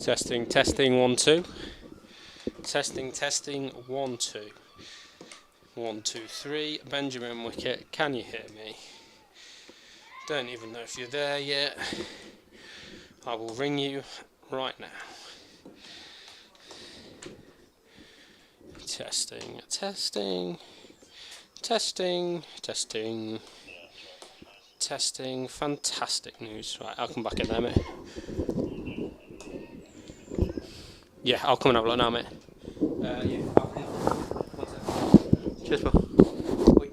Testing, testing, 1, 2. Testing, testing, 1, 2. 1, 2, 3. Benjamin Wicket, can you hear me? Don't even know if you're there yet. I will ring you right now. Testing, testing, testing, testing, testing. Fantastic news. Right, I'll come back in there, mate. Yeah, I'll come and have a look now, mate. Yeah, I'll come. 1 second. Cheers, bro. Wait.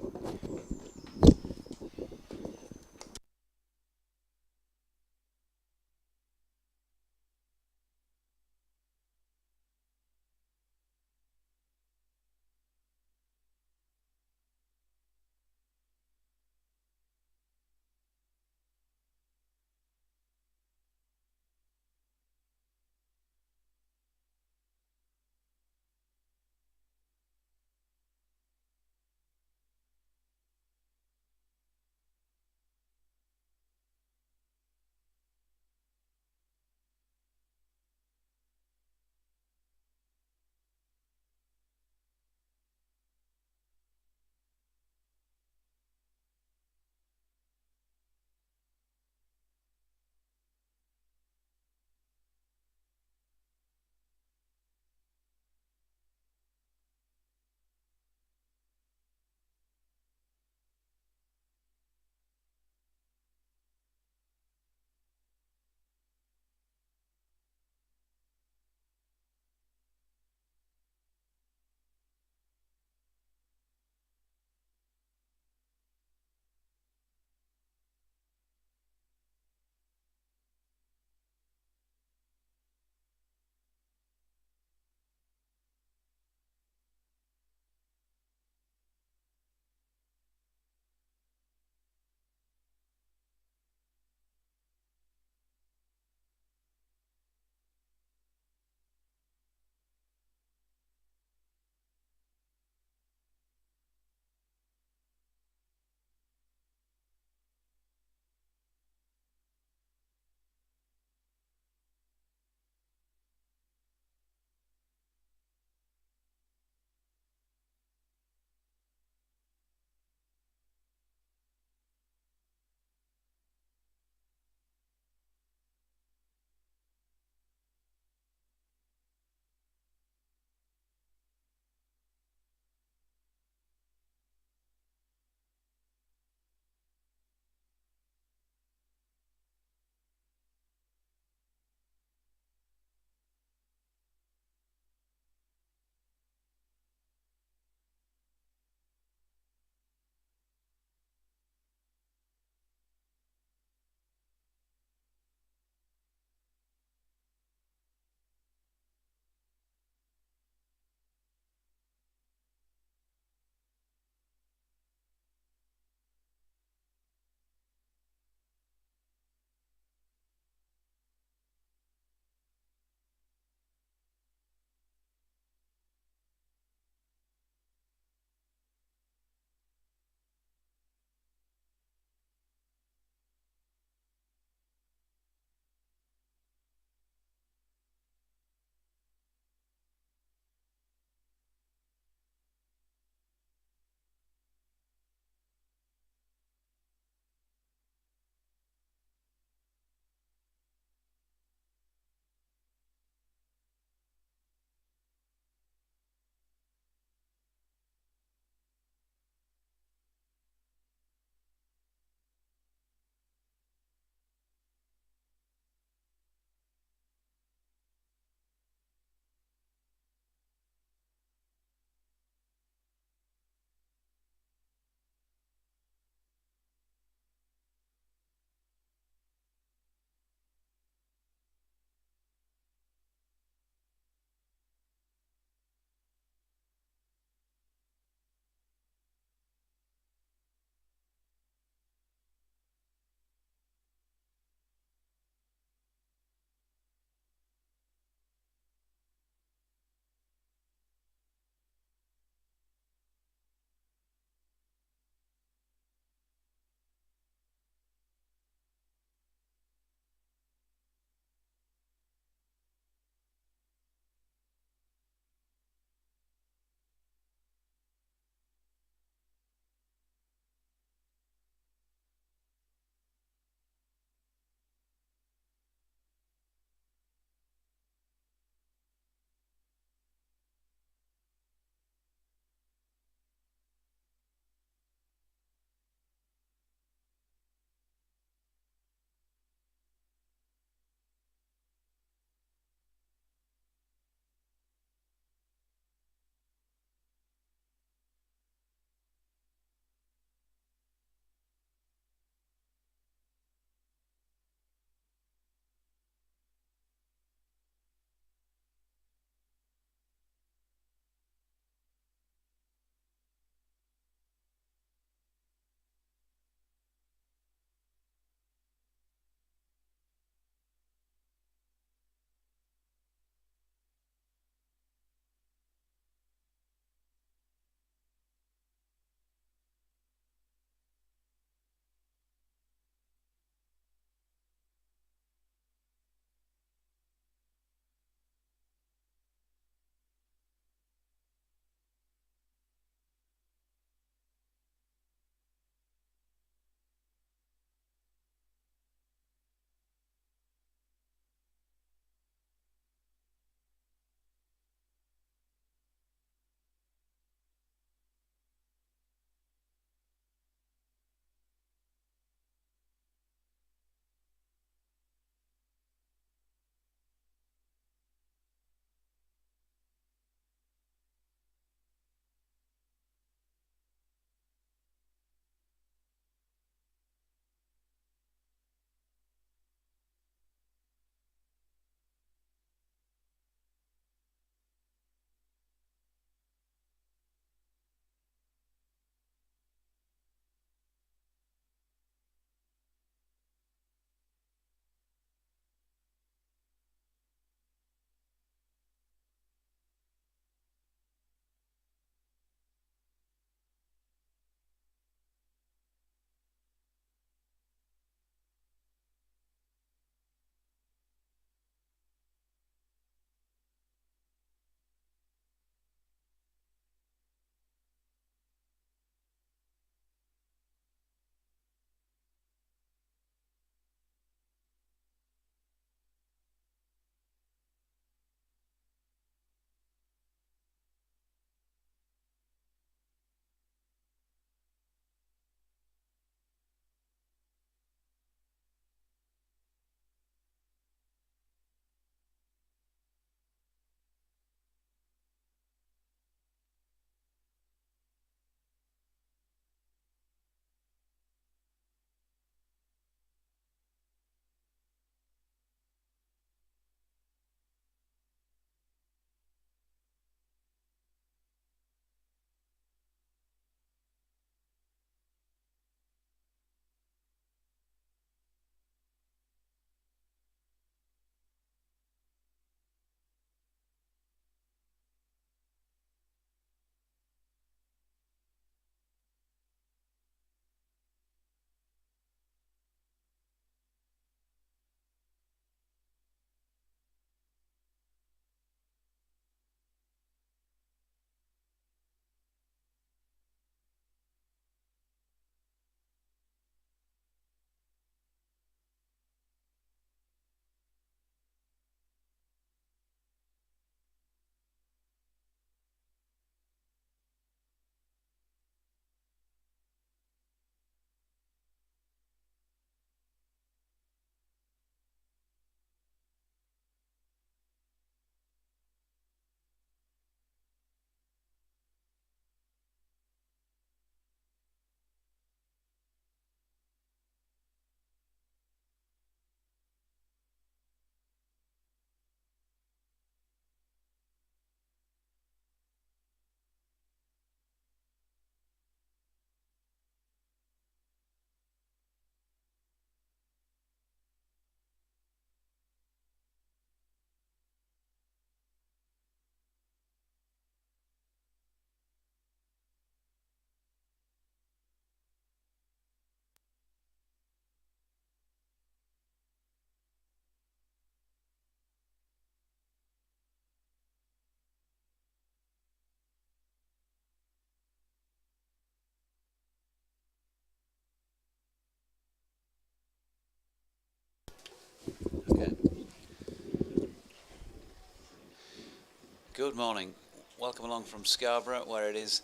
Good morning. Welcome along from Scarborough, where it is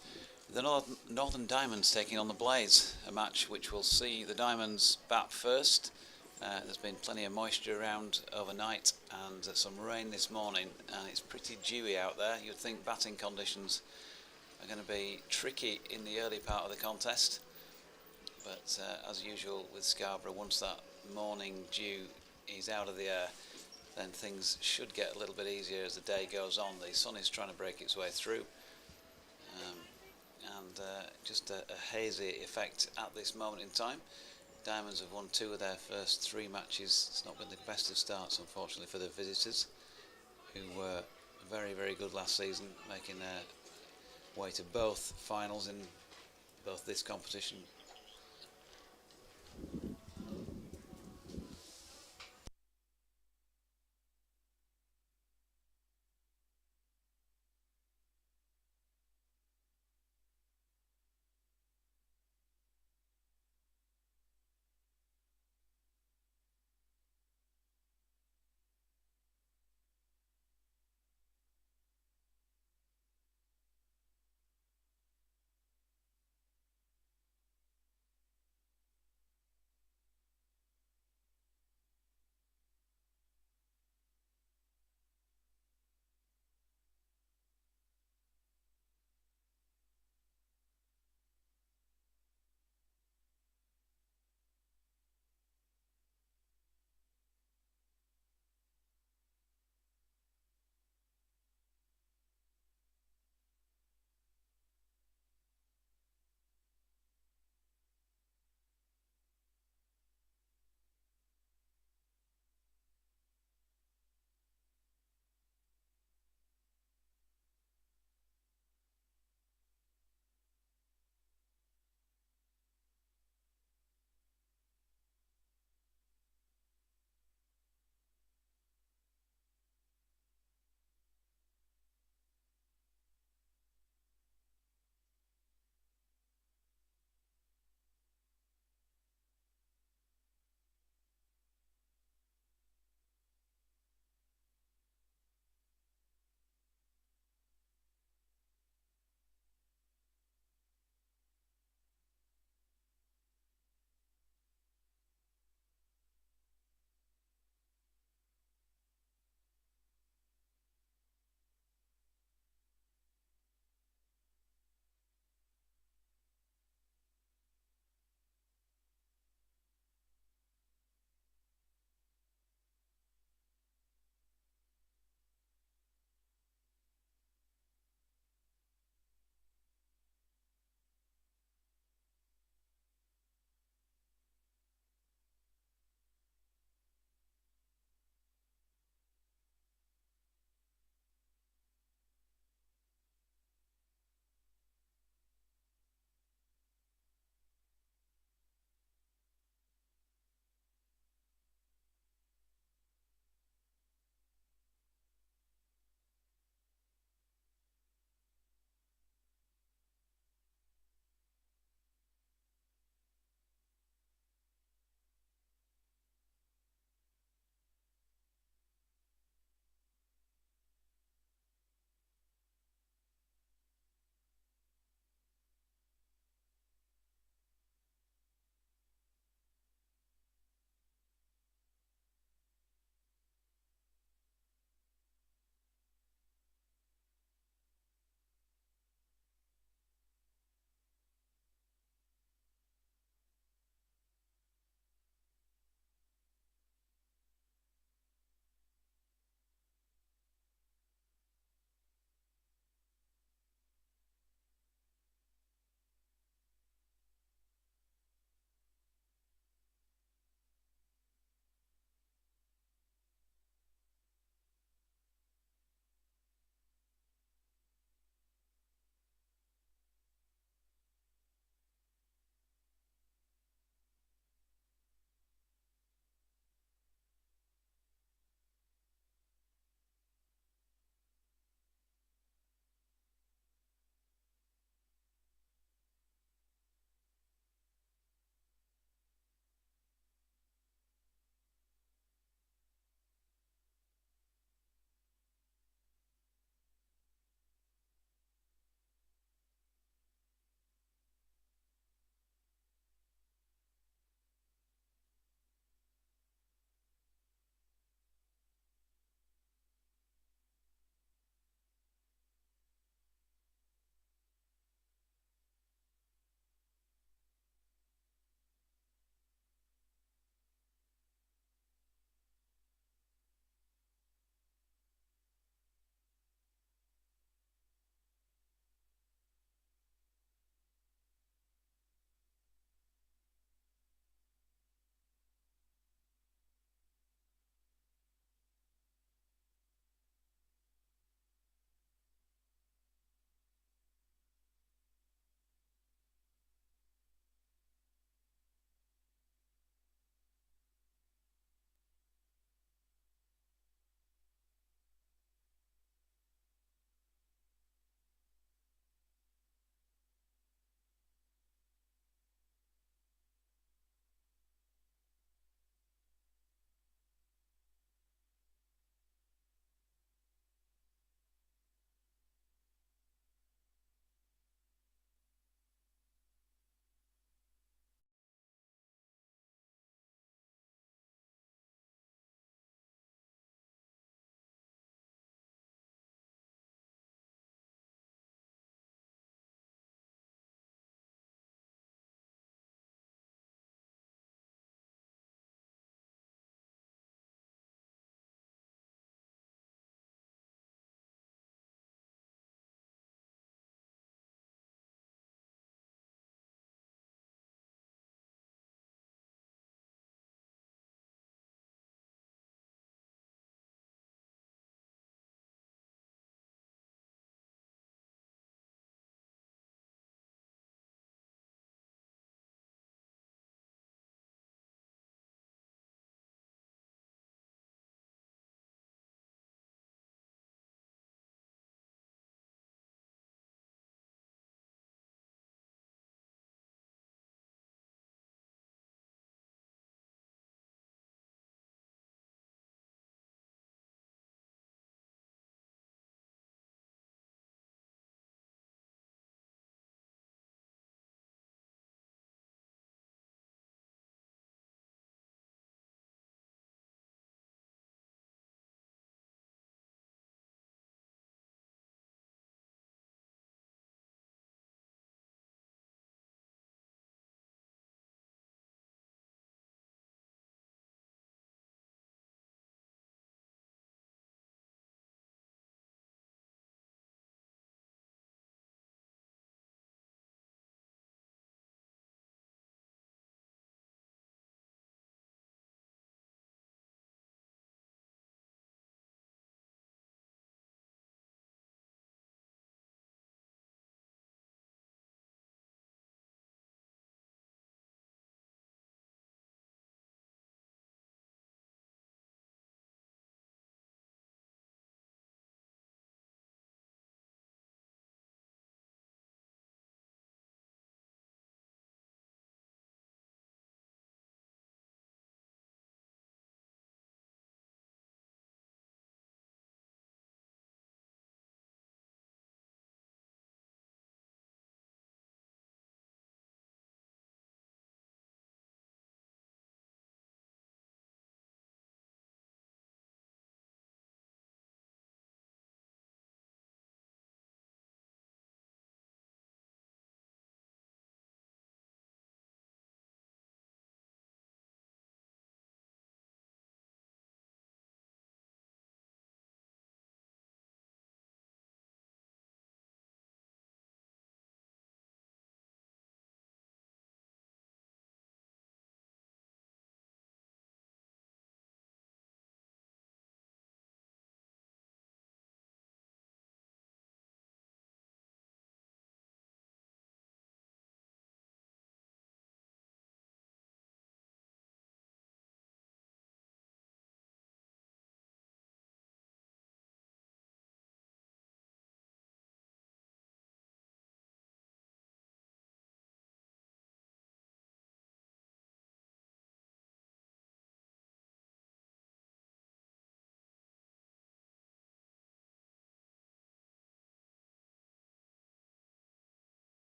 the Northern Diamonds taking on the Blades, a match which will see the Diamonds bat first. There's been plenty of moisture around overnight and some rain this morning, and it's pretty dewy out there. You'd think batting conditions are going to be tricky in the early part of the contest, but as usual with Scarborough, once that morning dew is out of the air, then things should get a little bit easier as the day goes on. The sun is trying to break its way through, and just a hazy effect at this moment in time. Diamonds have won 2 of their first 3 matches. It's not been the best of starts, unfortunately, for the visitors, who were very, very good last season, making their way to both finals in both this competition.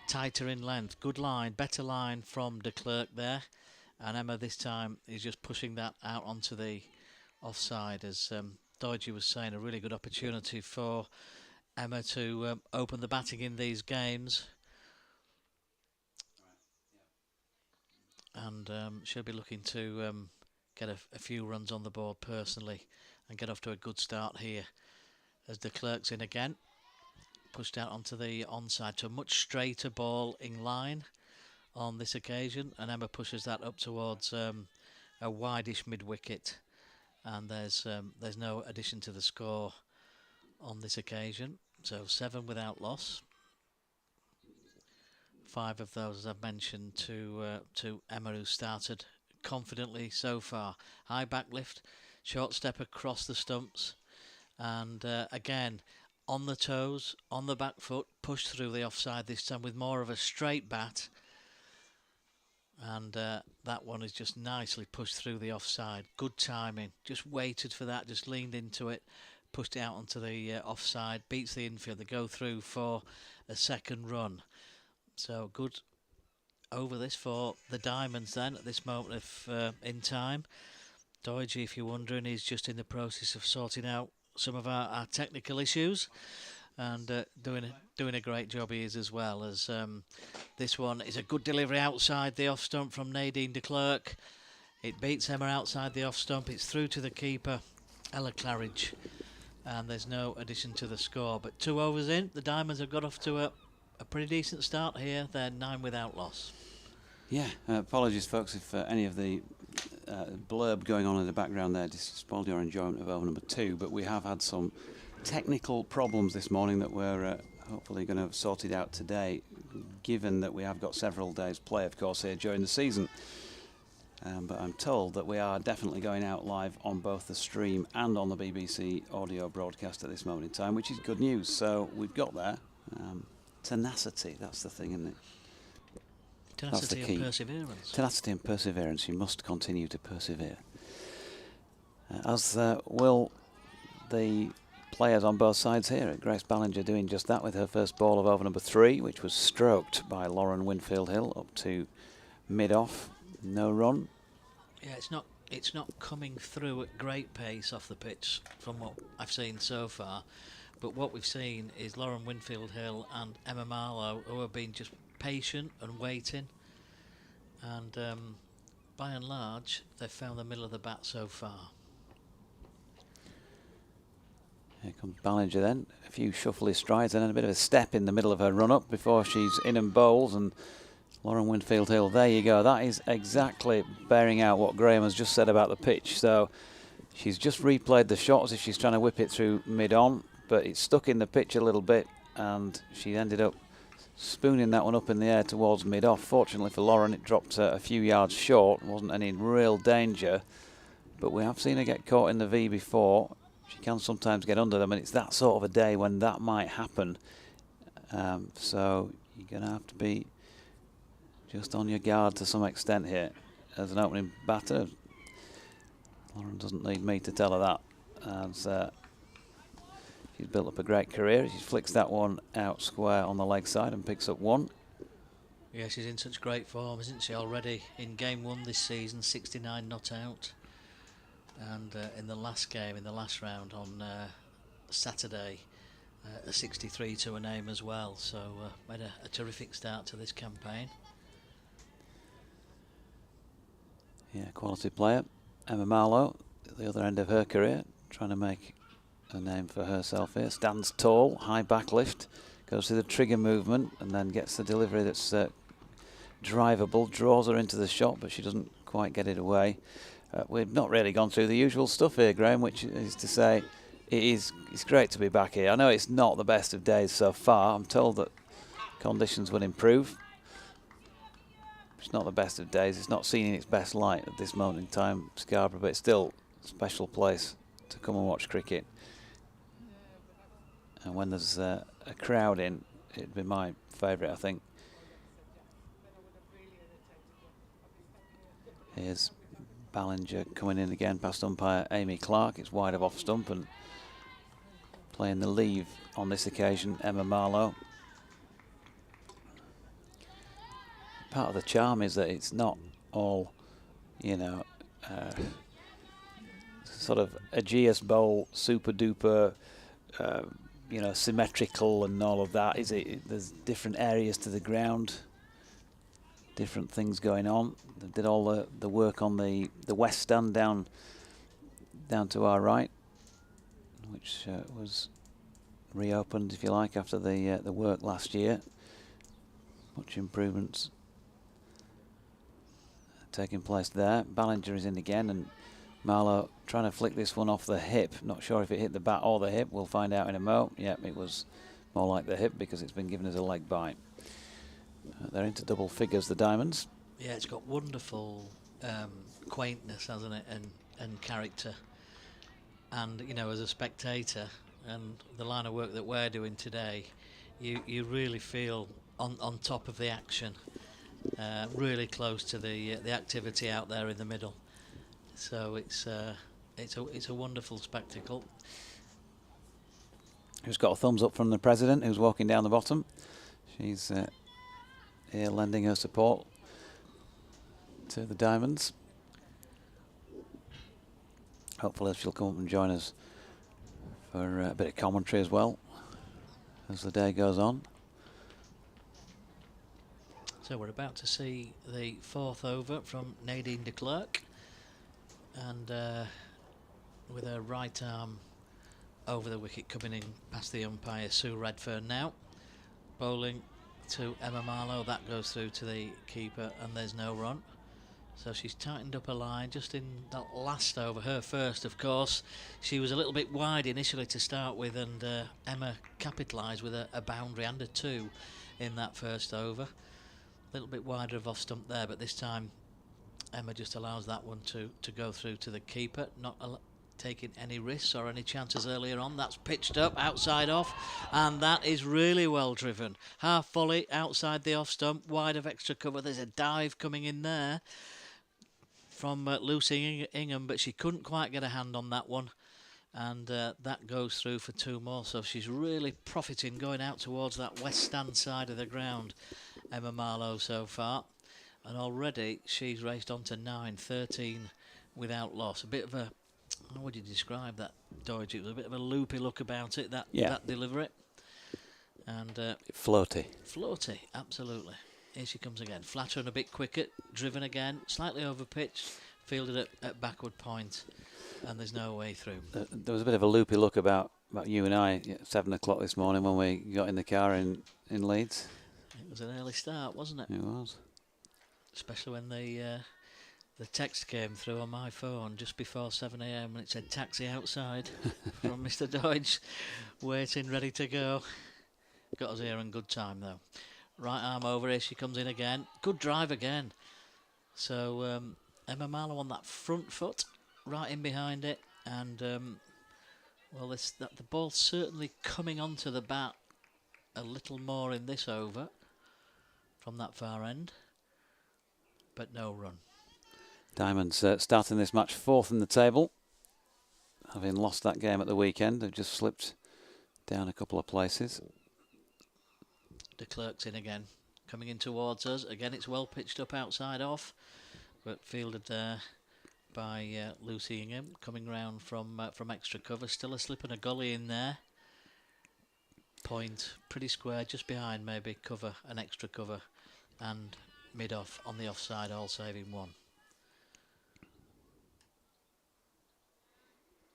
tighter in length. Good line, better line from de Klerk there. And Emma this time is just pushing that out onto the offside. As Doidge was saying, a really good opportunity for Emma to open the batting in these games. And she'll be looking to get a few runs on the board personally and get off to a good start here. As de Klerk's in again, pushed out onto the onside to a much straighter ball in line on this occasion, and Emma pushes that up towards a wideish mid-wicket, and there's no addition to the score on this occasion. So 7 without loss. 5 of those, as I've mentioned, to Emma, who started confidently so far. High back lift, short step across the stumps, and again on the toes, on the back foot, pushed through the offside this time with more of a straight bat. And that one is just nicely pushed through the offside. Good timing. Just waited for that, just leaned into it, pushed it out onto the offside, beats the infield. They go through for a second run. So good over this for the Diamonds then at this moment of in time. Doidge, if you're wondering, is just in the process of sorting out some of our technical issues, and doing a great job he is, as well as this one is a good delivery outside the off stump from Nadine de Klerk. It beats Emma outside the off stump. It's through to the keeper, Ella Claridge, and there's no addition to the score. But 2 overs in, the Diamonds have got off to a pretty decent start here. They're 9 without loss. Yeah, apologies folks if any of the blurb going on in the background there spoiled your enjoyment of over number 2, but we have had some technical problems this morning that we're hopefully going to have sorted out today, given that we have got several days play, of course, here during the season. But I'm told that we are definitely going out live on both the stream and on the BBC audio broadcast at this moment in time, which is good news. So we've got there. Tenacity, that's the thing, isn't it? Tenacity and perseverance. Tenacity and perseverance. You must continue to persevere. As will the players on both sides here. Grace Ballinger doing just that with her first ball of over number 3, which was stroked by Lauren Winfield Hill up to mid-off. No run. Yeah, it's not coming through at great pace off the pitch from what I've seen so far. But what we've seen is Lauren Winfield Hill and Emma Marlowe, who have been just patient and waiting. And by and large, they've found the middle of the bat so far. Here comes Ballinger then. A few shuffly strides and then a bit of a step in the middle of her run-up before she's in and bowls. And Lauren Winfield Hill, there you go. That is exactly bearing out what Graham has just said about the pitch. So she's just replayed the shot as if she's trying to whip it through mid-on, but it's stuck in the pitch a little bit, and she ended up spooning that one up in the air towards mid-off. Fortunately for Lauren, it dropped a few yards short. Wasn't any real danger, but we have seen her get caught in the V before. She can sometimes get under them, and it's that sort of a day when that might happen. So you're going to have to be just on your guard to some extent here. As an opening batter, Lauren doesn't need me to tell her that. As she's built up a great career. She flicks that one out square on the leg side and picks up 1. Yeah, she's in such great form, isn't she, already? In game 1 this season, 69 not out. And in the last game, in the last round on Saturday, a 63 to her name as well. So made a terrific start to this campaign. Yeah, quality player. Emma Marlowe, at the other end of her career, trying to make a name for herself here. Stands tall, high back lift, goes through the trigger movement and then gets the delivery that's drivable, draws her into the shot, but she doesn't quite get it away. We've not really gone through the usual stuff here, Graham, which is to say it's great to be back here. I know it's not the best of days so far. I'm told that conditions will improve. It's not the best of days. It's not seen in its best light at this moment in time, Scarborough, but it's still a special place to come and watch cricket. And when there's a crowd in, it'd be my favourite, I think. Here's Ballinger coming in again past umpire Amy Clark. It's wide of off stump, and playing the leave on this occasion, Emma Marlowe. part of the charm is that it's not all, you know, sort of Aegeus bowl, super duper, you know, symmetrical and all of that. Is it? There's different areas to the ground, different things going on. They did all the work on the west stand down to our right, which was reopened, if you like, after the work last year. Much improvements taking place there. Ballinger is in again, and Marlowe trying to flick this one off the hip. Not sure if it hit the bat or the hip. We'll find out in a mo. Yep, it was more like the hip because it's been given as a leg bite. They're into double figures, the Diamonds. Yeah, it's got wonderful quaintness, hasn't it, and character. And, you know, as a spectator and the line of work that we're doing today, you really feel on top of the action, really close to the activity out there in the middle. So it's a wonderful spectacle. Who's got a thumbs up from the president, who's walking down the bottom. She's here lending her support to the Diamonds. Hopefully she'll come up and join us for a bit of commentary as well as the day goes on. So we're about to see the fourth over from Nadine de Klerk, and with her right arm over the wicket, coming in past the umpire, Sue Redfern now. Bowling to Emma Marlowe, that goes through to the keeper, and there's no run. So she's tightened up her line just in that last over. Her first, of course. She was a little bit wide initially to start with, and Emma capitalised with a boundary and a 2 in that first over. A little bit wider of off stump there, but this time Emma just allows that one to go through to the keeper, not taking any risks or any chances earlier on. That's pitched up, outside off, and that is really well driven. Half volley outside the off stump, wide of extra cover. There's a dive coming in there from Lucy Ingham, but she couldn't quite get a hand on that one, and that goes through for 2 more. So she's really profiting going out towards that west stand side of the ground, Emma Marlowe, so far. And already she's raced on to 9, 13 without loss. A bit of a, how would you describe that, Doige? It was a bit of a loopy look about it, that delivery. And floaty. Floaty, absolutely. Here she comes again. Flatter and a bit quicker, driven again, slightly over pitched, fielded at backward point, and there's no way through. There was a bit of a loopy look about you and I at 7 o'clock this morning when we got in the car in Leeds. It was an early start, wasn't it? It was. Especially when the text came through on my phone just before 7 a.m. and it said taxi outside from Mr. Doige, waiting, ready to go. Got us here in good time though. Right arm over, here she comes in again. Good drive again. So Emma Marlowe on that front foot, right in behind it, and well, the ball's certainly coming onto the bat a little more in this over from that far end, but no run. Diamonds starting this match 4th in the table, having lost that game at the weekend. They've just slipped down a couple of places. De Klerk's in again, coming in towards us. Again, it's well pitched up outside off, but fielded there by Lucy Ingham, coming round from extra cover. Still a slip and a gully in there. Point pretty square, just behind maybe cover and extra cover, and mid off on the offside, all saving 1.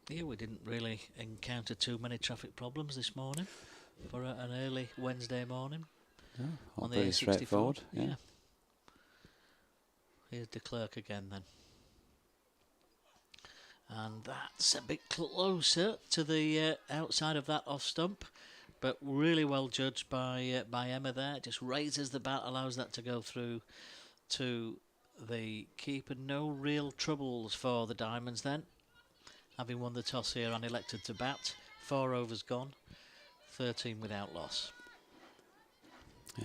Yeah, we didn't really encounter too many traffic problems this morning for an early Wednesday morning. Yeah, on the pretty A64. straightforward. Yeah. Here's de Klerk again then. And that's a bit closer to the outside of that off stump, but really well judged by Emma there. Just raises the bat, allows that to go through to the keeper. No real troubles for the Diamonds then, having won the toss here and elected to bat. 4 overs gone, 13 without loss.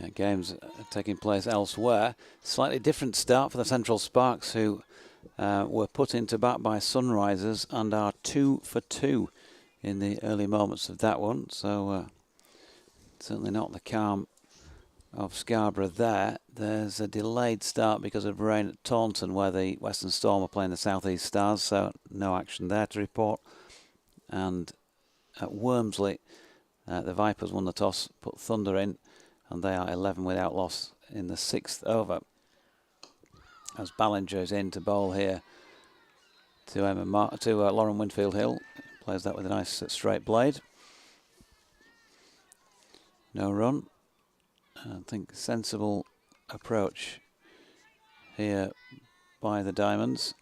Yeah, games taking place elsewhere. Slightly different start for the Central Sparks, who were put into bat by Sunrisers and are 2 for 2 in the early moments of that one. So certainly not the calm of Scarborough there. There's a delayed start because of rain at Taunton, where the Western Storm are playing the South East Stars, so no action there to report. And at Wormsley, the Vipers won the toss, put Thunder in, and they are 11 without loss in the 6th over. As Ballinger is in to bowl here to Lauren Winfield Hill, plays that with a nice straight blade. No run. I think sensible approach here by the Diamonds.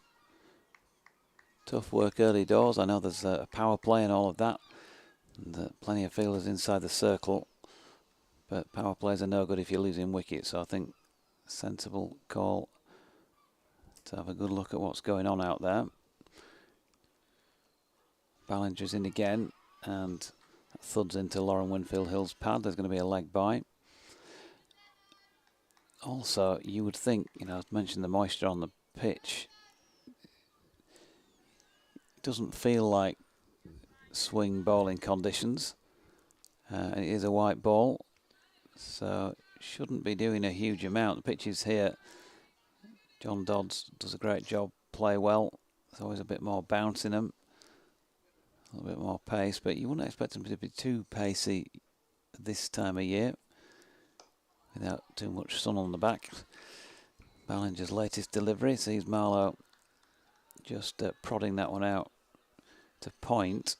Tough work early doors. I know there's a power play and all of that. And, plenty of fielders inside the circle. But power plays are no good if you're losing wickets. So I think sensible call to have a good look at what's going on out there. Ballinger's in again. And thuds into Lauren Winfield Hill's pad. There's going to be a leg by. Also, you would think, I mentioned the moisture on the pitch. It doesn't feel like swing bowling conditions. It is a white ball, so shouldn't be doing a huge amount. The pitches here, John Dodds does a great job, play well. There's always a bit more bounce in them, a little bit more pace, but you wouldn't expect them to be too pacey this time of year, without too much sun on the back. Ballinger's latest delivery sees Marlowe just prodding that one out to point.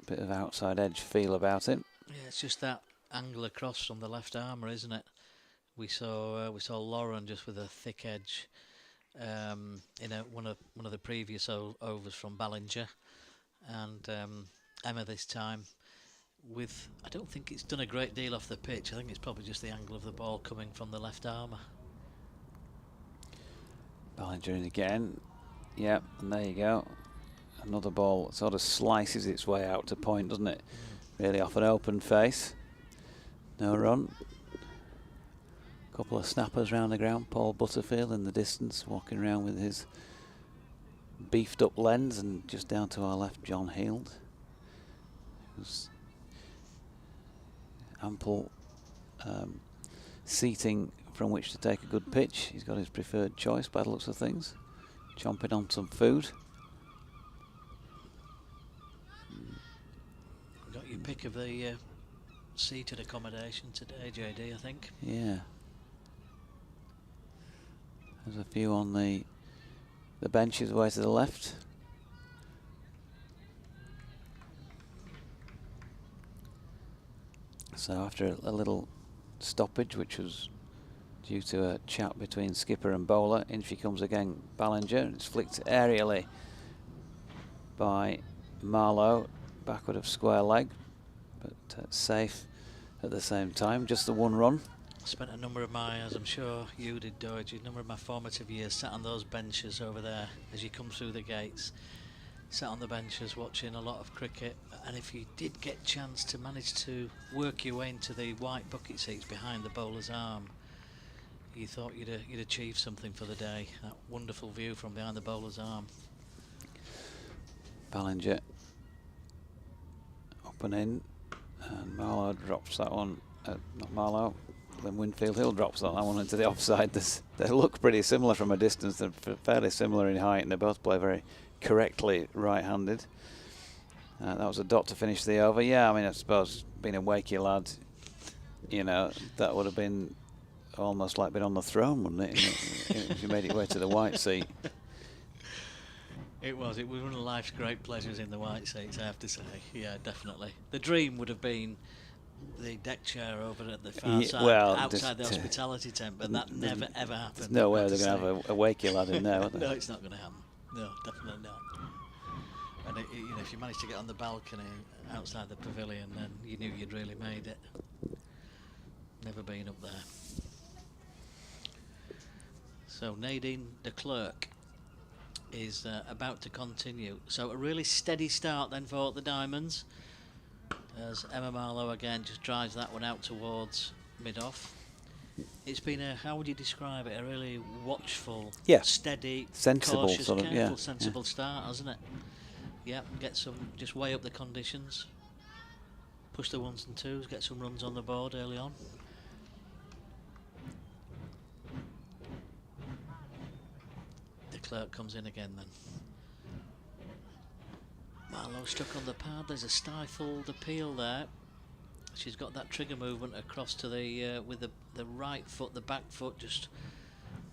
Bit of outside edge feel about it. Yeah, it's just that angle across from the left armour, isn't it? We saw Lauren just with a thick edge in one of the previous overs from Ballinger, and Emma this time. I don't think it's done a great deal off the pitch. I think it's probably just the angle of the ball coming from the left armour. Ballinger in again. Yep, and there you go. Another ball sort of slices its way out to point, doesn't it? Really off an open face. No run. Couple of snappers round the ground. Paul Butterfield in the distance, walking around with his beefed up lens, and just down to our left, John Heald, who's ample seating from which to take a good pitch. He's got his preferred choice by the looks of things. Chomping on some food. Got your pick of the seated accommodation today, JD, I think. Yeah. There's a few on the benches away to the left. So after a little stoppage, which was due to a chat between skipper and bowler, in she comes again, Ballinger. It's flicked aerially by Marlowe, backward of square leg, but safe at the same time. Just the one run. I spent a number of my, as I'm sure you did, Doge, a number of my formative years sat on those benches over there as you come through the gates. Sat on the benches watching a lot of cricket, and if you did get a chance to manage to work your way into the white bucket seats behind the bowler's arm, you thought you'd achieved something for the day. That wonderful view from behind the bowler's arm. Ballinger up and in, and Marlowe drops that one. Not Marlowe, then Winfield Hill drops that one into the offside. They look pretty similar from a distance. They're fairly similar in height, and they both play very correctly right-handed. That was a dot to finish the over. Yeah, I mean, I suppose being a wakey lad, that would have been almost like being on the throne, wouldn't it? If you made it way to the white seat. It was one of life's great pleasures in the white seats, I have to say. Yeah, definitely. The dream would have been the deck chair over at the far side, outside the hospitality tent, but that never ever happened. There's no way they're going to have a wakey lad in there, are they? No, it's not going to happen. No, definitely not. And if you managed to get on the balcony outside the pavilion, then you knew you'd really made it. Never been up there. So Nadine de Klerk is about to continue. So a really steady start then for the Diamonds, as Emma Marlowe again just drives that one out towards mid-off. It's been how would you describe it? A really watchful, steady, sensible, cautious, sort of, careful, sensible start, hasn't it? Yeah, just weigh up the conditions, push the ones and twos, get some runs on the board early on. Klerk comes in again then. Marlowe stuck on the pad. There's a stifled appeal there. She's got that trigger movement across to the with the right foot, the back foot just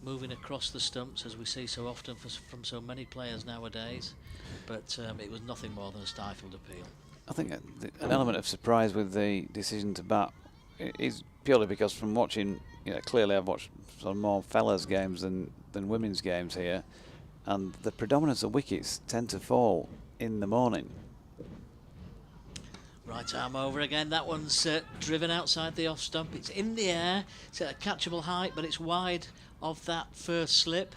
moving across the stumps, as we see so often from so many players nowadays. But it was nothing more than a stifled appeal. I think an element of surprise with the decision to bat is purely because from watching, clearly I've watched sort of more fellas games than women's games here, and the predominance of wickets tend to fall in the morning. Right arm over again. That one's driven outside the off stump. It's in the air. It's at a catchable height, but it's wide of that first slip,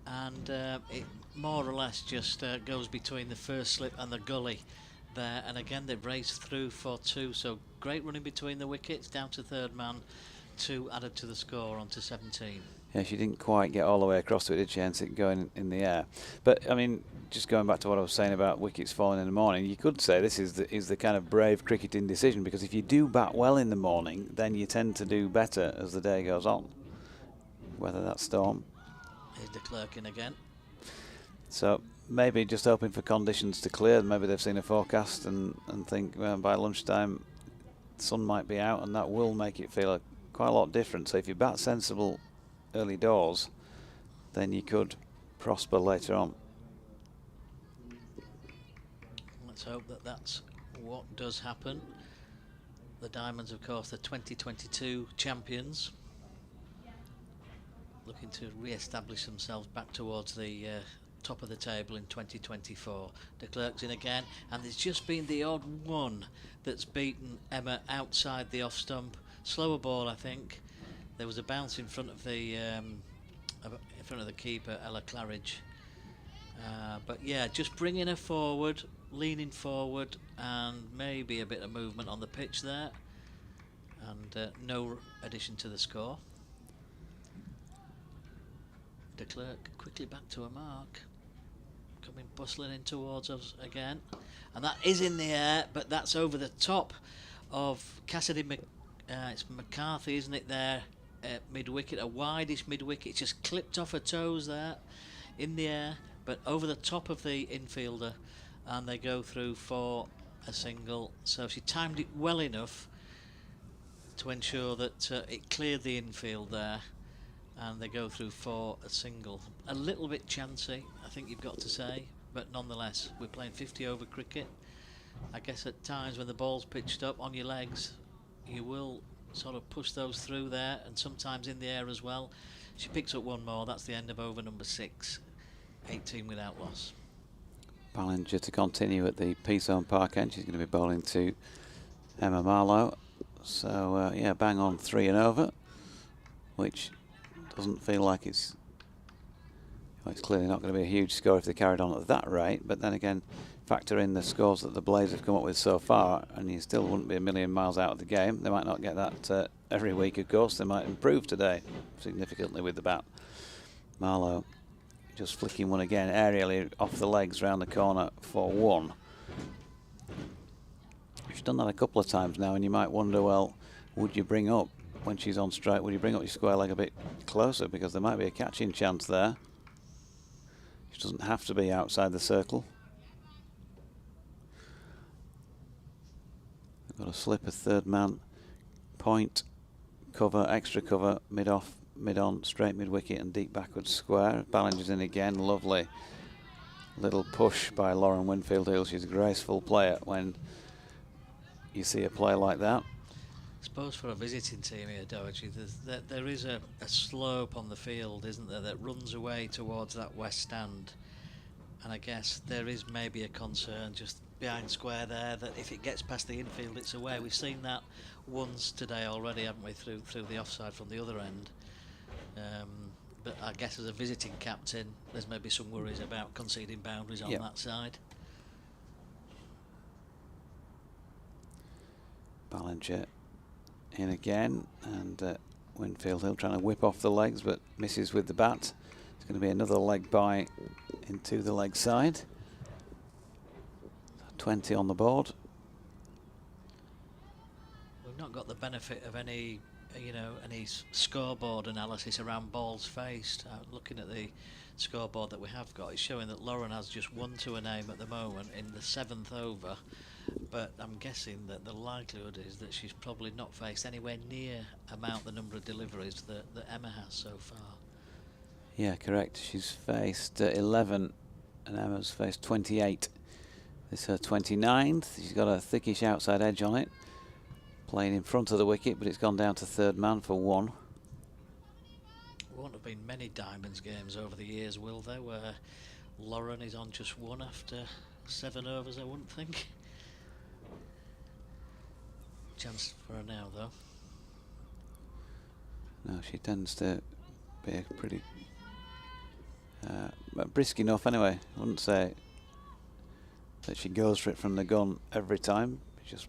and it more or less just goes between the first slip and the gully there. And again, they've raced through for 2. So great running between the wickets, down to third man. 2 added to the score onto 17. Yeah, she didn't quite get all the way across to it, did she? Hence it going in the air. But I mean, just going back to what I was saying about wickets falling in the morning, you could say this is the kind of brave cricketing decision, because if you do bat well in the morning, then you tend to do better as the day goes on. Whether that's Storm. Here's de Klerk in again. So maybe just hoping for conditions to clear. Maybe they've seen a forecast and think, well, by lunchtime the sun might be out, and that will make it feel quite a lot different. So if you bat sensible early doors, then you could prosper later on. Let's hope that that's what does happen. The Diamonds, of course, the 2022 champions, looking to re-establish themselves back towards the top of the table in 2024. De Klerk's in again, and there's just been the odd one that's beaten Emma outside the off stump. Slower ball, I think. There was a bounce in front of the keeper, Ella Claridge. But yeah, just bringing her forward, leaning forward, and maybe a bit of movement on the pitch there, and no addition to the score. De Klerk quickly back to a mark, coming bustling in towards us again, and that is in the air, but that's over the top of Cassidy. It's McCarthy, isn't it, there at mid-wicket, a wideish mid-wicket, just clipped off her toes there in the air, but over the top of the infielder, and they go through for a single. So she timed it well enough to ensure that it cleared the infield there, and they go through for a single. A little bit chancy, I think you've got to say, but nonetheless, we're playing 50 over cricket. I guess at times when the ball's pitched up on your legs, you will sort of push those through there, and sometimes in the air as well. She picks up one more. That's the end of over number 6. 18 without loss. Ballinger to continue at the Peace-Zone Park end. She's going to be bowling to Emma Marlowe. So yeah, bang on 3 and over, which doesn't feel like it's clearly not going to be a huge score if they carried on at that rate. But then again, factor in the scores that the Blades have come up with so far, and you still wouldn't be a million miles out of the game. They might not get that every week, of course. They might improve today significantly with the bat. Marlowe just flicking one again aerially off the legs round the corner for 1. She's done that a couple of times now, and you might wonder, well, would you bring up, when she's on strike, would you bring up your square leg a bit closer, because there might be a catching chance there. She doesn't have to be outside the circle. Got a slip, a third man, point, cover, extra cover, mid off, mid on, straight mid wicket and deep backwards square. Ballinger's in again, lovely little push by Lauren Winfield-Hill. She's a graceful player when you see a play like that. I suppose for a visiting team here, Doherty, there is a slope on the field, isn't there, that runs away towards that west stand, and I guess there is maybe a concern just behind square there that if it gets past the infield, it's away. We've seen that once today already, haven't we, through the offside from the other end. But I guess as a visiting captain, there's maybe some worries about conceding boundaries on that side. Ballinger in again, and Winfield-Hill trying to whip off the legs, but misses with the bat. It's going to be another leg by into the leg side. 20 on the board. We've not got the benefit of any you know, any scoreboard analysis around balls faced. Looking at the scoreboard that we have got, it's showing that Lauren has just 1 to a name at the moment in the 7th over, but I'm guessing that the likelihood is that she's probably not faced anywhere near the number of deliveries that Emma has so far. Yeah, correct. She's faced 11 and Emma's faced 28. This is her 29th. She's got a thickish outside edge on it. Playing in front of the wicket, but it's gone down to third man for 1. There won't have been many Diamonds games over the years, will there, where Lauren is on just 1 after 7 overs, I wouldn't think. Chance for her now, though. No, she tends to be a pretty brisk enough anyway. I wouldn't say that she goes for it from the gun every time. She just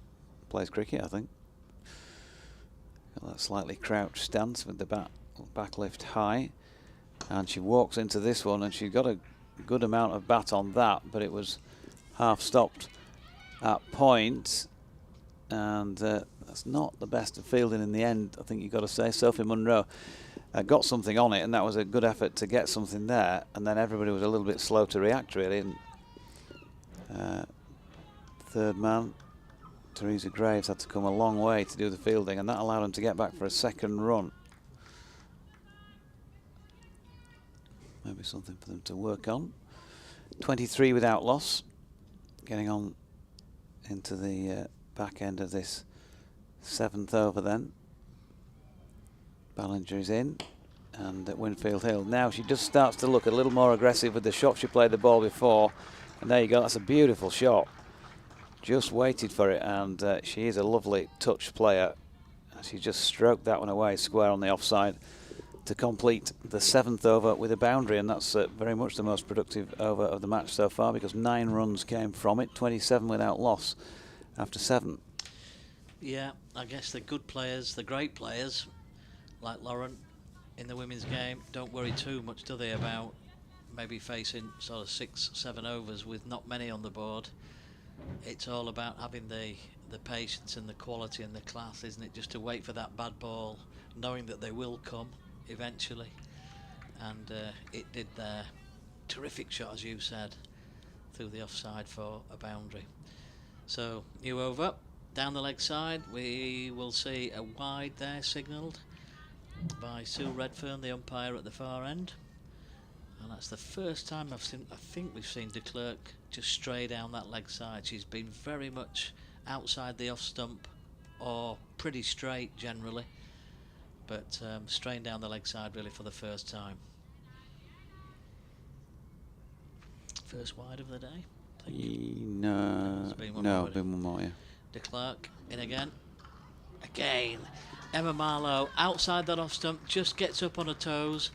plays cricket, I think. Got that slightly crouched stance with the back lift high, and she walks into this one, and she got a good amount of bat on that, but it was half stopped at point, and that's not the best of fielding in the end, I think you've got to say. Sophie Munro got something on it, and that was a good effort to get something there, and then everybody was a little bit slow to react, really. And third man, Teresa Graves, had to come a long way to do the fielding, and that allowed them to get back for a second run. Maybe something for them to work on. 23 without loss, getting on into the back end of this 7th over then. Ballinger is in, and at Winfield Hill. Now she just starts to look a little more aggressive with the shot. She played the ball before, and there you go, that's a beautiful shot. Just waited for it, and she is a lovely touch player. She just stroked that one away square on the offside to complete the 7th over with a boundary, and that's very much the most productive over of the match so far, because 9 runs came from it, 27 without loss after 7. Yeah, I guess the good players, the great players, like Lauren in the women's game, don't worry too much, do they, about maybe facing sort of 6-7 overs with not many on the board. It's all about having the patience and the quality and the class, isn't it? Just to wait for that bad ball, knowing that they will come eventually. And it did there. Terrific shot, as you said, through the offside for a boundary. So, new over, down the leg side. We will see a wide there signalled by Sue Redfern, the umpire at the far end. And that's the first time I think we've seen de Klerk just stray down that leg side. She's been very much outside the off stump, or pretty straight generally, but straying down the leg side really for the first time. First wide of the day, I think. No, been one more, yeah. De Klerk in again. Emma Marlowe outside that off stump, just gets up on her toes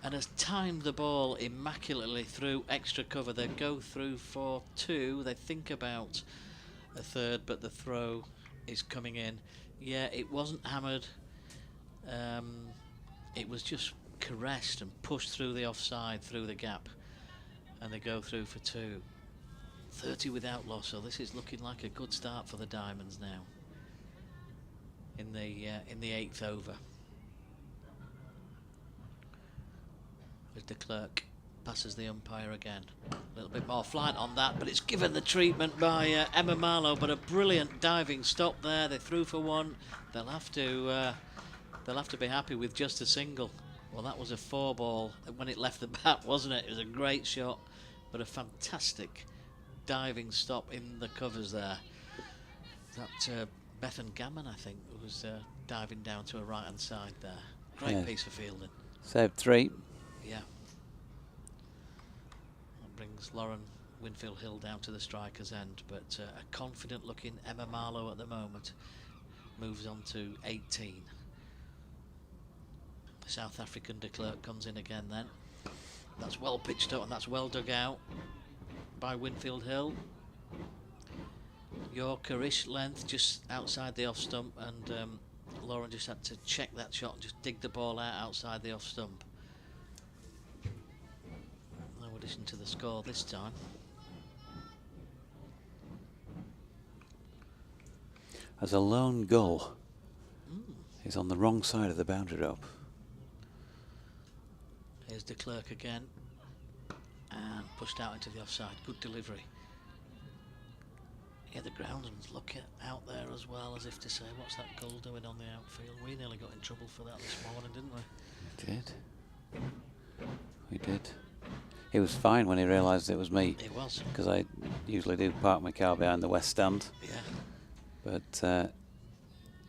and has timed the ball immaculately through extra cover. They go through for 2. They think about a third, but the throw is coming in. Yeah, it wasn't hammered. It was just caressed and pushed through the offside, through the gap, and they go through for 2. 30 without loss, so this is looking like a good start for the Diamonds now in the 8th over. As de Klerk passes the umpire again. A little bit more flight on that, but it's given the treatment by Emma Marlowe. But a brilliant diving stop there. They threw for 1. They'll have to be happy with just a single. Well, that was a 4 ball when it left the bat, wasn't it? It was a great shot, but a fantastic diving stop in the covers there. That Bethan Gammon, I think, was diving down to her right hand side there. Great piece of fielding. Saved 3. Yeah. That brings Lauren Winfield Hill down to the striker's end, but a confident looking Emma Marlowe at the moment moves on to 18. The South African de Klerk comes in again then. That's well pitched up and that's well dug out by Winfield Hill. Yorkerish length just outside the off stump, and Lauren just had to check that shot and just dig the ball out outside the off stump. No addition to the score this time. As a lone goal is on the wrong side of the boundary rope. Here's de Klerk again, and pushed out into the offside. Good delivery. Yeah, the groundsman's looking out there as well, as if to say, what's that goal doing on the outfield? We nearly got in trouble for that this morning, didn't we? We did. We did. He was fine when he realised it was me. It was. Because I usually do park my car behind the west stand. Yeah. But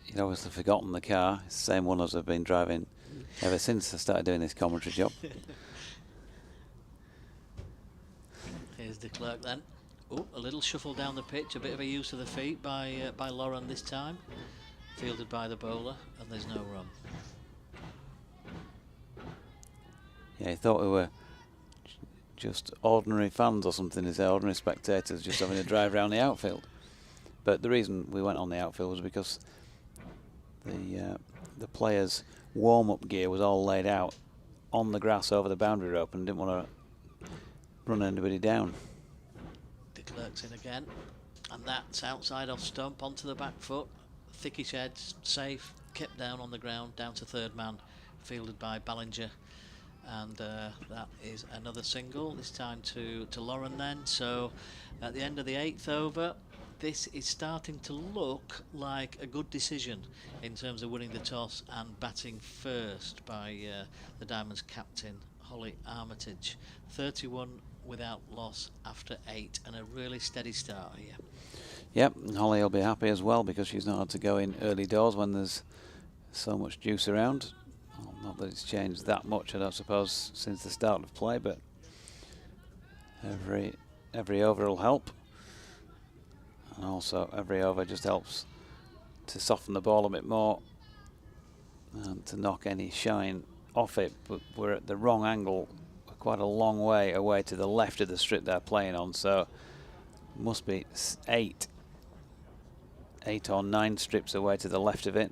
he'd obviously forgotten the car. It's the same one as I've been driving ever since I started doing this commentary job. Here's de Klerk then. Oh, a little shuffle down the pitch, a bit of a use of the feet by Lauren this time. Fielded by the bowler, and there's no run. Yeah, he thought we were just ordinary fans or something, is ordinary spectators just having a drive around the outfield. But the reason we went on the outfield was because the players' warm-up gear was all laid out on the grass over the boundary rope and didn't want to run anybody down. De Klerk's in again, and that's outside off stump onto the back foot. Thickish edge, safe, kept down on the ground, down to third man, fielded by Ballinger. And that is another single, this time to Lauren then. So at the end of the 8th over, this is starting to look like a good decision in terms of winning the toss and batting first by the Diamonds captain, Holly Armitage. 31 without loss after 8, and a really steady start here. Yep, and Holly will be happy as well because she's not had to go in early doors when there's so much juice around. Well, not that it's changed that much, I don't suppose, since the start of play, but every over will help. And also every over just helps to soften the ball a bit more and to knock any shine off it. But we're at the wrong angle, quite a long way away to the left of the strip they're playing on, so must be 8 or 9 strips away to the left of it.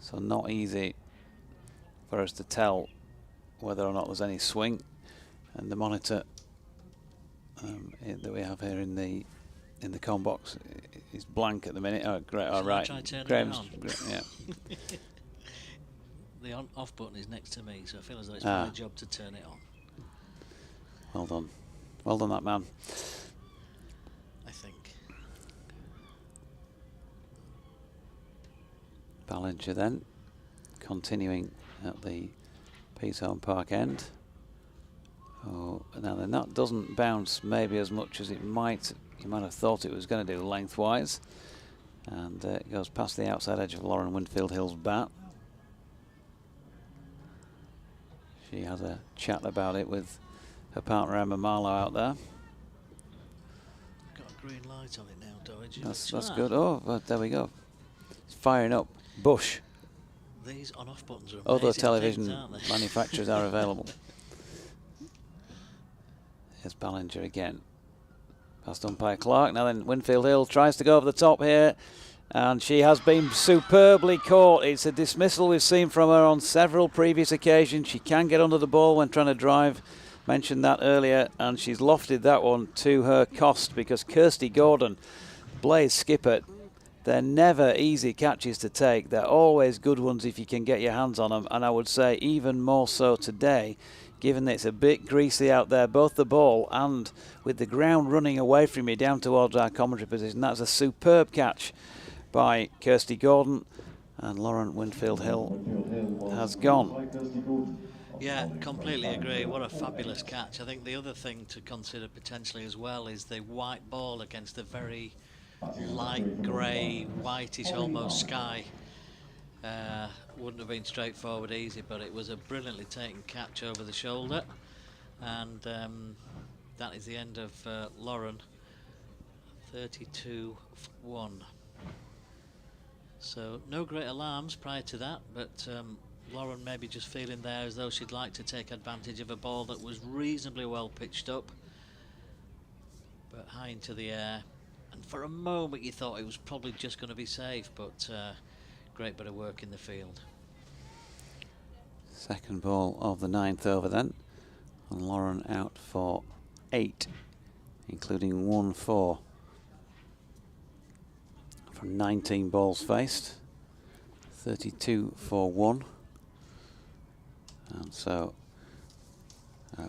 So not easy for us to tell whether or not there's any swing. And the monitor that we have here in the com box is blank at the minute. Oh, great! All right, Graham's, yeah. The on-off button is next to me, so I feel as though it's my job to turn it on. Well done, that man. I think. Ballinger then, continuing at the Peaceholm Park end. Oh, now then that doesn't bounce maybe as much as it might. You might have thought it was going to do lengthwise, and it goes past the outside edge of Lauren Winfield Hill's bat. She has a chat about it with her partner Emma Marlowe out there. Got a green light on it now, Doridge. That's good. Oh, well, there we go. It's firing up. Bush. These on-off buttons are amazing. Other television things, aren't they? manufacturers are available. Here's Ballinger again. Past umpire Clark. Now then, Winfield Hill tries to go over the top here, and she has been superbly caught. It's a dismissal we've seen from her on several previous occasions. She can get under the ball when trying to drive. Mentioned that earlier, and she's lofted that one to her cost because Kirsty Gordon, Blaze skipper, they're never easy catches to take. They're always good ones if you can get your hands on them, and I would say even more so today, given that it's a bit greasy out there, both the ball and with the ground running away from you down towards our commentary position. That's a superb catch by Kirsty Gordon, and Lauren Winfield Hill has gone. Yeah, completely agree. What a fabulous catch. I think the other thing to consider potentially as well is the white ball against the very light grey, whitish almost sky. Wouldn't have been straightforward easy, but it was a brilliantly taken catch over the shoulder, and that is the end of Lauren. 32-1. So no great alarms prior to that, but Lauren maybe just feeling there as though she'd like to take advantage of a ball that was reasonably well pitched up, but high into the air, and for a moment you thought it was probably just going to be safe, but great bit of work in the field. Second ball of the 9th over then, and Lauren out for 8, including 1-4 from 19 balls faced. 32 for 1. And so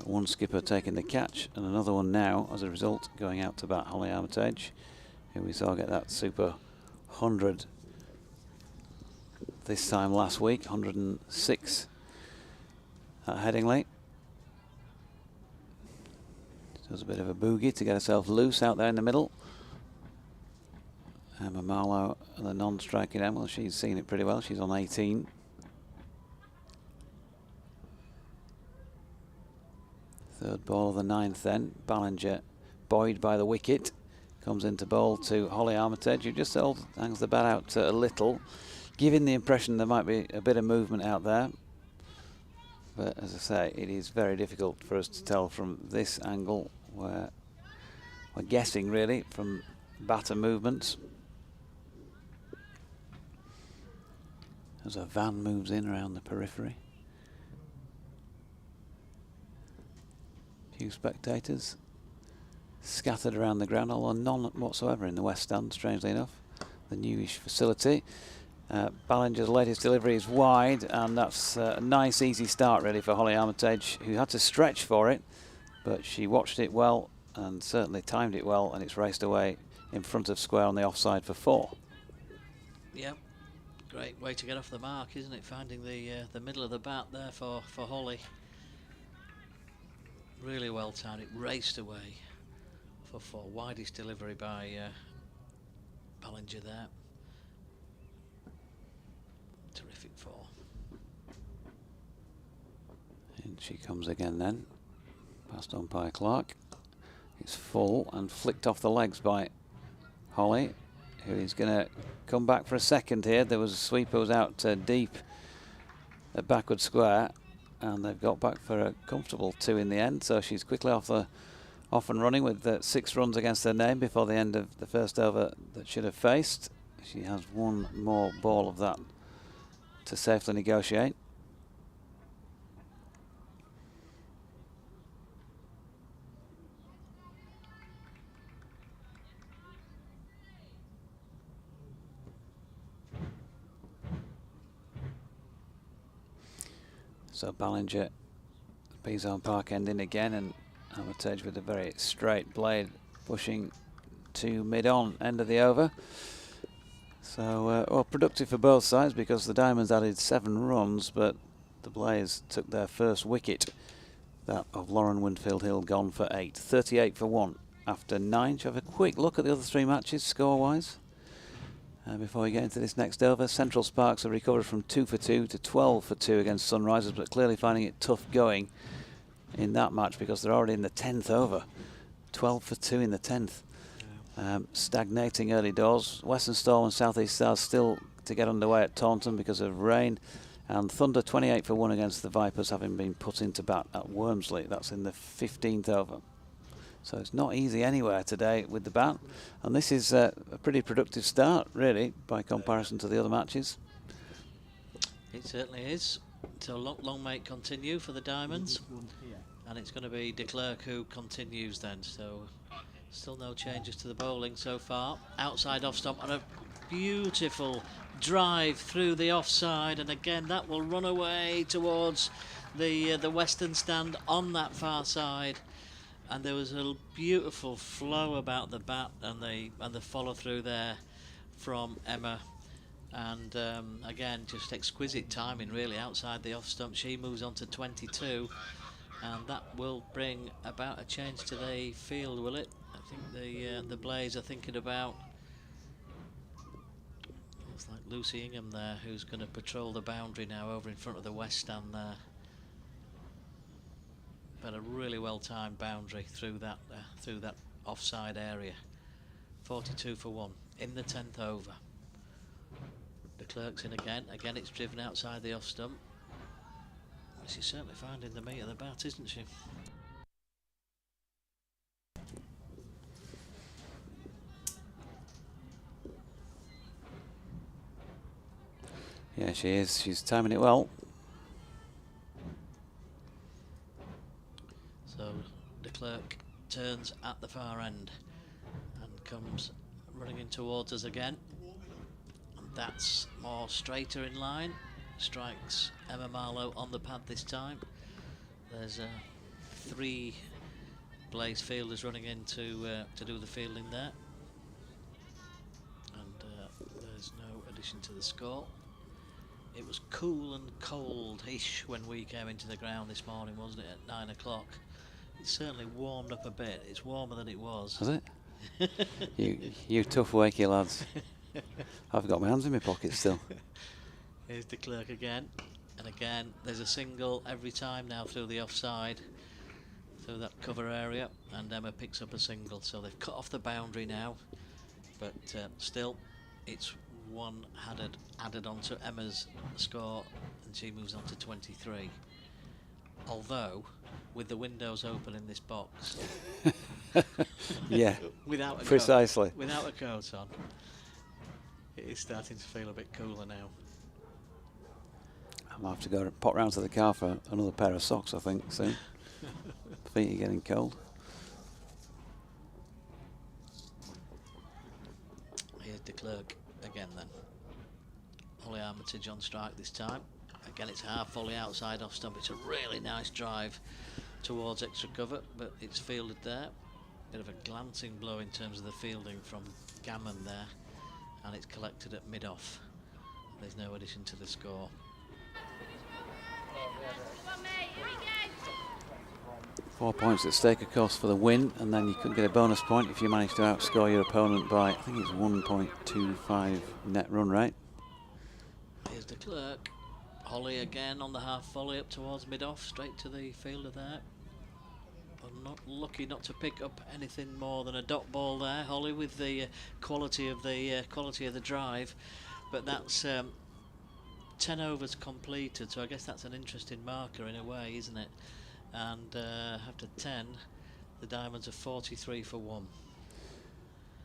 one skipper taking the catch and another one now, as a result, going out to bat Holly Armitage, who we saw get that super 100 this time last week, 106 at Headingley. Does a bit of a boogie to get herself loose out there in the middle. Emma Marlowe, the non-striking end, well, she's seen it pretty well. She's on 18. Third ball of the 9th then. Ballinger buoyed by the wicket. Comes into bowl to Holly Armitage, who just hangs the bat out a little, giving the impression there might be a bit of movement out there. But as I say, it is very difficult for us to tell from this angle, where we're guessing really from batter movements. As a van moves in around the periphery. Few spectators scattered around the ground, although none whatsoever in the West Stand, strangely enough. The newish facility. Ballinger's latest delivery is wide, and that's a nice easy start really for Holly Armitage, who had to stretch for it, but she watched it well and certainly timed it well, and it's raced away in front of square on the offside for 4. Yep, great way to get off the mark, isn't it? Finding the middle of the bat there for Holly. Really well timed. It raced away for 4. Widest delivery by Ballinger there. Terrific 4. And she comes again then, past umpire Clark. It's full and flicked off the legs by Holly, who is going to come back for a second here. There was a sweeper was out deep at backward square, and they've got back for a comfortable 2 in the end. So she's quickly off and running with 6 runs against her name before the end of the first over that should have faced. She has one more ball of that to safely negotiate. So Ballinger, Peasholm Park ending again, and Armitage with a very straight blade pushing to mid-on, end of the over. So, well, productive for both sides, because the Diamonds added 7 runs, but the Blaze took their first wicket. That of Lauren Winfield Hill gone for 8. 38 for 1 after 9. Shall we have a quick look at the other 3 matches score-wise? Before we get into this next over, Central Sparks have recovered from 2 for 2 to 12 for 2 against Sunrisers, but clearly finding it tough going in that match because they're already in the 10th over. 12 for 2 in the 10th. Stagnating early doors. Western Storm and South East Stars still to get underway at Taunton because of rain. And Thunder 28 for 1 against the Vipers, having been put into bat at Wormsley. That's in the 15th over. So it's not easy anywhere today with the bat. And this is a pretty productive start, really, by comparison to the other matches. It certainly is. So long may it continue for the Diamonds. And it's going to be de Klerk who continues then. So still no changes to the bowling so far. Outside off stump and a beautiful drive through the offside, and again that will run away towards the western stand on that far side. And there was a beautiful flow about the bat and the follow through there from Emma. And again, just exquisite timing really outside the off stump. She moves on to 22, and that will bring about a change to the field, will it? I think the Blaze are thinking about, looks like Lucy Ingham there, who's going to patrol the boundary now over in front of the west stand there. But a really well timed boundary through that offside area. 42 for 1 in the 10th over. De Klerk's in again. Again, it's driven outside the off stump. She's certainly finding the meat of the bat, isn't she? Yeah, she is. She's timing it well. So de Klerk turns at the far end and comes running in towards us again. That's more straighter in line. Strikes Emma Marlowe on the pad this time. There's 3 Blaze fielders running in to do the fielding there. And there's no addition to the score. It was cool and cold-ish when we came into the ground this morning, wasn't it, at 9 o'clock? It's certainly warmed up a bit. It's warmer than it was. Has it? you tough wakey lads. I've got my hands in my pockets still. Here's de Klerk again. And again, there's a single every time now through the offside, through that cover area, and Emma picks up a single. So they've cut off the boundary now, but still, it's 1 added onto Emma's score, and she moves on to 23. Although, with the windows open in this box, yeah, without a precisely, without a coat on, it is starting to feel a bit cooler now. I might have to go pop round to the car for another pair of socks, I think, soon. Feet are getting cold. Here's de Klerk again then. Holly Armitage on strike this time. Again, it's a half volley outside off stump. It's a really nice drive towards extra cover, but it's fielded there. Bit of a glancing blow in terms of the fielding from Gammon there, and it's collected at mid-off. There's no addition to the score. 4 points at stake, of course, for the win, and then you could get a bonus point if you manage to outscore your opponent by, I think it's 1.25 net run rate. Here's de Klerk. Holly again on the half volley up towards mid-off, straight to the fielder there. But not lucky not to pick up anything more than a dot ball there. Holly with the quality of the drive, but that's 10 overs completed, so I guess that's an interesting marker in a way, isn't it? And after 10, the Diamonds are 43 for 1.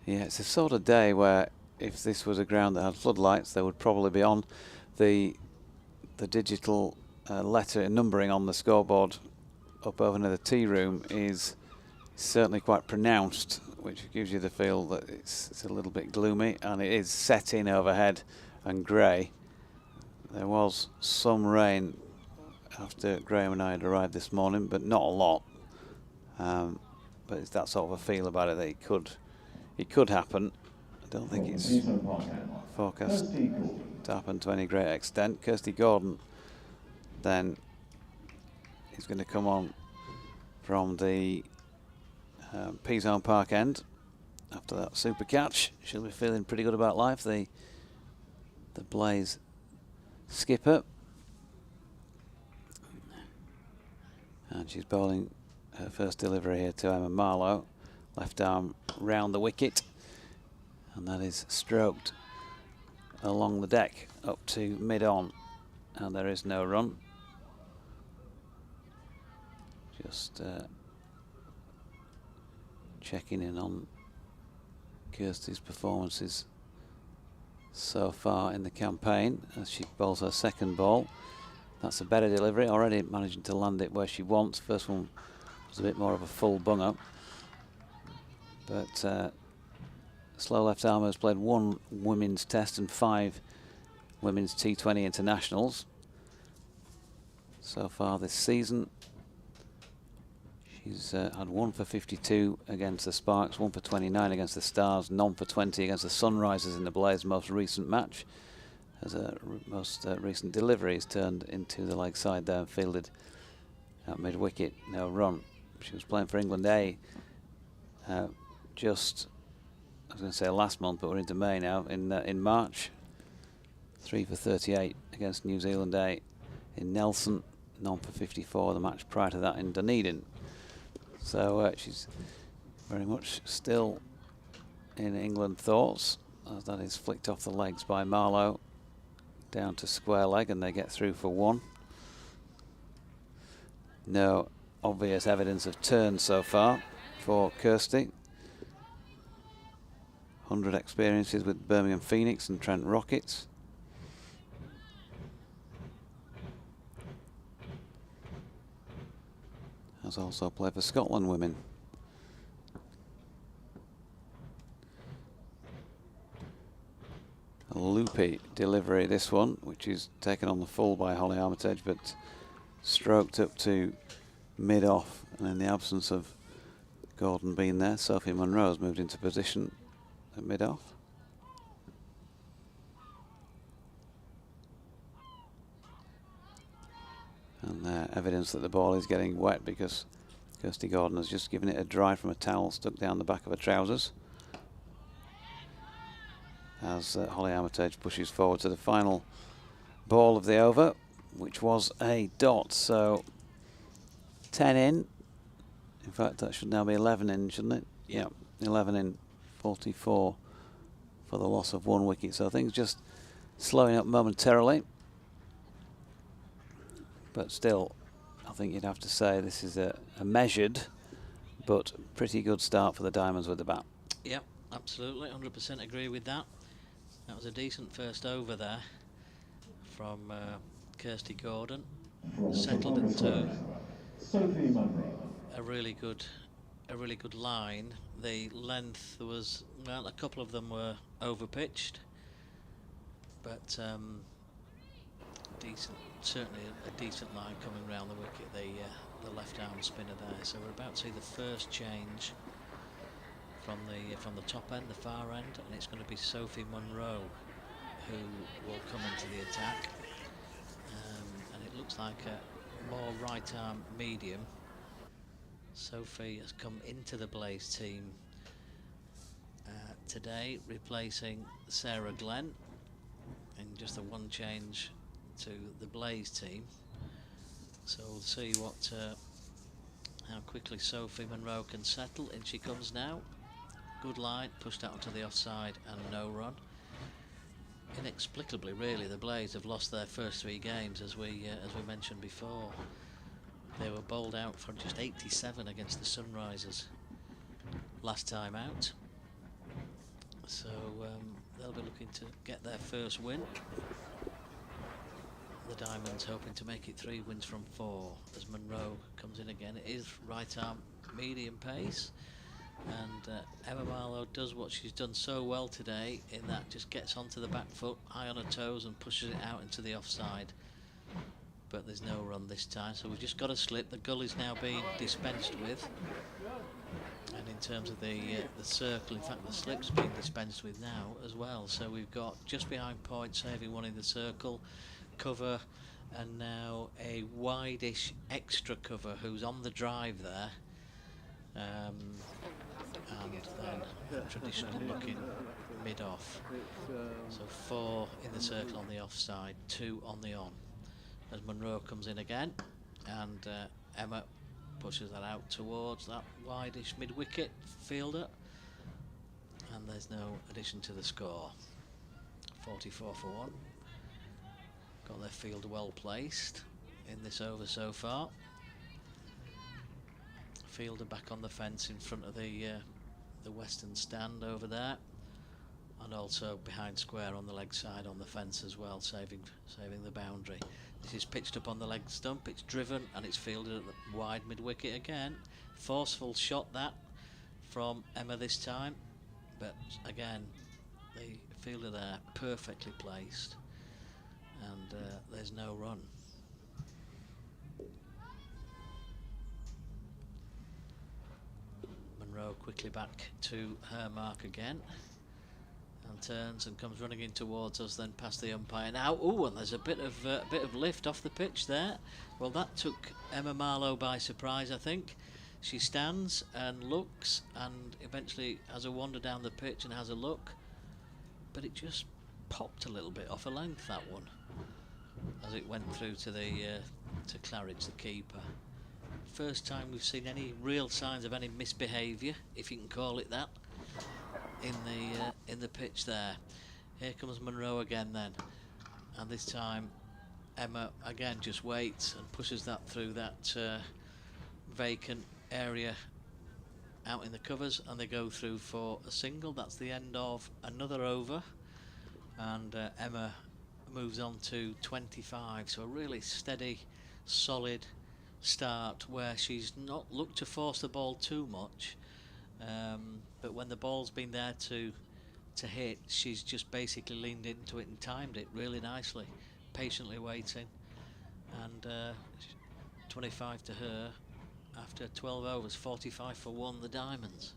Yeah, it's a sort of day where if this was a ground that had floodlights, they would probably be on. The digital letter numbering on the scoreboard up over near the tea room is certainly quite pronounced, which gives you the feel that it's a little bit gloomy, and it is set in overhead and grey. There was some rain after Graham and I had arrived this morning, but not a lot. But it's that sort of a feel about it that it could happen. I don't think it's forecast to happen to any great extent. Kirsty Gordon then is going to come on from the Peasholm Park end after that super catch. She'll be feeling pretty good about life, the Blaze skipper. And she's bowling her first delivery here to Emma Marlowe. Left arm round the wicket, and that is stroked along the deck up to mid-on, and there is no run. Just checking in on Kirsty's performances so far in the campaign as she bowls her second ball. That's a better delivery, already managing to land it where she wants. First one was a bit more of a full bunger, but slow left arm has played 1 women's test and 5 women's T20 internationals so far this season. She's had 1 for 52 against the Sparks, 1 for 29 against the Stars, none for 20 against the Sunrisers in the Blaze most recent match. As a most recent delivery is turned into the leg side there and fielded at mid-wicket, no run. She was playing for England A just, I was going to say last month, but we're into May now, in March. 3 for 38 against New Zealand A in Nelson, none for 54 the match prior to that in Dunedin. So she's very much still in England thoughts, as that is flicked off the legs by Marlowe down to square leg, and they get through for 1. No obvious evidence of turn so far for Kirsty. 100 experiences with Birmingham Phoenix and Trent Rockets. Has also played for Scotland women. A loop ropey delivery, this one, which is taken on the full by Holly Armitage, but stroked up to mid-off. And in the absence of Gordon being there, Sophie Munro's moved into position at mid-off. And evidence that the ball is getting wet because Kirsty Gordon has just given it a dry from a towel stuck down the back of her trousers. As Holly Armitage pushes forward to the final ball of the over, which was a dot. So 10 in. In fact, that should now be 11 in, shouldn't it? Yeah, 11 in, 44 for the loss of 1 wicket. So things just slowing up momentarily. But still, I think you'd have to say this is a measured but pretty good start for the Diamonds with the bat. Yep, absolutely, 100% agree with that. That was a decent first over there from Kirsty Gordon. Settled into a really good line. The length was, well, a couple of them were over pitched, but decent, certainly a decent line coming round the wicket. The left arm spinner there. So we're about to see the first change from the top end, the far end, and it's going to be Sophie Munro who will come into the attack. And it looks like a more right arm medium. Sophie has come into the Blaze team today, replacing Sarah Glenn, in just a one change to the Blaze team. So we'll see how quickly Sophie Munro can settle. In she comes now. Good line, pushed out onto the offside and no run. Inexplicably, really, the Blaze have lost their first 3 games, as we mentioned before. They were bowled out for just 87 against the Sunrisers last time out. So they'll be looking to get their first win. The Diamonds hoping to make it 3 wins from 4 as Munro comes in again. It is right arm medium pace. And Emma Marlowe does what she's done so well today, in that just gets onto the back foot, high on her toes, and pushes it out into the offside. But there's no run this time, so we've just got a slip. The gull is now being dispensed with. And in terms of the circle, in fact the slip's being dispensed with now as well. So we've got just behind point, saving one in the circle, cover, and now a wide-ish extra cover who's on the drive there. And then traditional looking mid-off. So 4 in the circle on the offside, 2 on the on. As Munro comes in again, and Emma pushes that out towards that wide-ish mid-wicket fielder. And there's no addition to the score. 44 for 1. Got their fielder well placed in this over so far. Fielder back on the fence in front of the western stand over there, and also behind square on the leg side on the fence as well, saving the boundary. This is pitched up on the leg stump, it's driven and it's fielded at the wide mid wicket again. Forceful shot that from Emma this time, but again the fielder there perfectly placed, and there's no run. Munro quickly back to her mark again, and turns and comes running in towards us, then past the umpire now. Oh, and there's a bit of lift off the pitch there. Well, that took Emma Marlowe by surprise, I think. She stands and looks, and eventually has a wander down the pitch and has a look, but it just popped a little bit off her length, that one, as it went through to Claridge, the keeper. First time we've seen any real signs of any misbehaviour, if you can call it that, in the pitch there. Here comes Munro again then, and this time Emma again just waits and pushes that through that vacant area out in the covers, and they go through for a single. That's the end of another over, and Emma moves on to 25. So a really steady, solid start where she's not looked to force the ball too much, but when the ball's been there to to hit, she's just basically leaned into it and timed it really nicely, patiently waiting, and 25 to her after 12 overs, 45 for 1, the Diamonds.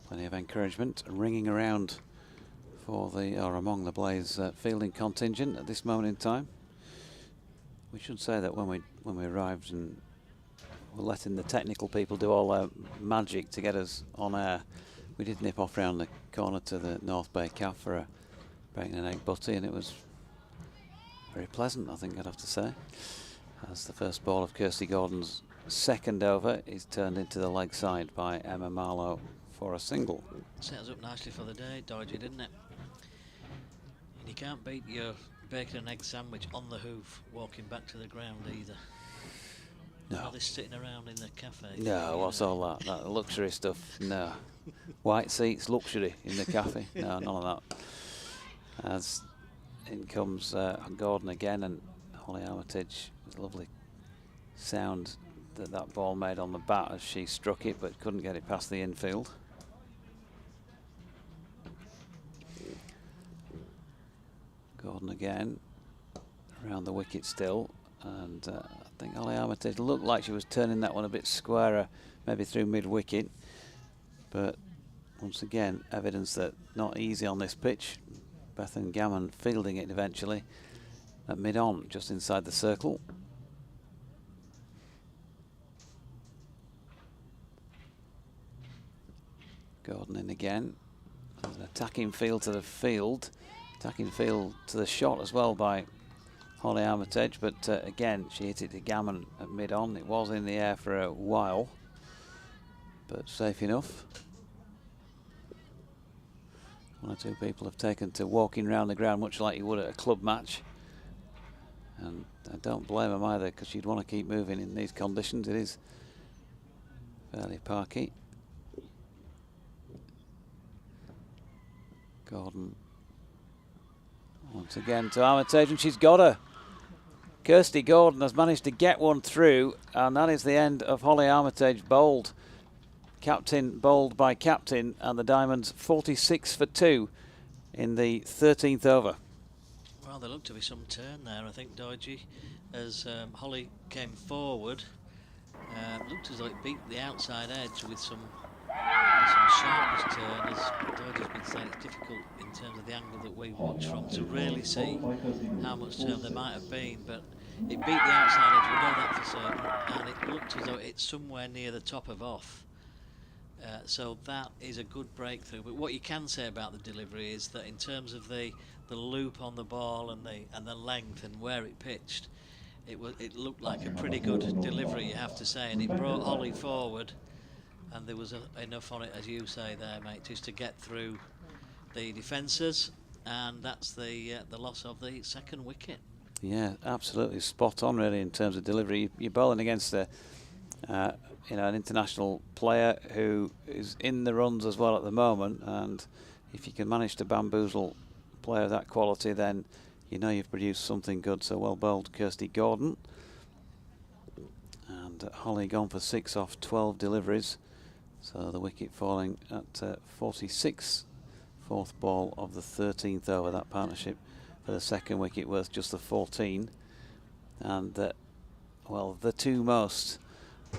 Plenty of encouragement ringing around for the, or among the Blaze fielding contingent at this moment in time. We should say that when we arrived and were letting the technical people do all their magic to get us on air, we did nip off round the corner to the North Bay Cafe for a bacon and egg butty, and it was very pleasant, I think I'd have to say, as the first ball of Kirsty Gordon's second over is turned into the leg side by Emma Marlowe for a single. Set us up nicely for the day, Dodgy, didn't it? And you can't beat your bacon and egg sandwich on the hoof walking back to the ground either. No. Are they sitting around in the cafe? No, what's all that? That luxury stuff? No. White seats, luxury in the cafe? No, none of that. As in comes Gordon again, and Holly Armitage, with a lovely sound that ball made on the bat as she struck it, but couldn't get it past the infield. Gordon again, around the wicket still, and I think Holly Armitage looked like she was turning that one a bit squarer, maybe through mid-wicket, but once again, evidence that not easy on this pitch. Bethan Gammon fielding it eventually at mid-on, just inside the circle. Gordon in again. An attacking field to the field. Attacking field to the shot as well by Holly Armitage, but again, she hit it to Gammon at mid-on. It was in the air for a while, but safe enough. One or two people have taken to walking around the ground much like you would at a club match. And I don't blame them either, because you'd want to keep moving in these conditions. It is fairly parky. Gordon once again to Armitage, and she's got her. Kirsty Gordon has managed to get one through, and that is the end of Holly Armitage bowled. Captain bowled by captain, and the Diamonds 46 for 2 in the 13th over. Well, there looked to be some turn there, I think, Dodgy, as Holly came forward. Looked as though it beat the outside edge with some sharpness turn. As Dodgy's been saying, it's difficult in terms of the angle that we watch from to really see how much turn there might have been, but it beat the outside edge, we know that for certain, and it looked as though it's somewhere near the top of off. So that is a good breakthrough. But what you can say about the delivery is that in terms of the loop on the ball and the length and where it pitched, it looked like a pretty good delivery, you have to say, and it brought Holly forward, and there was enough on it, as you say there, mate, just to get through the defences, and that's the loss of the second wicket. Yeah, absolutely spot on, really, in terms of delivery. You're bowling against an international player who is in the runs as well at the moment, and if you can manage to bamboozle a player of that quality, then you know you've produced something good. So well bowled, Kirsty Gordon. And Holly gone for 6 off 12 deliveries, so the wicket falling at 46. Fourth ball of the 13th over. That partnership for the second wicket worth just the 14, and well, the two most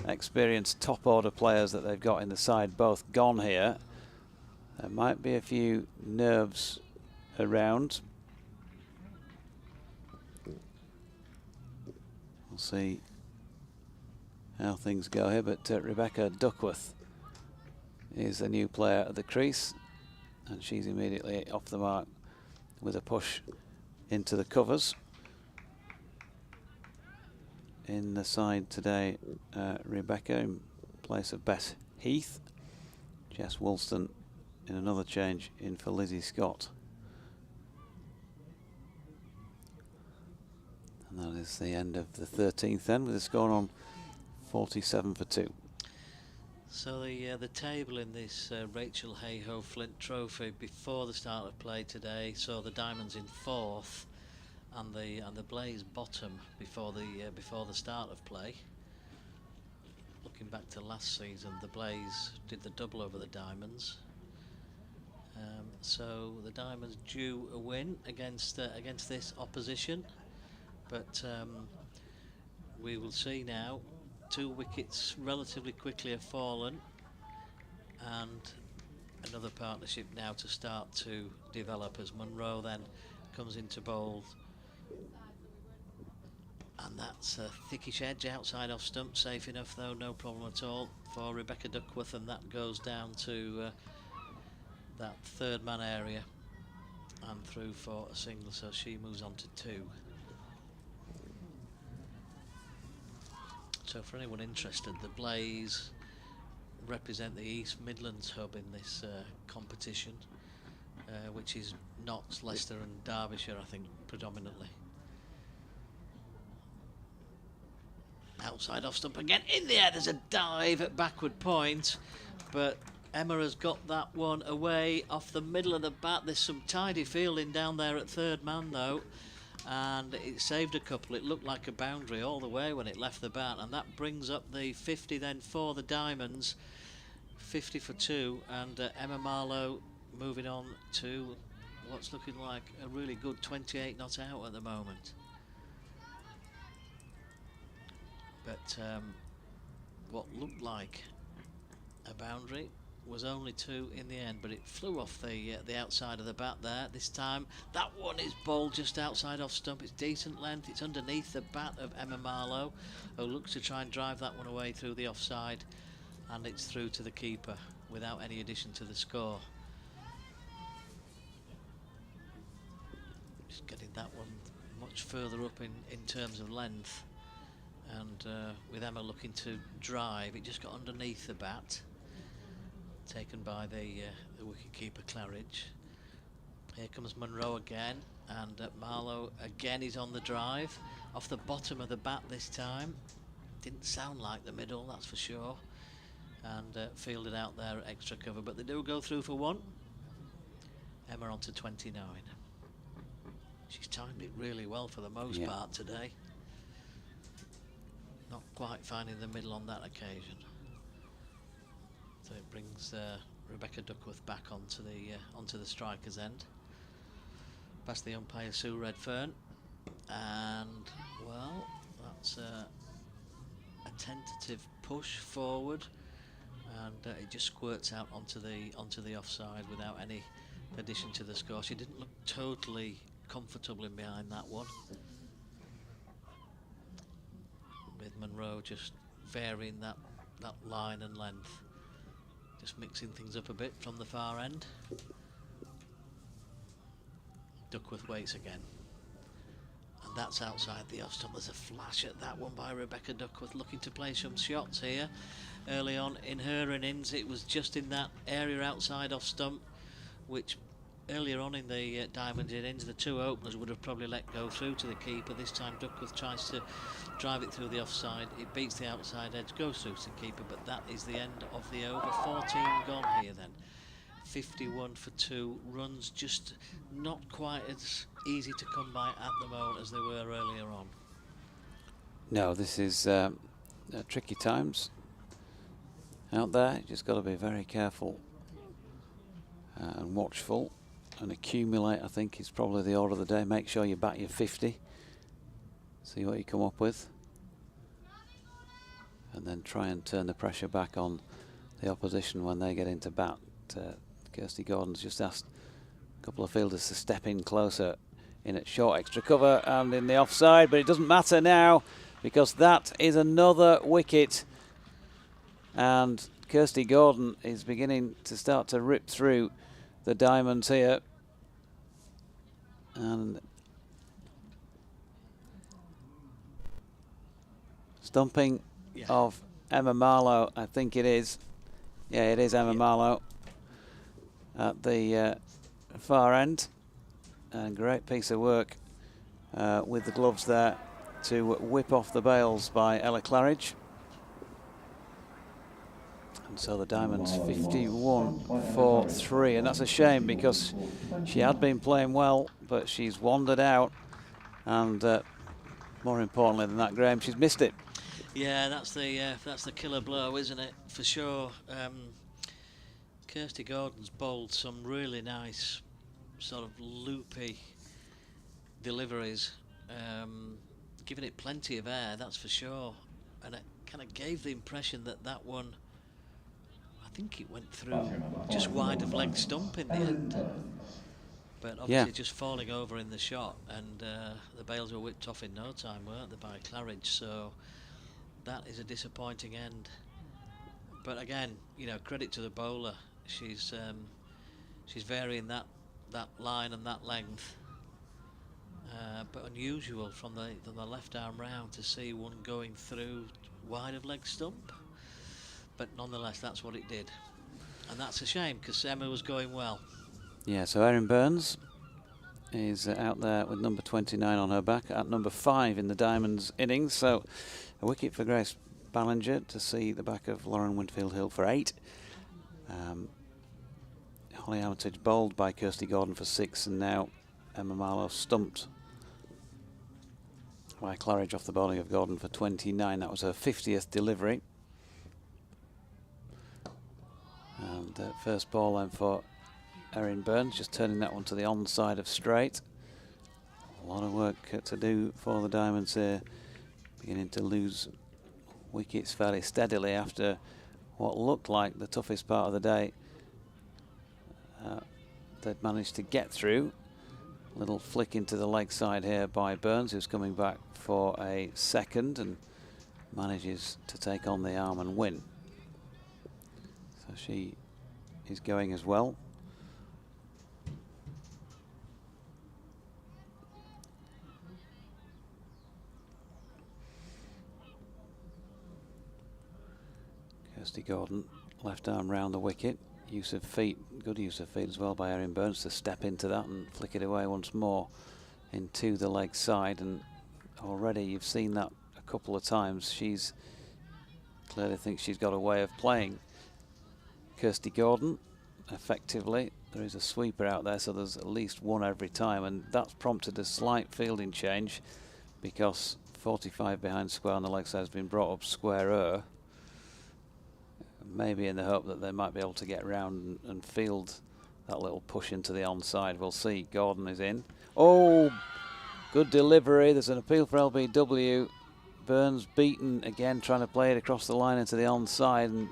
experienced top order players that they've got in the side both gone here. There might be a few nerves around. We'll see how things go here, but Rebecca Duckworth is a new player at the crease, and she's immediately off the mark with a push into the covers. In the side today, Rebecca in place of Bess Heath. Jess Woolston in another change in for Lizzie Scott. And that is the end of the 13th then, with the score on 47 for 2. So the table in this Rachael Heyhoe Flint Trophy before the start of play today saw the Diamonds in 4th and the Blaze bottom before the start of play. looking back to last season, the Blaze did the double over the Diamonds. So the Diamonds due a win against this opposition, but we will see now. 2 wickets relatively quickly have fallen, and another partnership now to start to develop as Munro then comes into bowl. And that's a thickish edge outside off stump, safe enough though, no problem at all for Rebecca Duckworth, and that goes down to that third man area and through for a single, so she moves on to 2. So for anyone interested, the Blaze represent the East Midlands hub in this competition, which is Notts, Leicester and Derbyshire, I think, predominantly. Outside off stump again, in the air, there's a dive at backward point, but Emma has got that one away off the middle of the bat. There's some tidy fielding down there at third man though, and it saved a couple. It looked like a boundary all the way when it left the bat, and that brings up the 50 then for the Diamonds. 50 for 2, and Emma Marlowe moving on to what's looking like a really good 28 not out at the moment. But what looked like a boundary was only 2 in the end, but it flew off the outside of the bat there. This time that one is bowled just outside off stump. It's decent length, it's underneath the bat of Emma Marlowe, who looks to try and drive that one away through the offside, and it's through to the keeper without any addition to the score. Just getting that one much further up in terms of length, and with Emma looking to drive, it just got underneath the bat, taken by the wicketkeeper Claridge. Here comes Munro again, and Marlowe again is on the drive, off the bottom of the bat this time. Didn't sound like the middle, that's for sure, and fielded out there at extra cover, but they do go through for 1. Emma on to 29. She's timed it really well for the most part today. Not quite finding the middle on that occasion. So it brings Rebecca Duckworth back onto the striker's end. Past the umpire Sue Redfern, and well, that's a tentative push forward, and it just squirts out onto the offside without any addition to the score. She didn't look totally comfortable in behind that one, with Munro just varying that line and length, just mixing things up a bit from the far end. Duckworth waits again, and that's outside the off stump. There's a flash at that one by Rebecca Duckworth, looking to play some shots here. Early on in her innings, it was just in that area outside off stump, which earlier on in the Diamond innings, the 2 openers would have probably let go through to the keeper. This time Duckworth tries to drive it through the offside. It beats the outside edge, goes through to the keeper, but that is the end of the over. 14 gone here then. 51 for 2. Runs just not quite as easy to come by at the moment as they were earlier on. No, this is tricky times out there. You just got to be very careful and watchful. And accumulate, I think, is probably the order of the day. Make sure you bat your 50. See what you come up with. And then try and turn the pressure back on the opposition when they get into bat. Kirsty Gordon's just asked a couple of fielders to step in closer in at short extra cover and in the offside, but it doesn't matter now because that is another wicket. And Kirsty Gordon is beginning to start to rip through the Diamonds here. And stumping of Emma Marlowe, I think it is. Yeah, it is Emma Marlowe at the far end. And great piece of work with the gloves there to whip off the bails by Ella Claridge. And so the Diamonds 51 for 3, and that's a shame because she had been playing well, but she's wandered out, and more importantly than that, Graham, she's missed it. Yeah, that's the killer blow, isn't it? For sure. Kirsty Gordon's bowled some really nice sort of loopy deliveries, giving it plenty of air, that's for sure. And it kind of gave the impression that that one, I think it went through just wide of leg stump in the end. But obviously just falling over in the shot, and the bails were whipped off in no time, weren't they, by Claridge? So that is a disappointing end. But again, you know, credit to the bowler. She's varying that line and that length. But unusual from the left arm round to see one going through wide of leg stump. But nonetheless, that's what it did, and that's a shame because Emma was going well. Yeah, so Erin Burns is out there with number 29 on her back at number 5 in the Diamonds innings. So a wicket for Grace Ballinger to see the back of Lauren Winfield-Hill for 8. Holly Armitage bowled by Kirsty Gordon for 6, and now Emma Marlowe stumped by Claridge off the bowling of Gordon for 29. That was her 50th delivery. And first ball then for Erin Burns, just turning that one to the onside of straight. A lot of work to do for the Diamonds here, beginning to lose wickets fairly steadily after what looked like the toughest part of the day. They'd managed to get through. Little flick into the leg side here by Burns, who's coming back for a second and manages to take on the arm and win. So she is going as well. Kirsty Gordon, left arm round the wicket. Use of feet, good use of feet as well by Erin Burns to step into that and flick it away once more into the leg side. And already you've seen that a couple of times. She's clearly thinks she's got a way of playing. Kirsty Gordon, effectively, there is a sweeper out there, so there's at least one every time, and that's prompted a slight fielding change because 45 behind square on the leg side has been brought up squarer. Maybe in the hope that they might be able to get round and field that little push into the onside. We'll see. Gordon is in. Oh, good delivery. There's an appeal for LBW. Burns beaten again, trying to play it across the line into the onside. And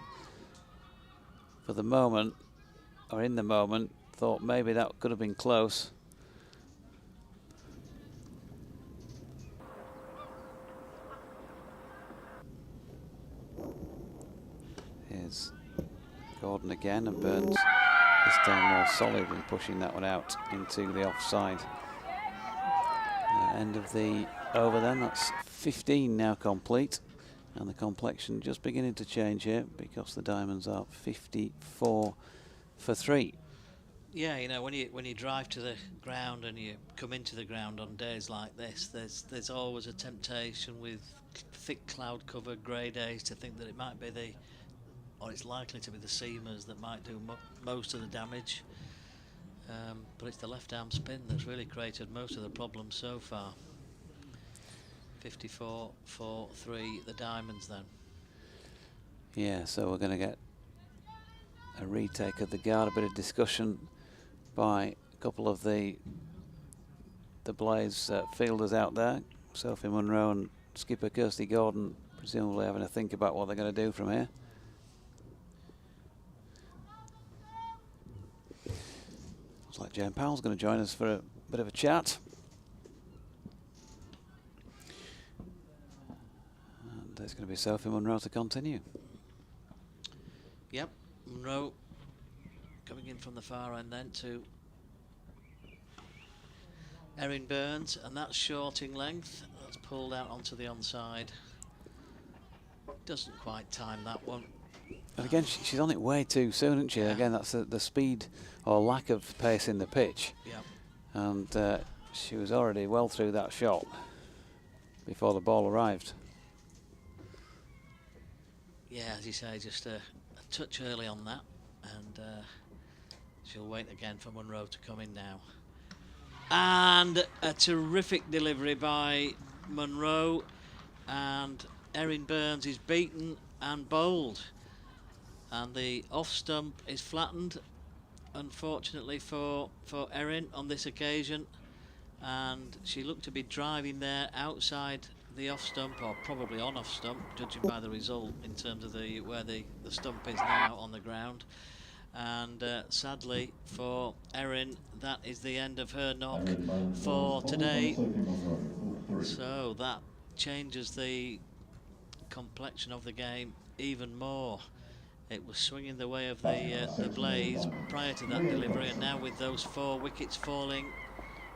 for the moment, or in the moment, thought maybe that could have been close. Here's Gordon again, and Burns this time more solid in pushing that one out into the offside. End of the over then, that's 15 now complete, and the complexion just beginning to change here because the Diamonds are 54 for 3. Yeah, you know, when you drive to the ground and you come into the ground on days like this, there's always a temptation with thick cloud cover grey days to think that it might be or it's likely to be the seamers that might do most of the damage. But it's the left arm spin that's really created most of the problems so far. 54 for 3, the Diamonds then. Yeah, so we're going to get a retake of the guard, a bit of discussion by a couple of the Blaze fielders out there. Sophie Munro and skipper Kirsty Gordon presumably having a think about what they're going to do from here. Looks like Jane Powell's going to join us for a bit of a chat. And there's going to be Sophie Munro to continue. Yep, Munro coming in from the far end then to Erin Burns, and that's short in length. That's pulled out onto the onside. Doesn't quite time that one. And again, she's on it way too soon, isn't she? Yeah. Again, that's the speed or lack of pace in the pitch. Yep. And she was already well through that shot before the ball arrived. Yeah, as you say, just a touch early on that, and she'll wait again for Munro to come in now. And a terrific delivery by Munro, and Erin Burns is beaten and bowled, and the off stump is flattened, unfortunately for Erin on this occasion, and she looked to be driving there outside the off stump, or probably on off stump, judging by the result in terms of where the stump is now on the ground. And sadly for Erin, that is the end of her knock for today. So that changes the complexion of the game even more. It was swinging the way of the Blaze prior to that delivery, and now with those 4 wickets falling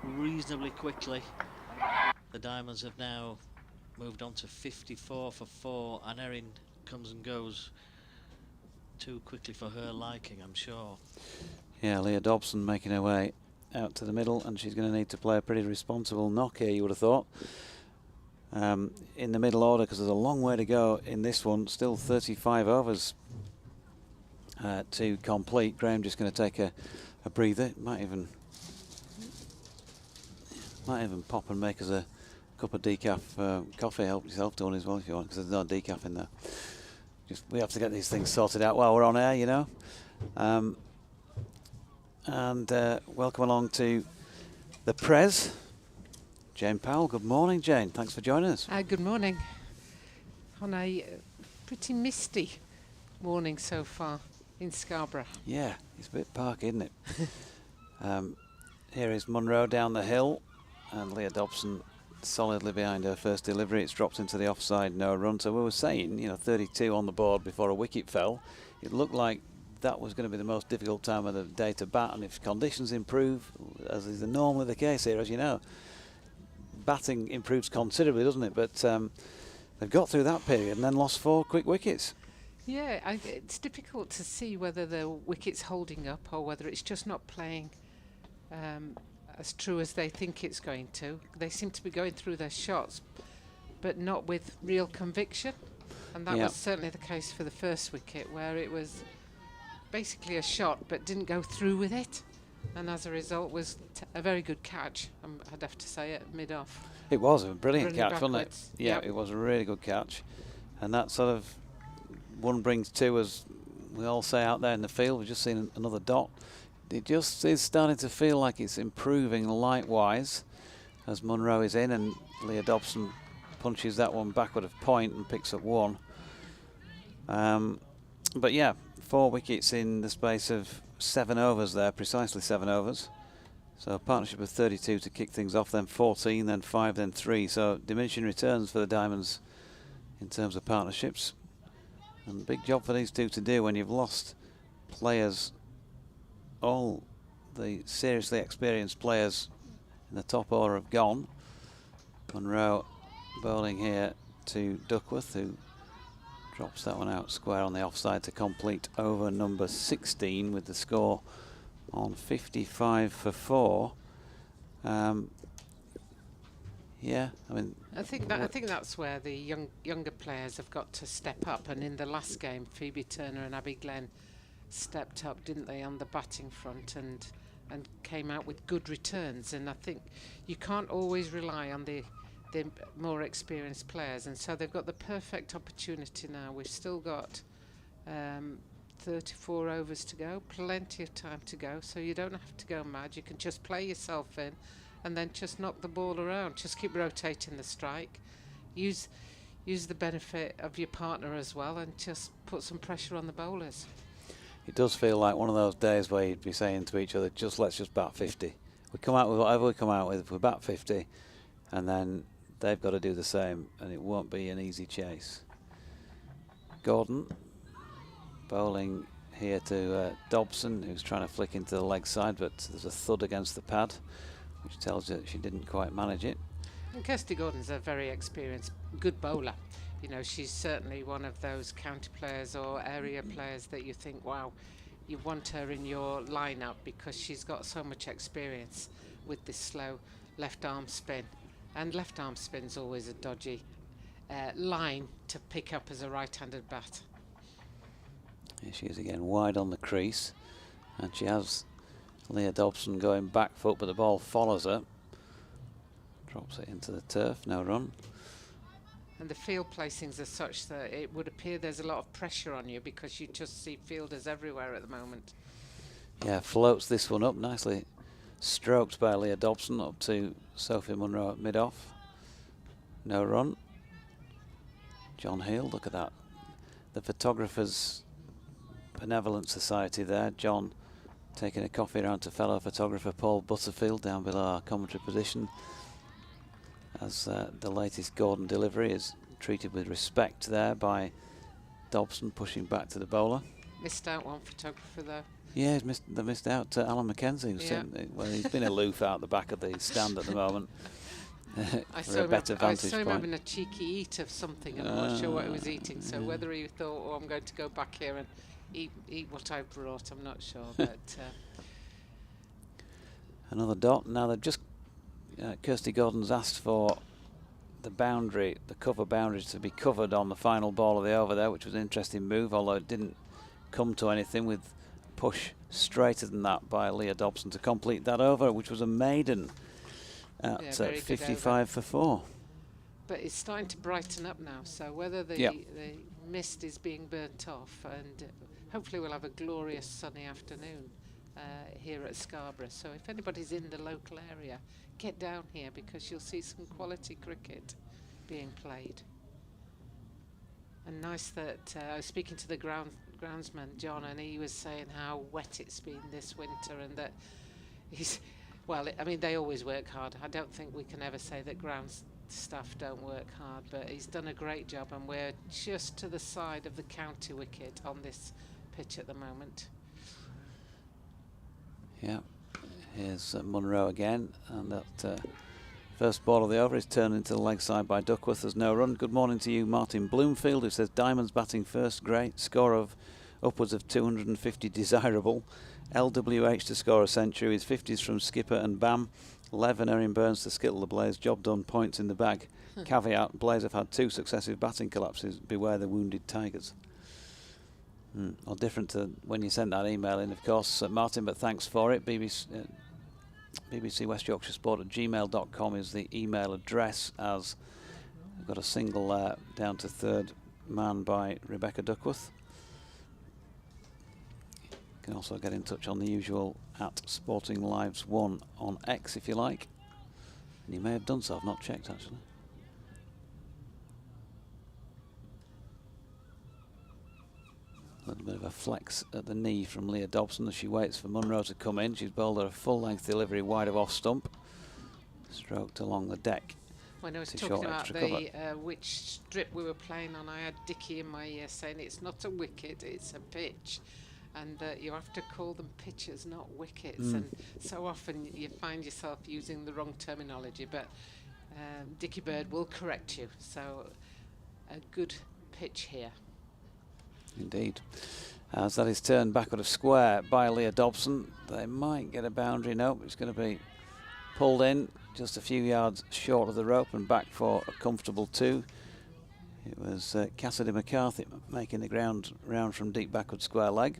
reasonably quickly, the Diamonds have now moved on to 54 for 4, and Erin comes and goes too quickly for her liking, I'm sure. Yeah, Leah Dobson making her way out to the middle, and she's going to need to play a pretty responsible knock here, you would have thought. In the middle order, because there's a long way to go in this one. Still 35 overs to complete. Graham just going to take a breather. Might even pop and make us a cup of decaf coffee. Help yourself to one as well if you want, because there's no decaf in there. We have to get these things sorted out while we're on air, you know. Welcome along to the Prez. Jane Powell, good morning, Jane. Thanks for joining us. Good morning. On a pretty misty morning so far in Scarborough. Yeah, it's a bit parky, isn't it? Here is Munro down the hill, and Leah Dobson solidly behind her first delivery. It's dropped into the offside, no run. So we were saying, 32 on the board before a wicket fell. It looked like that was going to be the most difficult time of the day to bat, and if conditions improve, as is normally the case here, as you know, batting improves considerably, doesn't it? But they've got through that period and then lost 4 quick wickets. Yeah, it's difficult to see whether the wicket's holding up or whether it's just not playing as true as they think it's going to. They seem to be going through their shots, but not with real conviction. And that was certainly the case for the first wicket, where it was basically a shot but didn't go through with it. And as a result was a very good catch, I'd have to say, at mid-off. It was a brilliant catch, backwards. wasn't it? Yeah, It was a really good catch. And that sort of one brings 2, as we all say out there in the field. We've just seen another dot. It just is starting to feel like it's improving light-wise as Munro is in, and Leah Dobson punches that one backward of point and picks up 1. But yeah, 4 wickets in the space of 7 overs there, precisely 7 overs. So a partnership of 32 to kick things off, then 14, then 5, then 3. So diminishing returns for the Diamonds in terms of partnerships. And big job for these 2 to do when you've lost players. All the seriously experienced players in the top order have gone. Munro bowling here to Duckworth, who drops that one out square on the offside to complete over number 16 with the score on 55 for 4. Yeah, I mean, I think that's where the younger players have got to step up. And in the last game, Phoebe Turner and Abby Glenn stepped up, didn't they, on the batting front, and came out with good returns. And I think you can't always rely on the more experienced players, and so they've got the perfect opportunity now. We've still got 34 overs to go, plenty of time to go, so you don't have to go mad. You can just play yourself in and then just knock the ball around, just keep rotating the strike, use the benefit of your partner as well, and just put some pressure on the bowlers. it does feel like one of those days where you'd be saying to each other, let's just bat 50. We come out with whatever we come out with, if we bat 50, and then they've got to do the same, and it won't be an easy chase. Gordon bowling here to Dobson, who's trying to flick into the leg side, but there's a thud against the pad, which tells you that she didn't quite manage it. And Kirsty Gordon's a very experienced, good bowler. She's certainly one of those county players or area players that you think, wow, you want her in your lineup because she's got so much experience with this slow left arm spin. And left arm spin's always a dodgy line to pick up as a right-handed bat. Here she is again, wide on the crease, and she has Leah Dobson going back foot, but the ball follows her. Drops it into the turf, no run. And the field placings are such that it would appear there's a lot of pressure on you because you just see fielders everywhere at the moment. Yeah, floats this one up nicely. Stroked by Leah Dobson up to Sophie Munro at mid-off. No run. John Hale, look at that. The Photographers Benevolent Society there. John taking a coffee around to fellow photographer Paul Butterfield down below our commentary position, as the latest Gordon delivery is treated with respect there by Dobson, pushing back to the bowler. Missed out one photographer though. Yeah, they missed out Alan McKenzie, who's well, he's been aloof out the back of the stand at the moment. I For a better vantage saw him point. having a cheeky eat of something. I'm not sure what he was eating, so whether he thought, oh, I'm going to go back here and eat what I brought, I'm not sure. But another dot. Now they've just Kirsty Gordon's asked for the boundary, the cover boundary, to be covered on the final ball of the over there, which was an interesting move, although it didn't come to anything, with push straighter than that by Leah Dobson to complete that over, which was a maiden at 55 for 4. But it's starting to brighten up now, so whether the mist is being burnt off, and hopefully we'll have a glorious sunny afternoon here at Scarborough. So if anybody's in the local area, get down here because you'll see some quality cricket being played. And nice that I was speaking to the groundsman, John, and he was saying how wet it's been this winter, and that he's, well, I mean, they always work hard. I don't think we can ever say that grounds staff don't work hard, but he's done a great job, and we're just to the side of the county wicket on this pitch at the moment. Yeah, here's Munro again, and that first ball of the over is turned into the leg side by Duckworth. There's no run. Good morning to you, Martin Bloomfield, who says Diamonds batting first, great. Score of upwards of 250 desirable. LWH to score a century with 50s from Skipper and Bam. 11 Erin Burns to skittle the Blaze. Job done, points in the bag. Caveat, Blaze have had 2 successive batting collapses. Beware the wounded Tigers. Or different to when you sent that email in, of course, Martin, but thanks for it. BBC West Yorkshire Sport at gmail.com is the email address, as we've got a single down to third man by Rebecca Duckworth. You can also get in touch on the usual at Sporting Lives 1 on X if you like. And you may have done so, I've not checked actually. A little bit of a flex at the knee from Leah Dobson as she waits for Munro to come in. She's bowled her a full-length delivery wide of off stump, stroked along the deck. When I was to talking short about extra cover. which strip we were playing on, I had Dickie in my ear saying it's not a wicket, it's a pitch. And you have to call them pitches, not wickets. And so often you find yourself using the wrong terminology, but Dickie Bird will correct you. So a good pitch here. Indeed. As that is turned backward of square by Leah Dobson, they might get a boundary. No, it's going to be pulled in just a few yards short of the rope and back for a comfortable 2. It was Cassidy McCarthy making the ground round from deep backward square leg.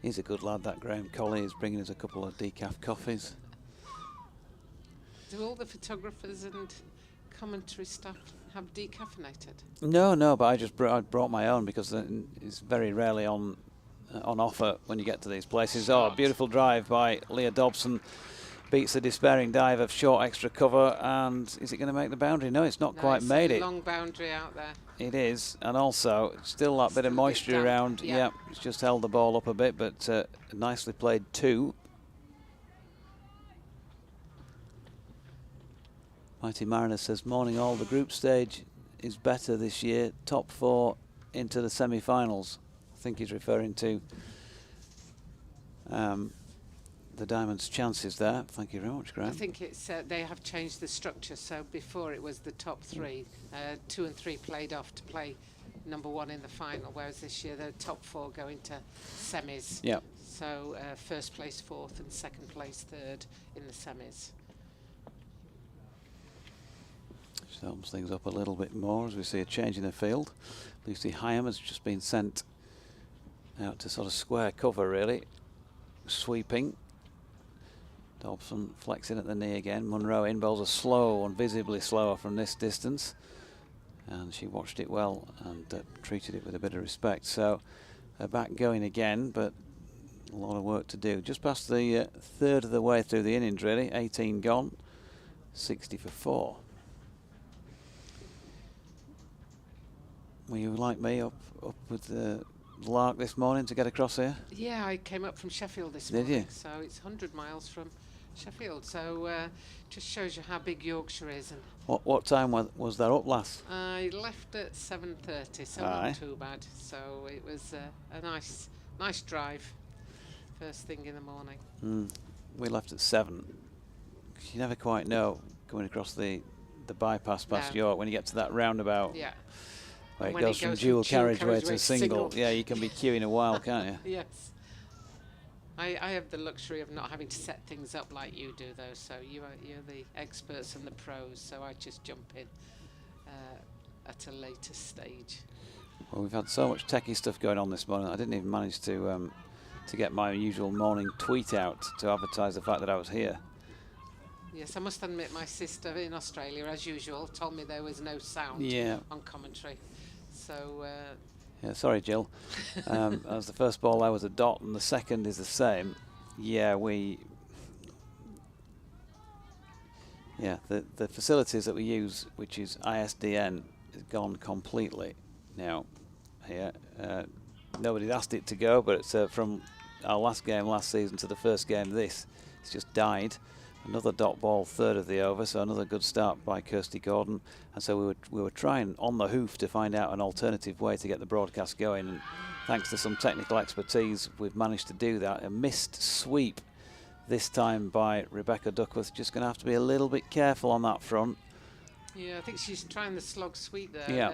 He's a good lad, that Graham Colley. He's bringing us a couple of decaf coffees. Do all the photographers and commentary staff have decaffeinated? No, but I brought my own because it's very rarely on offer when you get to these places. Oh, beautiful drive by Leah Dobson. Beats the despairing dive of short extra cover, and is it going to make the boundary? No, it's not quite made it. Long boundary out there. It is, and also still that bit of moisture around. Yeah, it's just held the ball up a bit, but nicely played 2. Mighty Mariner says, morning all, the group stage is better this year. Top 4 into the semi-finals. I think he's referring to the Diamonds' chances there. Thank you very much, Graham. I think it's they have changed the structure. So before it was the top 3, 2 and 3 played off to play number 1 in the final, whereas this year the top 4 go into semis. Yeah. So first place 4th and second place 3rd in the semis. Just opens things up a little bit more as we see a change in the field. Lucy Hyam has just been sent out to sort of square cover, really. Sweeping. Dobson flexing at the knee again. Munro in, bowls are slow and visibly slower from this distance. And she watched it well and treated it with a bit of respect. So they're back going again, but a lot of work to do. Just past the third of the way through the innings, really. 18 gone, 60 for 4. Were you like me up with the Lark this morning to get across here? Yeah, I came up from Sheffield this Did morning. you? So it's 100 miles from Sheffield. So just shows you how big Yorkshire is. And What time was that up last? I left at 7:30, so Aye. not too bad. So it was a nice drive. First thing in the morning. We left at 7. You never quite know going across the bypass past No. York when you get to that roundabout. Yeah. Where it When goes from dual carriageway to single. single. Yeah, you can be queuing a while, can't you? Yes. I have the luxury of not having to set things up like you do, though. So you're the experts and the pros. So I just jump in at a later stage. Well, we've had so much techie stuff going on this morning. I didn't even manage to get my usual morning tweet out to advertise the fact that I was here. Yes, I must admit my sister in Australia, as usual, told me there was no sound on commentary. So yeah, sorry, Jill. As the first ball there was a dot and the second is the same. Yeah, the facilities that we use, which is ISDN, is gone completely now here. Nobody's asked it to go, but it's from our last game last season to the first game this. It's just died. Another dot ball, third of the over, so another good start by Kirsty Gordon. And so we were trying on the hoof to find out an alternative way to get the broadcast going. And thanks to some technical expertise, we've managed to do that. A missed sweep this time by Rebecca Duckworth. Just going to have to be a little bit careful on that front. yeah, I think she's trying the slog sweep there. Yeah.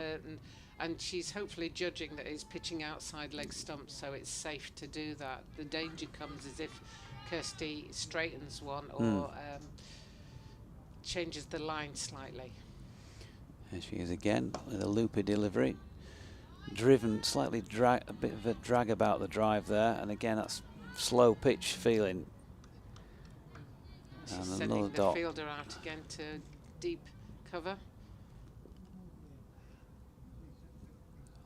And she's hopefully judging that it's pitching outside leg stumps, so it's safe to do that. The danger comes as if Kirsty straightens one or changes the line slightly. Here she is again with a loopy delivery. Driven, slightly a bit of a drag about the drive there, and again that's slow pitch feeling. She's And sending another the dot. fielder out again to deep cover.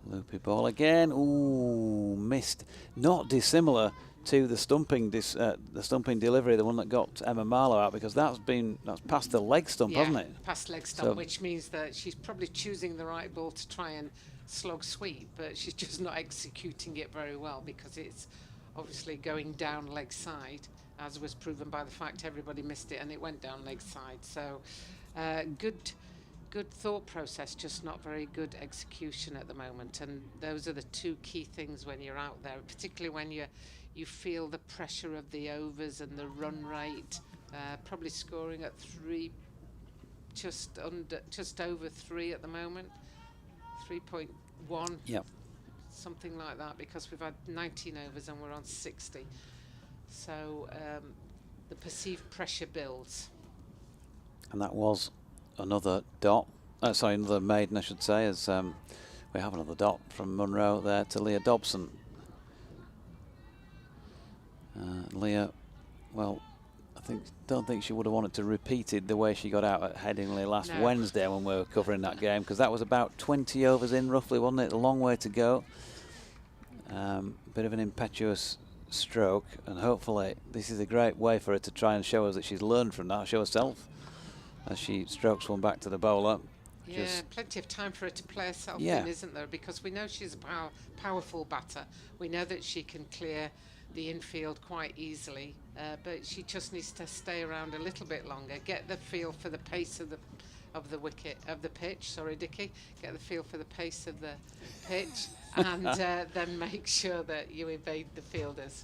Loopy ball again. Ooh, missed. Not dissimilar to the stumping delivery, the one that got Emma Marlowe out, because that's past the leg stump, hasn't it? Past leg stump, which means that she's probably choosing the right ball to try and slog sweep, but she's just not executing it very well because it's obviously going down leg side, as was proven by the fact everybody missed it and it went down leg side. So good thought process, just not very good execution at the moment. And those are the two key things when you're out there, particularly when you feel the pressure of the overs and the run rate. Probably scoring at 3, just over 3 at the moment, 3.1. Yep. Something like that, because we've had 19 overs and we're on 60. So the perceived pressure builds. And that was another dot. Another maiden, I should say, as we have another dot from Munro there to Leah Dobson. Leah, well, don't think she would have wanted to repeat it the way she got out at Headingley last Wednesday when we were covering that game, because that was about 20 overs in roughly, wasn't it? A long way to go. Bit of an impetuous stroke, and hopefully this is a great way for her to try and show us that she's learned from that, show herself, as she strokes one back to the bowler. Yeah, plenty of time for her to play herself Yeah. in, isn't there? Because we know she's a powerful batter. We know that she can clear the infield quite easily, but she just needs to stay around a little bit longer, get the feel for the pace of the pitch. Sorry, Dickie. Get the feel for the pace of the pitch, and then make sure that you evade the fielders.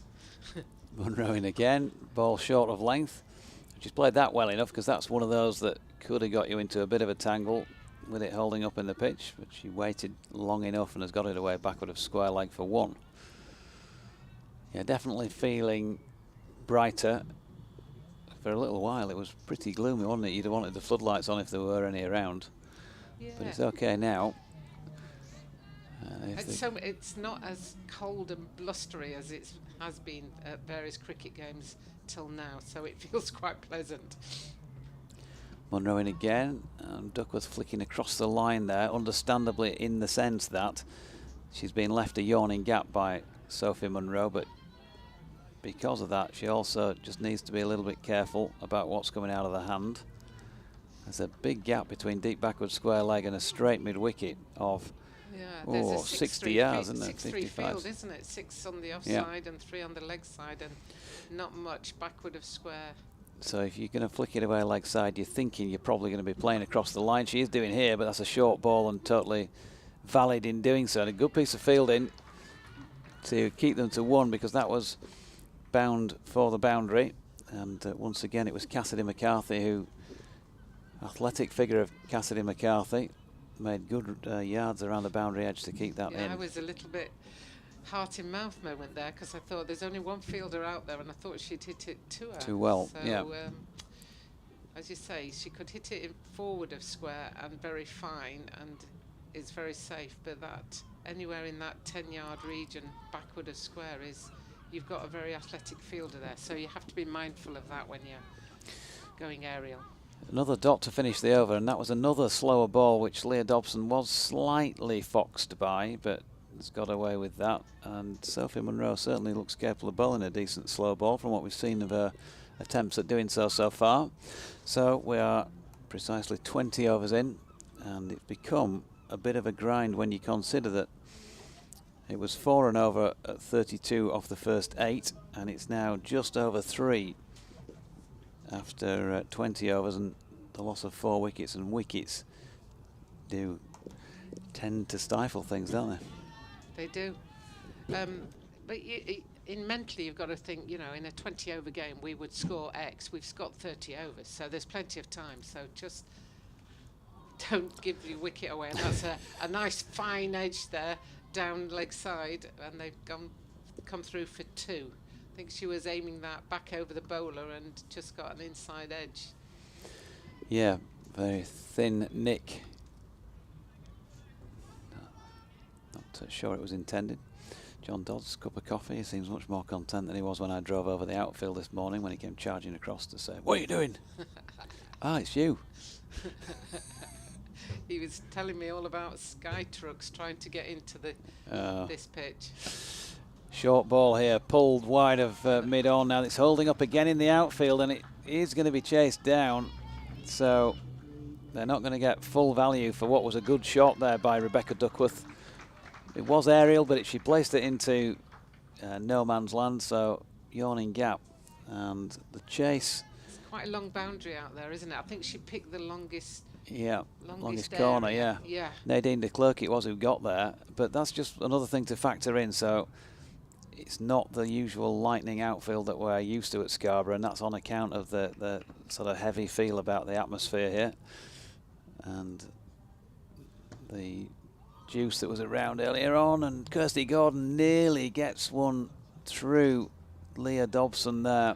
Munro in again, ball short of length. She's played that well enough, because that's one of those that could have got you into a bit of a tangle with it holding up in the pitch, but she waited long enough and has got it away backward of square leg for 1. Yeah, definitely feeling brighter. For a little while it was pretty gloomy, wasn't it? You'd have wanted the floodlights on if there were any around. Yeah. But it's okay now. It's not as cold and blustery as it has been at various cricket games till now, so it feels quite pleasant. Munro in again, and Duckworth flicking across the line there, understandably in the sense that she's been left a yawning gap by Sophie Munro, but because of that she also just needs to be a little bit careful about what's coming out of the hand. There's a big gap between deep backward square leg and a straight mid-wicket of there's a 60 yards, isn't it? 6-3 field, isn't it? 6 on the offside and 3 on the leg side, and not much backward of square. So if you're going to flick it away leg side, you're thinking you're probably going to be playing across the line. She is doing here, but that's a short ball and totally valid in doing so. And a good piece of fielding to keep them to 1, because that was bound for the boundary. And once again, it was Cassidy McCarthy who, athletic figure of Cassidy McCarthy, made good yards around the boundary edge to keep that in. I was a little bit heart in mouth moment there, because I thought there's only one fielder out there, and I thought she'd hit it to her. Too well, so, yeah. As you say, she could hit it in forward of square and very fine, and is very safe. But that anywhere in that 10-yard region backward of square is, you've got a very athletic fielder there. So you have to be mindful of that when you're going aerial. Another dot to finish the over, and that was another slower ball which Leah Dobson was slightly foxed by, but has got away with that. And Sophie Munro certainly looks capable of bowling a decent slow ball from what we've seen of her attempts at doing so far. So we are precisely 20 overs in, and it's become a bit of a grind when you consider that it was 4 and over at 32 off the first 8, and it's now just over 3 after 20 overs, and the loss of 4 wickets, and wickets do tend to stifle things, don't they? They do. But in mentally, you've got to think, you know, in a 20 over game we would score X. We've scored 30 overs, so there's plenty of time. So just don't give your wicket away. And that's a nice fine edge there down leg side, and they've come through for 2. I think she was aiming that back over the bowler and just got an inside edge. Yeah, very thin nick. Not sure it was intended. John Dodd's cup of coffee. He seems much more content than he was when I drove over the outfield this morning, when he came charging across to say, "What are you doing?" "Ah, it's you." He was telling me all about Sky trucks trying to get into this pitch. Short ball here, pulled wide of mid-on. Now it's holding up again in the outfield, and it is going to be chased down. So they're not going to get full value for what was a good shot there by Rebecca Duckworth. It was aerial, but she placed it into no man's land, so yawning gap. And the chase... It's quite a long boundary out there, isn't it? I think she picked the longest... Yeah, longest corner, yeah. Nadine de Klerk it was who got there, but that's just another thing to factor in. So it's not the usual lightning outfield that we're used to at Scarborough, and that's on account of the sort of heavy feel about the atmosphere here. And the juice that was around earlier on, and Kirsty Gordon nearly gets one through Leah Dobson there.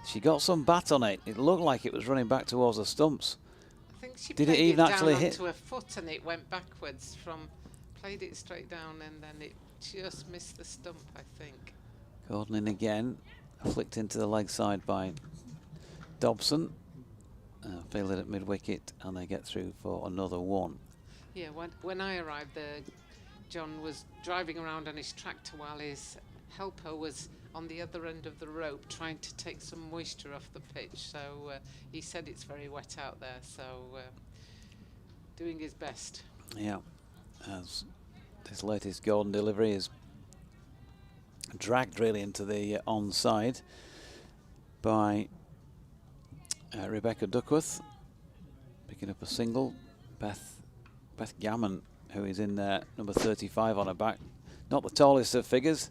She got some bat on it. It looked like it was running back towards the stumps. I think she Did played it even down actually hit? onto her foot, and it went backwards played it straight down, and then it just missed the stump, I think. Gordon in again, flicked into the leg side by Dobson. Fielded at mid-wicket, and they get through for another 1. Yeah, when I arrived there, John was driving around on his tractor while his helper was on the other end of the rope trying to take some moisture off the pitch. So he said it's very wet out there, so doing his best. Yeah, as this latest Gordon delivery is dragged really into the onside by Rebecca Duckworth, picking up a single. Beth Gammon, who is in there, number 35 on her back. Not the tallest of figures.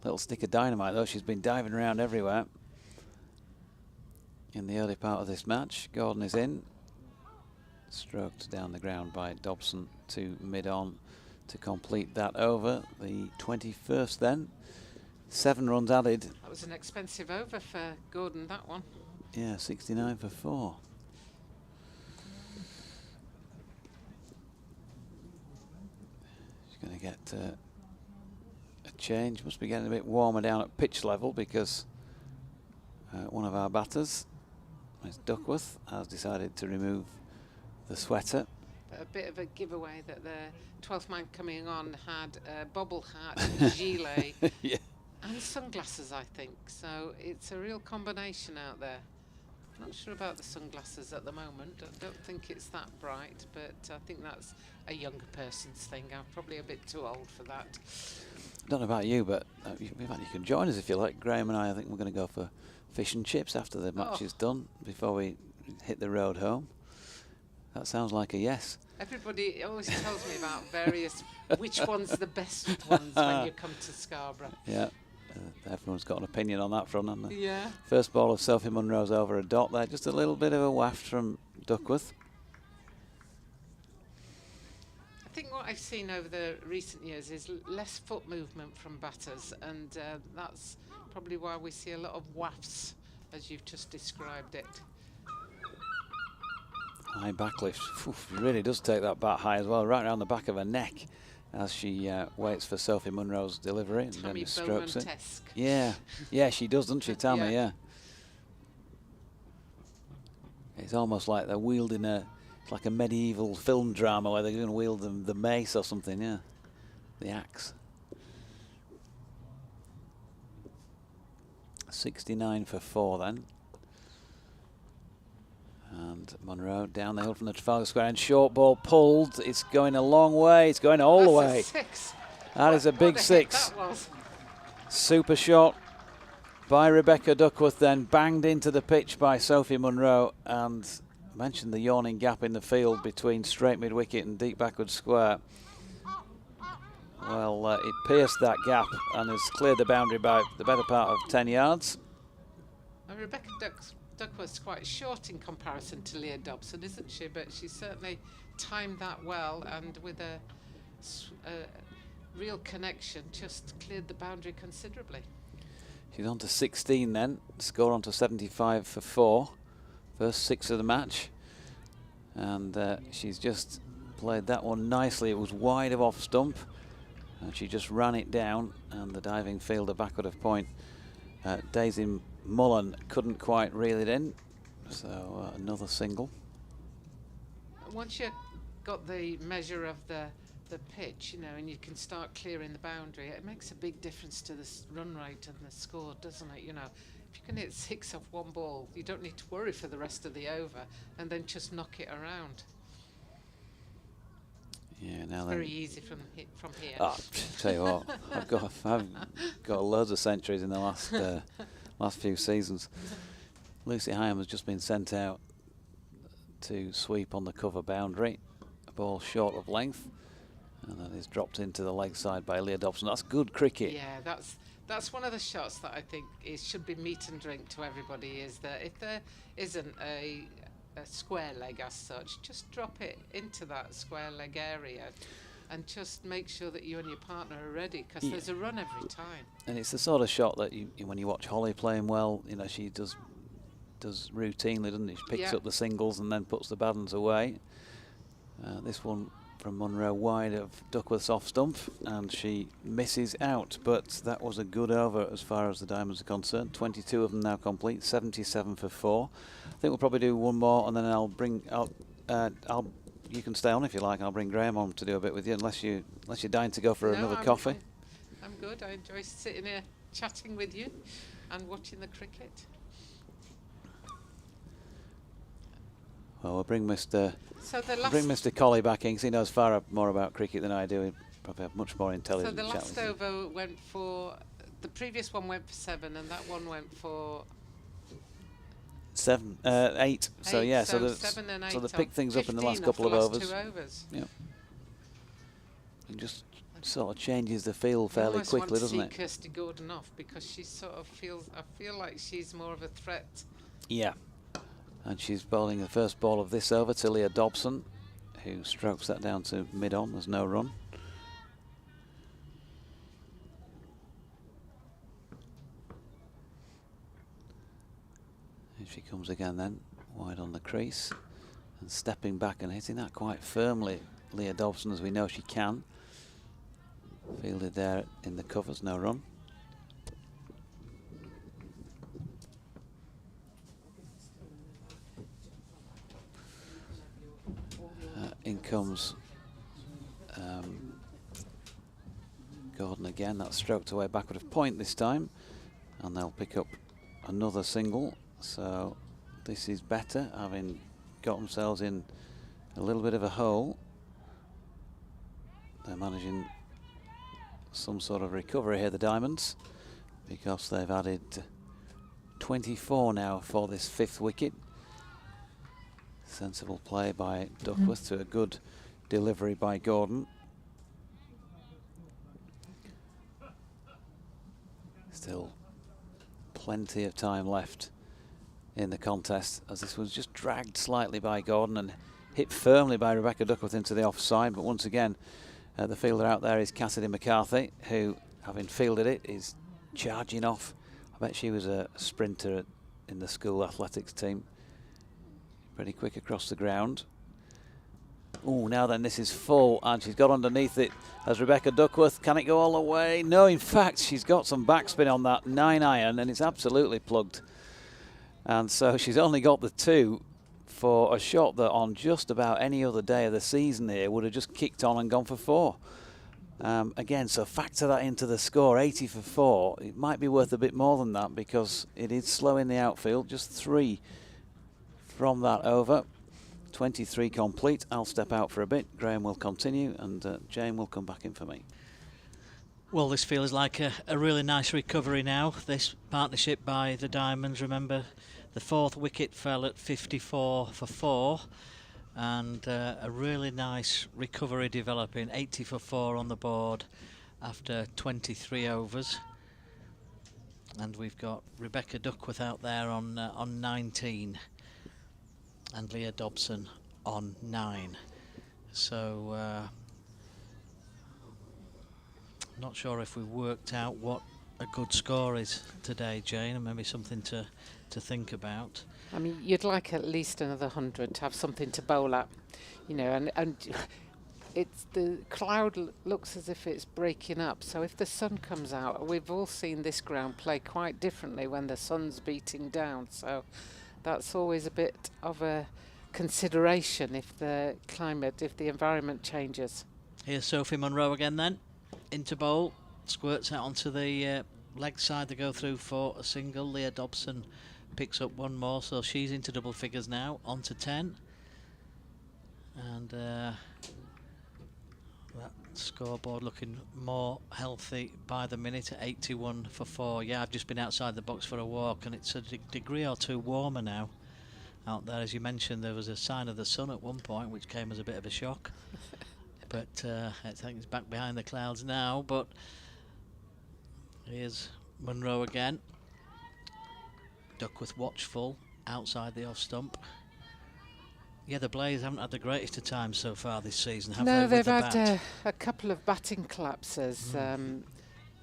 Little stick of dynamite though. She's been diving around everywhere in the early part of this match. Gordon is in. Stroked down the ground by Dobson to mid-on to complete that over. The 21st then. 7 runs added. That was an expensive over for Gordon, that one. Yeah, 69 for 4. She's going get a change. Must be getting a bit warmer down at pitch level because one of our batters, Miss Duckworth, has decided to remove the sweater. A bit of a giveaway that the 12th man coming on had a bobble hat, gilet, Yeah. and sunglasses, I think. So it's a real combination out there. Not sure about the sunglasses at the moment. I don't think it's that bright, but I think that's a younger person's thing. I'm probably a bit too old for that. Don't know about you, but you can join us if you like. Graham and I think we're going to go for fish and chips after the match is done, before we hit the road home. That sounds like a yes. Everybody always tells me about which one's the best ones when you come to Scarborough. Yeah, everyone's got an opinion on that front, hasn't they? Yeah. First ball of Sophie Munro's over a dot there. Just a little bit of a waft from Duckworth. I think what I've seen over the recent years is less foot movement from batters, and that's probably why we see a lot of wafts, as you've just described it. High backlift. Oof, she really does take that bat high as well, right around the back of her neck as she waits for Sophie Munro's delivery and then strokes it. Yeah, yeah, she does, doesn't she, Tammy? Yeah. It's almost like they're wielding it's like a medieval film drama where they're going to wield the mace or something, yeah. The axe. 69 for 4 then. And Munro down the hill from the Trafalgar Square, and short ball pulled. It's going a long way. It's going all the way. A six. That is a big six. That was. Super shot by Rebecca Duckworth, then banged into the pitch by Sophie Munro, and mentioned the yawning gap in the field between straight mid wicket and deep backward square. Well, it pierced that gap and has cleared the boundary by the better part of 10 yards. And Rebecca Duckworth's quite short in comparison to Leah Dobson, isn't she? But she certainly timed that well, and with a real connection, just cleared the boundary considerably. She's on to 16 then, score on to 75 for 4. First 6 of the match. And she's just played that one nicely. It was wide of off stump, and she just ran it down, and the diving fielder backward of point, Daisy Mullen, couldn't quite reel it in. So another single. Once you've got the measure of the pitch, you know, and you can start clearing the boundary, it makes a big difference to the run rate and the score, doesn't it? You know, if you can hit 6 off one ball, you don't need to worry for the rest of the over, and then just knock it around. Yeah, now it's then. Very easy from here. Oh, tell you what, I've got loads of centuries in the last few seasons. Lucy Hyam has just been sent out to sweep on the cover boundary, a ball short of length, and that is dropped into the leg side by Leah Dobson. That's good cricket. Yeah, that's one of the shots that I think should be meat and drink to everybody, is that if there isn't a square leg as such, just drop it into that square leg area and just make sure that you and your partner are ready, because there's a run every time. And it's the sort of shot that when you watch Holly playing well, you know, she does routinely, doesn't she? She picks up the singles and then puts the bad ones away. This one from Munro wide of Duckworth's off stump, and she misses out, but that was a good over as far as the Diamonds are concerned. 22 of them now complete, 77 for 4. I think we'll probably do one more, and then you can stay on if you like. I'll bring Graham on to do a bit with you, unless you're dying to go for another coffee. I'm good. I enjoy sitting here chatting with you and watching the cricket. Well, we'll bring Mr. Colley back in, because he knows far more about cricket than I do. He'd probably have much more intelligence. So the last over went for, the previous one went for 7, and that one went for 8. So yeah, so they picked things up in the last couple of overs. 2 overs. Yeah. It just sort of changes the feel fairly quickly, doesn't it? I see Kirsty Gordon off, because she sort of I feel like she's more of a threat. Yeah. And she's bowling the first ball of this over to Leah Dobson, who strokes that down to mid-on. There's no run. Here she comes again then, wide on the crease, and stepping back and hitting that quite firmly, Leah Dobson, as we know she can. Fielded there in the covers, no run. In comes Gordon again. That's stroked away backward of point this time, and they'll pick up another single. So this is better, having got themselves in a little bit of a hole. They're managing some sort of recovery here, the Diamonds, because they've added 24 now for this 5th wicket. Sensible play by Duckworth to a good delivery by Gordon. Still plenty of time left in the contest, as this was just dragged slightly by Gordon and hit firmly by Rebecca Duckworth into the offside. But once again, the fielder out there is Cassidy McCarthy, who, having fielded it, is charging off. I bet she was a sprinter in the school athletics team. Pretty quick across the ground. Oh, now then, this is full, and she's got underneath it as Rebecca Duckworth. Can it go all the way? No, in fact, she's got some backspin on that 9-iron, and it's absolutely plugged. And so she's only got the 2 for a shot that on just about any other day of the season here would have just kicked on and gone for 4. Again, so factor that into the score, 80 for 4. It might be worth a bit more than that because it is slow in the outfield, just 3 from that over. 23 complete. I'll step out for a bit. Graham will continue, and Jane will come back in for me. Well, this feels like a really nice recovery now, this partnership by the Diamonds. Remember, the 4th wicket fell at 54 for 4, and a really nice recovery developing. 80 for 4 on the board after 23 overs. And we've got Rebecca Duckworth out there on 19. And Leah Dobson on 9. So not sure if we worked out what a good score is today, Jane, and maybe something to think about. I mean, you'd like at least another 100 to have something to bowl at, you know, and it's the cloud looks as if it's breaking up. So if the sun comes out, we've all seen this ground play quite differently when the sun's beating down. So that's always a bit of a consideration if the climate, if the environment changes. Here's Sophie Munro again then, into bowl, squirts out onto the leg side to go through for a single. Leah Dobson picks up one more, so she's into double figures now, on to 10. And that scoreboard looking more healthy by the minute at 81 for 4. Yeah, I've just been outside the box for a walk, and it's a degree or 2 warmer now out there. As you mentioned, there was a sign of the sun at one point, which came as a bit of a shock. But I think it's back behind the clouds now. But here's Munro again. Duckworth watchful outside the off stump. Yeah, the Blaze haven't had the greatest of times so far this season, have they? No, they've with the had bat? a couple of batting collapses.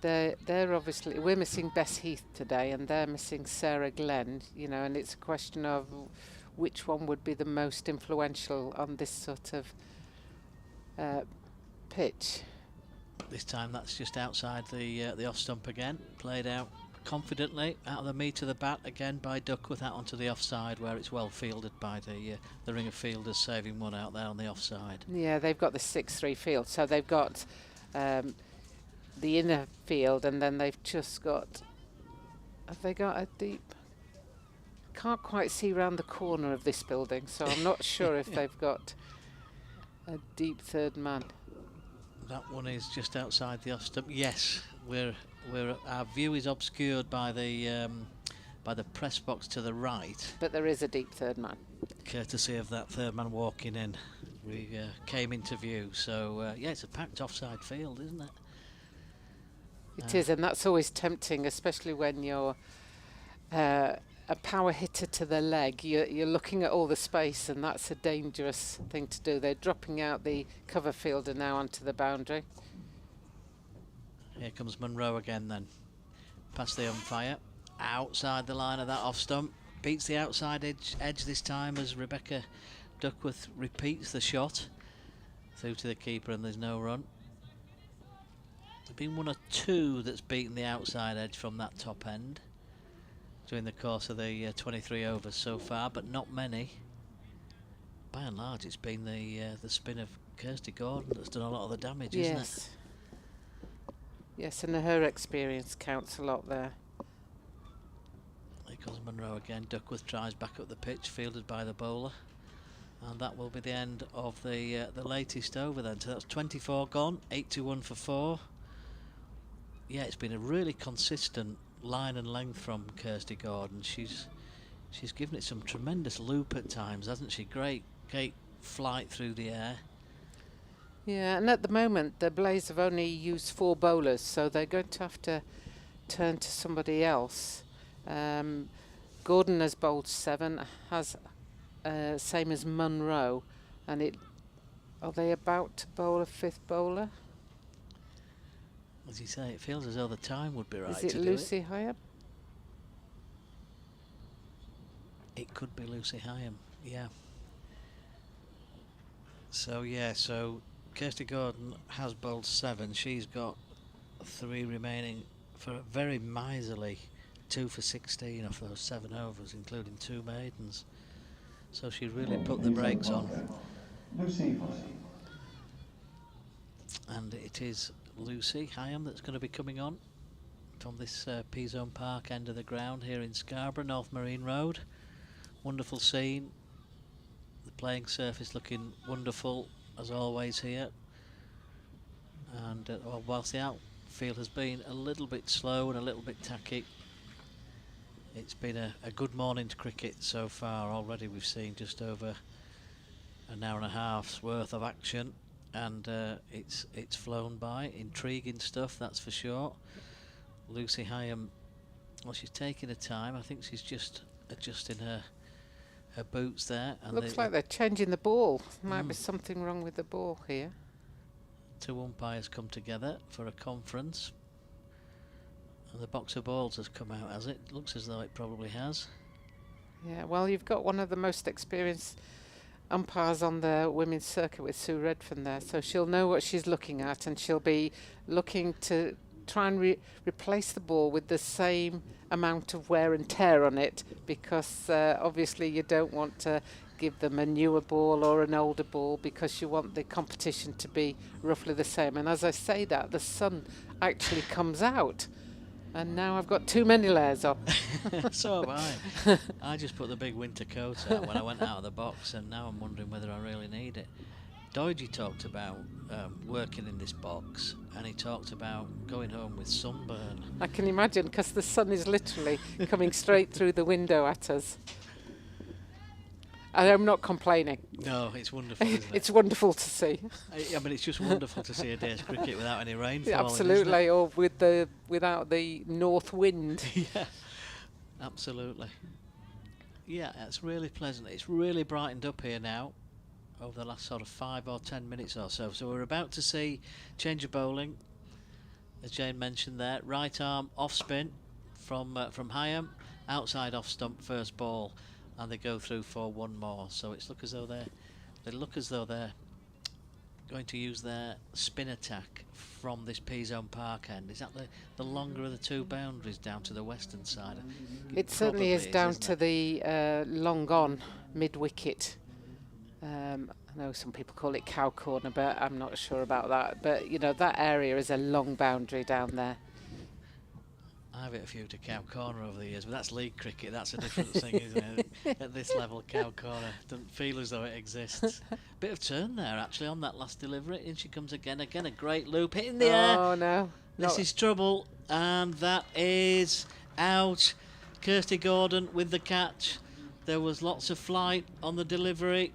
They're obviously, we're missing Bess Heath today, and they're missing Sarah Glenn. You know, and it's a question of which one would be the most influential on this sort of pitch. This time that's just outside the off stump again, played out confidently out of the meat of the bat again by Duckworth out onto the offside, where it's well fielded by the ring of fielders, saving one out there on the offside. Yeah, they've got the 6-3 field, so they've got the inner field, and then they've just got, have they got a deep, can't quite see round the corner of this building, so I'm not sure if they've got a deep third man. That one is just outside the off stump. Yes, our view is obscured by the press box to the right, But there is a deep third man. courtesy of that third man walking in. We came into view, so yeah, it's a packed offside field, isn't it? It is, and that's always tempting, especially when you're a power hitter to the leg. You're looking at all the space, and that's a dangerous thing to do. They're dropping out the cover fielder now onto the boundary. Here comes Munro again then. Past the umpire. Outside the line of that off stump. Beats the outside edge this time as Rebecca Duckworth repeats the shot. Through to the keeper, and there's no run. There's been one or two that's beaten the outside edge from that top end during the course of the 23 overs so far, but not many. By and large, it's been the spin of Kirsty Gordon that's done a lot of the damage, isn't it? Yes. Yes, and her experience counts a lot there. There goes Monroe again. Duckworth tries back up the pitch, fielded by the bowler. And that will be the end of the latest over then. So that's 24 gone, 8-1 for 4. Yeah, it's been a really consistent line and length from Kirsty Gordon. She's given it some tremendous loop at times, hasn't she? Great flight through the air. Yeah, and at the moment the Blaze have only used 4 bowlers, so they're going to have to turn to somebody else. Gordon has bowled 7, has same as Monroe, and are they about to bowl a 5th bowler? As you say, it feels as though the time would be right. Is it to Lucy Heyhoe? It could be Lucy Heyhoe, yeah. So Kirsty Gordon has bowled 7. She's got 3 remaining for a very miserly 2 for 16 off those 7 overs, including 2 maidens. So she really put the brakes on. And it is Lucy Heyhoe that's going to be coming on from this P-Zone Park end of the ground here in Scarborough, North Marine Road. Wonderful scene. The playing surface looking wonderful as always here. And whilst the outfield has been a little bit slow and a little bit tacky, it's been a good morning to cricket so far. Already we've seen just over an hour and a half's worth of action, and it's flown by. Intriguing stuff, that's for sure. Lucy Heyhoe, well, she's taking her time. I think she's just adjusting her boots there. And Looks like they're changing the ball. Might be something wrong with the ball here. 2 umpires come together for a conference. And the box of balls has come out, has it? Looks as though it probably has. Yeah, well, you've got one of the most experienced umpires on the women's circuit with Sue Redfern there, so she'll know what she's looking at, and she'll be looking to try and replace the ball with the same amount of wear and tear on it, because obviously you don't want to give them a newer ball or an older ball, because you want the competition to be roughly the same. And as I say that, the sun actually comes out. And now I've got too many layers on. So have I. I just put the big winter coat out when I went out of the box, and now I'm wondering whether I really need it. Doidgy talked about working in this box, and he talked about going home with sunburn. I can imagine, because the sun is literally coming straight through the window at us. And I'm not complaining. No, it's wonderful, isn't it? It's wonderful to see. I mean, it's just wonderful to see a day's cricket without any rain falling, Absolutely, or without the north wind. Yeah, absolutely. Yeah, it's really pleasant. It's really brightened up here now over the last sort of 5 or 10 minutes or so. So we're about to see change of bowling, as Jane mentioned there. Right arm off spin from Heyhoe, outside off stump first ball. And they go through for 1 more. So they look as though they're going to use their spin attack from this P-Zone Park end. Is that the longer of the 2 boundaries down to the western side? It certainly is down to the long on mid wicket. I know some people call it cow corner, but I'm not sure about that. But you know, that area is a long boundary down there. I've hit a few to cow corner over the years, but that's league cricket. That's a different thing, isn't it? At this level, cow corner doesn't feel as though it exists. Bit of turn there, actually, on that last delivery. In she comes again. Again, a great loop. Hitting the air. Oh, no. This is trouble. And that is out. Kirsty Gordon with the catch. There was lots of flight on the delivery.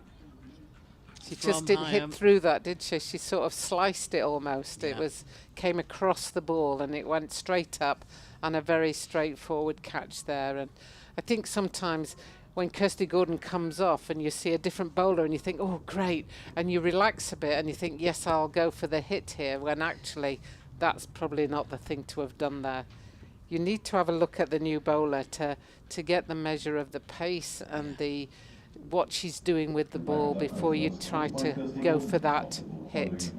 She just didn't hit through that, did she? She sort of sliced it almost. Yeah. It came across the ball and it went straight up, and a very straightforward catch there. And I think sometimes when Kirsty Gordon comes off and you see a different bowler and you think, oh, great, and you relax a bit and you think, yes, I'll go for the hit here, when actually that's probably not the thing to have done there. You need to have a look at the new bowler to get the measure of the pace and what she's doing with the ball before you try to go for that hit.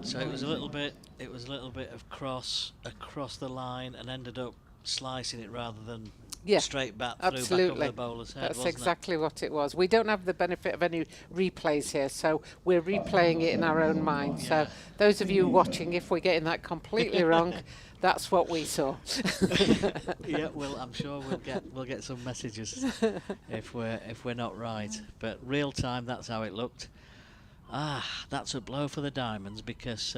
So it was a little bit. It was a little bit of cross across the line and ended up slicing it rather than Yeah, straight back through back over absolutely. the bowler's head. That's wasn't exactly what it was. We don't have the benefit of any replays here, so we're replaying it in our own mind. it? So those of you watching, if we're getting that completely wrong, that's what we saw. Yeah, well, I'm sure we'll get some messages if we're not right. But real time, that's how it looked. That's a blow for the Diamonds because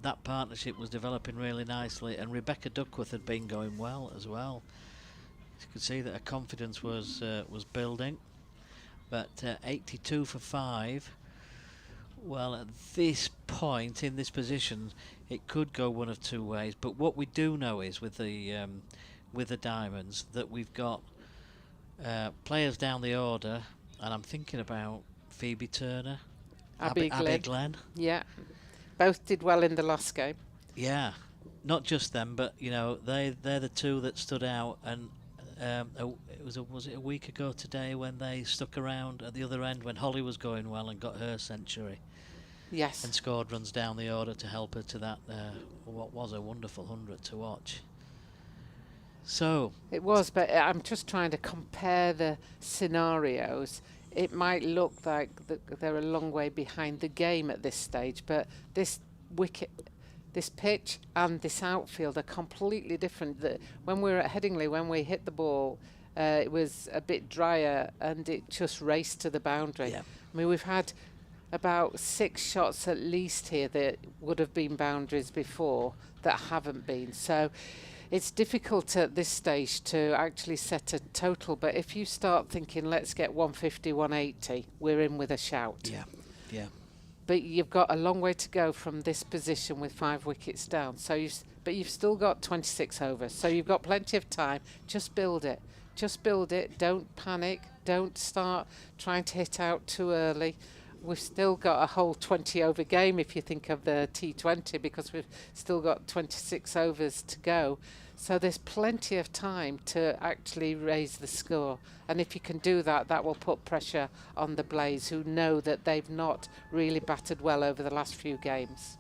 that partnership was developing really nicely, and Rebecca Duckworth had been going well as well. You could see that her confidence was building. But 82 for 5. Well, at this point in this position, it could go one of two ways. But what we do know is with the Diamonds that we've got players down the order, and I'm thinking about Phoebe Turner, Abby Abby Glenn. Glenn. Yeah, both did well in the last game. Yeah, not just them, but you know they're the two that stood out. And was it a week ago today when they stuck around at the other end when Holly was going well and got her century Yes. and scored runs down the order to help her to that what was a wonderful 100 to watch. So It was, but I'm just trying to compare the scenarios. It might look like they're a long way behind the game at this stage, but this wicket, this pitch and this outfield are completely different. When we were at Headingley, when we hit the ball, it was a bit drier and it just raced to the boundary. yeah, I mean, we've had about 6 shots at least here that would have been boundaries before that haven't been. So it's difficult at this stage to actually set a total, but if you start thinking, let's get 150, 180, we're in with a shout. yeah. But you've got a long way to go from this position with 5 wickets down. So but you've still got 26 overs, so you've got plenty of time. Just build it. Just build it. Don't panic. Don't start trying to hit out too early. We've still got a whole 20 over game if you think of the T20, because we've still got 26 overs to go. So there's plenty of time to actually raise the score. And if you can do that, that will put pressure on the Blaze, who know that they've not really batted well over the last few games.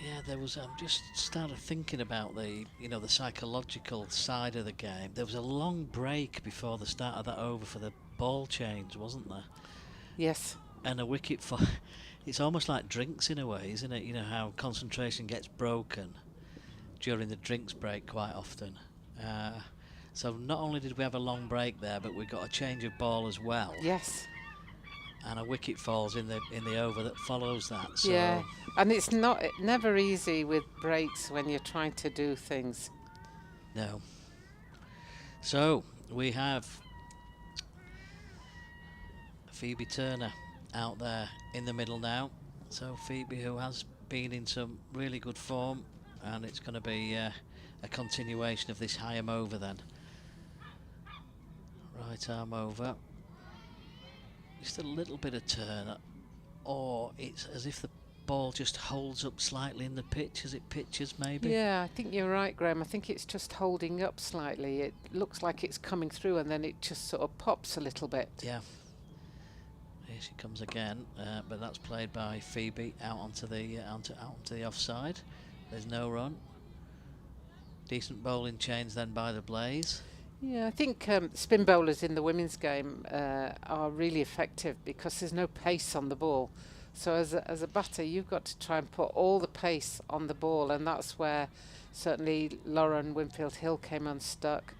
Yeah, there was. I'm just started thinking about the psychological side of the game. There was a long break before the start of that over for the ball change, wasn't there? Yes. And a wicket for. It's almost like drinks in a way, isn't it? You know how concentration gets broken during the drinks break quite often. So not only did we have a long break there, but we got a change of ball as well. Yes. And a wicket falls in the over that follows that. So Yeah. And it's never easy with breaks when you're trying to do things. no. So we have Phoebe Turner out there in the middle now. So Phoebe, who has been in some really good form, and it's going to be a continuation of this high arm over then. Right arm over. Just a little bit of turn, or it's as if the ball just holds up slightly in the pitch as it pitches, maybe. Yeah, I think you're right, Graham. I think it's just holding up slightly. It looks like it's coming through and then it just sort of pops a little bit. Yeah. Here she comes again, but that's played by Phoebe out onto the onto the offside. There's no run. Decent bowling change then by the Blaze. Yeah, I think spin bowlers in the women's game are really effective because there's no pace on the ball. So as a batter, you've got to try and put all the pace on the ball, and that's where certainly Lauren Winfield Hill came unstuck.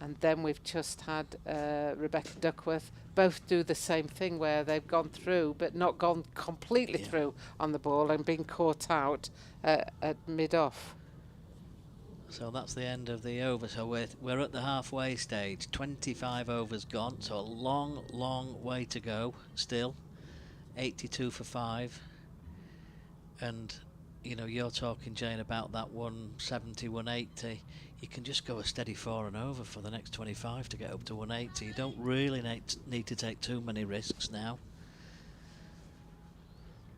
And then we've just had Rebecca Duckworth both do the same thing, where they've gone through but not gone completely through on the ball and been caught out at mid-off. So that's the end of the over. So we're at the halfway stage. 25 overs gone. So a long way to go still. 82 for 5. And you know, you're talking, Jane, about that 170, 180. You can just go a steady 4 and over for the next 25 to get up to 180. You don't really need to take too many risks now.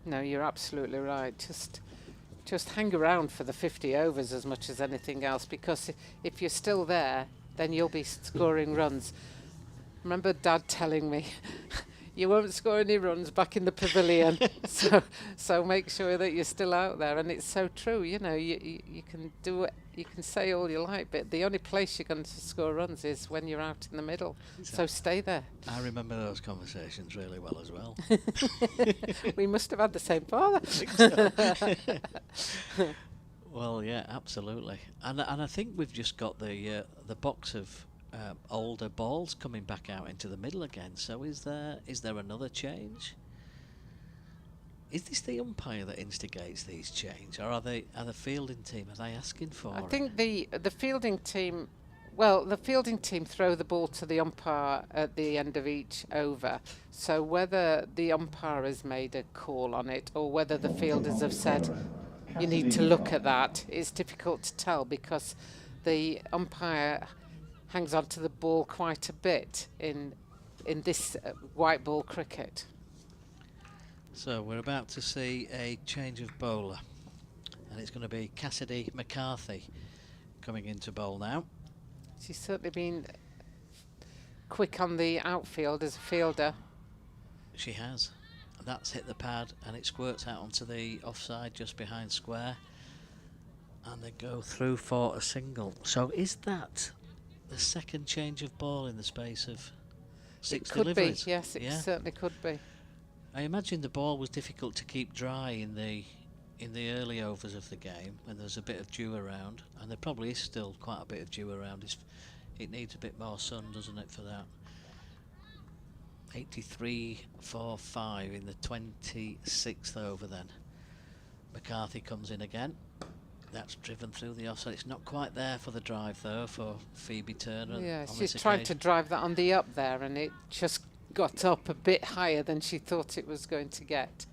No, you're absolutely right. Just hang around for the 50 overs as much as anything else, because if you're still there, then you'll be scoring runs. Remember Dad telling me, you won't score any runs back in the pavilion. So make sure that you're still out there. And it's so true, you know, you can do it, you can say all you like, but the only place you're going to score runs is when you're out in the middle. So stay there. I remember those conversations really well as well. We must have had the same father. Well, yeah, absolutely. And I think we've just got the box of older balls coming back out into the middle again. So is there another change? Is this the umpire that instigates these changes, or are the fielding team, are they asking for I it? think the fielding team, well, the fielding team throw the ball to the umpire at the end of each over. So whether the umpire has made a call on it or whether the fielders have said you need to look at that, it's difficult to tell because the umpire hangs on to the ball quite a bit in this white ball cricket. So we're about to see a change of bowler, and it's going to be Cassidy McCarthy coming into bowl now. She's certainly been quick on the outfield as a fielder. She has. And that's hit the pad, and it squirts out onto the offside just behind square, and they go through for a single. So is that the second change of ball in the space of 6 It could deliveries? be, yes, it certainly could be. I imagine the ball was difficult to keep dry in the early overs of the game when there's a bit of dew around, and there probably is still quite a bit of dew around. It needs a bit more sun, doesn't it, for that? 83 for 5 in the 26th over then. McCarthy comes in again. That's driven through the offside. It's not quite there for the drive though for Phoebe Turner. Yeah, on she's this trying to occasion. drive that on the up there, and it just got up a bit higher than she thought it was going to get.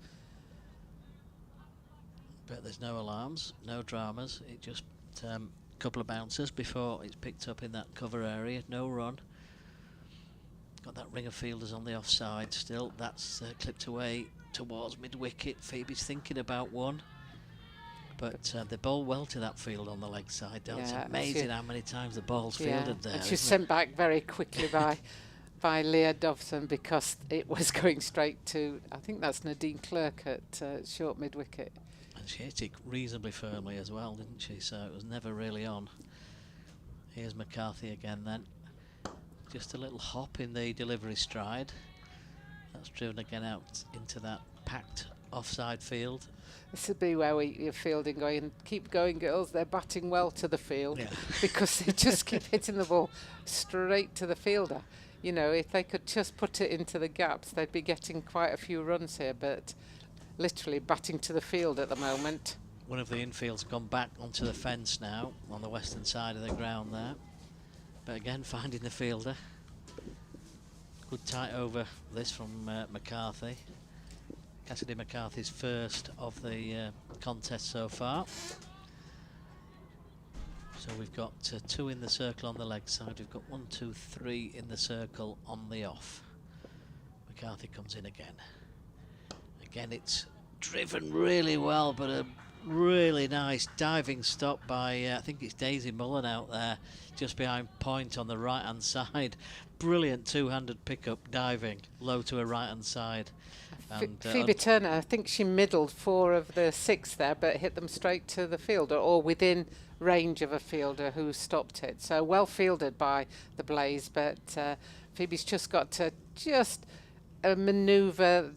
But there's no alarms, no dramas. It just a couple of bounces before it's picked up in that cover area. No run. Got that ring of fielders on the offside still. That's clipped away towards mid-wicket. Phoebe's thinking about one. But they bowl well to that field on the leg side. It's amazing how many times the ball's fielded there. And she's sent back very quickly by Leah Dobson because it was going straight to, I think that's Nadine Clerk at short mid-wicket. And she hit it reasonably firmly as well, didn't she? So it was never really on. Here's McCarthy again then. Just a little hop in the delivery stride. That's driven again out into that packed offside field. This would be where you're fielding going, keep going girls, they're batting well to the field because they just keep hitting the ball straight to the fielder. You know, if they could just put it into the gaps, they'd be getting quite a few runs here, but literally batting to the field at the moment. One of the infield's gone back onto the fence now on the western side of the ground there. But again, finding the fielder. Good tight over this from McCarthy. Cassidy McCarthy's first of the contest so far. So we've got 2 in the circle on the leg side. We've got 1, 2, 3 in the circle on the off. McCarthy comes in again. Again, it's driven really well, but a really nice diving stop by, I think it's Daisy Mullen out there, just behind point on the right-hand side. Brilliant two-handed pickup, diving low to her right-hand side. And, Phoebe Turner, I think she middled 4 of the 6 there, but hit them straight to the fielder or within range of a fielder who stopped it. So well fielded by the Blaze, but Phoebe's just got to manoeuvre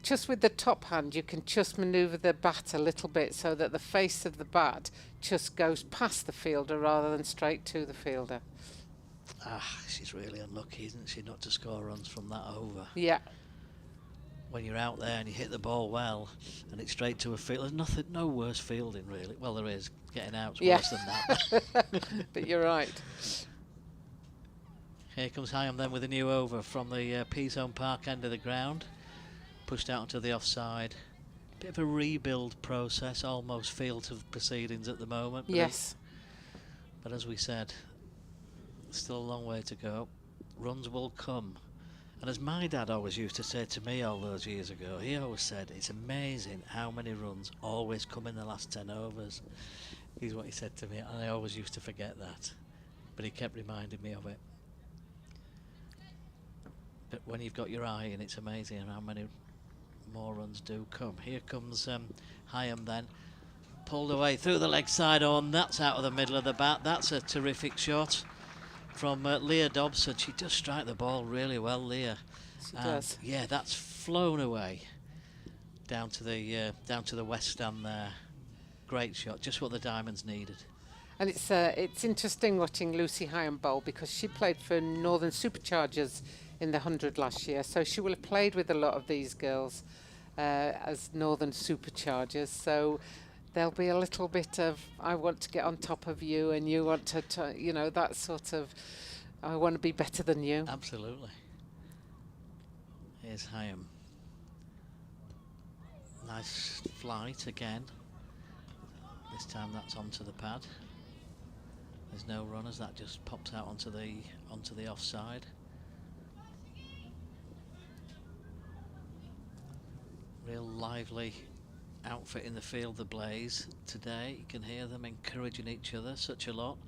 just with the top hand, you can just manoeuvre the bat a little bit so that the face of the bat just goes past the fielder rather than straight to the fielder. She's really unlucky, isn't she, not to score runs from that over. Yeah. When you're out there and you hit the ball well and it's straight to a field, there's no worse fielding really. Well, there is. Getting out's worse than that. But you're right. Here comes Hyam then with a new over from the P-Zone Park end of the ground. Pushed out onto the offside. Bit of a rebuild process, almost field of proceedings at the moment. But as we said, still a long way to go. Runs will come. And as my dad always used to say to me all those years ago, he always said, it's amazing how many runs always come in the last 10 overs. Is what he said to me, and I always used to forget that. But he kept reminding me of it. But when you've got your eye in, it's amazing how many more runs do come. Here comes Heyhoe then. Pulled away through the leg side on. That's out of the middle of the bat. That's a terrific shot from Leah Dobson. She does strike the ball really well, Leah. She does. Yeah, that's flown away down to the west stand there. Great shot, just what the Diamonds needed. And it's interesting watching Lucy Heyhoe bowl, because she played for Northern Superchargers in the 100 last year, so she will have played with a lot of these girls as Northern Superchargers. So there'll be a little bit of, I want to get on top of you, and you want to you know, that sort of, I want to be better than you. Absolutely. Here's Heyhoe. Nice flight again. This time that's onto the pad. There's no runners, that just pops out onto the offside. Real lively outfit in the field, the Blaze today. You can hear them encouraging each other such a lot.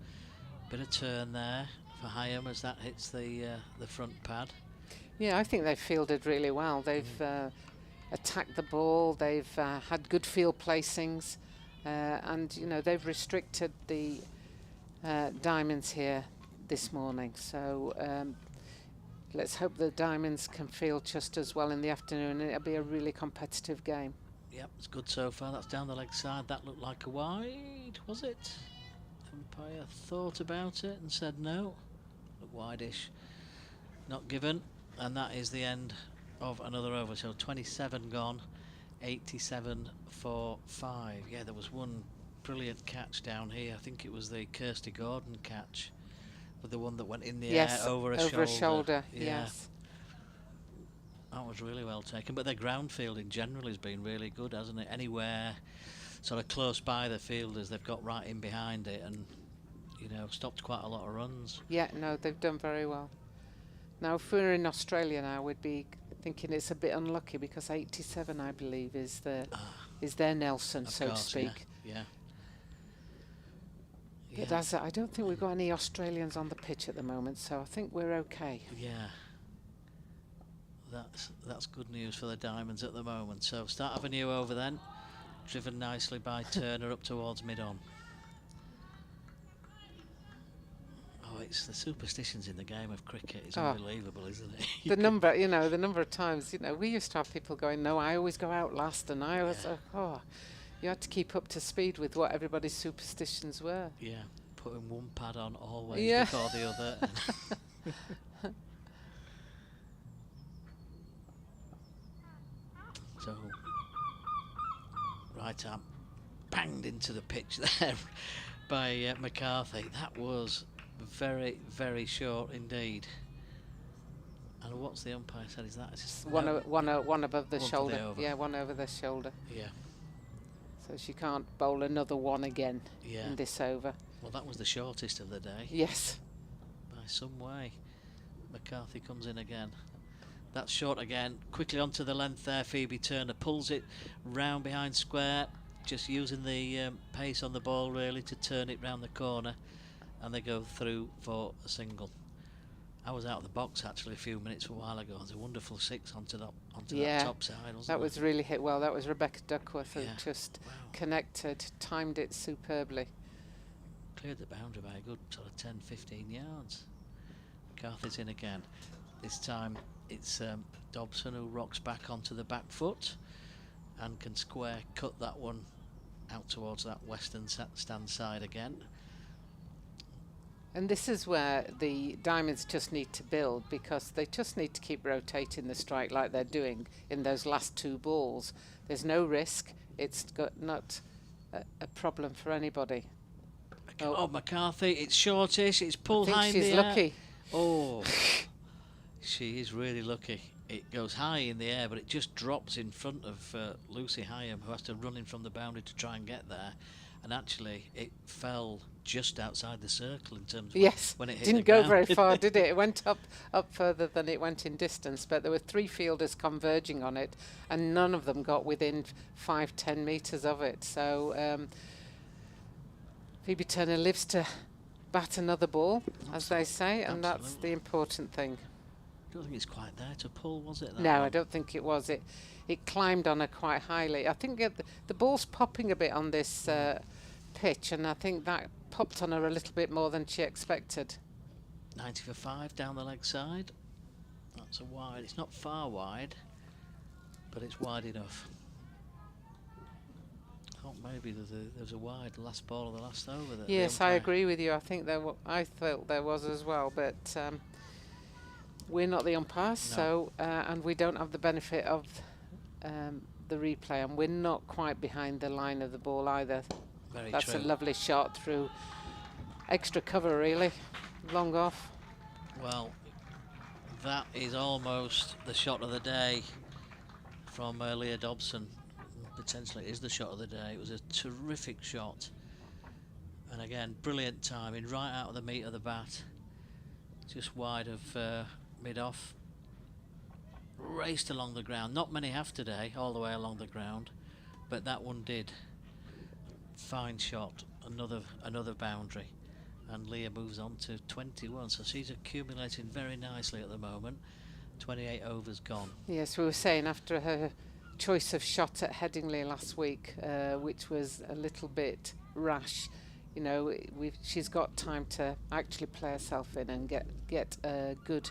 Bit of turn there for Heyhoe as that hits the front pad. Yeah, I think they've fielded really well. They've attacked the ball. They've had good field placings, and you know, they've restricted the Diamonds here this morning. So let's hope the Diamonds can field just as well in the afternoon, and it'll be a really competitive game. Yep, it's good so far. That's down the leg side. That looked like a wide, was it? Umpire thought about it and said no. Looked wide-ish. Not given. And that is the end of another over. So 27 gone, 87 for 5. Yeah, there was one brilliant catch down here. I think it was the Kirsty Gordon catch, with the one that went in the air over a shoulder. Yeah. Yes. That was really well taken. But their ground fielding generally has been really good, hasn't it? Anywhere sort of close by the fielders, they've got right in behind it and, you know, stopped quite a lot of runs. Yeah, no, they've done very well. Now, if we were in Australia now, we'd be thinking it's a bit unlucky, because 87, I believe, is their Nelson, so to speak. Yeah. But I don't think we've got any Australians on the pitch at the moment, so I think we're okay. Yeah. That's good news for the Diamonds at the moment. So start of a new over then, driven nicely by Turner up towards mid-on. Oh, it's the superstitions in the game of cricket is unbelievable, isn't it? The number of times, we used to have people going, no, I always go out last, and I always, you had to keep up to speed with what everybody's superstitions were. Yeah, putting one pad on always before the other. So, right arm banged into the pitch there by McCarthy. That was very, very short indeed. And what's the umpire said? Is that just one above the shoulder? Yeah, one over the shoulder. Yeah. So she can't bowl another one again in this over. Well, that was the shortest of the day. Yes. By some way. McCarthy comes in again. That's short again. Quickly onto the length there. Phoebe Turner pulls it round behind square, just using the pace on the ball really to turn it round the corner, and they go through for a single. I was out of the box actually a few minutes a while ago. It was a wonderful 6 onto that top side, wasn't it? That was really hit well. That was Rebecca Duckworth who just connected, timed it superbly. Cleared the boundary by a good sort of 10-15 yards. McCarthy's in again. This time it's Dobson who rocks back onto the back foot and can square cut that one out towards that western stand side again. And this is where the Diamonds just need to build, because they just need to keep rotating the strike like they're doing in those last 2 balls. There's no risk. It's not a problem for anybody. Oh, McCarthy, it's shortish, it's pulled high in the air. She's lucky. Oh, she is really lucky. It goes high in the air, but it just drops in front of Lucy Heyhoe, who has to run in from the boundary to try and get there. And actually, it fell just outside the circle in terms of when it hit didn't the go ground. very far, did it? It went up further than it went in distance, but there were 3 fielders converging on it, and none of them got within 5-10 metres of it. So Phoebe Turner lives to bat another ball, as they say, and that's the important thing. don't think it's quite there to pull, was it? That No, one? I don't think it was. It climbed on her quite highly. I think the ball's popping a bit on this pitch, and I think that popped on her a little bit more than she expected. 90 for 5 down the leg side. That's a wide. It's not far wide, but it's wide enough. I thought maybe there's a wide last ball of the last over. That Yes, I agree with you. I think I felt there was as well, but we're not the umpires, No. so and we don't have the benefit of the replay, and we're not quite behind the line of the ball either. Very That's true. a lovely shot through extra cover, really, long off. Well, that is almost the shot of the day from Leah Dobson. Potentially it is the shot of the day. It was a terrific shot, and again, brilliant timing, right out of the meat of the bat, just wide of mid-off. Raced along the ground. Not many have today, all the way along the ground, but that one did. Fine shot, another boundary, and Leah moves on to 21, so she's accumulating very nicely at the moment. 28 overs gone. Yes, we were saying after her choice of shot at Headingley last week, which was a little bit rash, you know, she's got time to actually play herself in and get a good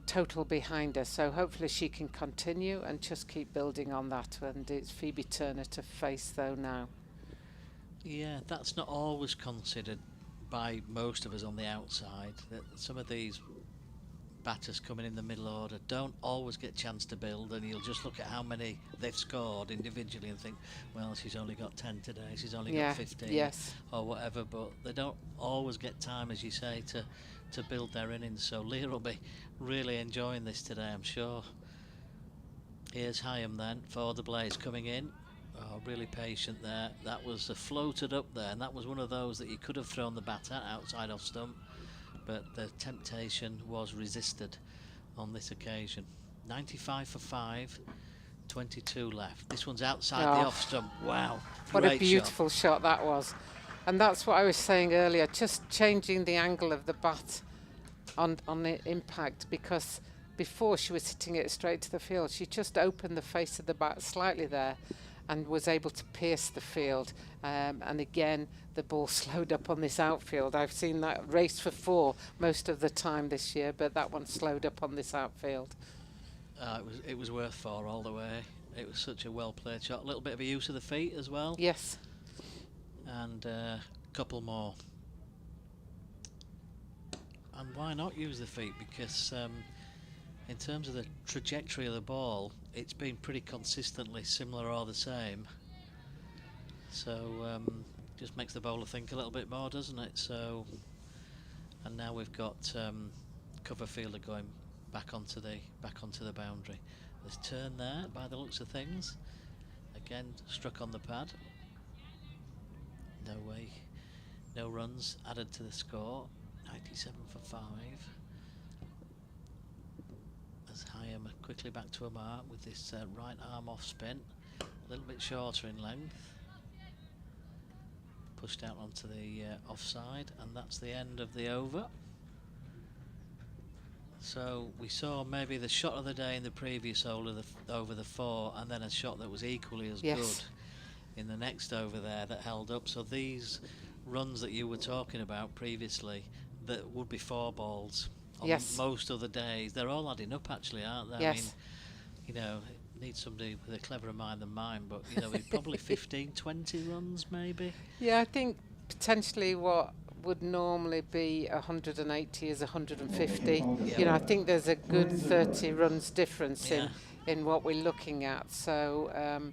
total behind her, so hopefully she can continue and just keep building on that. And it's Phoebe Turner to face though now. Yeah, that's not always considered by most of us on the outside, that some of these batters coming in the middle order don't always get a chance to build, and you'll just look at how many they've scored individually and think, well, she's only got 10 today, she's only got 15 yes. or whatever, but they don't always get time, as you say, to build their innings. So Leah will be really enjoying this today, I'm sure. Here's Hyam then for the Blaze coming in. Oh, really patient there. That was floated up there, and that was one of those that you could have thrown the bat at outside off stump, but the temptation was resisted on this occasion. 95 for 5, 22 left. This one's outside the off stump. Wow, What a great beautiful shot that was. And that's what I was saying earlier, just changing the angle of the bat on the impact, because before she was hitting it straight to the field. She just opened the face of the bat slightly there and was able to pierce the field. And again, the ball slowed up on this outfield. I've seen that race for 4 most of the time this year, but that one slowed up on this outfield. It was worth 4 all the way. It was such a well played shot. A little bit of a use of the feet as well. Yes. And a couple more. And why not use the feet? Because in terms of the trajectory of the ball, it's been pretty consistently similar or the same. So just makes the bowler think a little bit more, doesn't it? So, and now we've got cover fielder going back onto the boundary. There's turn there by the looks of things. Again, struck on the pad. No way, no runs added to the score. 97 for 5. As Hyam quickly back to a mark with this right arm off spin, a little bit shorter in length. Pushed out onto the offside, and that's the end of the over. So we saw maybe the shot of the day in the previous over the 4, and then a shot that was equally as good in the next over there that held up. So these runs that you were talking about previously, that would be 4 balls on most other days, they're all adding up actually, aren't they? Yes. I mean, you know, it needs somebody with a cleverer mind than mine, but you know, probably 15, 20 runs maybe. Yeah, I think potentially what would normally be 180 is 150. You know, I think there's a good 30 runs difference in what we're looking at. So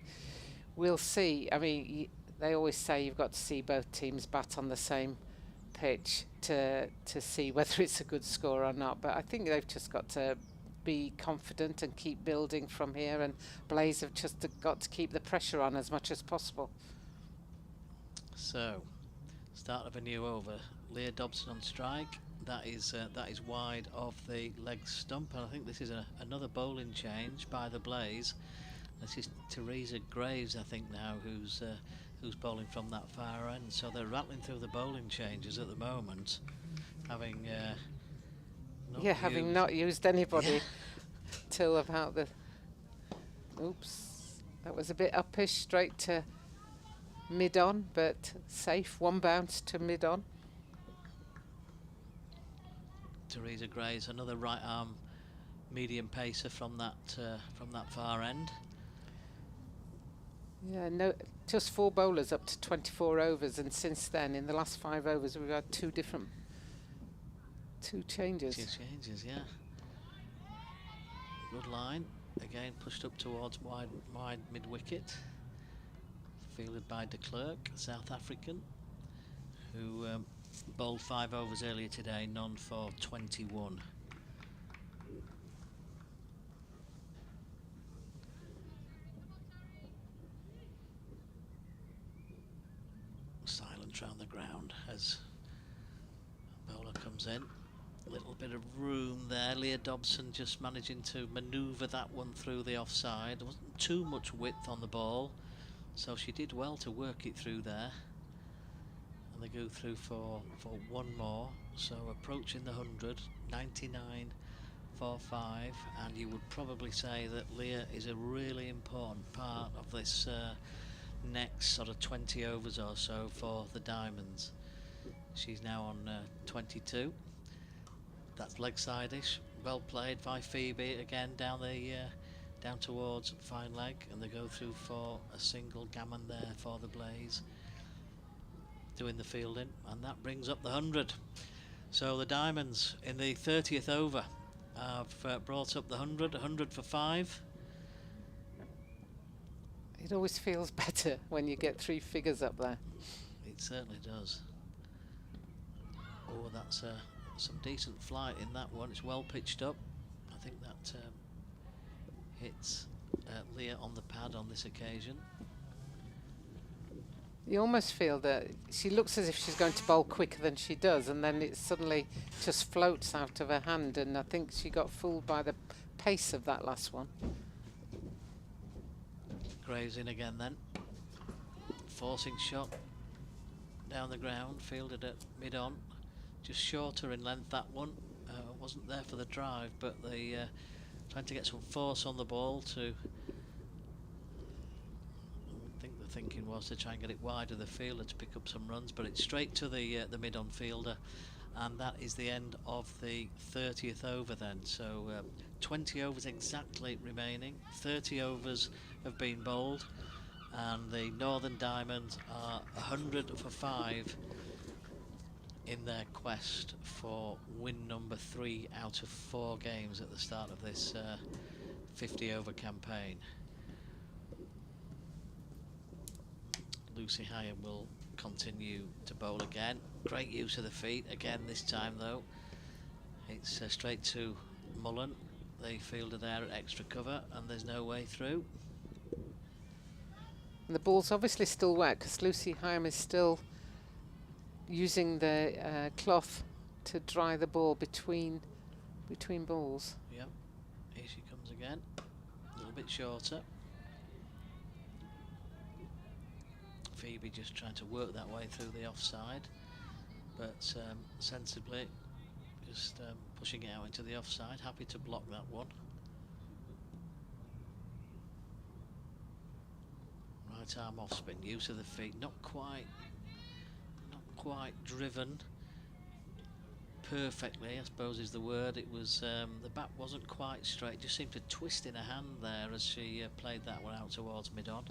we'll see. I mean, they always say you've got to see both teams bat on the same pitch to see whether it's a good score or not. But I think they've just got to be confident and keep building from here. And Blaze have just got to keep the pressure on as much as possible. So, start of a new over. Leah Dobson on strike. That is wide of the leg stump, and I think this is another bowling change by the Blaze. This is Teresa Graves, I think now, who's bowling from that far end. So they're rattling through the bowling changes at the moment, having Yeah, having not used anybody till about the... Oops. That was a bit uppish, straight to mid-on, but safe. One bounce to mid-on. Teresa Gray's another right arm medium pacer from that far end. Yeah, no, just 4 bowlers up to 24 overs, and since then, in the last 5 overs, we've had two changes. 2 changes, yeah. Good line. Again, pushed up towards wide mid-wicket. Fielded by de Klerk, South African, who bowled 5 overs earlier today, none for 21. Silence round the ground as bowler comes in. A little bit of room there. Leah Dobson just managing to manoeuvre that one through the offside. There wasn't too much width on the ball, so she did well to work it through there. And they go through for one more, so approaching the 100, 99.45, and you would probably say that Leah is a really important part of this next sort of 20 overs or so for the Diamonds. She's now on 22. That's leg side-ish. Well played by Phoebe again down towards fine leg, and they go through for a single gammon there for the Blaze, doing the fielding, and that brings up the 100. So the Diamonds in the 30th over have brought up the 100 for 5. It always feels better when you get 3 figures up there. It certainly does. Oh, that's some decent flight in that one. It's well pitched up. I think that hits Leah on the pad on this occasion. You almost feel that she looks as if she's going to bowl quicker than she does, and then it suddenly just floats out of her hand, and I think she got fooled by the pace of that last one. Graves in again then. Forcing shot down the ground, fielded at mid-on. Just shorter in length, that one. Wasn't there for the drive, but they trying to get some force on the ball to... I think the thinking was to try and get it wide of the fielder to pick up some runs, but it's straight to the mid-on fielder, and that is the end of the 30th over then. So 20 overs exactly remaining. 30 overs have been bowled, and the Northern Diamonds are 100 for 5 in their quest for win number 3 out of 4 games at the start of this 50 over campaign. Lucy Hyam will continue to bowl again. Great use of the feet again this time though. It's straight to Mullen. The fielder there at extra cover, and there's no way through. And the ball's obviously still wet because Lucy Hyam is still using the cloth to dry the ball between balls. Yep, here she comes again, a little bit shorter. Phoebe just trying to work that way through the offside, but sensibly just pushing it out into the offside, happy to block that one. Right arm off spin, use of the feet, not quite driven perfectly, I suppose is the word. It was the bat wasn't quite straight, just seemed to twist in her hand there as she played that one out towards mid-on.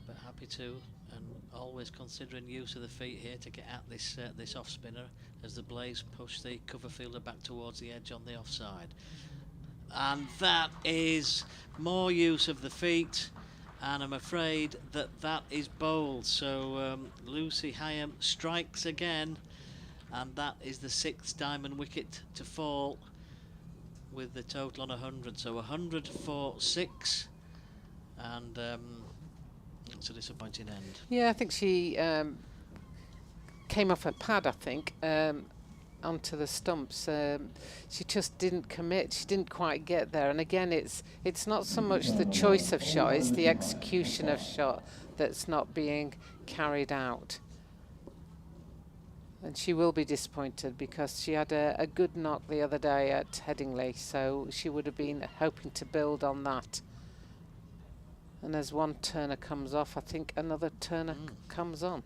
But happy to, and always considering use of the feet here to get at this off spinner as the Blaze push the cover fielder back towards the edge on the offside. And that is more use of the feet, and I'm afraid that is bowled. So Lucy Hyam strikes again, and that is the 6th Diamond wicket to fall, with the total on 100. So 100 for 6, and it's a disappointing end. Yeah, I think she came off her pad, I think, onto the stumps. She just didn't commit. She didn't quite get there. And again, it's not so much the choice of shot, it's the execution of shot that's not being carried out. And she will be disappointed because she had a good knock the other day at Headingley, so she would have been hoping to build on that. And as one turner comes off, I think another turner comes on.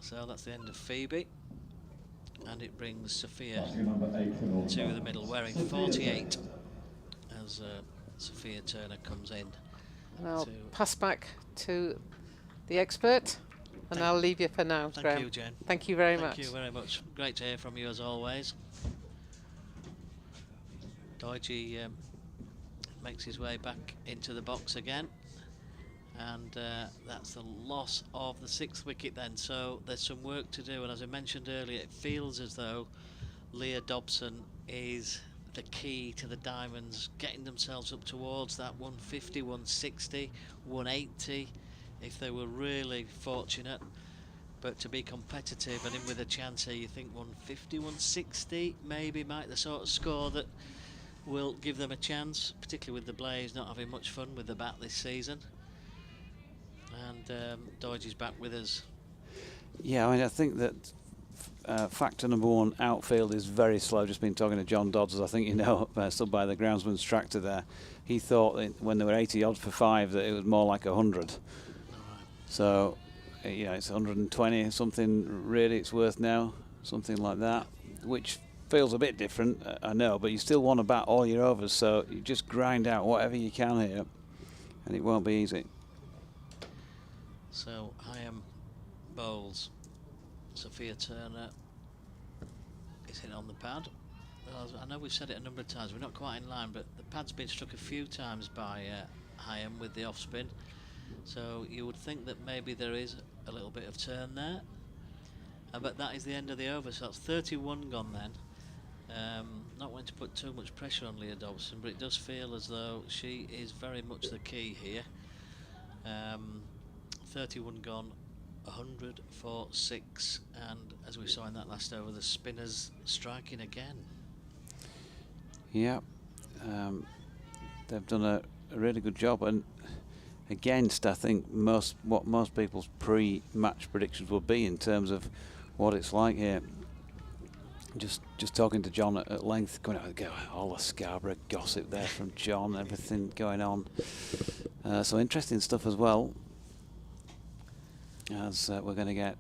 So that's the end of Phoebe. And it brings Sophia to the middle, wearing 48, as Sophia Turner comes in. And I'll pass back to the expert, and I'll leave you for now, Graham. Thank you, Jen. Thank you very much. Thank you very much. Great to hear from you as always. Doidge makes his way back into the box again. And that's the loss of the 6th wicket then, so there's some work to do, and as I mentioned earlier, it feels as though Leah Dobson is the key to the Diamonds getting themselves up towards that 150, 160, 180 if they were really fortunate, but to be competitive and in with a chance here, you think 150, 160 maybe might the sort of score that will give them a chance, particularly with the Blaze not having much fun with the bat this season. And Doidge is back with us. Yeah, I mean, I think that factor number 1, outfield, is very slow. Just been talking to John Dodds, as I think you know, stood by the groundsman's tractor there. He thought that when they were 80 odd for 5 that it was more like 100. Right. So, it's 120 something really it's worth now, something like that, which feels a bit different, I know, but you still want to bat all your overs, so you just grind out whatever you can here, and it won't be easy. So Heyhoe bowls. Sophia Turner is hit on the pad. Well, I know we've said it a number of times, we're not quite in line, but the pad's been struck a few times by Heyhoe with the off spin. So you would think that maybe there is a little bit of turn there. But that is the end of the over, so that's 31 gone then. Not wanting to put too much pressure on Leah Dobson, but it does feel as though she is very much the key here. 31 gone, 100 for 6, and as we saw in that last over, the spinners striking again. Yeah, they've done a really good job, and against, I think, what most people's pre-match predictions would be in terms of what it's like here. Just talking to John at length, going all the Scarborough gossip there from John, everything going on. So interesting stuff as well, as we're going to get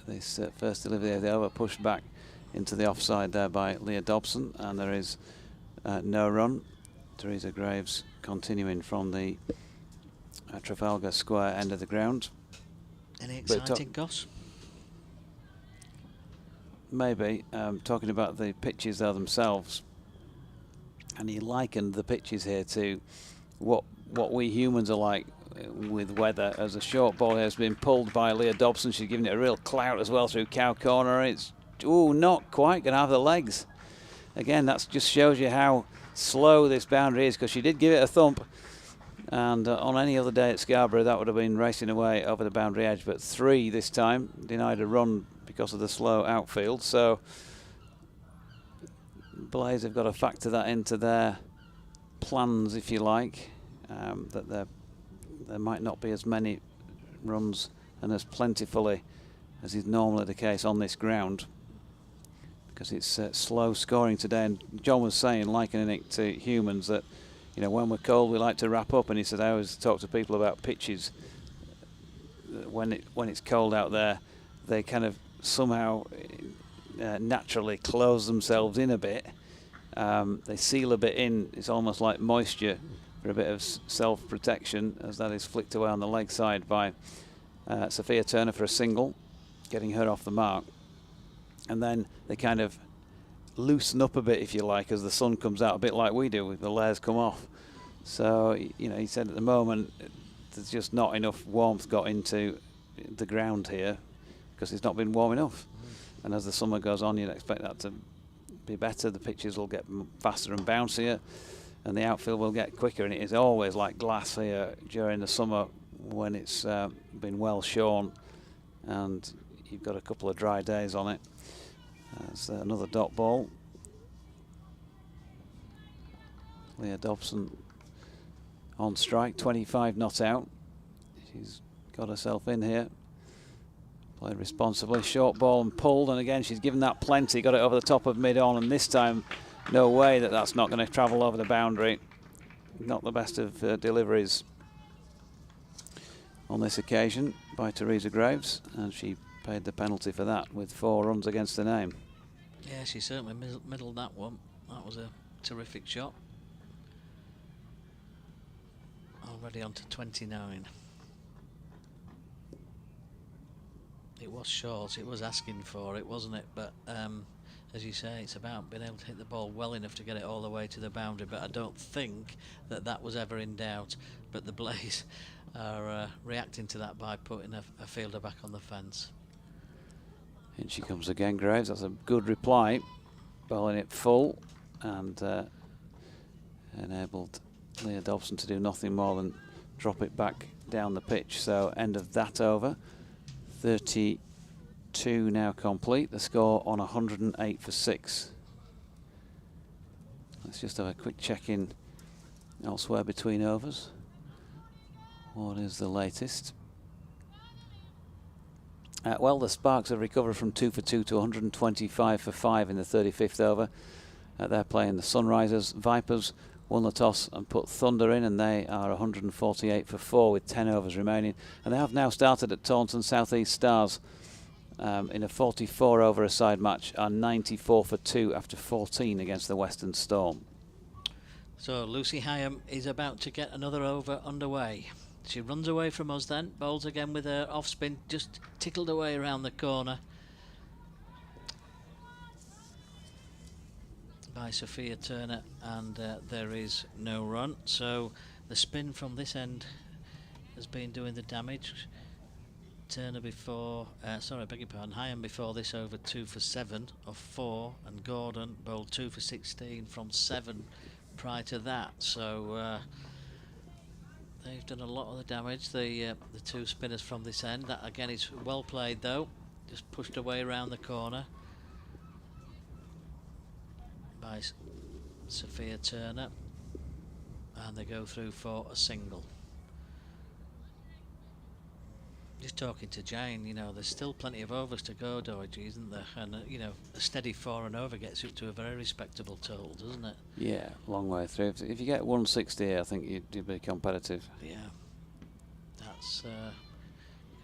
this first delivery of the over pushed back into the offside there by Leah Dobson, and there is no run. Teresa Graves continuing from the Trafalgar Square end of the ground. Any exciting goss? Maybe. Talking about the pitches though themselves, and he likened the pitches here to what we humans are like with weather, as a short ball has been pulled by Leah Dobson. She's giving it a real clout as well through cow corner. It's not quite going to have the legs. Again, that just shows you how slow this boundary is, because she did give it a thump, and on any other day at Scarborough that would have been racing away over the boundary edge, but 3 this time, denied a run because of the slow outfield. So Blaze have got to factor that into their plans, if you like, that there might not be as many runs and as plentifully as is normally the case on this ground, because it's slow scoring today. And John was saying, likening it to humans, that when we're cold we like to wrap up, and he said I always talk to people about pitches, when it's cold out there, they kind of somehow naturally close themselves in a bit. They seal a bit in. It's almost like moisture for a bit of self-protection, as that is flicked away on the leg side by Sophia Turner for a single, getting her off the mark. And then they kind of loosen up a bit, if you like, as the sun comes out, a bit like we do with the layers come off. So, he said at the moment there's just not enough warmth got into the ground here, because it's not been warm enough. And as the summer goes on, you'd expect that to be better. The pitches will get faster and bouncier, and the outfield will get quicker. And it is always like glass here during the summer when it's been well shorn, and you've got a couple of dry days on it. There's another dot ball. Leah Dobson on strike, 25 not out. She's got herself in here. Played responsibly, short ball and pulled, and again she's given that plenty, got it over the top of mid-on, and this time no way that's not going to travel over the boundary. Not the best of deliveries on this occasion by Teresa Graves, and she paid the penalty for that with 4 runs against the name. Yeah, she certainly middled that one. That was a terrific shot. Already on to 29. It was short, it was asking for it, wasn't it? But as you say, it's about being able to hit the ball well enough to get it all the way to the boundary, but I don't think that was ever in doubt. But the Blaze are reacting to that by putting a fielder back on the fence. In she comes again, Graves. That's a good reply. Bowling it full and enabled Leah Dobson to do nothing more than drop it back down the pitch. So end of that over. 32 now complete. The score on 108 for 6. Let's just have a quick check-in elsewhere between overs. What is the latest? Well, the Sparks have recovered from 2 for 2 to 125 for 5 in the 35th over. They're playing the Sunrisers. Vipers won the toss and put Thunder in, and they are 148 for 4 with 10 overs remaining. And they have now started at Taunton. South East Stars in a 44 over a side match are 94 for 2 after 14 against the Western Storm. So Lucy Hyam is about to get another over underway. She runs away from us then, bowls again with her off spin, just tickled away around the corner by Sophia Turner, and there is no run. So the spin from this end has been doing the damage. Turner before, sorry, I beg your pardon, Hyam before this over 2 for 7 of 4, and Gordon bowled 2 for 16 from 7 prior to that. So they've done a lot of the damage, the 2 spinners from this end. That again is well played though, just pushed away around the corner by Sophia Turner, and they go through for a single. Just talking to Jane, you know, there's still plenty of overs to go, Doidge, isn't there? And you know, a steady 4 and over gets you up to a very respectable total, doesn't it? Yeah, long way through. If you get 160, I think you'd be competitive. Yeah, that's you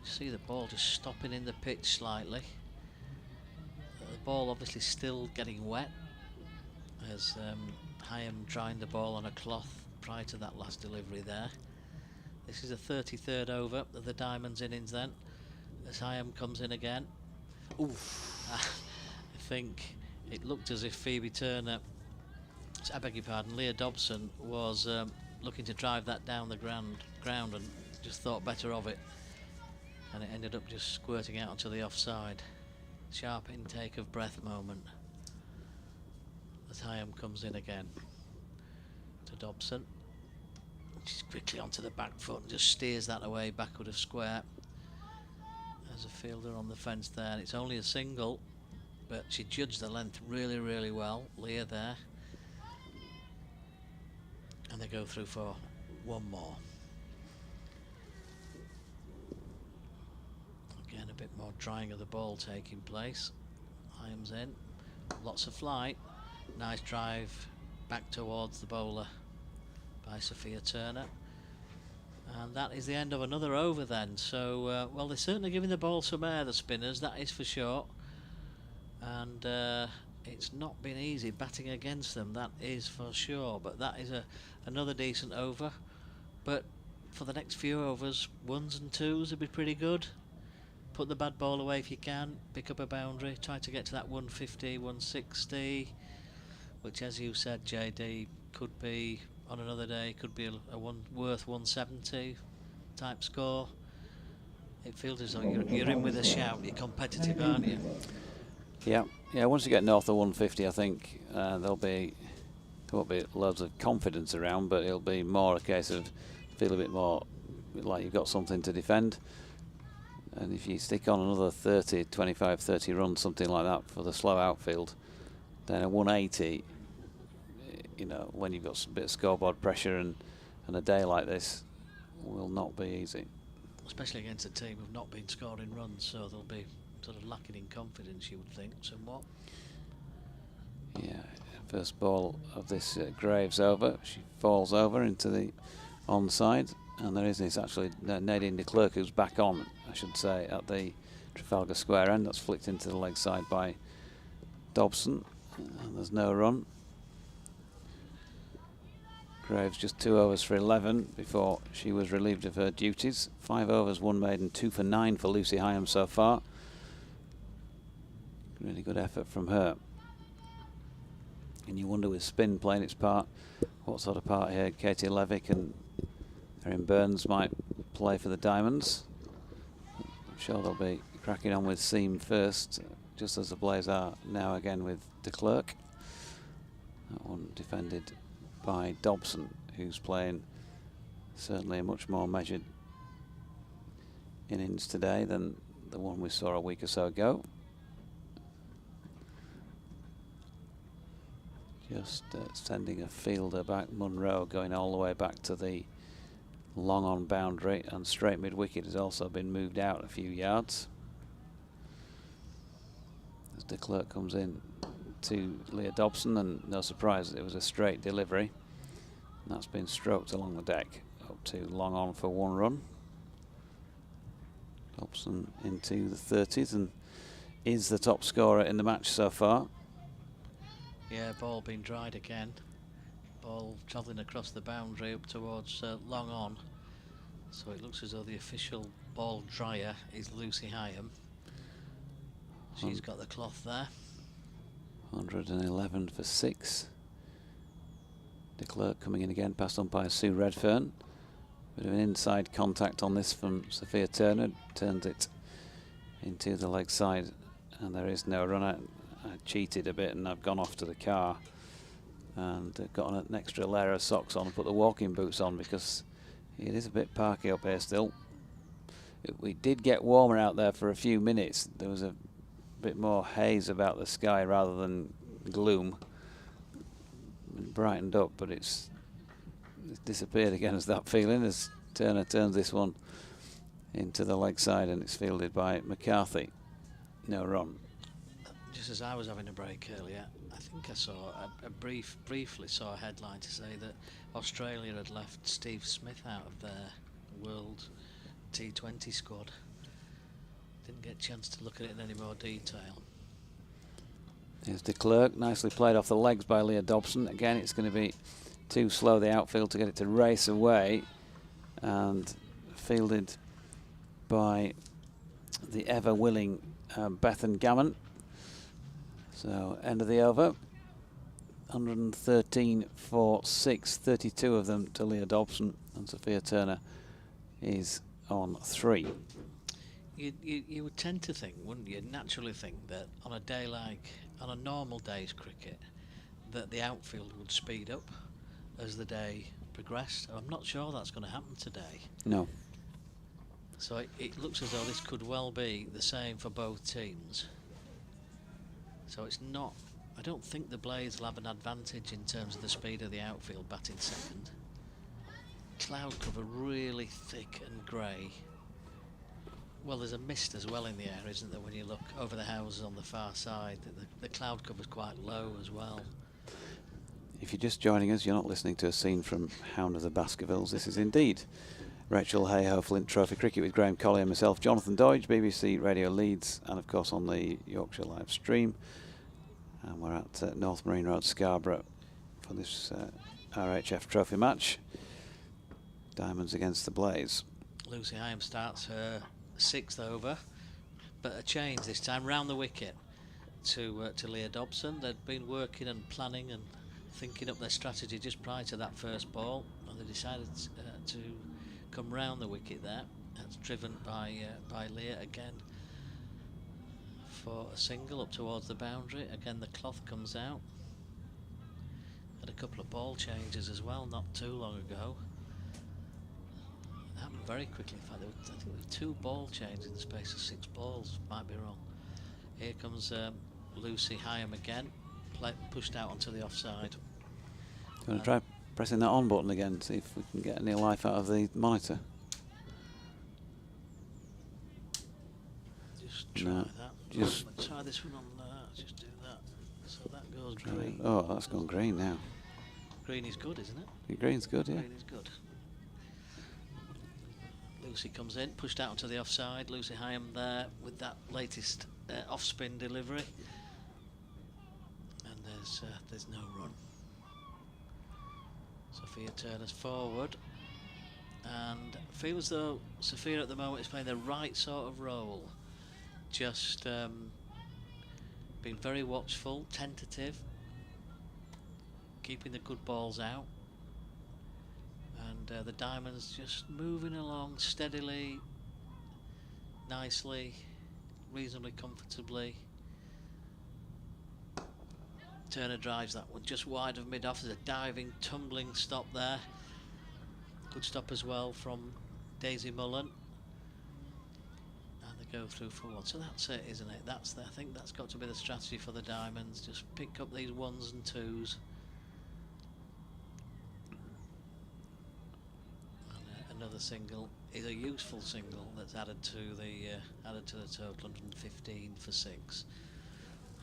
see the ball just stopping in the pitch slightly. The ball obviously still getting wet as Hyam drying the ball on a cloth prior to that last delivery there. This is the 33rd over of the Diamonds innings then, as Hyam comes in again. Oof. I think it looked as if Phoebe Turner, I beg your pardon, Leah Dobson was looking to drive that down the ground and just thought better of it, and it ended up just squirting out onto the offside. Sharp intake of breath moment as Hyam comes in again to Dobson. She's quickly onto the back foot and just steers that away backward of square. There's a fielder on the fence there, and it's only a single, but she judged the length really, really well. Leah there. And they go through for one more. Again, a bit more drying of the ball taking place. Hyam's in. Lots of flight. Nice drive back towards the bowler by Sophia Turner, and that is the end of another over then. So well, they're certainly giving the ball some air, the spinners, that is for sure, and it's not been easy batting against them, that is for sure. But that is another decent over, but for the next few overs, 1s and 2s would be pretty good. Put the bad ball away if you can, pick up a boundary, try to get to that 150, 160, which, as you said, JD, could be on another day, could be a one worth 170 type score. It feels as though you're in with a shout, you're competitive, aren't you? Yeah, once you get north of 150, I think there won't be loads of confidence around, but it'll be more a case of feel a bit more like you've got something to defend. And if you stick on another 25, 30 runs, something like that for the slow outfield, then a 180, you know, when you've got a bit of scoreboard pressure and a day like this, will not be easy. especially against a team who've not been scoring runs, so they'll be sort of lacking in confidence, you would think, somewhat. Yeah, first ball of this Graves over. She falls over into the onside, and it's actually Nadine de Klerk who's back on, I should say, at the Trafalgar Square end. That's flicked into the leg side by Dobson, and there's no run. Graves just 2 overs for 11 before she was relieved of her duties. 5 overs, 1 maiden, 2 for 9 for Lucy Heyhoe so far. Really good effort from her. And you wonder, with spin playing its part, what sort of part here Katie Levick and Erin Burns might play for the Diamonds. I'm sure they'll be cracking on with seam first, just as the Blaze are now again with de Klerk. That one defended by Dobson, who's playing certainly a much more measured innings today than the one we saw a week or so ago. Just sending a fielder back, Munro, going all the way back to the long on boundary, and straight mid wicket has also been moved out a few yards as de Klerk comes in to Leah Dobson, and no surprise it was a straight delivery, and that's been stroked along the deck up to long on for 1 run. Dobson into the 30s and is the top scorer in the match so far. Yeah, ball being dried again. Ball travelling across the boundary up towards long on. So it looks as though the official ball dryer is Lucy Heyhoe. She's got the cloth there. 111 for 6. De Klerk coming in again, past umpire Sue Redfern. Bit of an inside contact on this from Sophia Turner. Turns it into the leg side, and there is no run out. I cheated a bit and I've gone off to the car and got an extra layer of socks on and put the walking boots on, because it is a bit parky up here still. We did get warmer out there for a few minutes. There was a bit more haze about the sky rather than gloom. It brightened up, but it's disappeared again as that feeling as Turner turns this one into the leg side, and it's fielded by McCarthy. No run. Just as I was having a break earlier, I think I saw briefly saw a headline to say that Australia had left Steve Smith out of their World T20 squad. Didn't get a chance to look at it in any more detail. Here's de Klerk, nicely played off the legs by Leah Dobson. Again, it's going to be too slow, the outfield, to get it to race away, and fielded by the ever willing Bethan Gammon. So end of the over, 113 for 6, 32 of them to Leah Dobson, and Sophia Turner is on 3. You would tend to think, wouldn't you, naturally think that on a day like, on a normal day's cricket, that the outfield would speed up as the day progressed. I'm not sure that's going to happen today. No. So it looks as though this could well be the same for both teams. So it's not, I don't think the Blades will have an advantage in terms of the speed of the outfield batting second. Cloud cover really thick and grey. Well, there's a mist as well in the air, isn't there, when you look over the houses on the far side. The cloud cover's quite low as well. If you're just joining us, you're not listening to a scene from Hound of the Baskervilles. This is indeed Rachael Heyhoe Flint Trophy Cricket with Graham Colley and myself, Jonathan Doidge, BBC Radio Leeds, and of course on the Yorkshire live stream. And we're at North Marine Road, Scarborough, for this RHF Trophy match. Diamonds against the Blaze. Lucy Heyhoe starts her 6th over, but a change this time round the wicket to Leah Dobson. They'd been working and planning and thinking up their strategy just prior to that first ball, and they decided to come round the wicket there. That's driven by Leah again for a single up towards the boundary. Again, the cloth comes out. Had a couple of ball changes as well not too long ago. It happened very quickly. In fact, I think there were 2 ball changes in the space of 6 balls. Might be wrong. Here comes Lucy Heyhoe again, pushed out onto the offside. You want to try pressing that on button again, see if we can get any life out of the monitor? Try No, that. just Try this one on just do that. So that goes green. oh, that's gone green now. Green is good, isn't it? The green's good, yeah. Green is good. Lucy comes in, pushed out onto the offside. Lucy Heyhoe there with that latest off-spin delivery. And there's no run. Sophia Turner's forward. And I feel as though Sophia at the moment is playing the right sort of role. Just being very watchful, tentative, keeping the good balls out. And the Diamonds just moving along steadily, nicely, reasonably comfortably. Turner drives that one just wide of mid-off. There's a diving, tumbling stop there. Good stop as well from Daisy Mullen. And they go through for one. So that's it, isn't it? I think that's got to be the strategy for the Diamonds. Just pick up these ones and twos. And another single is a useful single that's added to the total. 115 for 6.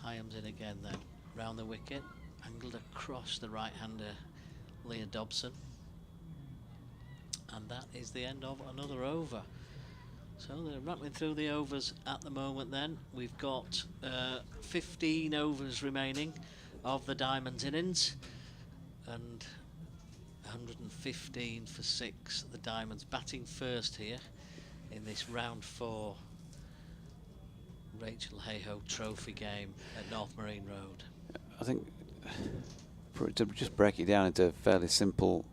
Heyhoe's in again then. Round the wicket, angled across the right-hander Leah Dobson. And that is the end of another over. So they're rattling through the overs at the moment then. We've got 15 overs remaining of the Diamonds innings. And 115 for 6. The Diamonds batting first here in this round 4 Rachael Heyhoe Trophy game at North Marine Road. I think to just break it down into fairly simple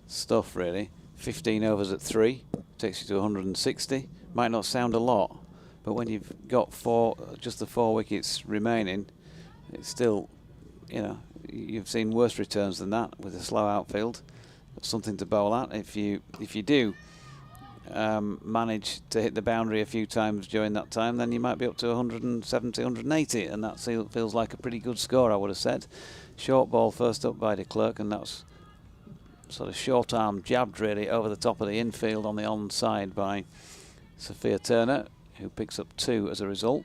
stuff, really. 15 overs at 3 takes you to 160. Might not sound a lot, but when you've got just the 4 wickets remaining, it's still, you know, you've seen worse returns than that with a slow outfield. That's something to bowl at. If you do manage to hit the boundary a few times during that time, then you might be up to 170, 180, and that feels like a pretty good score, I would have said. Short ball first up by de Klerk, and that was sort of short arm jabbed really over the top of the infield on the onside by Sophia Turner, who picks up 2 as a result.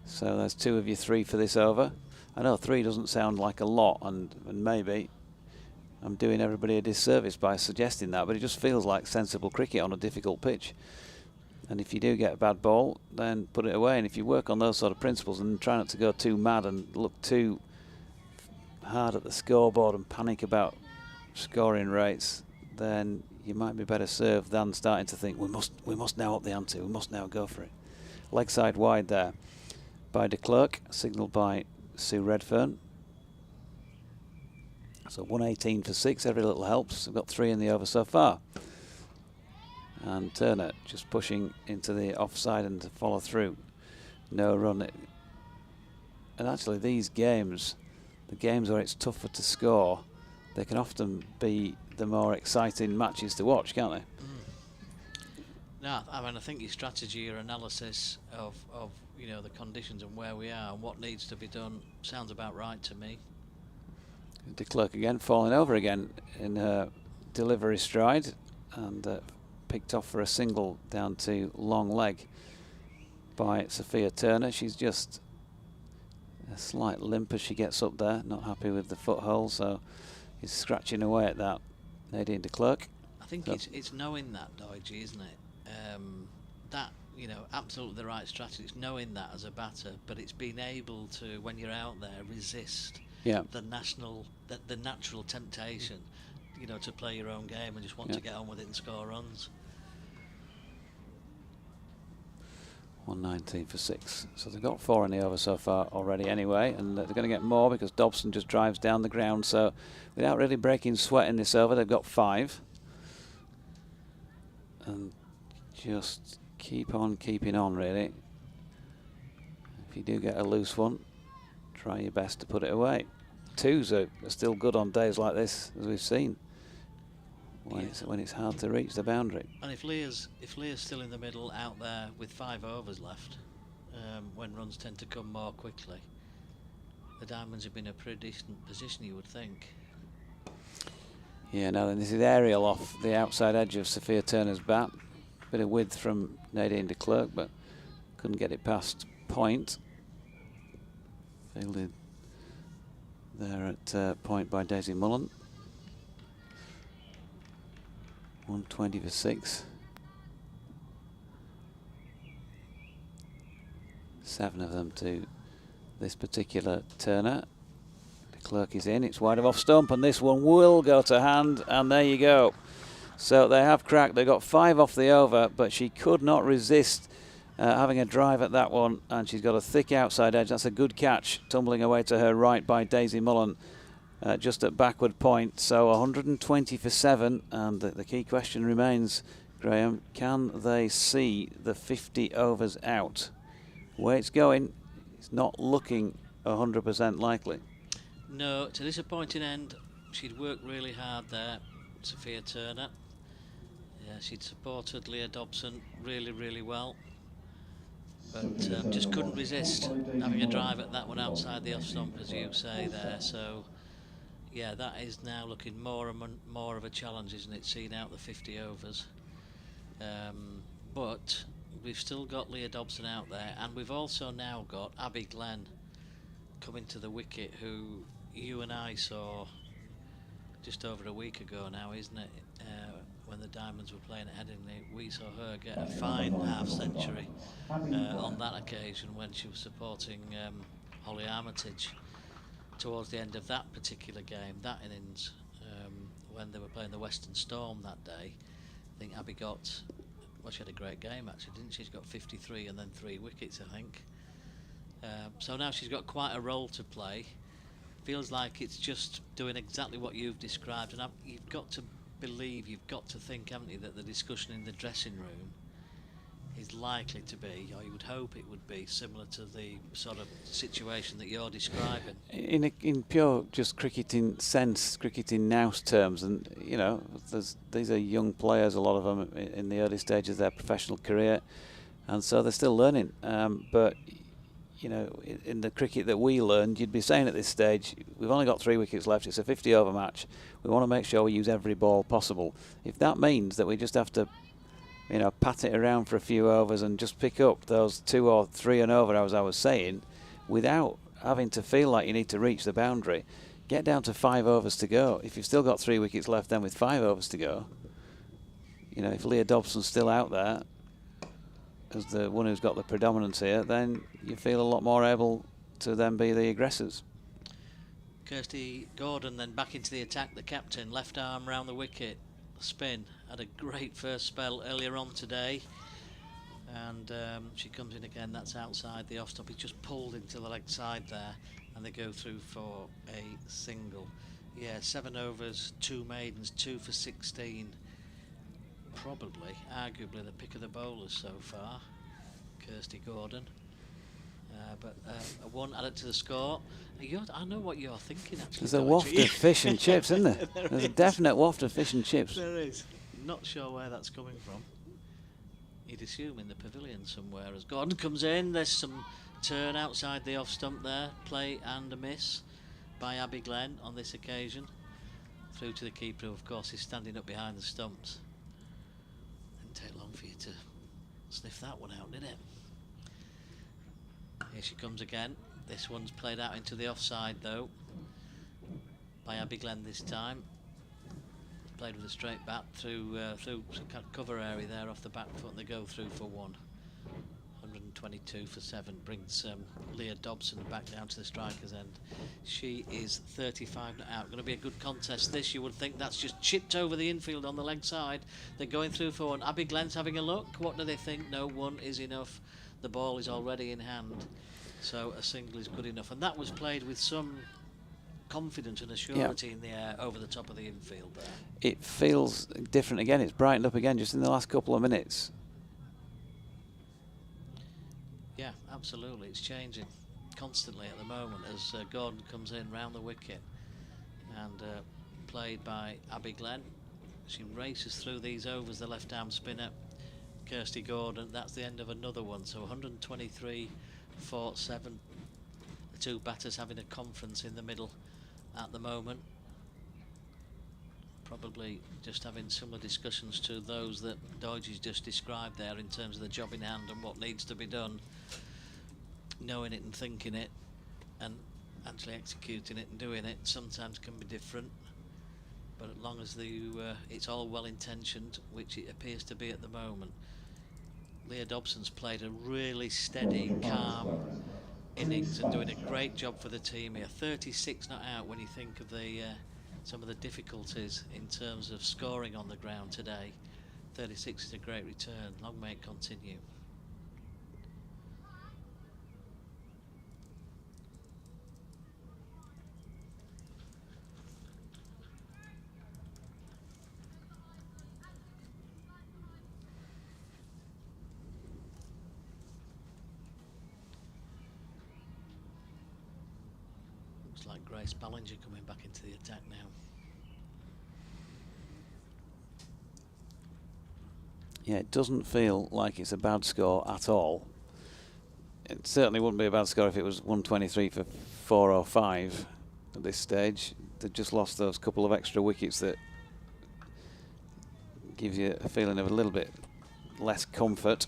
So there's 2 of your 3 for this over. I know 3 doesn't sound like a lot, and maybe I'm doing everybody a disservice by suggesting that, but it just feels like sensible cricket on a difficult pitch. And if you do get a bad ball, then put it away. And if you work on those sort of principles and try not to go too mad and look too hard at the scoreboard and panic about scoring rates, then you might be better served than starting to think we must now up the ante, we must now go for it. Leg side wide there by de Klerk, signalled by Sue Redfern. So 118 for 6, every little helps. We've got 3 in the over so far. And Turner just pushing into the offside and to follow through. No run. And actually these games, the games where it's tougher to score, they can often be the more exciting matches to watch, can't they? No, I mean, I think your strategy, your analysis of you know, the conditions and where we are and what needs to be done sounds about right to me. De Klerk again, falling over again in her delivery stride, and picked off for a single down to long leg by Sophia Turner. She's just a slight limp as she gets up there, not happy with the foothold, so he's scratching away at that. Nadine de Klerk. I think it's knowing that, Doige, isn't it? That, you know, absolutely the right strategy. It's knowing that as a batter, but it's being able to, when you're out there, resist the natural temptation, you know, to play your own game and just want to get on with it and score runs. 119 for 6. So they've got 4 in the over so far already anyway, and they're going to get more because Dobson just drives down the ground. So without really breaking sweat in this over, they've got 5. And just keep on keeping on, really. If you do get a loose one, try your best to put it away. 2s are still good on days like this, as we've seen, when it's hard to reach the boundary. And if Leah's still in the middle out there with 5 overs left, when runs tend to come more quickly, the Diamonds have been in a pretty decent position, you would think. Yeah, now then this is aerial off the outside edge of Sophia Turner's bat. Bit of width from Nadine de Klerk, but couldn't get it past point. Fielded there at point by Daisy Mullen. 120 for 6. 7 of them to this particular turner. The clerk is in, it's wide of off stump, and this one will go to hand, and there you go. So they have cracked. They got 5 off the over, but she could not resist having a drive at that one, and she's got a thick outside edge. That's a good catch, tumbling away to her right by Daisy Mullen, just at backward point. So 120 for 7, and the key question remains, Graham, can they see the 50 overs out? The way it's going, it's not looking 100% likely. No, it's a disappointing end. She'd worked really hard there, Sophia Turner. Yeah, she'd supported Leah Dobson really, really well, but just couldn't resist having a drive at that one outside the off stump, as you say there. So yeah, that is now looking more and more of a challenge, isn't it, seeing out the 50 overs. But we've still got Leah Dobson out there, and we've also now got Abby Glenn coming to the wicket, who you and I saw just over a week ago now, isn't it? When the Diamonds were playing at Headingley, we saw her get a fine half-century on that occasion when she was supporting Holly Armitage towards the end of that particular game, that innings, when they were playing the Western Storm that day. I think Abby got, well, she had a great game actually, didn't she? She got 53 and then 3 wickets, I think. So now she's got quite a role to play. Feels like it's just doing exactly what you've described, and you've got to believe, you've got to think, haven't you, that the discussion in the dressing room is likely to be, or you would hope it would be, similar to the sort of situation that you're describing. In pure just cricketing sense, cricketing nous terms, and you know, these are young players, a lot of them in the early stages of their professional career, and so they're still learning. But you know, in the cricket that we learned, you'd be saying at this stage, we've only got 3 wickets left, it's a 50 over match, we want to make sure we use every ball possible. If that means that we just have to, you know, pat it around for a few overs and just pick up those 2 or 3 and over, as I was saying, without having to feel like you need to reach the boundary, get down to 5 overs to go. If you've still got 3 wickets left, then with 5 overs to go, you know, if Leah Dobson's still out there as the one who's got the predominance here, then you feel a lot more able to then be the aggressors. Kirsty Gordon then back into the attack, the captain, left arm round the wicket, spin, had a great first spell earlier on today, and she comes in again, that's outside the off stump. He's just pulled into the leg side there, and they go through for a single. Yeah, 7 overs, 2 maidens, 2 for 16. Probably, arguably, the pick of the bowlers so far, Kirsty Gordon. But a 1 added to the score. I know what you're thinking, actually. There's a waft of fish and chips, isn't there? There's a definite waft of fish and chips. There is. Not sure where that's coming from. You'd assume in the pavilion somewhere. As Gordon comes in, there's some turn outside the off stump there. Play and a miss by Abby Glenn on this occasion. Through to the keeper, who of course is standing up behind the stumps. Didn't take long for you to sniff that one out, did it? Here she comes again. This one's played out into the offside though by Abby Glenn this time. Played with a straight bat through some kind of cover area there off the back foot, and they go through for 1. 122 for 7 brings Leah Dobson back down to the striker's end. She is 35 not out. Going to be a good contest this, you would think. That's just chipped over the infield on the leg side. They're going through for 1. Abby Glenn's having a look. What do they think? No, 1 is enough. The ball is already in hand, so a single is good enough, and that was played with some confidence and assurity in the air over the top of the infield there. It feels different again. It's brightened up again just in the last couple of minutes. Yeah, absolutely. It's changing constantly at the moment as Gordon comes in round the wicket, and played by Abby Glenn. She races through these overs, the left arm spinner Kirsty Gordon. That's the end of another one, so 123 for 7. The 2 batters having a conference in the middle at the moment. probably just having similar discussions to those that Dodge's just described there in terms of the job in hand and what needs to be done. Knowing it and thinking it and actually executing it and doing it sometimes can be different, but as long as it's all well intentioned, which it appears to be at the moment. Leah Dobson's played a really steady, calm innings and doing a great job for the team here. 36 not out when you think of some of the difficulties in terms of scoring on the ground today. 36 is a great return. Long may it continue. Looks like Grace Ballinger coming back into the attack now. Yeah, it doesn't feel like it's a bad score at all. It certainly wouldn't be a bad score if it was 123 for 4 or 5 at this stage. They've just lost those couple of extra wickets that gives you a feeling of a little bit less comfort.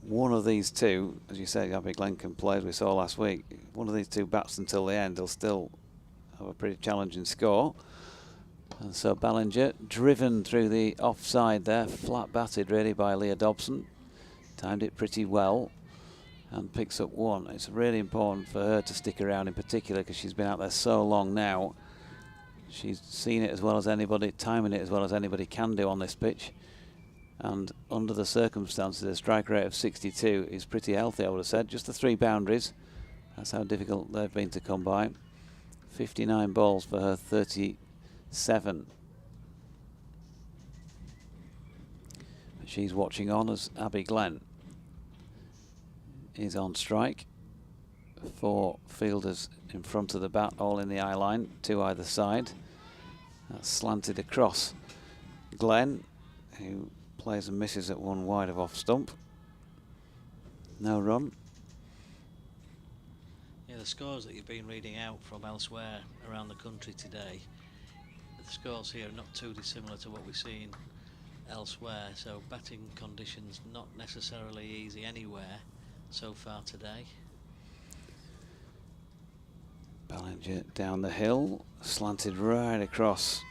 One of these two, as you say, Abby Glenn can play, as we saw last week. One of these two bats until the end, they'll still have a pretty challenging score. And so Ballinger, driven through the offside there, flat batted really by Leah Dobson. Timed it pretty well and picks up 1. It's really important for her to stick around in particular because she's been out there so long now. She's seen it as well as anybody, timing it as well as anybody can do on this pitch. And under the circumstances, a strike rate of 62 is pretty healthy, I would have said. Just the 3 boundaries, that's how difficult they've been to come by. 59 balls for her 37. She's watching on as Abby Glenn is on strike. 4 fielders in front of the bat, all in the eye line, 2 either side. That's slanted across. Glenn, who plays and misses at 1 wide of off stump. No run. Yeah, the scores that you've been reading out from elsewhere around the country today, the scores here are not too dissimilar to what we've seen elsewhere, so batting conditions not necessarily easy anywhere so far today. Ballinger down the hill, slanted right across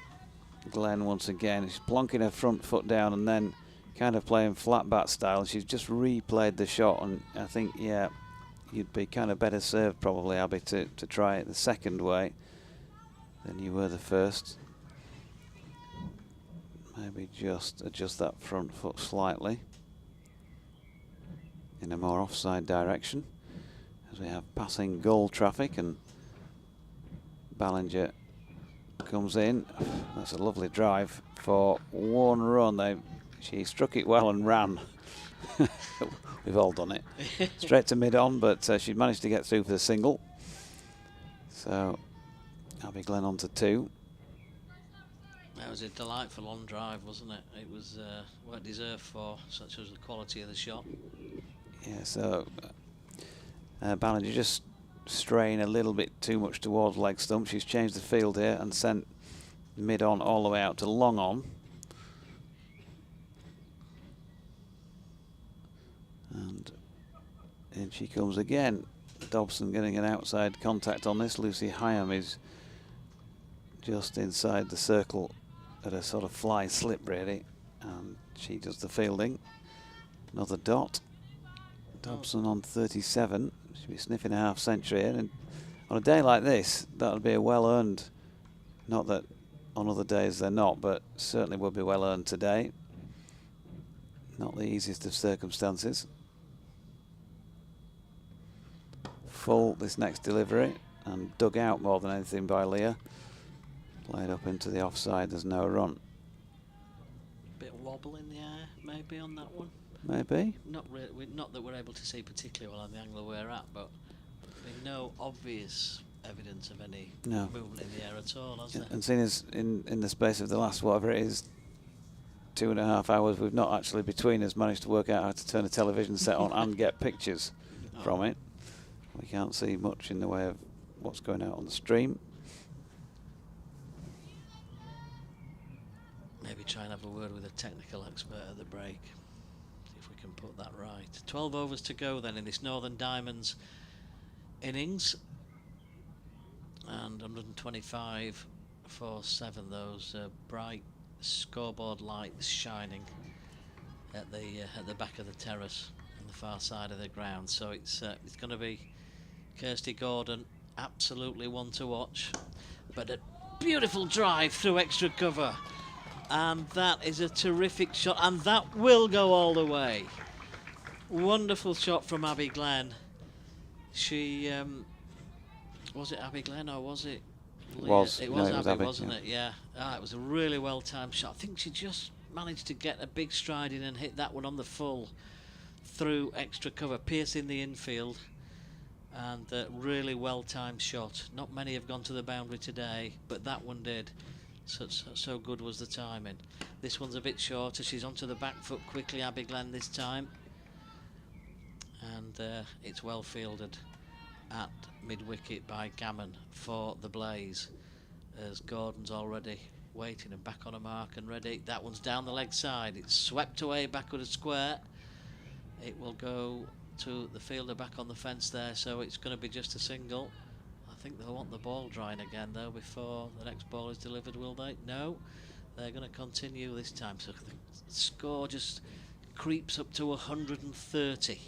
Glenn once again. She's plonking her front foot down and then kind of playing flat bat style. She's just replayed the shot, and I think, yeah, you'd be kind of better served probably, Abby, to try it the second way than you were the first. Maybe just adjust that front foot slightly in a more offside direction as we have passing goal traffic, and Ballinger comes in. That's a lovely drive for 1 run. She struck it well and ran. We've all done it. Straight to mid-on, but she managed to get through for the single. So Abby Glenn on to 2. That was a delightful on drive, wasn't it? It was well deserved for such as the quality of the shot. Yeah, so Ballinger just straying a little bit too much towards leg stump. She's changed the field here and sent mid-on all the way out to long on. And in she comes again. Dobson getting an outside contact on this. Lucy Hyam is just inside the circle at a sort of fly slip really, and she does the fielding. Another dot. Dobson on 37. She'll be sniffing a half century in, and on a day like this that would be a well earned, not that on other days they're not, but certainly would be well earned today. Not the easiest of circumstances. Full this next delivery and dug out more than anything by Leah. Played up into the offside, there's no run. Bit of wobble in the air maybe on that one. Maybe. Not that we're able to see particularly well on the angle we're at, but no obvious evidence of any movement in the air at all, has there? And seeing as in the space of the last, whatever it is, 2.5 hours, we've not actually between us managed to work out how to turn a television set on and get pictures from it. We can't see much in the way of what's going out on the stream. Maybe try and have a word with a technical expert at the break. See if we can put that right. 12 overs to go then in this Northern Diamonds innings. And 125 for 7. Those bright scoreboard lights shining at the back of the terrace on the far side of the ground. So it's going to be Kirsty Gordon, absolutely one to watch. But a beautiful drive through extra cover, and that is a terrific shot, and that will go all the way. Wonderful shot from Abby Glenn. She was it Abby Glenn or was it Leah? It was Abby, wasn't it? Yeah. It was a really well timed shot. I think she just managed to get a big stride in and hit that one on the full through extra cover, piercing the infield, and a really well timed shot. Not many have gone to the boundary today, but that one did. So good was the timing. This one's a bit shorter. She's onto the back foot quickly, Abby Glenn this time, and it's well fielded at mid-wicket by Gammon for the Blaze, as Gordon's already waiting and back on a mark and ready. That one's down the leg side. It's swept away backward a square. It will go to the fielder back on the fence there, so it's going to be just a single. I think they'll want the ball drying again though before the next ball is delivered, will they? No, they're going to continue this time, so the score just creeps up to 130.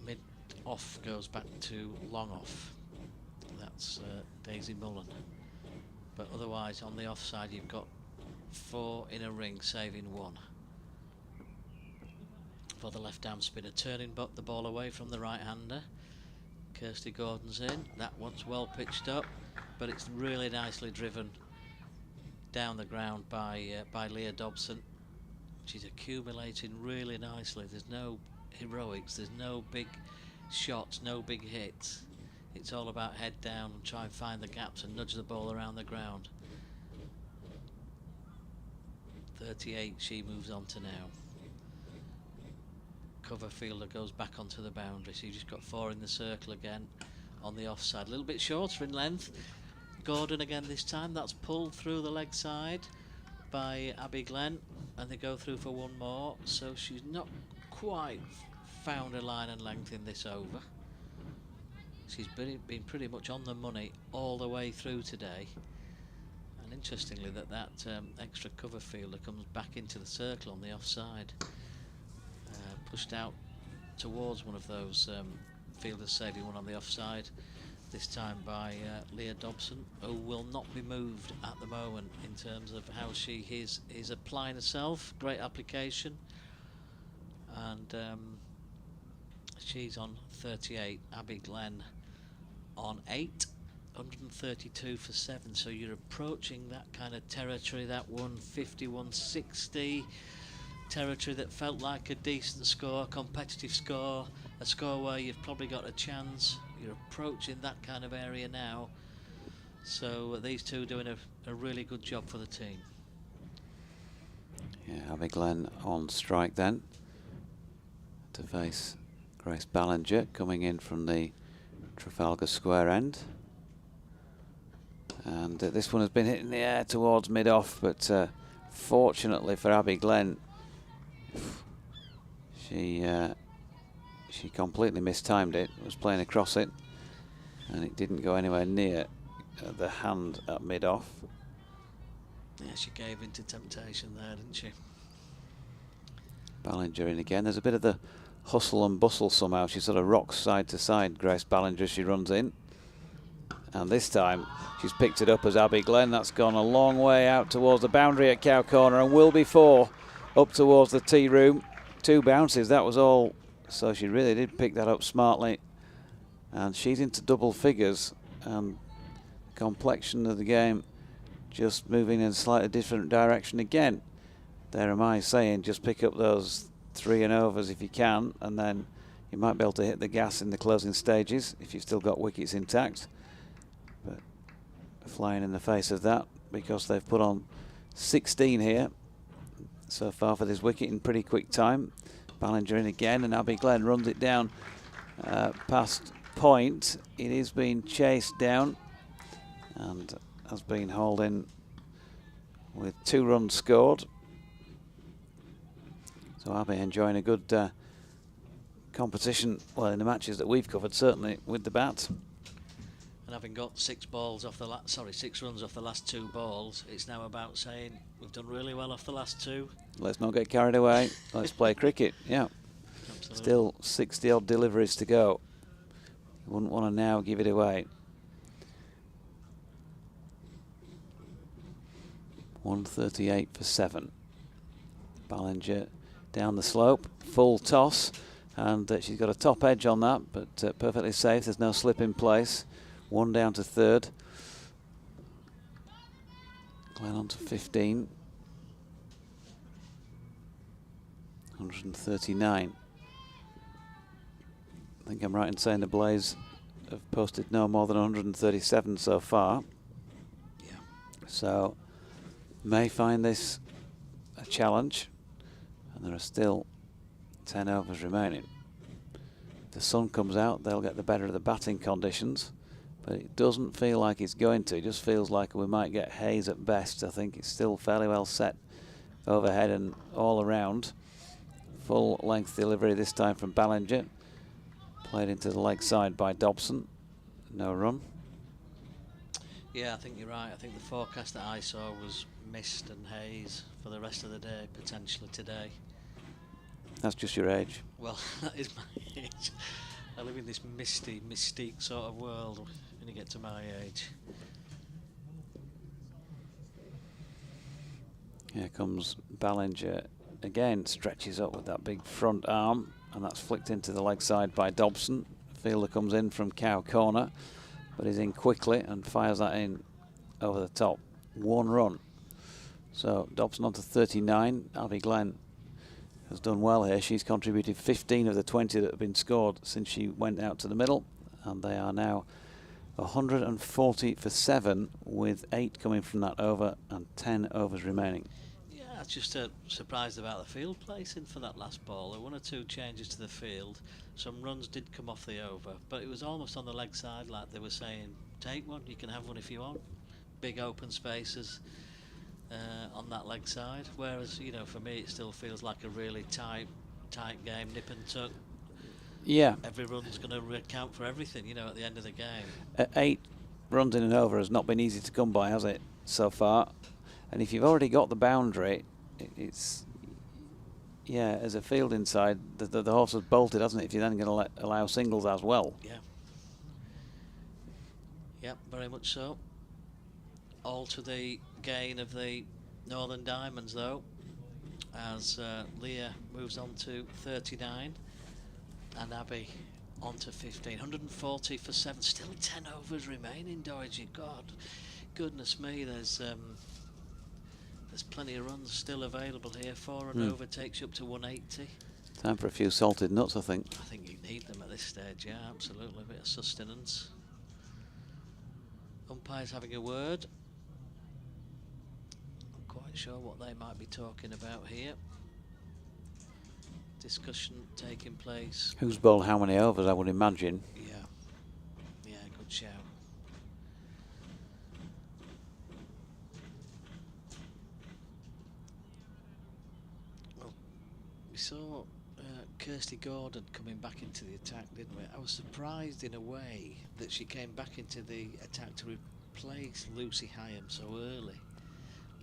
Mid off goes back to long off. That's Daisy Mullen. But otherwise on the offside you've got 4 in a ring, saving 1. For the left arm spinner, turning the ball away from the right hander. Kirsty Gordon's in. That one's well pitched up, but it's really nicely driven down the ground by Leah Dobson. She's accumulating really nicely. There's no heroics, there's no big shots, no big hits. It's all about head down and try and find the gaps and nudge the ball around the ground. 38 she moves on to now. Cover fielder goes back onto the boundary, so you just got 4 in the circle again on the offside. A little bit shorter in length. Gordon again this time. That's pulled through the leg side by Abby Glenn, and they go through for 1 more, so she's not quite found a line and length in this over. She's been pretty much on the money all the way through today, and interestingly that extra cover fielder comes back into the circle on the offside, pushed out towards one of those fielders saving one on the offside, this time by Leah Dobson, who will not be moved at the moment in terms of how she is applying herself. Great application, and she's on 38. Abby Glenn on 8, 132 for 7, so you're approaching that kind of territory, that 150, 160 territory that felt like a decent score, competitive score, a score where you've probably got a chance. You're approaching that kind of area now, so these two doing a really good job for the team. Yeah, Abby Glenn on strike then to face Grace Ballinger coming in from the Trafalgar Square end, and this one has been hit in the air towards mid-off, but fortunately for Abby Glenn, she completely mistimed it, was playing across it, and it didn't go anywhere near the hand at mid-off. Yeah, she gave into temptation there, didn't she? Ballinger in again. There's a bit of the hustle and bustle somehow. She sort of rocks side to side, Grace Ballinger, as she runs in. And this time she's picked it up as Abby Glenn. That's gone a long way out towards the boundary at Cow Corner, and will be 4 up towards the tea room. 2 bounces, that was all. So she really did pick that up smartly. And she's into double figures, and complexion of the game just moving in a slightly different direction again. There am I saying just pick up those 3 and overs if you can, and then you might be able to hit the gas in the closing stages if you've still got wickets intact. But flying in the face of that, because they've put on 16 here so far for this wicket in pretty quick time. Ballinger in again, and Abby Glenn runs it down past point. It is being chased down and has been hauled in with 2 runs scored. So Abby enjoying a good competition, well, in the matches that we've covered, certainly with the bat. And having got 6 runs off the last 2 balls, it's now about saying we've done really well off the last 2. Let's not get carried away. Let's play cricket. Yeah. Absolutely. Still 60 odd deliveries to go. You wouldn't want to now give it away. 138 for 7. Ballinger down the slope, full toss, and she's got a top edge on that, but perfectly safe. There's no slip in place. 1 down to 3rd. Glenn on to 15. 139. I think I'm right in saying the Blaze have posted no more than 137 so far. Yeah. So may find this a challenge, and there are still 10 overs remaining. If the sun comes out, they'll get the better of the batting conditions, but it doesn't feel like it's going to. It just feels like we might get haze at best. I think it's still fairly well set overhead and all around. Full length delivery this time from Ballinger. Played into the leg side by Dobson. No run. Yeah, I think you're right. I think the forecast that I saw was mist and haze for the rest of the day, potentially today. That's just your age. Well, that is my age. I live in this misty, mystique sort of world when you get to my age. Here comes Ballinger again, stretches up with that big front arm, and that's flicked into the leg side by Dobson. Fielder comes in from cow corner, but is in quickly and fires that in over the top. 1 run. So Dobson on to 39. Abby Glenn has done well here. She's contributed 15 of the 20 that have been scored since she went out to the middle, and they are now 140 for 7 with 8 coming from that over and 10 overs remaining. Yeah, I was just surprised about the field placing for that last ball. There were 1 or 2 changes to the field. Some runs did come off the over, but it was almost on the leg side, like they were saying, take one, you can have one if you want. Big open spaces on that leg side, whereas, you know, for me it still feels like a really tight game, nip and tuck. Yeah. Every run's going to count for everything, you know, at the end of the game. 8 runs in and over has not been easy to come by, has it, so far? And if you've already got the boundary, it's, yeah, as a field inside, the horse has bolted, hasn't it, if you're then going to allow singles as well. Yeah. Yep, very much so. All to the gain of the Northern Diamonds, though, as Leah moves on to 39 and Abby on to 15. 140 for 7. Still 10 overs remaining, Doidge. God, goodness me, there's plenty of runs still available here. 4 and over takes you up to 180. Time for a few salted nuts, I think. I think you need them at this stage, yeah, absolutely. A bit of sustenance. Umpires having a word. Quite sure what they might be talking about here. Discussion taking place. Who's bowled how many overs, I would imagine. Yeah, good shout. Well, we saw Kirsty Gordon coming back into the attack, didn't we? I was surprised in a way that she came back into the attack to replace Lucy Hyam so early.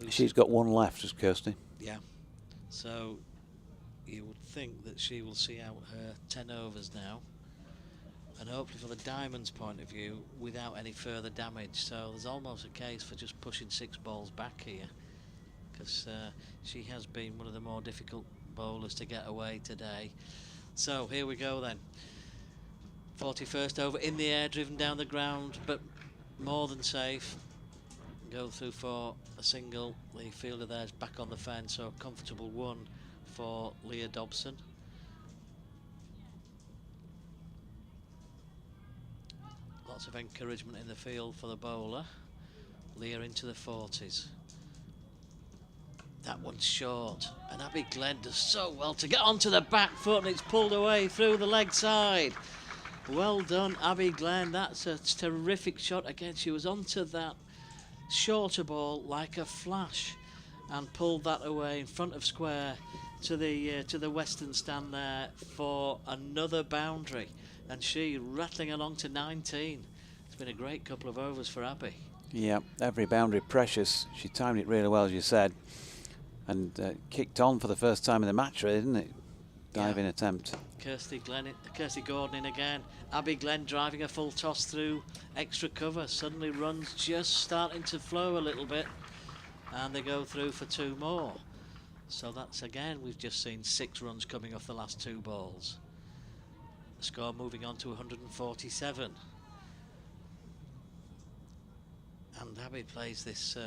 She's got 1 left, as Kirsty. Yeah, so you would think that she will see out her 10 overs now, and hopefully for the Diamonds' point of view, without any further damage. So there's almost a case for just pushing 6 balls back here, because she has been one of the more difficult bowlers to get away today. So here we go then. 41st over in the air, driven down the ground, but more than safe. Go through for a single. The fielder there's back on the fence, so a comfortable 1 for Leah Dobson. Lots of encouragement in the field for the bowler. Leah into the 40s. That one's short, and Abby Glenn does so well to get onto the back foot, and it's pulled away through the leg side. Well done, Abby Glenn. That's a terrific shot again. She was onto that shorter ball like a flash, and pulled that away in front of square to the western stand there for another boundary, and she rattling along to 19. It's been a great couple of overs for Abby. Yeah, every boundary precious. She timed it really well, as you said, and kicked on for the first time in the match, really, didn't it? Diving attempt. Kirsty Gordon in again. Abby Glenn driving a full toss through extra cover. Suddenly runs just starting to flow a little bit, and they go through for 2 more. So that's again, we've just seen 6 runs coming off the last 2 balls. The score moving on to 147. And Abby plays this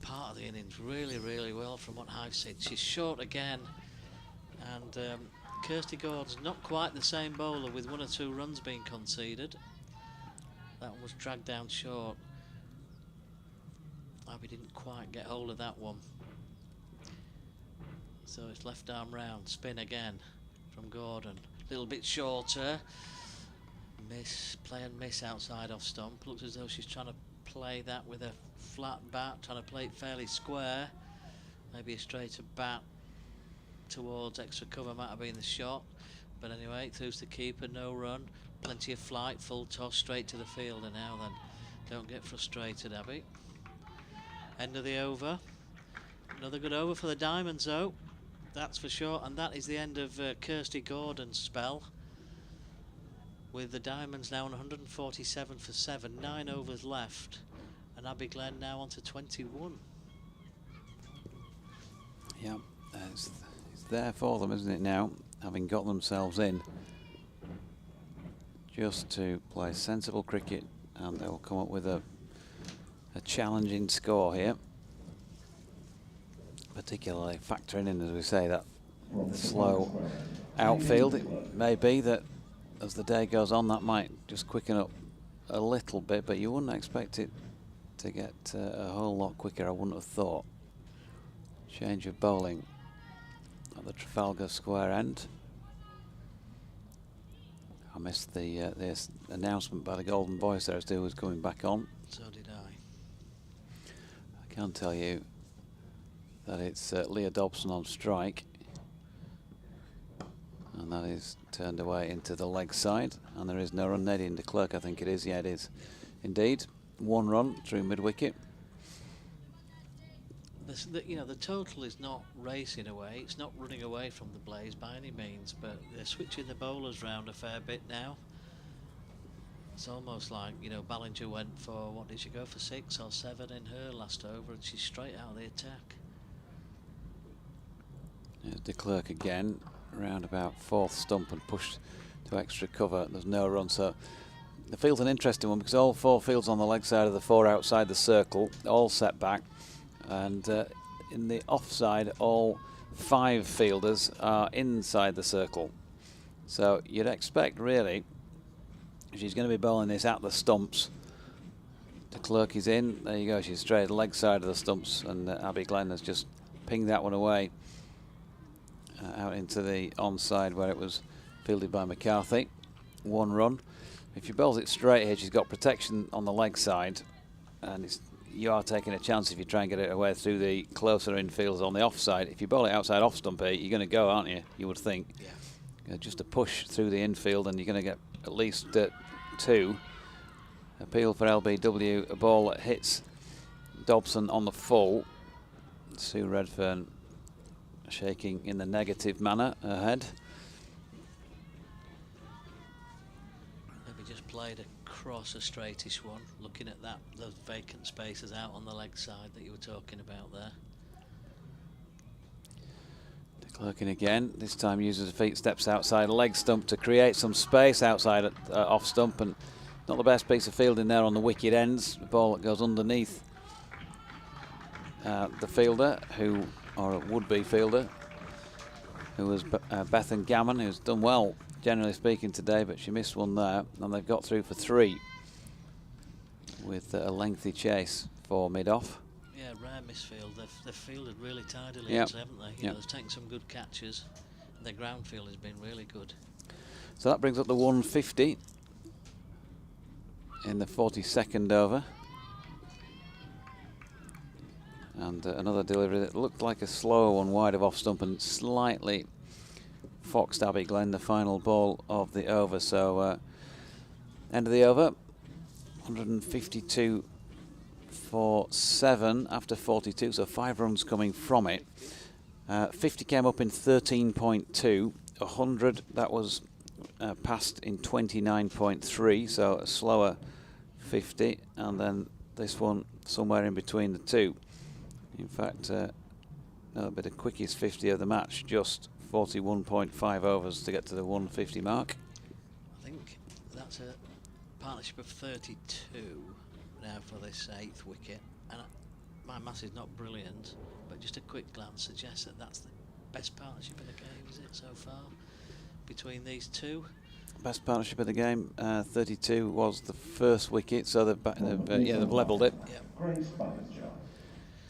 part of the innings really, really well from what I've seen. She's short again, and Kirsty Gordon's not quite the same bowler, with 1 or 2 runs being conceded. That was dragged down short. Abby didn't quite get hold of that one. So it's left arm round, spin again from Gordon. A little bit shorter. Play and miss outside off stump. Looks as though she's trying to play that with a flat bat, trying to play it fairly square. Maybe a straighter bat towards extra cover might have been the shot. But anyway, through's the keeper, no run. Plenty of flight, full toss straight to the fielder now then. Don't get frustrated, Abby. End of the over. Another good over for the Diamonds though, that's for sure. And that is the end of Kirsty Gordon's spell, with the Diamonds now on 147 for 7, 9 overs left, and Abby Glenn now on to 21. Yeah, it's there for them, isn't it now, having got themselves in, just to play sensible cricket, and they'll come up with a challenging score here, particularly factoring in, as we say, that the slow outfield. It may be that as the day goes on, that might just quicken up a little bit, but you wouldn't expect it to get a whole lot quicker, I wouldn't have thought. Change of bowling at the Trafalgar Square end. I missed the announcement by the Golden Voice there as to who was coming back on. So did I. I can tell you that it's Leah Dobson on strike, and that is turned away into the leg side, and there is no run. Nadine de Klerk, I think it is. Yeah, it is indeed. 1 run through mid-wicket. The total is not racing away, it's not running away from the Blaze by any means, but they're switching the bowlers round a fair bit now. It's almost like, Ballinger went for, what did she go for, 6 or 7 in her last over, and she's straight out of the attack. There's de Klerk again, around about 4th stump and pushed to extra cover. There's no run, so the field's an interesting one because all 4 fields on the leg side of the 4 outside the circle, all set back, and in the offside, all 5 fielders are inside the circle. So you'd expect, really, she's going to be bowling this at the stumps. De Klerk is in. There you go. She's straight leg side of the stumps, and Abby Glenn has just pinged that one away out into the onside where it was fielded by McCarthy. 1 run. If you bowls it straight here, she's got protection on the leg side, and you are taking a chance if you try and get it away through the closer infields on the offside. If you bowl it outside off stump here, you're going to go, aren't you? You would think. Yeah. Just a push through the infield, and you're going to get at least 2. Appeal for LBW, a ball that hits Dobson on the full. Sue Redfern shaking in the negative manner ahead. Maybe just played across a straightish one, looking at those vacant spaces out on the leg side that you were talking about there. De Klerk in again, this time uses the feet, steps outside leg stump to create some space outside off stump, and not the best piece of fielding there on the wicket ends. The ball that goes underneath the fielder, or a would-be fielder, who was Bethan Gammon, who's done well, generally speaking, today, but she missed one there, and they've got through for 3 with a lengthy chase for mid-off. Yeah, rare misfield. They've fielded really tidily, Yep. haven't they? They've taken some good catches, and their ground field has been really good. So that brings up the 150 in the 42nd over. And another delivery that looked like a slower one wide of off stump and slightly foxed Abby Glenn, the final ball of the over. So end of the over, 152 for 7 after 42, so 5 runs coming from it. 50 came up in 13.2, 100 that was passed in 29.3, so a slower 50, and then this one somewhere in between the two. In fact, a bit of quickest 50 of the match, just 41.5 overs to get to the 150 mark. I think that's a partnership of 32 now for this 8th wicket, and my maths is not brilliant, but just a quick glance suggests that that's the best partnership in the game, is it, so far, between these two? Best partnership of the game, 32 was the first wicket, so they've levelled it. Yep.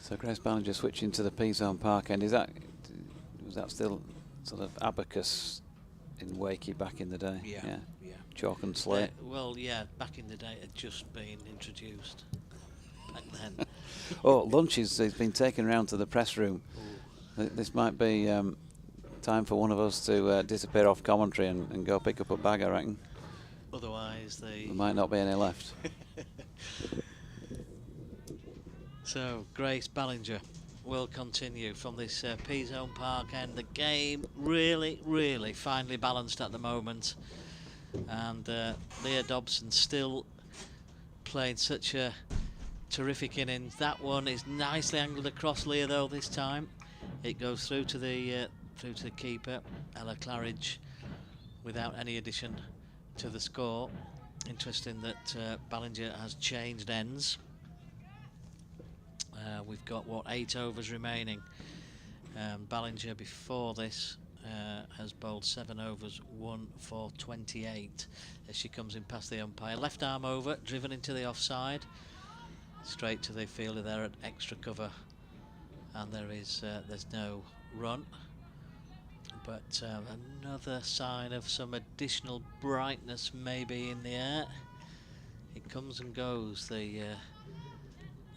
So Grace Ballinger switching to the P-zone park end. Was that still sort of abacus in Wakey back in the day? Yeah. Chalk and slate. Well, yeah, back in the day it had just been introduced back then. Oh, lunches, he's been taken around to the press room. This might be time for one of us to disappear off commentary and go pick up a bag, I reckon. Otherwise there might not be any left. So Grace Ballinger will continue from this P-zone park end. The game really finely balanced at the moment, and Leah Dobson still playing such a terrific innings. That one is nicely angled across Leah though this time. It goes through to the keeper, Ella Claridge, without any addition to the score. Interesting that Ballinger has changed ends. We've got 8 overs remaining. Ballinger before this has bowled 7 overs, 1 for 28 as she comes in past the umpire. Left arm over, driven into the offside, straight to the fielder there at extra cover, and there's no run. But another sign of some additional brightness maybe in the air. It comes and goes, the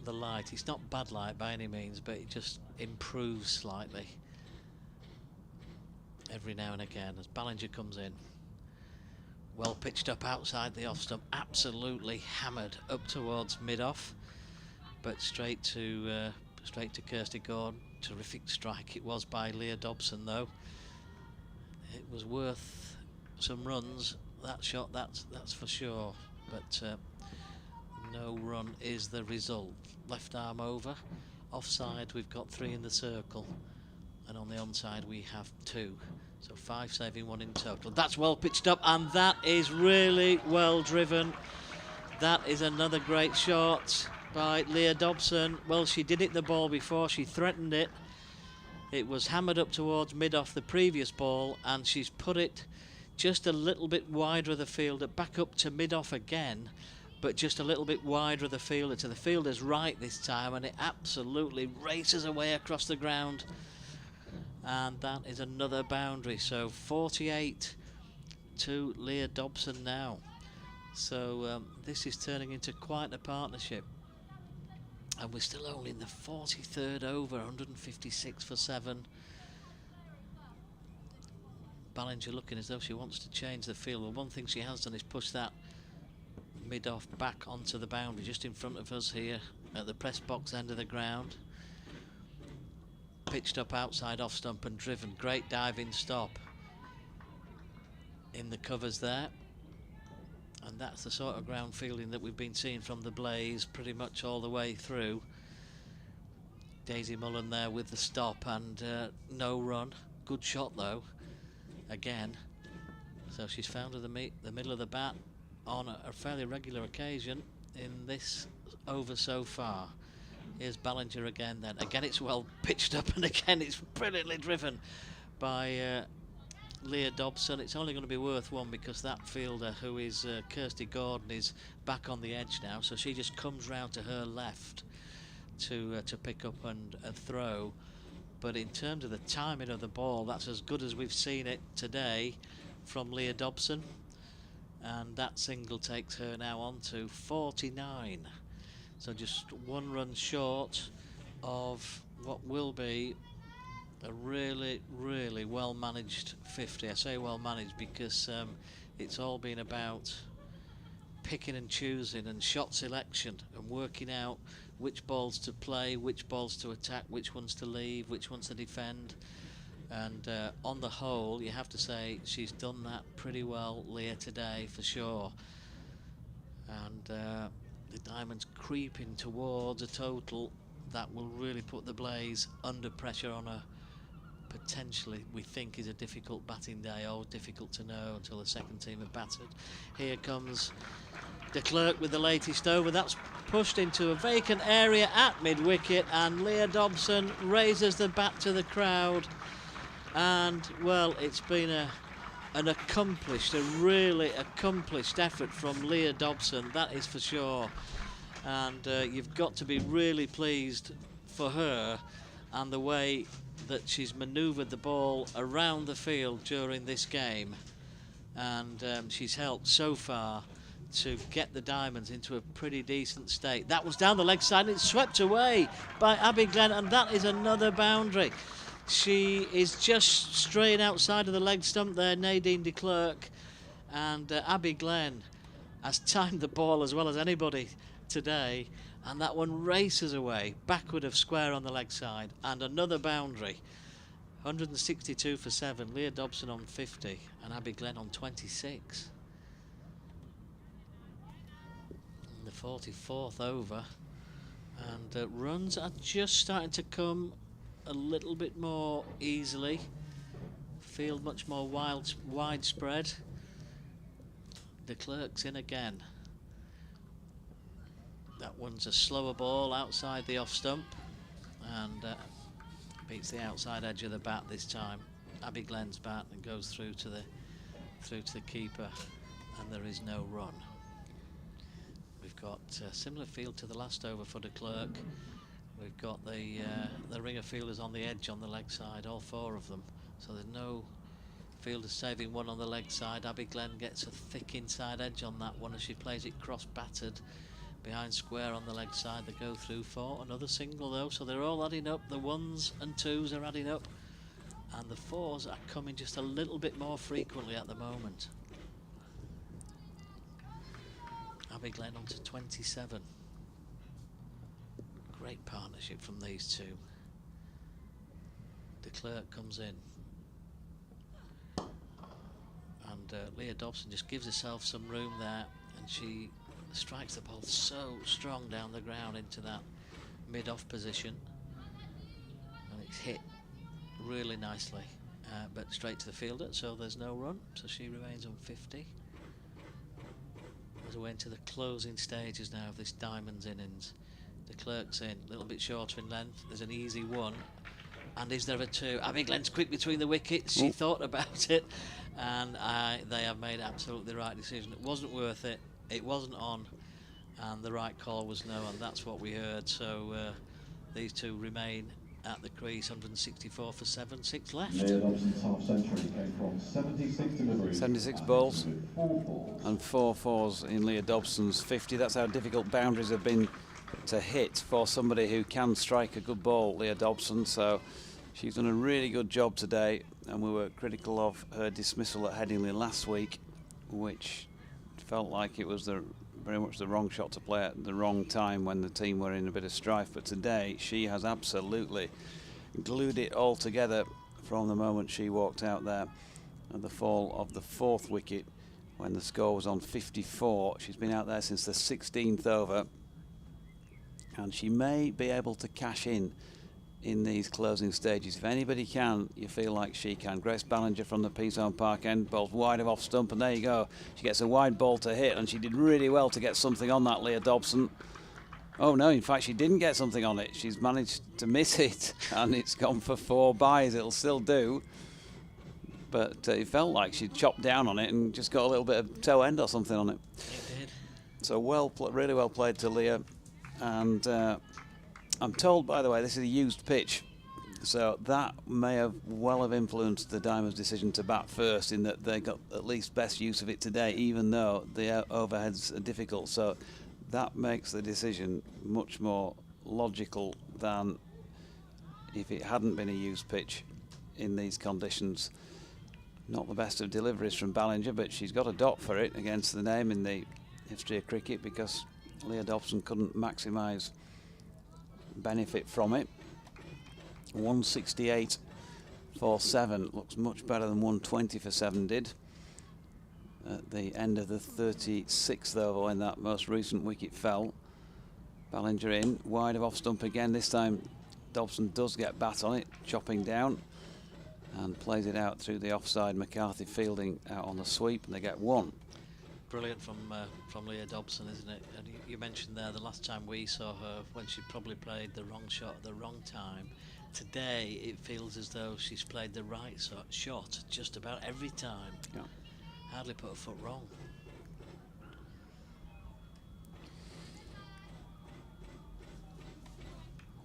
light. It's not bad light by any means, but it just improves slightly every now and again as Ballinger comes in. Well pitched up outside the off stump, absolutely hammered up towards mid-off, but straight to Kirsty Gordon. Terrific strike it was by Leah Dobson though. It was worth some runs, that shot, that's for sure, but no run is the result. Left arm over, offside we've got 3 in the circle, and on the onside we have 2, so 5 saving 1 in total. That's well pitched up, and that is really well driven. That is another great shot by Leah Dobson. Well, she did hit the ball before, she threatened it. It was hammered up towards mid-off the previous ball, and she's put it just a little bit wider of the fielder, back up to mid-off again, but just a little bit wider of the fielder, to the fielder's right this time, and it absolutely races away across the ground. And that is another boundary, so 48 to Leah Dobson now. So this is turning into quite a partnership. And we're still only in the 43rd over, 156 for 7. Ballinger looking as though she wants to change the field. Well, one thing she has done is push that mid-off back onto the boundary, just in front of us here at the press box end of the ground. Pitched up outside off stump and driven. Great diving stop in the covers there. And that's the sort of ground fielding that we've been seeing from the Blaze pretty much all the way through. Daisy Mullen there with the stop and no run. Good shot though, again. So she's found her the middle of the bat on a fairly regular occasion in this over so far. Here's Ballinger again then. Again it's well pitched up, and again it's brilliantly driven by Leah Dobson. It's only going to be worth 1 because that fielder, who is Kirsty Gordon, is back on the edge now, so she just comes round to her left to pick up and throw. But in terms of the timing of the ball, that's as good as we've seen it today from Leah Dobson, and that single takes her now on to 49, so just 1 run short of what will be a really, really well managed 50. I say well managed because it's all been about picking and choosing and shot selection and working out which balls to play, which balls to attack, which ones to leave, which ones to defend. And on the whole, you have to say she's done that pretty well, Leah, today for sure. And the Diamonds creeping towards a total that will really put the Blaze under pressure on a potentially, we think, is a difficult batting day. Oh, difficult to know until the second team are battered. Here comes de Klerk with the latest over. That's pushed into a vacant area at mid-wicket, and Leah Dobson raises the bat to the crowd. And, well, it's been a really accomplished effort from Leah Dobson, that is for sure. And you've got to be really pleased for her and the way that she's manoeuvred the ball around the field during this game. And she's helped so far to get the Diamonds into a pretty decent state. That was down the leg side, and it's swept away by Abby Glenn, and that is another boundary. She is just straying outside of the leg stump there, Nadine de Klerk, and Abby Glenn has timed the ball as well as anybody today, and that one races away, backward of square on the leg side, and another boundary. 162 for 7, Leah Dobson on 50, and Abby Glenn on 26. The 44th over, and runs are just starting to come a little bit more easily. Field much more widespread. De Klerk's in again. That one's a slower ball outside the off stump, and beats the outside edge of the bat this time. Abby Glenn's bat, and goes through to the keeper, and there is no run. We've got a similar field to the last over for de Klerk. We've got the ringer fielders on the edge on the leg side, all 4 of them. So there's no fielders saving one on the leg side. Abby Glenn gets a thick inside edge on that one as she plays it cross-battered behind square on the leg side. They go through for another single though, so they're all adding up. The 1s and 2s are adding up, and the 4s are coming just a little bit more frequently at the moment. Abby Glenn on to 27. Great partnership from these two. De Klerk comes in, and Leah Dobson just gives herself some room there, and she strikes the ball so strong down the ground into that mid-off position, and it's hit really nicely, but straight to the fielder, so there's no run, so she remains on 50. As we're into the closing stages now of this Diamonds innings. De Klerk's in, a little bit shorter in length. There's an easy 1, and is there a 2? Abby Glenn's quick between the wickets. She thought about it, and they have made absolutely the right decision. It wasn't worth it, it wasn't on, and the right call was no, and that's what we heard. So these two remain at the crease. 164 for 7, 6 left. Leah Dobson's half-century came from 76 deliveries. 76 balls and 4 fours in Leah Dobson's 50. That's how difficult boundaries have been to hit for somebody who can strike a good ball, Leah Dobson. So she's done a really good job today, and we were critical of her dismissal at Headingley last week, which felt like it was very much the wrong shot to play at the wrong time when the team were in a bit of strife. But today she has absolutely glued it all together from the moment she walked out there at the fall of the 4th wicket when the score was on 54. She's been out there since the 16th over, and she may be able to cash in these closing stages. If anybody can, you feel like she can. Grace Ballinger from the Peasholm Park end, bowls wide of off stump, and there you go. She gets a wide ball to hit, and she did really well to get something on that, Leah Dobson. Oh no, in fact she didn't get something on it. She's managed to miss it, and it's gone for 4 byes. It'll still do, but it felt like she chopped down on it and just got a little bit of toe end or something on it. It did. So really well played to Leah. And I'm told, by the way, this is a used pitch, so that may have influenced the Diamonds' decision to bat first, in that they got at least best use of it today, even though the overheads are difficult. So that makes the decision much more logical than if it hadn't been a used pitch in these conditions. Not the best of deliveries from Ballinger, but she's got a dot for it against the name in the history of cricket, because Leah Dobson couldn't maximise benefit from it. 168 for 7 looks much better than 120 for 7 did at the end of the 36th over, when that most recent wicket fell. Ballinger in, wide of off stump again. This time Dobson does get bat on it, chopping down, and plays it out through the offside. McCarthy fielding out on the sweep, and they get 1. Brilliant from Leah Dobson, isn't it? And you mentioned there the last time we saw her, when she probably played the wrong shot at the wrong time. Today it feels as though she's played the right shot just about every time. Yeah. Hardly put a foot wrong.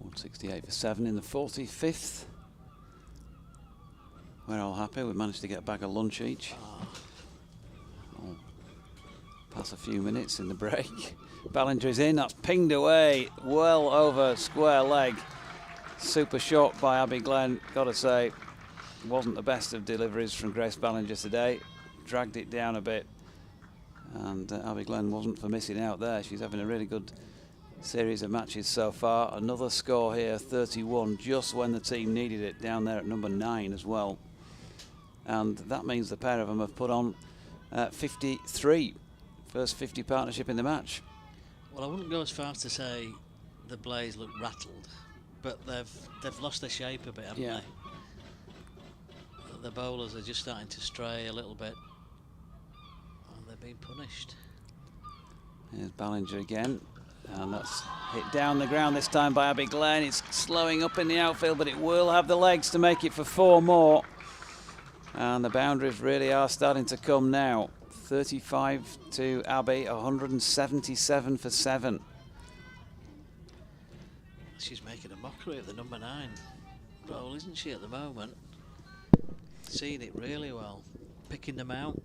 .168 for 7 in the 45th. We're all happy. We've managed to get back a lunch each. Oh, pass a few minutes in the break. Ballinger is in. That's pinged away well over square leg. Super shot by Abby Glenn. Got to say, wasn't the best of deliveries from Grace Ballinger today. Dragged it down a bit, and Abby Glenn wasn't for missing out there. She's having a really good series of matches so far. Another score here, 31, just when the team needed it, down there at number 9 as well. And that means the pair of them have put on 53. First 50 partnership in the match. Well, I wouldn't go as far as to say the Blaze look rattled, but they've lost their shape a bit, haven't they? The bowlers are just starting to stray a little bit, and they're being punished. Here's Ballinger again, and that's hit down the ground this time by Abby Glenn. It's slowing up in the outfield, but it will have the legs to make it for 4 more. And the boundaries really are starting to come now. 35 to Abby, 177 for 7. She's making a mockery of the number 9 role, isn't she, at the moment? Seeing it really well, picking them out.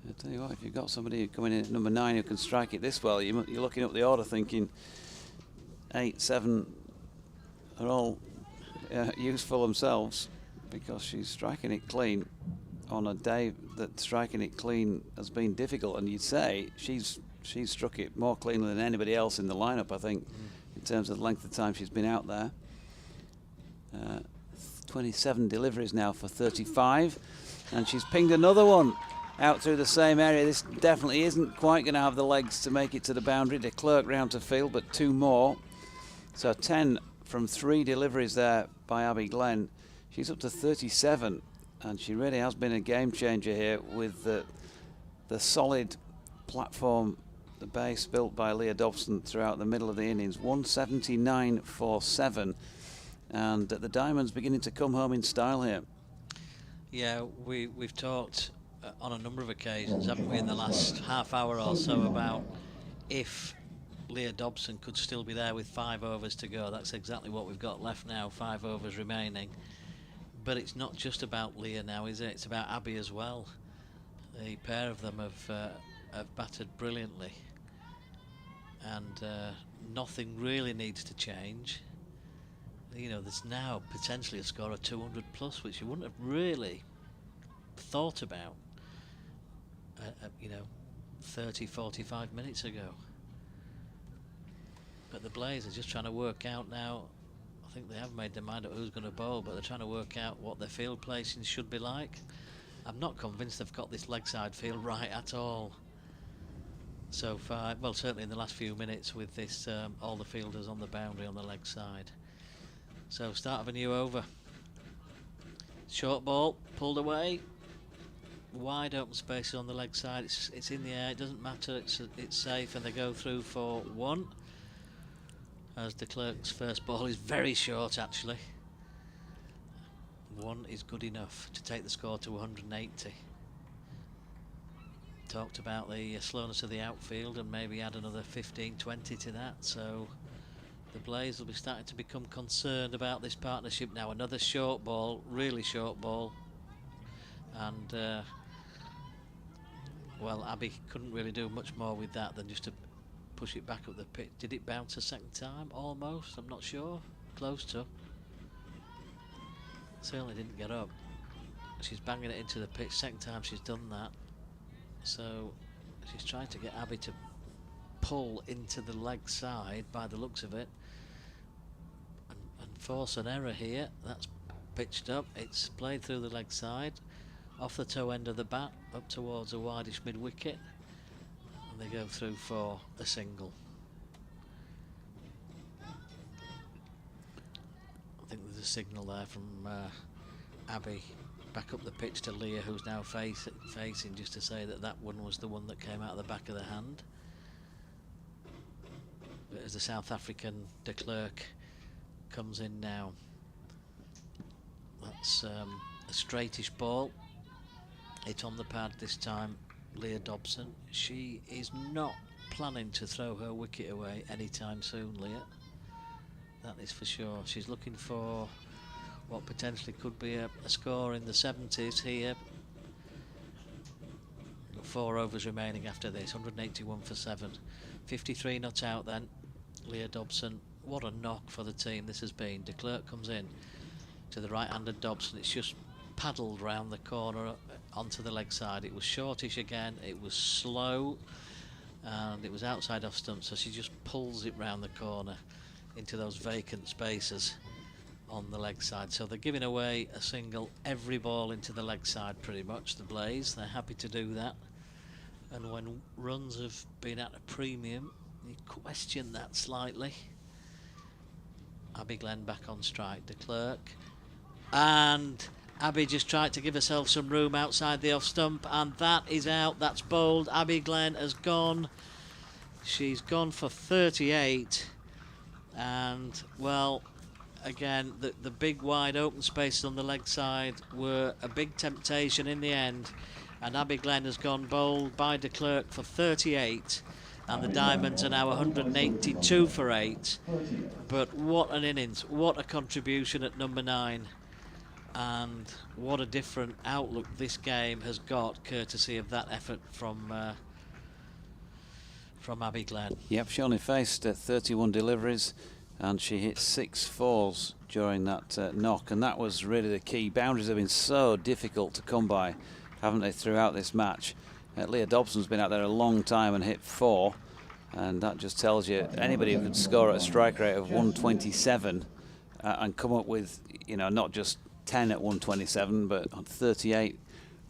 I tell you what, if you've got somebody coming in at number 9 who can strike it this well, you're looking up the order thinking 8, 7 are all useful themselves, because she's striking it clean on a day that striking it clean has been difficult. And you'd say she's struck it more cleanly than anybody else in the lineup, I think, in terms of the length of time she's been out there. 27 deliveries now for 35, and she's pinged another one out through the same area. This definitely isn't quite going to have the legs to make it to the boundary. De Klerk round to field, but 2 more. So 10 from 3 deliveries there by Abby Glenn. She's up to 37, and she really has been a game changer here with the solid platform, the base built by Leah Dobson throughout the middle of the innings. 179 for 7. And the Diamonds beginning to come home in style here. Yeah, we've talked on a number of occasions, haven't we, in the last half hour or so, about if Leah Dobson could still be there with 5 overs to go. That's exactly what we've got left now, 5 overs remaining. But it's not just about Leah now, is it? It's about Abby as well. The pair of them have battered brilliantly, and nothing really needs to change. You know, there's now potentially a score of 200 plus, which you wouldn't have really thought about, 30, 45 minutes ago. But the Blaze are just trying to work out now. I think they have made their mind up who's going to bowl, but they're trying to work out what their field placing should be like. I'm not convinced they've got this leg side field right at all so far. Well, certainly in the last few minutes with this, all the fielders on the boundary on the leg side. So start of a new over. Short ball pulled away. Wide open spaces on the leg side. It's in the air. It doesn't matter. It's safe, and they go through for 1. As De Klerk's first ball is very short, actually. 1 is good enough to take the score to 180. Talked about the slowness of the outfield, and maybe add another 15-20 to that. So the Blaze will be starting to become concerned about this partnership now. Another short ball, really short ball, and well, Abby couldn't really do much more with that than just to push it back up the pitch. Did it bounce a second time? Almost, I'm not sure. Close to. certainly didn't get up. She's banging it into the pitch. Second time she's done that. So she's trying to get Abby to pull into the leg side by the looks of it, and force an error here. That's pitched up. It's played through the leg side, off the toe end of the bat, up towards a wideish mid wicket, and they go through for a single. I think there's a signal there from Abby back up the pitch to Leah, who's now facing, just to say that that one was the one that came out of the back of the hand. But as the South African de Klerk comes in now, that's a straightish ball. Hit on the pad this time, Leah Dobson. She is not planning to throw her wicket away anytime soon, Leah. That is for sure. She's looking for what potentially could be a score in the 70s here. Got 4 overs remaining after this, 181 for 7. 53 not out then. Leah Dobson, what a knock for the team this has been. De Klerk comes in to the right-handed Dobson. It's just paddled round the corner onto the leg side. It was shortish again, it was slow, and it was outside off stump, so she just pulls it round the corner into those vacant spaces on the leg side. So they're giving away a single every ball into the leg side pretty much, the Blaze. They're happy to do that, and when runs have been at a premium, you question that slightly. Abby Glenn back on strike. De Klerk, and Abby just tried to give herself some room outside the off stump, and that is out. That's bowled. Abby Glenn has gone. She's gone for 38, and well, again, the big wide open spaces on the leg side were a big temptation in the end, and Abby Glenn has gone bowled by De Klerk for 38, and the Diamonds are now 182 for 8. But what an innings, what a contribution at number 9, and what a different outlook this game has got courtesy of that effort from Abby Glenn. Yep, she only faced 31 deliveries, and she hit 6 fours during that knock, and that was really the key. Boundaries have been so difficult to come by, haven't they, throughout this match. Leah Dobson's been out there a long time and hit 4, and that just tells you anybody who could score at a strike rate of 127 and come up with, you know, not just 10 at 127 but 38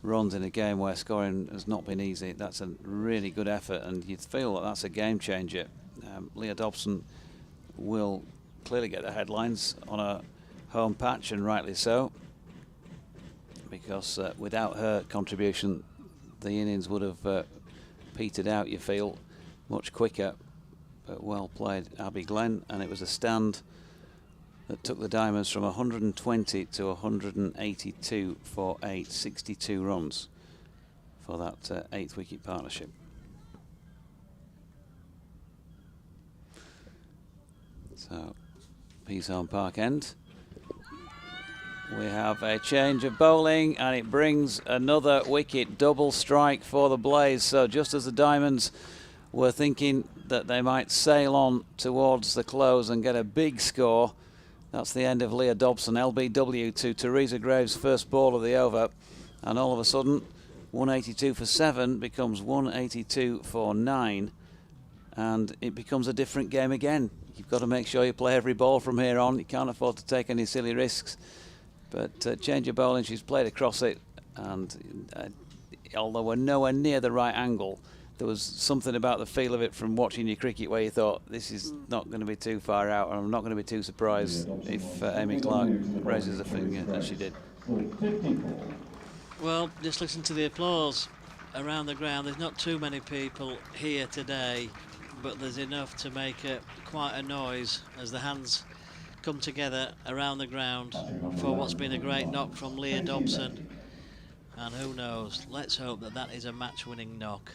runs in a game where scoring has not been easy. That's a really good effort, and you'd feel that that's a game changer. Leah Dobson will clearly get the headlines on a home patch, and rightly so, because without her contribution the innings would have petered out, you feel, much quicker. But well played, Abby Glenn, and it was a stand that took the Diamonds from 120 to 182 for 8, 62 runs for that 8th wicket partnership. So, Peashorn Park end. We have a change of bowling, and it brings another wicket, double strike for the Blaze. So just as the Diamonds were thinking that they might sail on towards the close and get a big score, that's the end of Leah Dobson. LBW to Teresa Graves' first ball of the over, and all of a sudden 182 for 7 becomes 182 for 9, and it becomes a different game again. You've got to make sure you play every ball from here on. You can't afford to take any silly risks. But change of bowling, she's played across it, and although we're nowhere near the right angle, there was something about the feel of it from watching your cricket where you thought, this is not going to be too far out, and I'm not going to be too surprised if Amy Clark raises a finger, as she did. Well, just listen to the applause around the ground. There's not too many people here today, but there's enough to make quite a noise as the hands come together around the ground for what's been a great knock from Leah Dobson. And who knows, let's hope that that is a match-winning knock.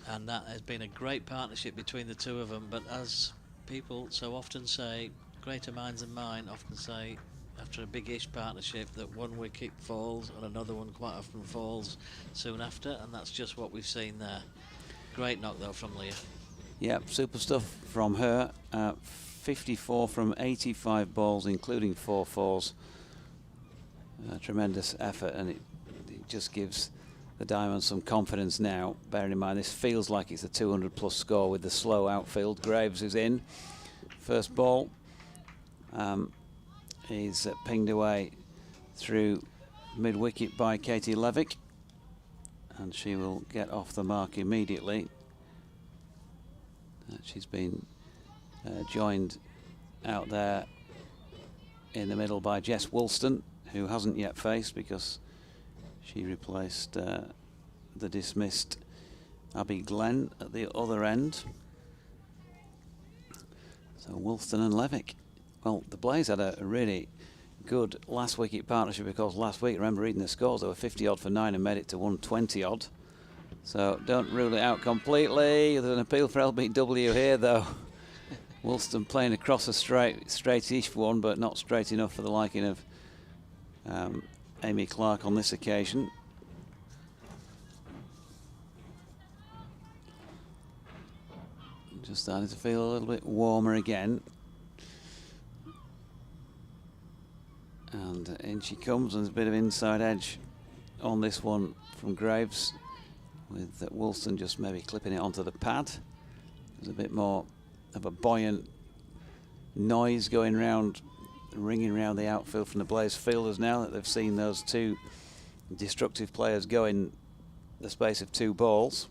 And that has been a great partnership between the two of them. But as people so often say, greater minds than mine often say, after a big-ish partnership, that one wicket falls and another one quite often falls soon after, and that's just what we've seen there. Great knock though from Leah. Yep, super stuff from her. 54 from 85 balls, including 4 fours, a tremendous effort, and it just gives the Diamonds some confidence now. Bearing in mind this feels like it's a 200+ score with the slow outfield. Graves is in. First ball. He's pinged away through mid-wicket by Katie Levick, and she will get off the mark immediately. She's been joined out there in the middle by Jess Woolston, who hasn't yet faced because she replaced the dismissed Abby Glenn at the other end. So Woolston and Levick. Well, the Blaze had a really good last wicket partnership, because last week, remember reading the scores, they were 50 odd for 9 and made it to 120 odd. So don't rule it out completely. There's an appeal for LBW here, though. Woolston playing across a straight-ish one, but not straight enough for the liking of Amy Clark on this occasion. Just starting to feel a little bit warmer again. And in she comes, and there's a bit of inside edge on this one from Graves, with Woolston just maybe clipping it onto the pad. There's a bit more of a buoyant noise going round, ringing around the outfield from the Blaze fielders now that they've seen those two destructive players go in the space of 2 balls.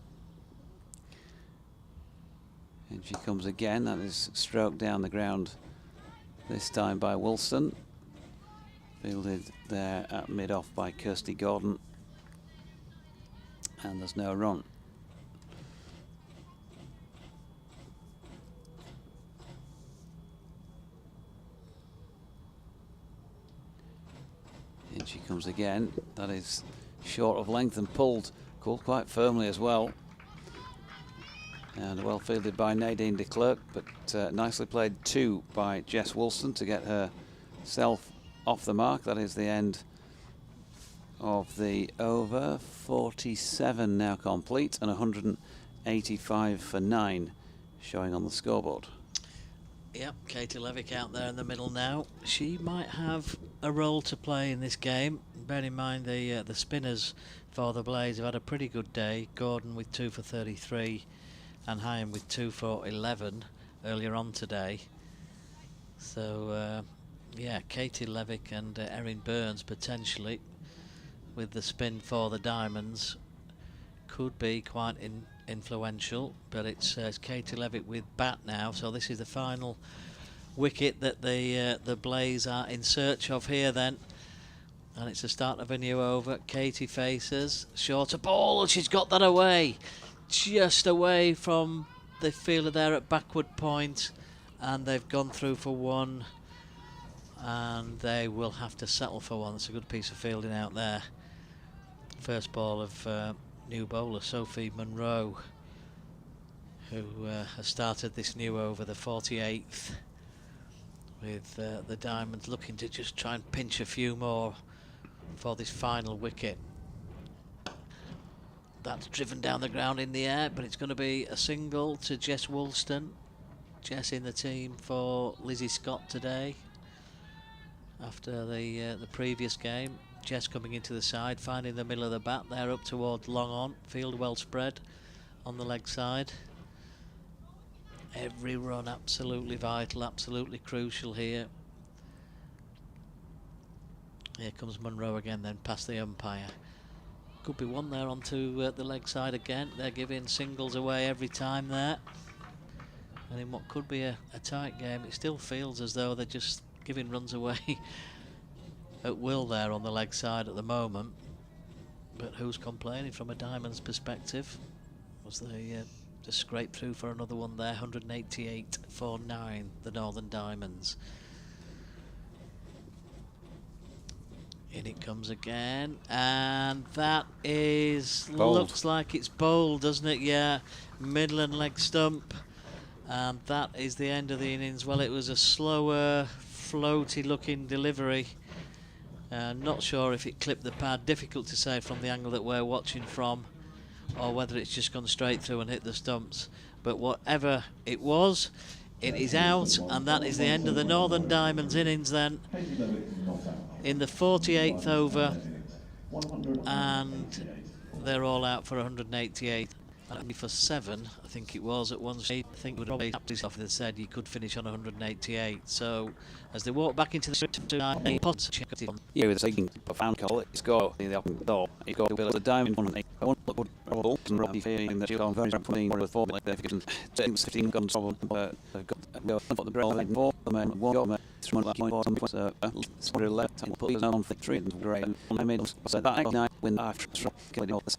And she comes again. That is stroked down the ground this time by Woolston. Fielded there at mid-off by Kirsty Gordon. And there's no run. In she comes again. That is short of length and pulled quite firmly as well. And well fielded by Nadine de Klerk, but nicely played too by Jess Woolston to get herself off the mark. That is the end of the over. 47 now complete, and 185 for 9 showing on the scoreboard. Yep, Katie Levick out there in the middle now. She might have a role to play in this game. Bear in mind the spinners for the Blaze have had a pretty good day. Gordon with 2 for 33 and Heyhoe with 2 for 11 earlier on today. So yeah, Katie Levick and Erin Burns potentially with the spin for the Diamonds could be quite influential, but it's Katie Levick with bat now, so this is the final wicket that the Blaze are in search of here then, and it's the start of a new over. Katie faces, shorter ball, she's got that away, just away from the fielder there at backward point, and they've gone through for 1, and they will have to settle for 1. It's a good piece of fielding out there. First ball of new bowler Sophie Monroe, who has started this new over, the 48th, with the Diamonds looking to just try and pinch a few more for this final wicket. That's driven down the ground in the air, but it's going to be a single to Jess Woolston. Jess in the team for Lizzie Scott today after the previous game. Jess coming into the side, finding the middle of the bat there up towards long on. Field well spread on the leg side. Every run absolutely vital, absolutely crucial here. Here comes Monroe again then past the umpire. Could be 1 there onto the leg side again. They're giving singles away every time there. And in what could be a tight game, it still feels as though they're just giving runs away at will there on the leg side at the moment. But who's complaining from a Diamonds perspective? Was they just scraped through for another one there? 188 for 9, the Northern Diamonds. In it comes again, and that is Bowled. looks like it's bowled, doesn't it? Yeah, middle and leg stump, and that is the end of the innings. Well, it was a slower, floaty looking delivery. Not sure if it clipped the pad, difficult to say from the angle that we're watching from, or whether it's just gone straight through and hit the stumps. But whatever it was, It is out, and that is the end of the Northern Diamonds innings then, Katie Levitt not out. in the 48th over, Innings, and 188. they're all out for 188. And for 7, I think it was at one stage. I think would probably tapped this off and said you could finish on 188. So as they walk back into the pot, Yeah, with a taking profound call, it's got the open door. It's got the diamond one. I won't look good. And Robbie feeling that she'll very putting one of the 4 like there because 15 guns trouble. Go for the drill and 4 the men one go through like point left and put it on victory and great. And I made said that night when after killing all this.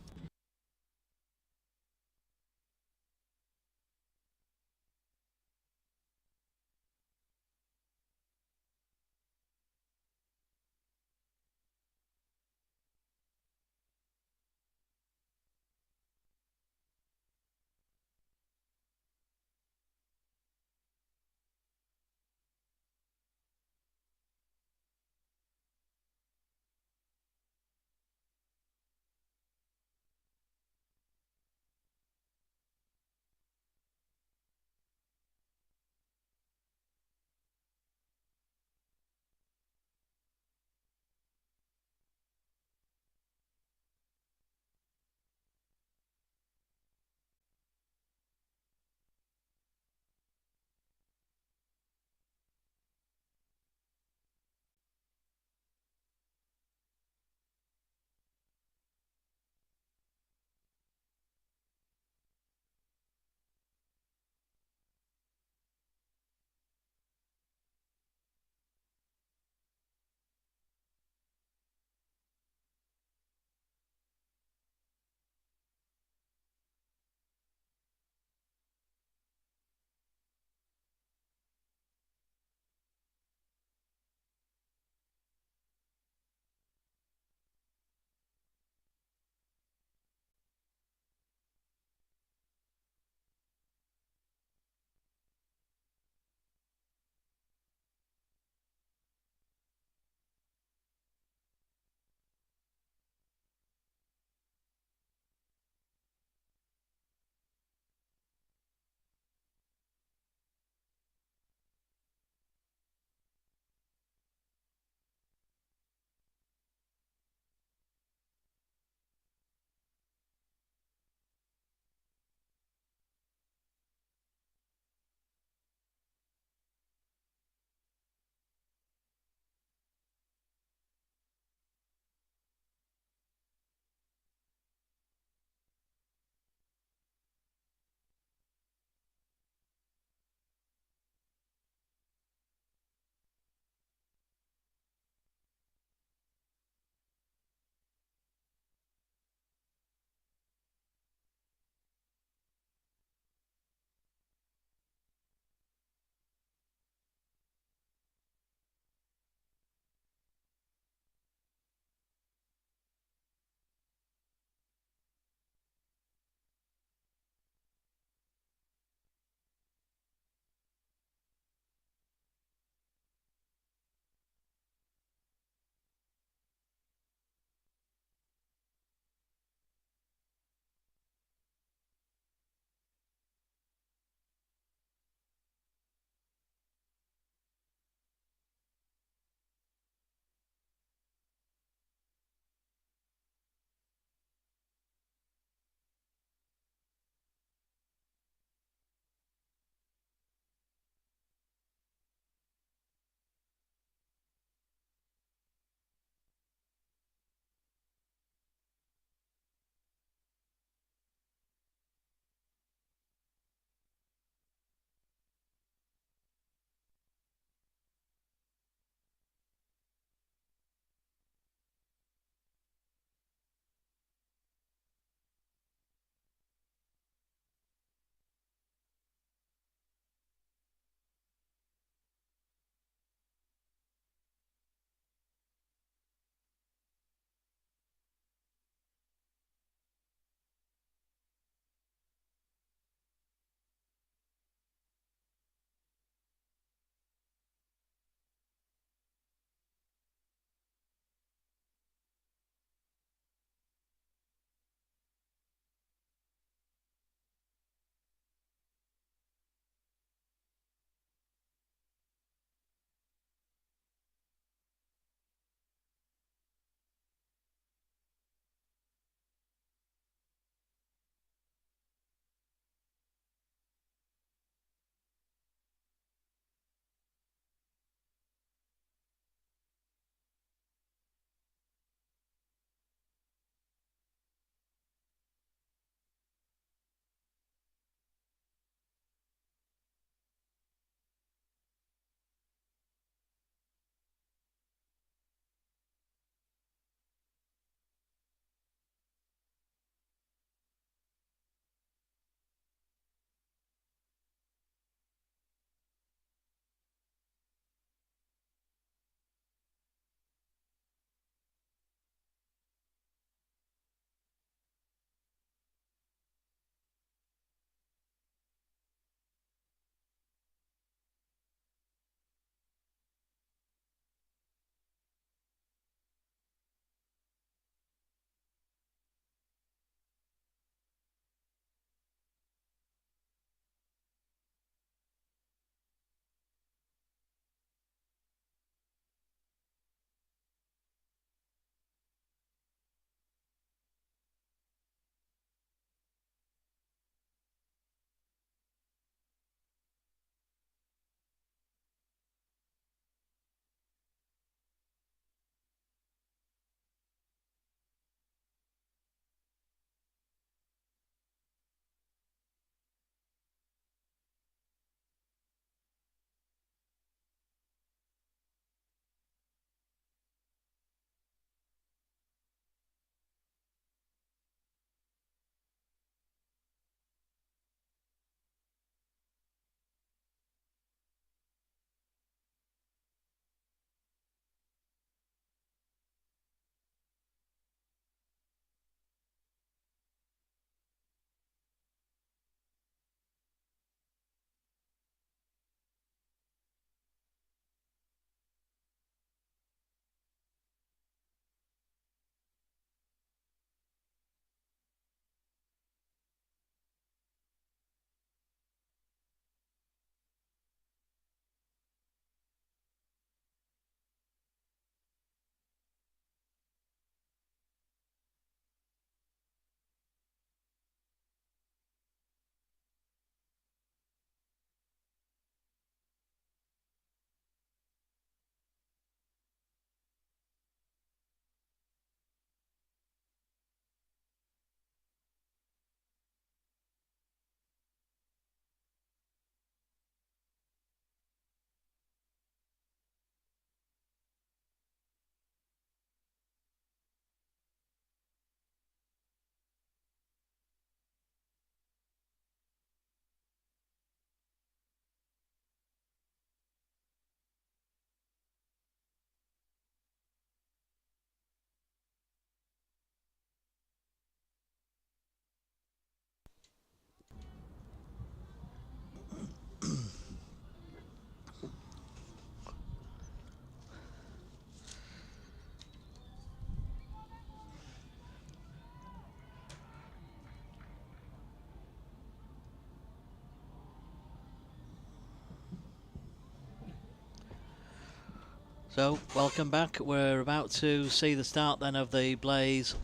So, welcome back. We're about to see the start then of the Blaze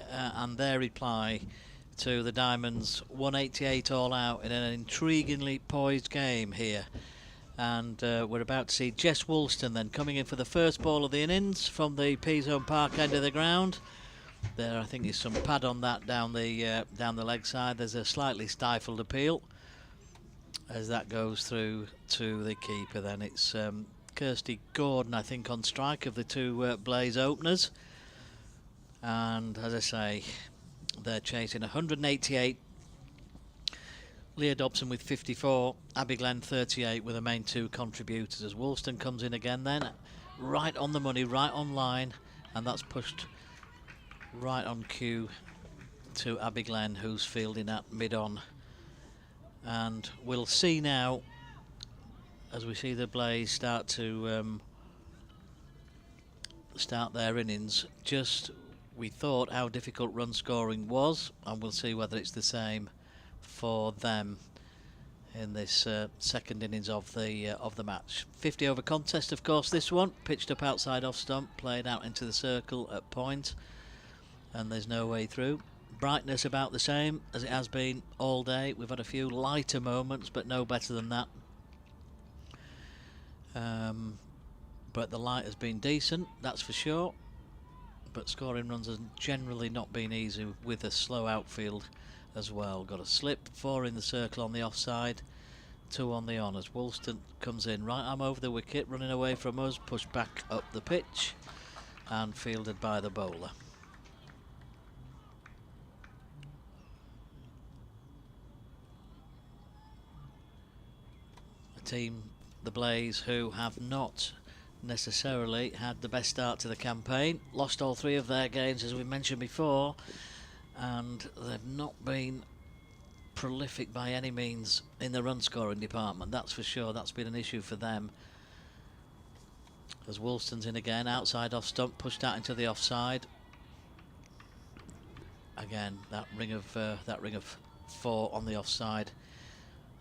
and their reply to the Diamonds 188 all out in an intriguingly poised game here. And we're about to see Jess Woolston then coming in for the first ball of the innings from the P-Zone Park end of the ground. There, I think, is some pad on that down the leg side. There's a slightly stifled appeal as that goes through to the keeper. Then it's Kirsty Gordon, I think, on strike of the two Blaze openers. And as I say, they're chasing 188. Leah Dobson with 54, Abby Glenn 38 with the main two contributors as Woolston comes in again then, right on the money, right on line, and that's pushed right on cue to Abby Glenn, who's fielding at mid-on. And we'll see now, as we see the Blaze start to start their innings, just we thought how difficult run scoring was, and we'll see whether it's the same for them in this second innings of the match. 50 over contest, of course, this one pitched up outside off stump, played out into the circle at point, and there's no way through. Brightness about the same as it has been all day. We've had a few lighter moments, but no better than that. But the light has been decent, that's for sure. But scoring runs has generally not been easy with a slow outfield as well. Got a slip, 4 in the circle on the offside, 2 on the on as Woolston comes in. Right arm over the wicket, running away from us, pushed back up the pitch and fielded by the bowler. A team, the Blaze, who have not necessarily had the best start to the campaign. Lost all 3 of their games, as we mentioned before, and they've not been prolific by any means in the run scoring department, that's for sure. That's been an issue for them. As Woolston's in again, outside off stump, pushed out into the offside. Again, that ring of 4 on the offside.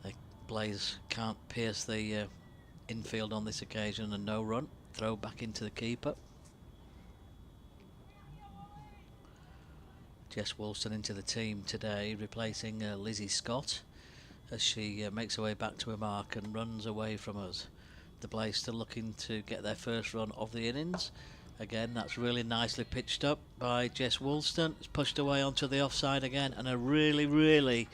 The Blaze can't pierce the infield on this occasion, and no run. Throw back into the keeper. Jess Woolston into the team today, replacing Lizzie Scott as she makes her way back to her mark and runs away from us. The Blaze still looking to get their first run of the innings. Again, that's really nicely pitched up by Jess Woolston. It's pushed away onto the offside again, and a really, really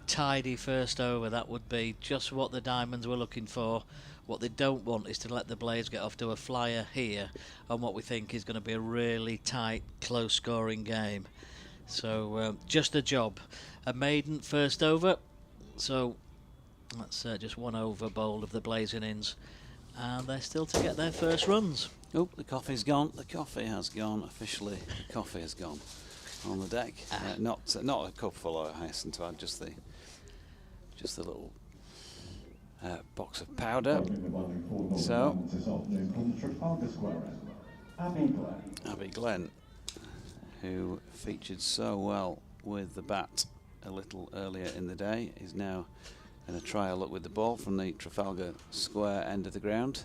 tidy first over. That would be just what the Diamonds were looking for. What they don't want is to let the Blaze get off to a flyer here on what we think is going to be a really tight, close scoring game. So just a job. A maiden first over, so that's just 1 over bowled of the Blaze innings, and they're still to get their first runs. Oh, the coffee's gone. The coffee has gone officially. The coffee has gone on the deck. Not a cup full, I hasten to add, just the little box of powder. So Abby Glenn, who featured so well with the bat a little earlier in the day, is now going to try a look with the ball from the Trafalgar Square end of the ground.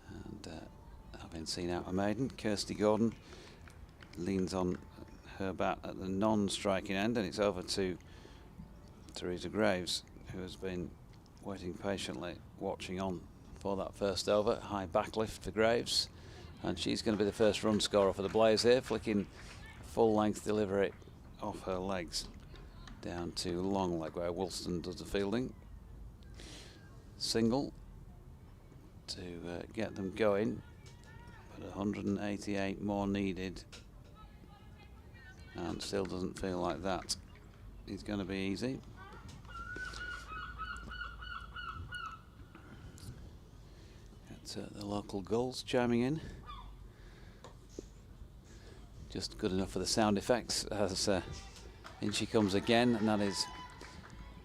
And having seen out a maiden, Kirsty Gordon leans on her bat at the non-striking end, and it's over to Teresa Graves, who has been waiting patiently, watching on for that first over. High backlift for Graves, and she's going to be the first run scorer for the Blaze here, flicking full-length delivery off her legs down to long leg where Woolston does the fielding. Single to get them going, but 188 more needed, and still doesn't feel like that is going to be easy. Got the local gulls chiming in. Just good enough for the sound effects as in she comes again, and that is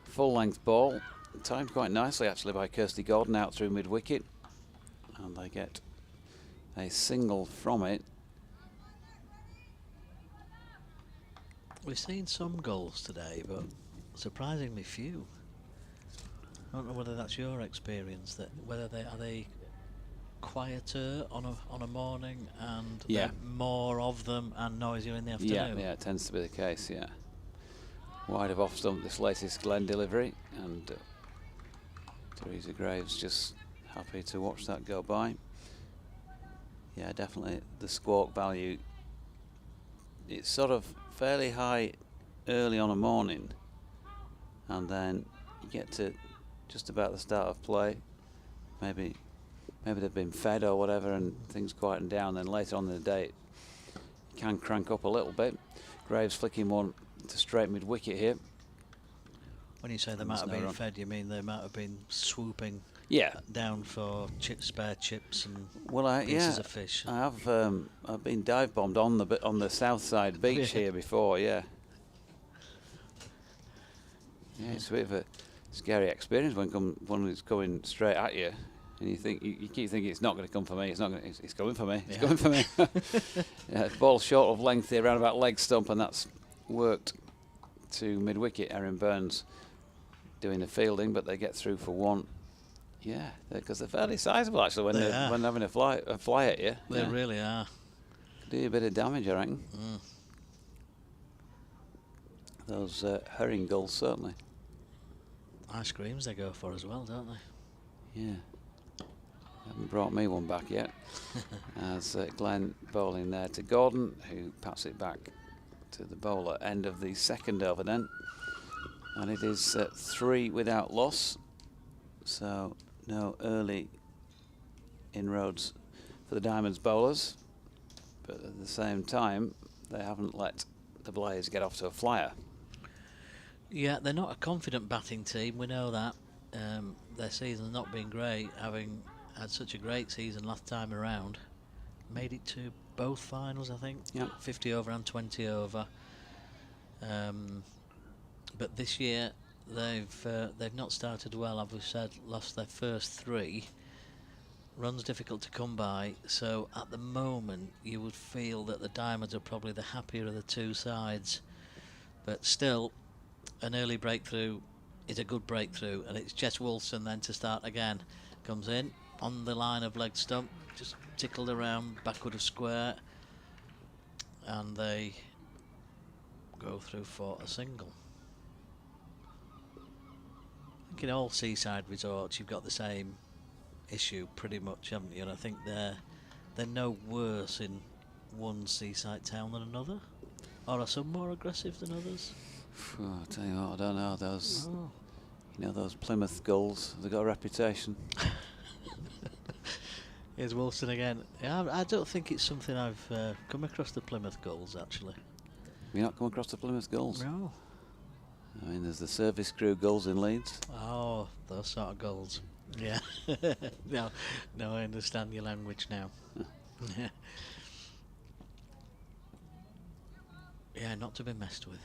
full-length ball. Timed quite nicely actually by Kirsty Gordon out through mid-wicket, and they get a single from it. We've seen some goals today, but surprisingly few. I don't know whether that's your experience, that whether they quieter on a morning and Yeah. there are more of them and noisier in the afternoon. Yeah, it tends to be the case, yeah. Wide of off stump, this latest Glen delivery, and Teresa Graves just happy to watch that go by. Yeah, definitely the squawk value, it's sort of fairly high early on a morning, and then you get to just about the start of play, maybe they've been fed or whatever and things quieten down, then later on in the day it can crank up a little bit. Graves flicking one to straight mid-wicket here. When you say they might have been fed, you mean they might have been swooping down for spare chips and pieces of fish? I've been dive bombed on the south side beach here before. Yeah, it's a bit of a scary experience when it's coming straight at you, and you keep thinking it's not going to come for me. It's coming for me. It's coming for me. Yeah, ball short of length here, around about leg stump, and that's worked to mid-wicket. Erin Burns doing the fielding, but they get through for one. Yeah, because they're fairly sizable actually when they're having a fly at you. They really are. Do you a bit of damage, I reckon. Those herring gulls certainly. Ice creams they go for as well, don't they? Yeah. Haven't brought me one back yet. As Glenn bowling there to Gordon, who pats it back to the bowler. End of the second over then. And it is 3 without loss. So no early inroads for the Diamonds bowlers. But at the same time, they haven't let the Blaze get off to a flyer. Yeah, they're not a confident batting team, we know that. Their season's not been great, having had such a great season last time around. Made it to both finals, I think. Yep. 50 over and 20 over. But this year they've not started well, as we've said, lost their first 3. Runs difficult to come by, so at the moment you would feel that the Diamonds are probably the happier of the two sides. But still, an early breakthrough is a good breakthrough, and it's Jess Wilson then to start again. Comes in on the line of leg stump, just tickled around backward of square, and they go through for a single. I think in all seaside resorts you've got the same issue pretty much, haven't you? And I think they're no worse in one seaside town than another, or are some more aggressive than others? I'll tell you what, I don't know. Those, those Plymouth gulls, they've got a reputation. Here's Wilson again. Yeah, I don't think it's something I've come across, the Plymouth gulls, actually. Have you not come across the Plymouth gulls? No. I mean, there's the service crew gulls in Leeds. Oh, those sort of gulls. Yeah. No, I understand your language now. Yeah. Yeah, not to be messed with.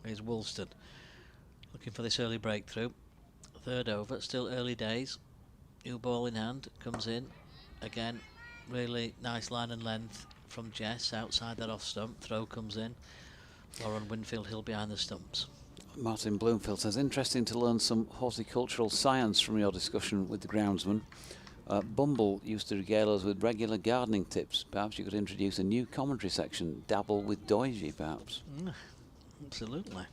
Here's Woolston looking for this early breakthrough. 3rd over, still early days. New ball in hand, comes in again. Really nice line and length from Jess outside that off stump. Throw comes in. Lauren Winfield Hill behind the stumps. Martin Bloomfield says, interesting to learn some horticultural science from your discussion with the groundsman. Bumble used to regale us with regular gardening tips. Perhaps you could introduce a new commentary section. Dabble with Doige, perhaps. Absolutely.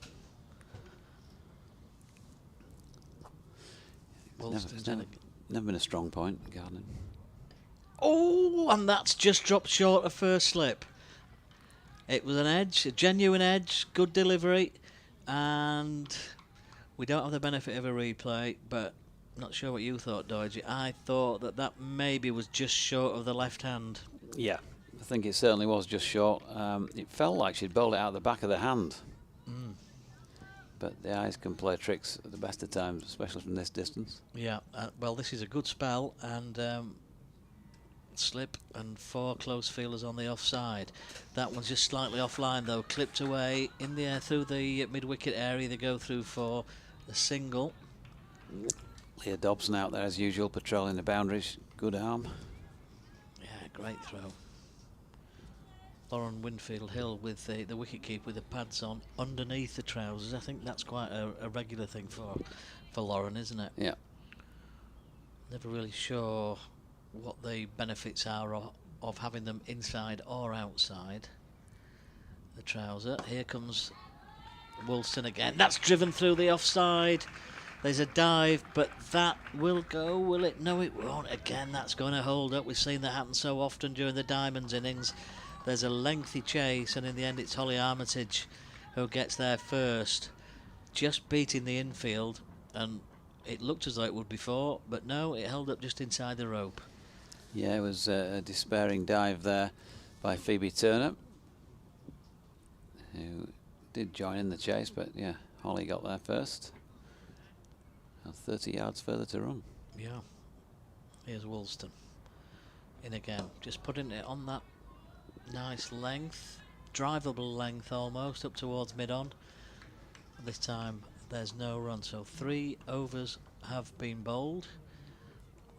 Never been a strong point, gardening. Oh, and that's just dropped short of first slip. It was an edge, a genuine edge, good delivery, and we don't have the benefit of a replay, but not sure what you thought, Doige. I thought that maybe was just short of the left hand. Yeah, I think it certainly was just short. It felt like she'd bowled it out the back of the hand. But the eyes can play tricks at the best of times, especially from this distance. Yeah, well, this is a good spell, and slip and 4 close fielders on the offside. That one's just slightly offline though, clipped away in the air through the mid-wicket area. They go through for a single. Leah Dobson out there as usual, patrolling the boundaries. Good arm. Yeah, great throw. Lauren Winfield Hill with the wicket keeper with the pads on underneath the trousers. I think that's quite a regular thing for for Lauren, isn't it? Yeah. Never really sure what the benefits are of having them inside or outside the trouser. Here comes Woolston again. That's driven through the offside. There's a dive, but that will go, will it? No, it won't. Again, that's going to hold up. We've seen that happen so often during the Diamonds innings. There's a lengthy chase, and in the end it's Holly Armitage who gets there first, just beating the infield, and it looked as though it would be four, but no, it held up just inside the rope. Yeah, it was a despairing dive there by Phoebe Turner, who did join in the chase, but yeah, Holly got there first. 30 yards further to run. Yeah. Here's Woolston. In again, just putting it on that nice length, drivable length almost, up towards mid-on. This time there's no run, so 3 overs have been bowled,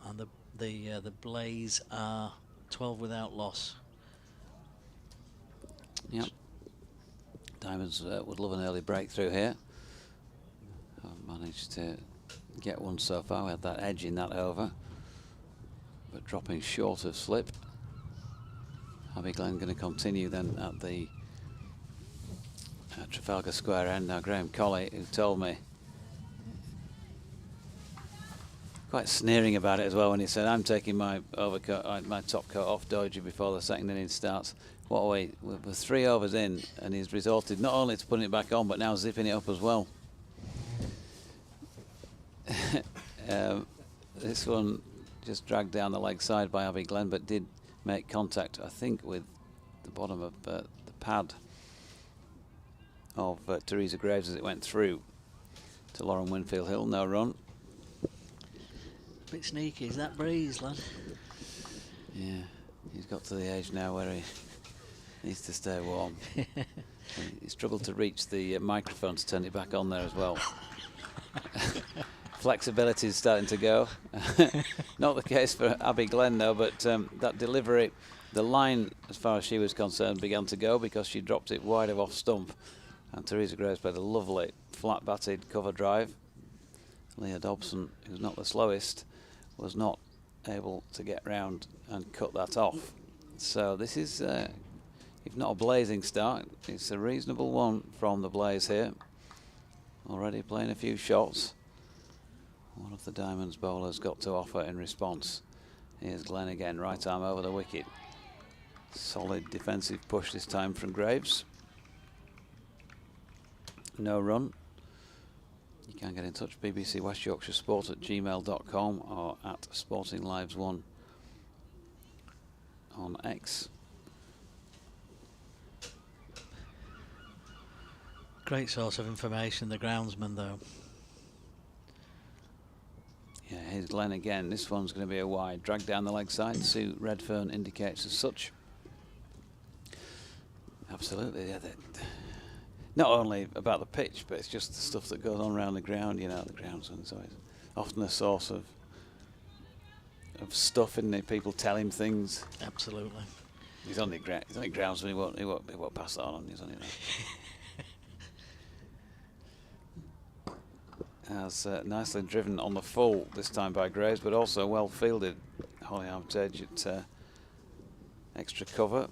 and the Blaze are 12 without loss. Yep. Diamonds would love an early breakthrough here. I've managed to get one so far. We had that edge in that over, but dropping short of slip. Abby Glenn going to continue then at the Trafalgar Square end. Now Graham Colley, who told me, quite sneering about it as well, when he said, I'm taking my overcoat, my top coat off Doji before the second innings starts. What a way, we're 3 overs in, and he's resorted not only to putting it back on, but now zipping it up as well. This one just dragged down the leg side by Abby Glenn, but did make contact, I think, with the bottom of the pad of Teresa Graves as it went through to Lauren Winfield Hill. No run. Bit sneaky, is that breeze, lad? Yeah, he's got to the age now where he needs to stay warm. He struggled to reach the microphone to turn it back on there as well. Flexibility is starting to go. Not the case for Abby Glenn though, but that delivery, the line as far as she was concerned began to go because she dropped it wide of off stump, and Teresa Graves played a lovely flat batted cover drive. Leah Dobson, who's not the slowest, was not able to get round and cut that off. So this is, if not a blazing start, it's a reasonable one from the Blaze here. Already playing a few shots. One of the Diamonds bowlers got to offer in response. Here's Glenn again, right arm over the wicket. Solid defensive push this time from Graves. No run. You can get in touch, BBC West Yorkshire Sport at gmail.com or at Sporting Lives 1 on X. Great source of information, the groundsman, though. Yeah, here's Glenn again. This one's going to be a wide. Drag down the leg side. Sue Redfern indicates as such. Absolutely, yeah. Not only about the pitch, but it's just the stuff that goes on around the ground. You know, the groundsman's always often a source of stuff, isn't he? People tell him things. Absolutely. He's only groundsman. He won't pass that on. He's only there. As nicely driven on the full this time by Graves, but also well fielded. Holly Armitage at extra cover.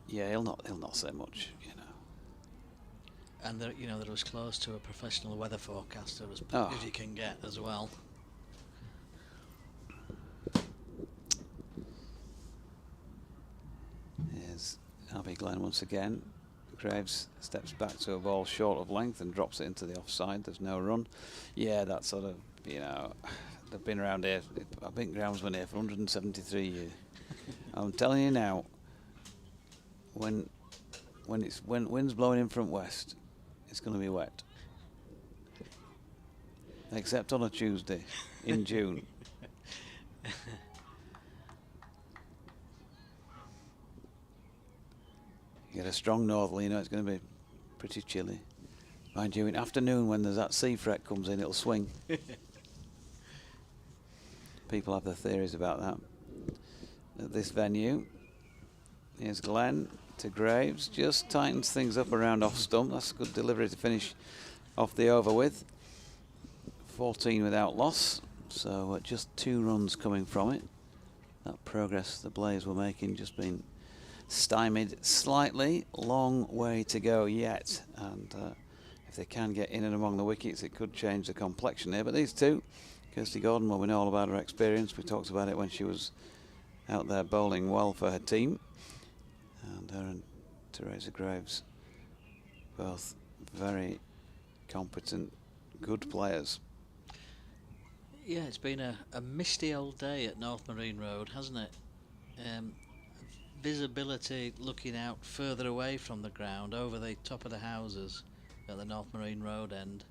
Yeah, he'll not say much, you know. And they're as close to a professional weather forecaster as you can get as well. Here's Abby Glenn once again. Graves steps back to a ball short of length and drops it into the offside. There's no run. Yeah, that sort of, you know, they've been around here. I've been groundsman here for 173 years. I'm telling you now, when wind's blowing in from west, it's going to be wet. Except on a Tuesday in June. You get a strong northerly, you know it's going to be pretty chilly. Mind you, in afternoon when there's that sea fret comes in, it'll swing. People have their theories about that. At this venue, here's Glenn to Graves, just tightens things up around off stump. That's a good delivery to finish off the over with. 14 without loss, so just 2 runs coming from it. That progress the Blaze were making just been stymied slightly. Long way to go yet, and if they can get in and among the wickets, it could change the complexion here. But these two, Kirsty Gordon, well, we know all about her experience. We talked about it when she was out there bowling well for her team, and her and Teresa Graves, both very competent, good players. Yeah, it's been a misty old day at North Marine Road, hasn't it? Visibility looking out further away from the ground, over the top of the houses at the North Marine Road end.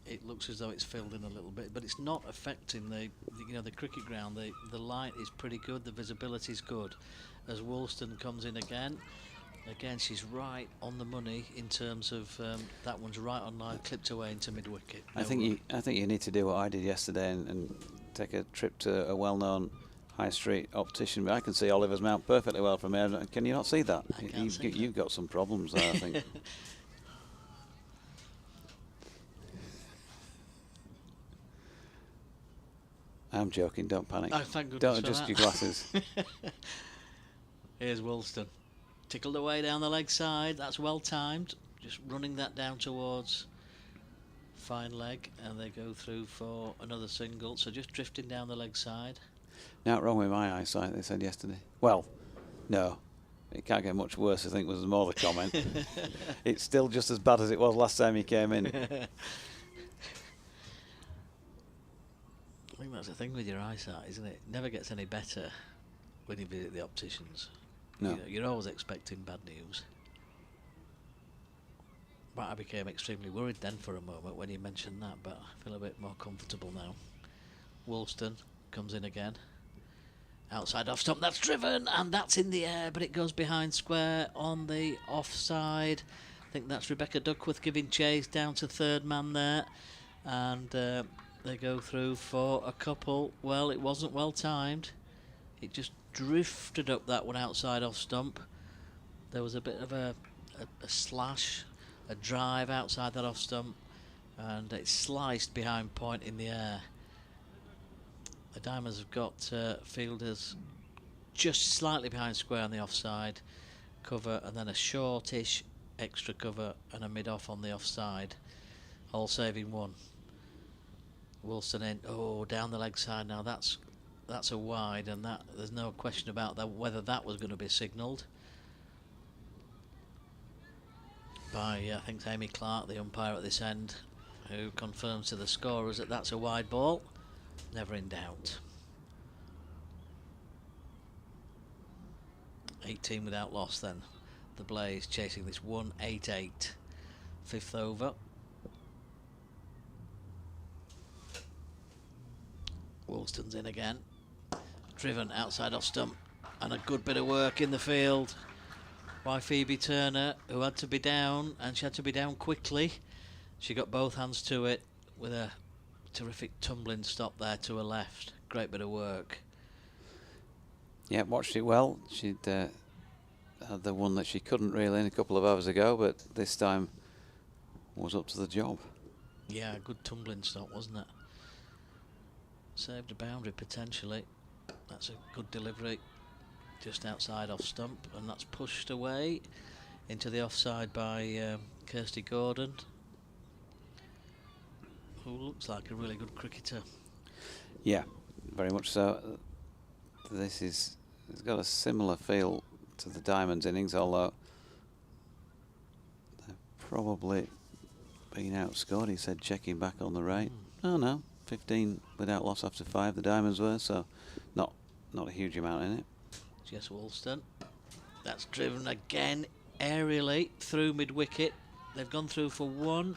It looks as though it's filled in a little bit, but it's not affecting the cricket ground. The light is pretty good, the visibility is good. As Woolston comes in again, she's right on the money in terms of that one's right on line, clipped away into mid wicket. I think you need to do what I did yesterday and take a trip to a well-known high street optician. I can see Oliver's Mount perfectly well from here. Can you not see that? I can't see that. You've got some problems there, I think. I'm joking, don't panic. Oh, thank goodness Don't for adjust that. your glasses. Here's Woolston. Tickled away down the leg side, that's well timed. Just running that down towards fine leg, and they go through for another single. So just drifting down the leg side. Now wrong with my eyesight, they said yesterday. Well, no. It can't get much worse, I think, was more the comment. It's still just as bad as it was last time he came in. I think that's the thing with your eyesight, isn't it? It never gets any better when you visit the opticians. No. You're always expecting bad news. But I became extremely worried then for a moment when you mentioned that, but I feel a bit more comfortable now. Woolston comes in again. Outside off stump, that's driven, and that's in the air, but it goes behind square on the offside. I think that's Rebecca Duckworth giving chase down to third man there, and they go through for a couple. Well, it wasn't well timed. It just drifted up that one outside off stump. There was a bit of a slash, a drive outside that off stump, and it sliced behind point in the air. The Diamonds have got fielders just slightly behind square on the offside cover, and then a shortish extra cover and a mid-off on the offside, all saving one. Wilson in, down the leg side now. That's a wide, and that there's no question about that, whether that was going to be signalled by I think it's Amy Clark, the umpire at this end, who confirms to the scorers that that's a wide ball. Never in doubt. 18 without loss then. The Blaze chasing this 188. 5th over. Woolston's in again. Driven outside off stump. And a good bit of work in the field by Phoebe Turner, who had to be down, and she had to be down quickly. She got both hands to it with a terrific tumbling stop there to her left. Great bit of work. Yeah, watched it well. She'd had the one that she couldn't reel in a couple of hours ago, but this time was up to the job. Yeah, good tumbling stop, wasn't it? Saved a boundary potentially. That's a good delivery. Just outside off stump, and that's pushed away into the offside by Kirsty Gordon, who looks like a really good cricketer. Yeah, very much so. It's got a similar feel to the Diamonds innings, although they've probably been outscored. He said checking back on the rate. Oh no, 15 without loss after 5 the Diamonds were, so not a huge amount in it. Jess Woolston. That's driven again aerially through mid-wicket. They've gone through for 1.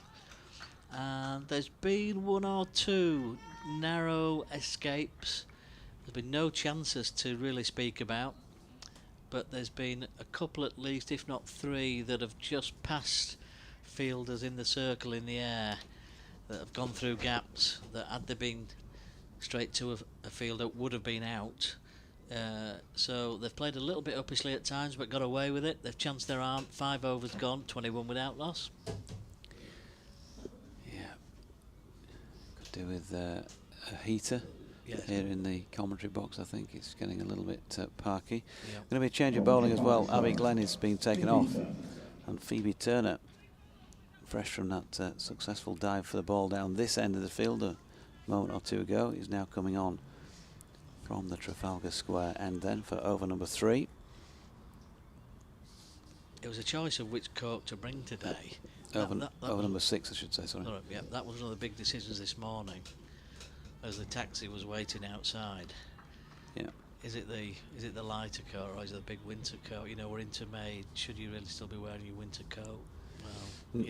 And there's been 1 or 2 narrow escapes. There's been no chances to really speak about, but there's been a couple at least, if not 3, that have just passed fielders in the circle in the air, that have gone through gaps that, had they been straight to a fielder, would have been out. So they've played a little bit uppishly at times, but got away with it. They've chanced their arm. 5 overs gone, 21 without loss. do with a heater Yes. here in the commentary box. I think it's getting a little bit parky. Yeah. Going to be a change of bowling as well. Abby Glenn is being taken off, and Phoebe Turner, fresh from that successful dive for the ball down this end of the field a moment or two ago, is now coming on from the Trafalgar Square end then for over number 3. It was a choice of which cork to bring today. Over was, number 6, I should say, sorry. Right, yeah, that was one of the big decisions this morning as the taxi was waiting outside. Yeah. Is it the lighter coat or is it the big winter coat? You know, we're into May. Should you really still be wearing your winter coat?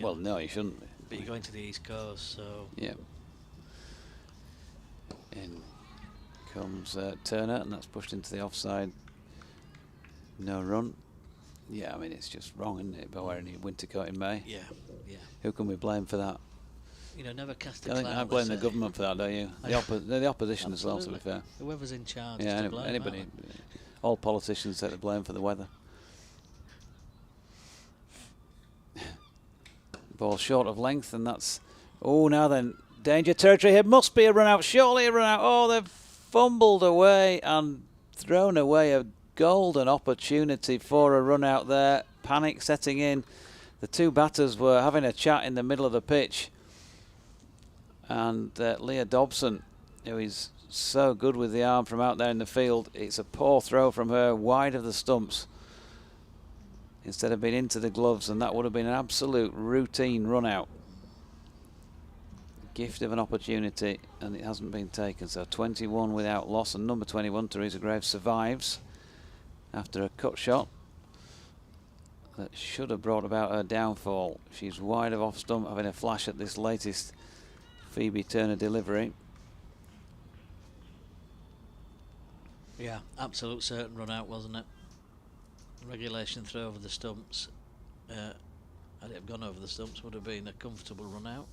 Well, no, you shouldn't. But you're going to the East Coast, so... Yeah. In comes Turner, and that's pushed into the offside. No run. Yeah, I mean, it's just wrong, isn't it, by wearing your winter coat in May? Yeah, yeah. Who can we blame for that? You know, never cast a I think cloud. I blame the government for that, don't you? The opposition as well, to be fair. Whoever's in charge Yeah, is to blame, anybody. aren't they? All politicians take the blame for the weather. Ball short of length, and that's... Oh, now then, danger territory here. Must be a run out. Surely a run out. Oh, they've fumbled away and thrown away a golden opportunity for a run out there. Panic setting in. The two batters were having a chat in the middle of the pitch. And Leah Dobson, who is so good with the arm from out there in the field, it's a poor throw from her wide of the stumps instead of being into the gloves, and that would have been an absolute routine run out. Gift of an opportunity, and it hasn't been taken. So 21 without loss, and number 21, Teresa Graves, survives after a cut shot that should have brought about her downfall. She's wide of off stump, having a flash at this latest Phoebe Turner delivery. Yeah, absolute certain run out, wasn't it? Regulation throw over the stumps. Had it have gone over the stumps, would have been a comfortable run out.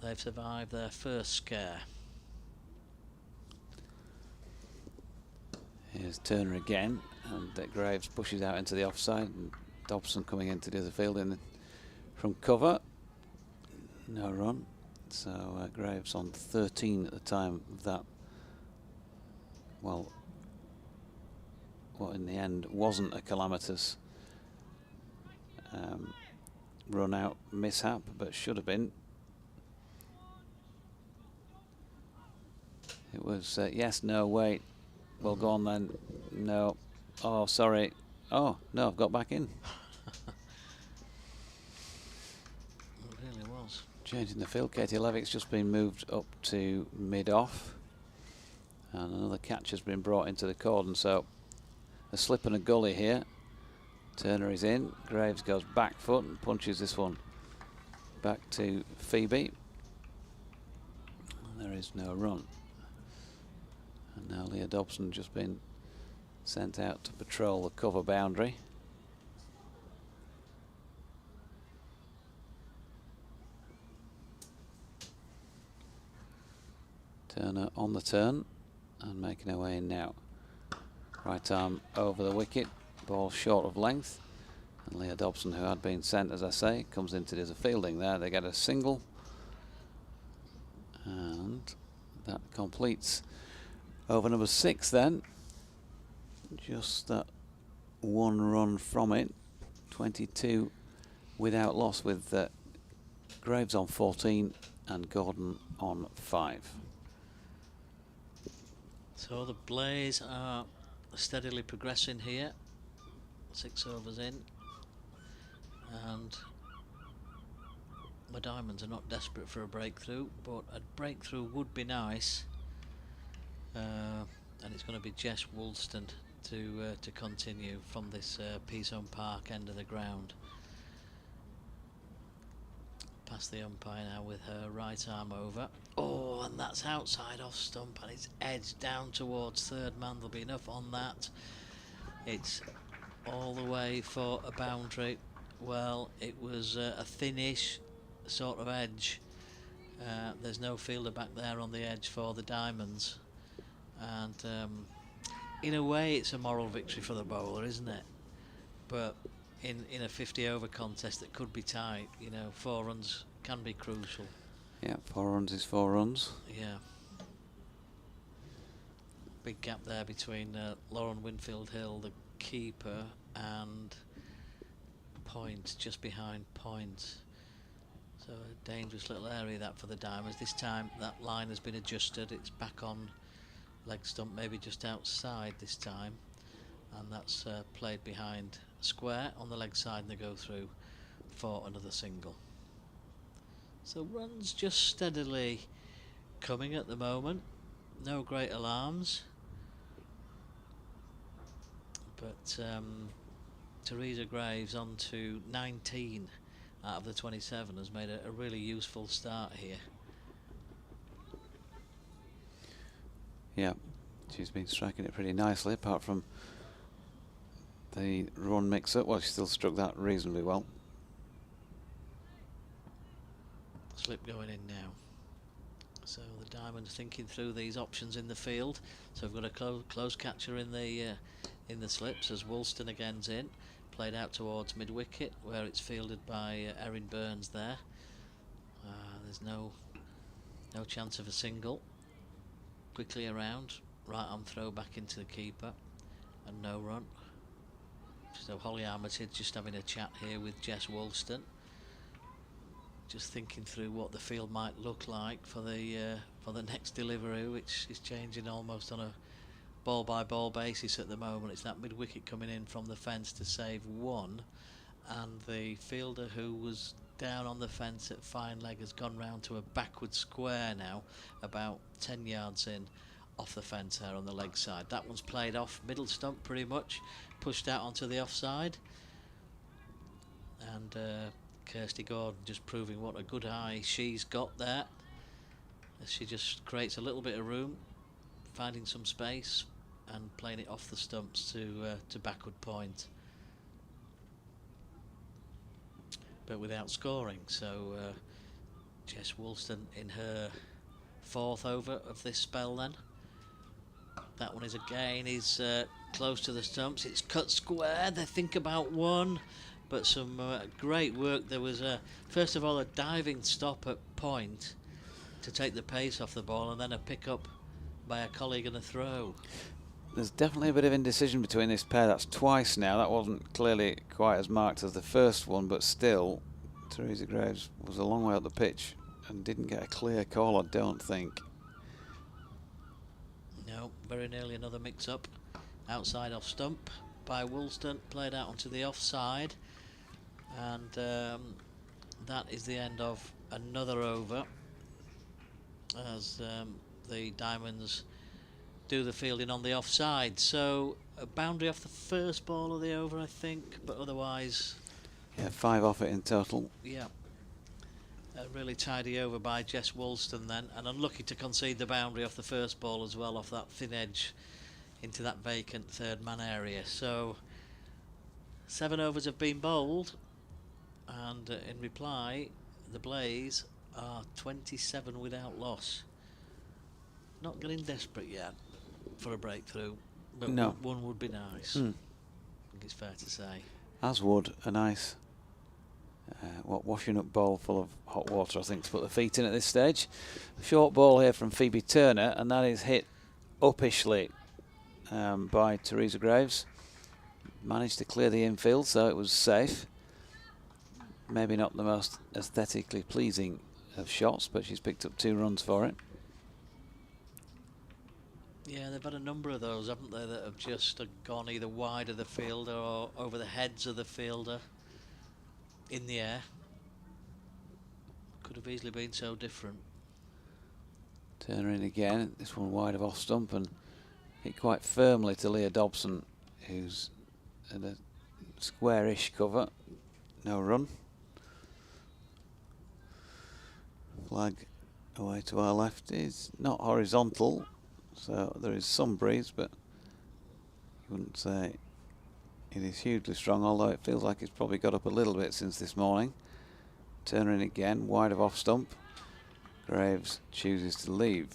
They've survived their first scare. Here's Turner again, and Graves pushes out into the offside, and Dobson coming in to do the fielding from cover. No run, so Graves on 13 at the time of that. Well, what in the end wasn't a calamitous run out mishap, but should have been. It was yes, no, wait. Well, go on then. No. Oh, sorry. Oh, no, I've got back in. It really was. Changing the field. Katie Levick's just been moved up to mid-off. And another catch has been brought into the cordon. So a slip and a gully here. Turner is in. Graves goes back foot and punches this one back to Phoebe. And there is no run. And now Leah Dobson just been sent out to patrol the cover boundary. Turner on the turn and making her way in now. Right arm over the wicket, ball short of length. And Leah Dobson, who had been sent, as I say, comes in to do the fielding there. They get a single. And that completes over number 6 then. Just that one run from it. 22 without loss, with Graves on 14 and Gordon on 5. So the Blaze are steadily progressing here. 6 overs in. And the Diamonds are not desperate for a breakthrough, but a breakthrough would be nice. And it's going to be Jess Woolston to continue from this Peaceon Park end of the ground. Past the umpire now with her right arm over. Oh, and that's outside off stump, and it's edged down towards third man. There'll be enough on that. It's all the way for a boundary. Well, it was a thinnish sort of edge. There's no fielder back there on the edge for the Diamonds. And in a way it's a moral victory for the bowler, isn't it? But in a 50 over contest that could be tight, you know, 4 runs can be crucial. Yeah, 4 runs is 4 runs. Yeah. Big gap there between Lauren Winfield Hill, the keeper, and Point, just behind Point. So a dangerous little area that for the Diamonds. This time that line has been adjusted. It's back on leg stump, maybe just outside this time. And that's played behind square on the leg side, and they go through for another single. So runs just steadily coming at the moment. No great alarms. But Teresa Graves on to 19 out of the 27 has made a really useful start here. Yeah, she's been striking it pretty nicely, apart from the run mix-up. Well, she still struck that reasonably well. Slip going in now. So the Diamonds thinking through these options in the field. So we've got a close catcher in the slips as Woolston again's in. Played out towards mid-wicket where it's fielded by Erin Burns there. There's no chance of a single. Quickly around, right arm throw back into the keeper, and no run. So Holly Armitage just having a chat here with Jess Woolston. Just thinking through what the field might look like for the next delivery, which is changing almost on a ball-by-ball basis at the moment. It's that mid-wicket coming in from the fence to save one, and the fielder who was down on the fence at fine leg has gone round to a backward square now, about 10 yards in off the fence there on the leg side. That one's played off middle stump pretty much, pushed out onto the offside, and Kirsty Gordon just proving what a good eye she's got there, as she just creates a little bit of room, finding some space and playing it off the stumps to backward point, but without scoring. So Jess Woolston in her 4th over of this spell then. That one is close to the stumps. It's cut square. They think about one, but some great work. There was first of all a diving stop at point to take the pace off the ball, and then a pick up by a colleague and a throw. There's definitely a bit of indecision between this pair. That's twice now. That wasn't clearly quite as marked as the first one, but still, Teresa Graves was a long way up the pitch and didn't get a clear call, I don't think. No, very nearly another mix-up. Outside off stump by Woolston, played out onto the offside, and that is the end of another over, as the Diamonds do the fielding on the offside. So a boundary off the first ball of the over, I think, but otherwise, Yeah, 5 off it in total. yeah, a really tidy over by Jess Woolston then, and unlucky to concede the boundary off the first ball as well, off that thin edge into that vacant third man area. So 7 overs have been bowled, and in reply the Blaze are 27 without loss. Not getting desperate yet for a breakthrough, but no, one would be nice. I think it's fair to say. As would a nice washing up bowl full of hot water, I think, to put the feet in at this stage. A short ball here from Phoebe Turner, and that is hit uppishly by Teresa Graves. Managed to clear the infield, so it was safe. Maybe not the most aesthetically pleasing of shots, but she's picked up 2 runs for it. Yeah, they've had a number of those, haven't they, that have just gone either wide of the fielder or over the heads of the fielder in the air. Could have easily been so different. Turner in again, this one wide of off stump and hit quite firmly to Leah Dobson, who's at a squarish cover. No run. Flag away to our left is not horizontal, so there is some breeze, but you wouldn't say it is hugely strong, although it feels like it's probably got up a little bit since this morning. Turner in again, wide of off stump. Graves chooses to leave.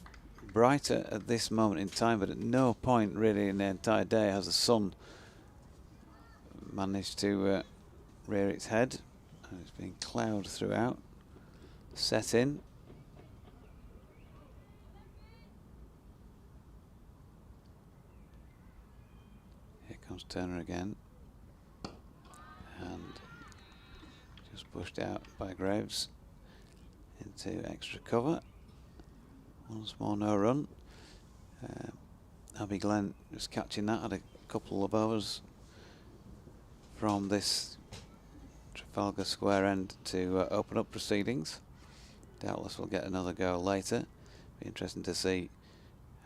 Brighter at this moment in time, but at no point really in the entire day has the sun managed to rear its head. And it's been cloud throughout. Set in. comes Turner again. And just pushed out by Graves into extra cover. Once more, no run. Abby Glenn just catching that, had a couple of overs from this Trafalgar Square end to open up proceedings. Doubtless we'll get another go later. Be interesting to see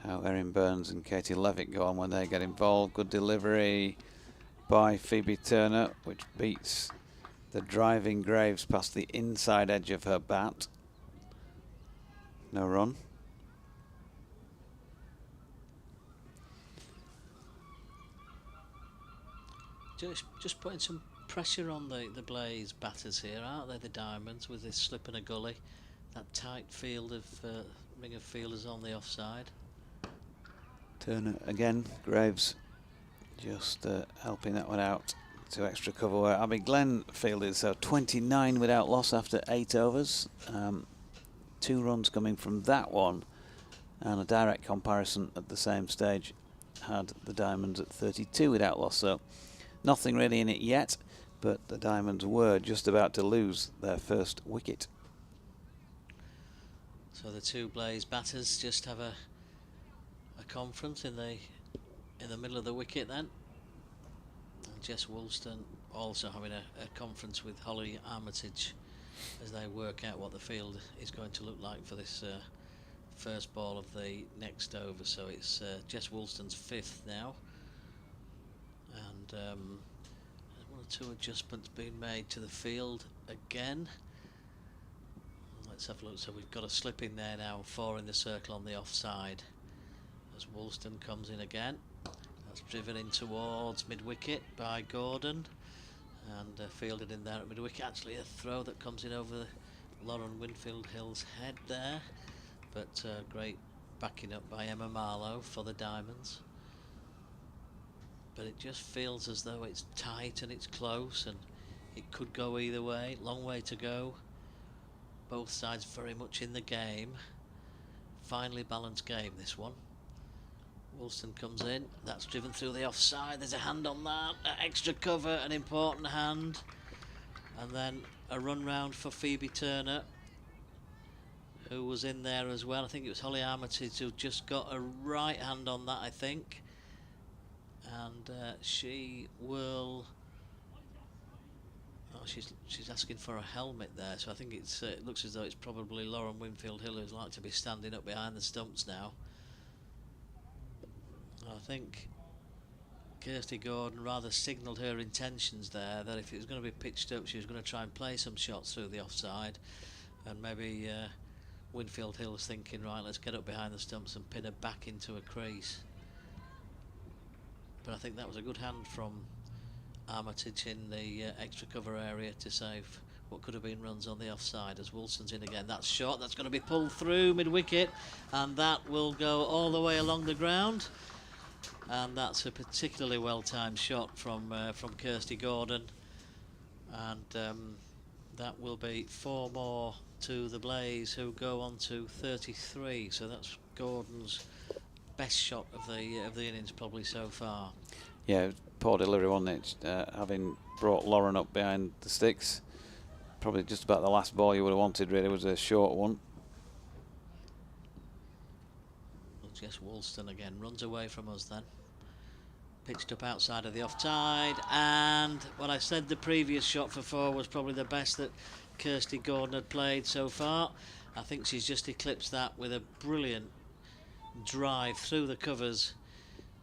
how Erin Burns and Katie Levitt go on when they get involved. Good delivery by Phoebe Turner, which beats the driving Graves past the inside edge of her bat. No run. Just putting some pressure on the Blaze batters here, aren't they, the Diamonds, with this slip in a gully. That tight field of ring of fielders on the offside. Turner again, Graves just helping that one out to extra cover where Abby Glenn fielded, so 29 without loss after 8 overs. 2 runs coming from that one, and a direct comparison at the same stage had the Diamonds at 32 without loss, so nothing really in it yet, but the Diamonds were just about to lose their first wicket. So the two Blaze batters just have a conference in the middle of the wicket then. And Jess Woolston also having a conference with Holly Armitage as they work out what the field is going to look like for this first ball of the next over. So it's Jess Woolston's 5th now. And 1 or 2 adjustments being made to the field again. Let's have a look. So we've got a slip in there now, 4 in the circle on the offside as Woolston comes in again. That's driven in towards mid-wicket by Gordon and fielded in there at mid-wicket. Actually a throw that comes in over Lauren Winfield Hill's head there, but great backing up by Emma Marlowe for the Diamonds. But it just feels as though it's tight and it's close and it could go either way. Long way to go. Both sides very much in the game. Finely balanced game, this one. Woolston comes in. That's driven through the offside. There's a hand on that. Extra cover, an important hand. And then a run round for Phoebe Turner, who was in there as well. I think it was Holly Armitage who just got a right hand on that, I think. And she will... Oh, she's asking for a helmet there, so I think it's it looks as though it's probably Lauren Winfield Hill who's like to be standing up behind the stumps now. I think Kirsty Gordon rather signalled her intentions there, that if it was going to be pitched up she was going to try and play some shots through the offside, and maybe Winfield Hill's thinking, right, let's get up behind the stumps and pin her back into a crease. But I think that was a good hand from Armitage in the extra cover area to save what could have been runs on the offside as Woolston's in again. That's short, that's going to be pulled through mid-wicket, and that will go all the way along the ground. And that's a particularly well-timed shot from Kirsty Gordon, and that will be 4 more to the Blaze, who go on to 33. So that's Gordon's best shot of the innings probably so far. Yeah, poor delivery, wasn't it? Having brought Lauren up behind the sticks, probably just about the last ball you would have wanted. Really, was a short one. Jess Woolston again runs away from us then. Pitched up outside of the off-tide, and what I said, the previous shot for 4 was probably the best that Kirsty Gordon had played so far. I think she's just eclipsed that with a brilliant drive through the covers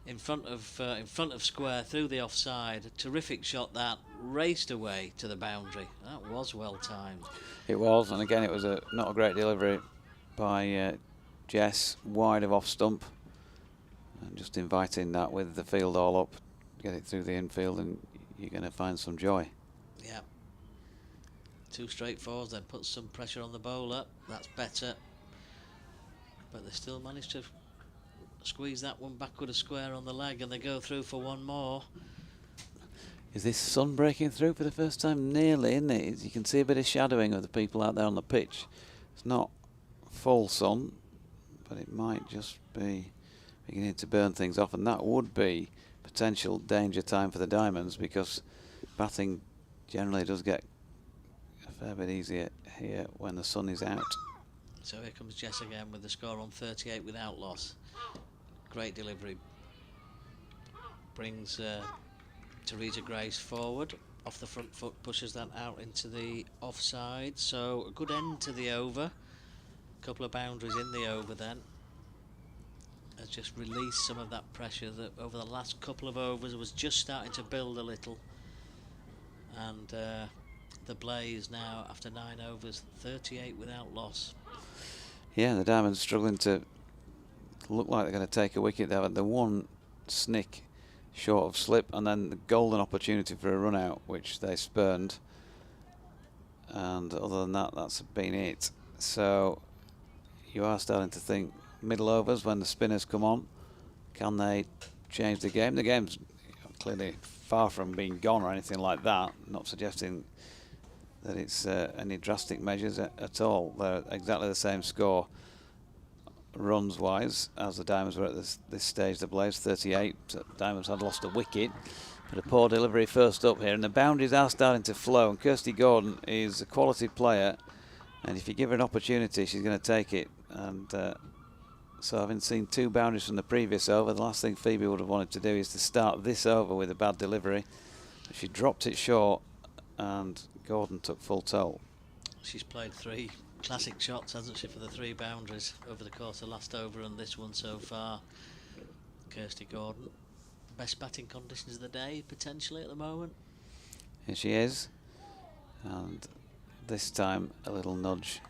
in front of square through the offside. A terrific shot that raced away to the boundary. That was well timed. It was, and again it was not a great delivery by Jess, wide of off stump, and just inviting that with the field all up, get it through the infield and you're going to find some joy. Yeah, 2 straight fours, then put some pressure on the bowler. That's better, but they still managed to squeeze that one backward a square on the leg, and they go through for 1 more. Is this sun breaking through for the first time? Nearly, isn't it? You can see a bit of shadowing of the people out there on the pitch. It's not full sun, but it might just be beginning to burn things off, and that would be potential danger time for the Diamonds, because batting generally does get a fair bit easier here when the sun is out. So here comes Jess again with the score on 38 without loss. Great delivery. Brings Teresa Grace forward. Off the front foot, pushes that out into the offside. So a good end to the over. A couple of boundaries in the over then. Has just released some of that pressure that over the last couple of overs was just starting to build a little. And the Blaze now, after 9 overs, 38 without loss. Yeah, the Diamonds struggling to look like they're going to take a wicket. They had the one snick short of slip, and then the golden opportunity for a run out, which they spurned. And other than that, that's been it. So you are starting to think middle overs when the spinners come on. Can they change the game? The game's clearly far from being gone or anything like that. Not suggesting that it's any drastic measures at all. They're exactly the same score runs wise as the Diamonds were at this stage. The Blaze 38. Diamonds had lost a wicket, but a poor delivery first up here, and the boundaries are starting to flow, and Kirsty Gordon is a quality player, and if you give her an opportunity she's going to take it. And so having seen 2 boundaries from the previous over, the last thing Phoebe would have wanted to do is to start this over with a bad delivery. She dropped it short and Gordon took full toll. She's played 3 classic shots, hasn't she, for the 3 boundaries over the course of last over and this one so far. Kirsty Gordon, best batting conditions of the day potentially at the moment. Here she is, and this time a little nudge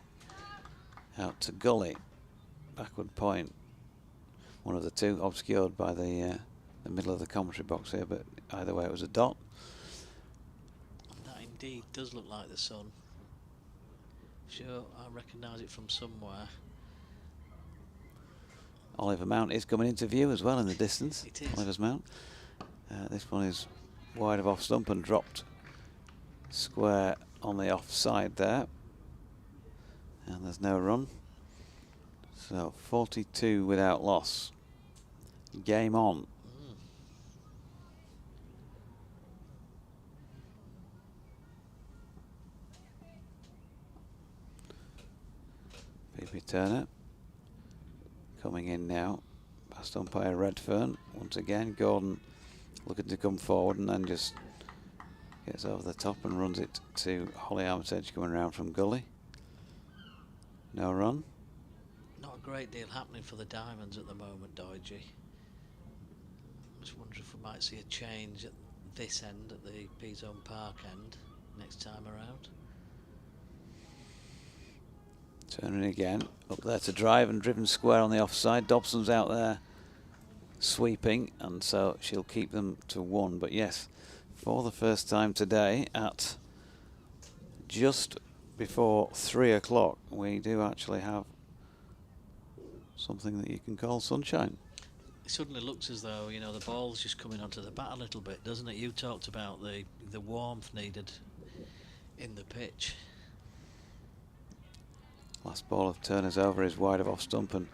out to gully, backward point, one of the 2 obscured by the middle of the commentary box here, but either way it was a dot. That indeed does look like the sun. Sure, I recognise it from somewhere. Oliver Mount is coming into view as well in the distance. It is. Oliver's Mount. This one is wide of off stump and dropped square on the offside there. And there's no run. So 42 without loss. Game on. Phoebe Turner coming in now, past umpire Redfern. Once again, Gordon looking to come forward and then just gets over the top and runs it to Holly Armitage coming around from gully. No run. Not a great deal happening for the Diamonds at the moment, Doidgy. Just wonder if we might see a change at this end, at the P-Zone Park end, next time around. Turning again, up there to drive and driven square on the offside. Dobson's out there sweeping, and so she'll keep them to 1. But yes, for the first time today at just before 3 o'clock, we do actually have something that you can call sunshine. It suddenly looks as though, you know, the ball's just coming onto the bat a little bit, doesn't it? You talked about the warmth needed in the pitch. Last ball of Turner's over is wide of off stump, and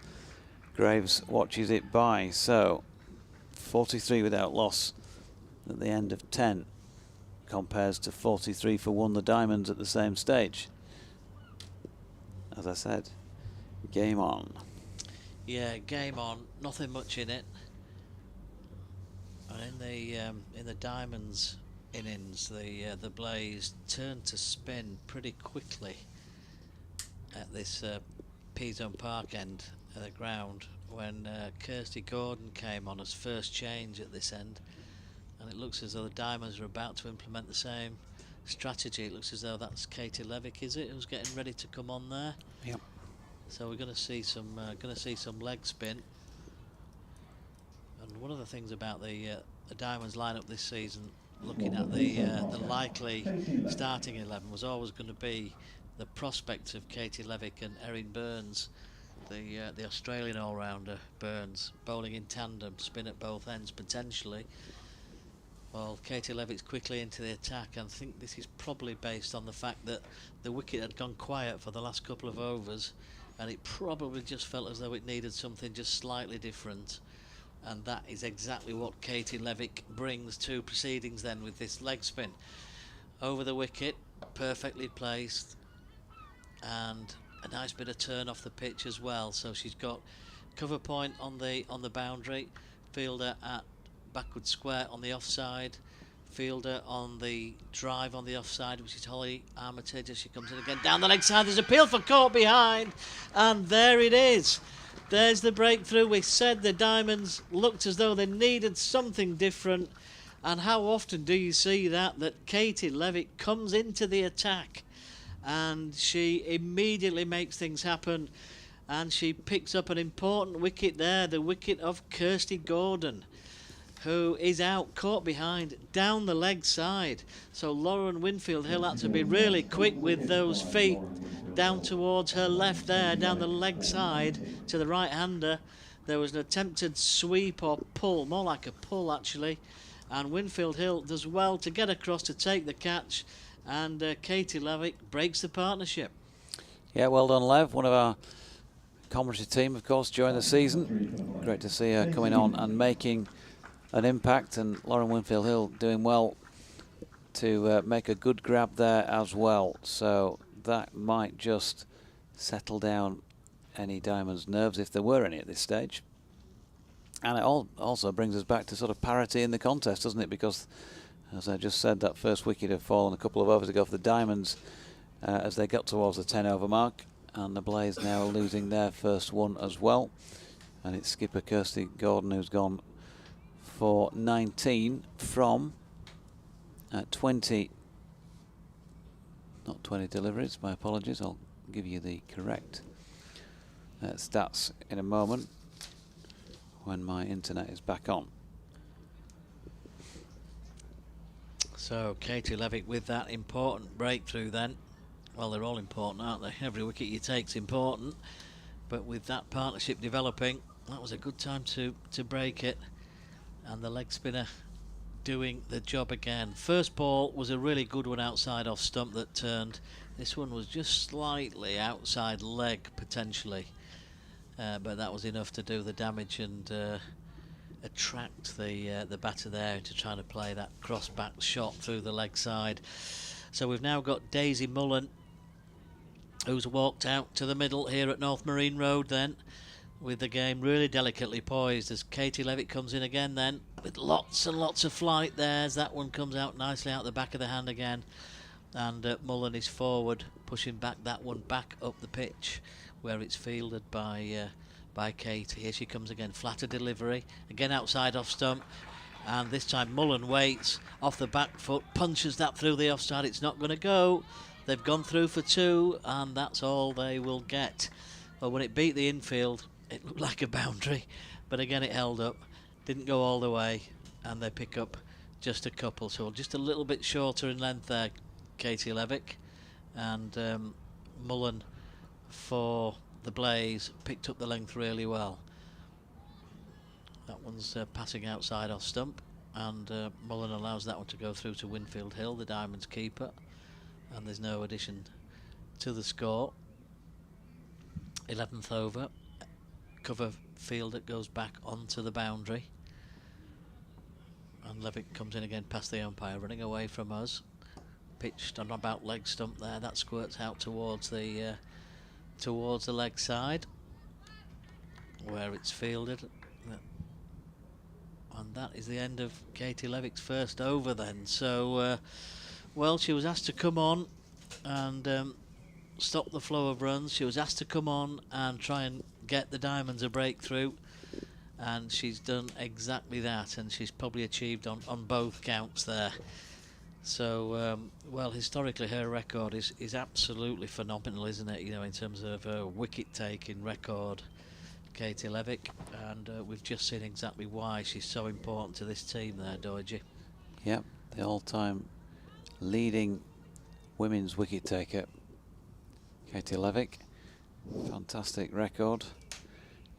Graves watches it by. So 43 without loss at the end of 10 compares to 43 for 1 the Diamonds at the same stage. As I said, game on. Yeah, game on. Nothing much in it. And in the Diamonds innings, the Blaze turned to spin pretty quickly at this P-Zone Park end of the ground when Kirsty Gordon came on as first change at this end, and it looks as though the Diamonds are about to implement the same strategy. It looks as though that's Katie Levick, is it, who's getting ready to come on there? Yep. So we're going to see some leg spin. And one of the things about the Diamonds lineup this season, looking at the likely starting 11, was always going to be the prospect of Katie Levick and Erin Burns, the Australian all-rounder Burns, bowling in tandem, spin at both ends potentially. Well, Katie Levick's quickly into the attack, and I think this is probably based on the fact that the wicket had gone quiet for the last couple of overs, and it probably just felt as though it needed something just slightly different. and that is exactly what Katie Levick brings to proceedings then with this leg spin. Over the wicket, perfectly placed, and a nice bit of turn off the pitch as well. So she's got cover point on the boundary, fielder at backward square on the offside, fielder on the drive on the offside, which is Holly Armitage as she comes in again down the leg side. There's appeal for caught behind, and there it is. There's the breakthrough. We said the Diamonds looked as though they needed something different, and how often do you see that Katie Levick comes into the attack and she immediately makes things happen, and she picks up an important wicket there, the wicket of Kirsty Gordon, who is out, caught behind, down the leg side. So Lauren Winfield Hill had to be really quick with those feet down towards her left there, down the leg side to the right-hander. There was an attempted sweep or pull, more like a pull actually, and Winfield Hill does well to get across to take the catch, and Katie Levick breaks the partnership. Yeah, well done, Lev. One of our commentary team, of course, during the season. Great to see her coming on and making an impact, and Lauren Winfield Hill doing well to make a good grab there as well. So that might just settle down any Diamonds' nerves, if there were any at this stage. And it also brings us back to sort of parity in the contest, doesn't it? Because, as I just said, that first wicket had fallen a couple of overs ago for the Diamonds as they got towards the 10-over mark, and the Blaze now losing their first one as well. And it's skipper Kirsty Gordon who's gone for 19 from 20, not 20 deliveries, my apologies, I'll give you the correct stats in a moment when my internet is back on. So Katie Levick with that important breakthrough then. Well, they're all important, aren't they? Every wicket you take's important, but with that partnership developing, that was a good time to break it, and the leg spinner doing the job again. First ball was a really good one outside off stump that turned. This one was just slightly outside leg potentially, but that was enough to do the damage and attract the batter there into trying to play that cross back shot through the leg side. So we've now got Daisy Mullen, who's walked out to the middle here at North Marine Road then, with the game really delicately poised as Katie Levick comes in again then, with lots and lots of flight there as that one comes out nicely out the back of the hand again, and Mullen is forward, pushing back that one back up the pitch where it's fielded by Kate. Here she comes again, flatter delivery, again outside off stump, and this time Mullen waits, off the back foot, punches that through the offside. It's not going to go. They've gone through for two, and that's all they will get. Well, when it beat the infield, it looked like a boundary, but again it held up, didn't go all the way, and they pick up just a couple. So just a little bit shorter in length there, Katie Levick, and Mullen for the Blaze picked up the length really well. That one's passing outside off stump, and Mullen allows that one to go through to Winfield Hill, the Diamonds keeper, and there's no addition to the score. 11th over, cover fielder goes back onto the boundary, and Levick comes in again past the umpire, running away from us, pitched on about leg stump there. That squirts out towards the leg side where it's fielded, and that is the end of Katie Levick's first over then. So well, she was asked to come on and stop the flow of runs. She was asked to come on and try and get the Diamonds a breakthrough, and she's done exactly that, and she's probably achieved on both counts there. So well, historically her record is absolutely phenomenal, isn't it? You know, in terms of wicket taking record, Katie Levick, and we've just seen exactly why she's so important to this team there, Doidgy. Yep, the all-time leading women's wicket taker, Katie Levick. Fantastic record.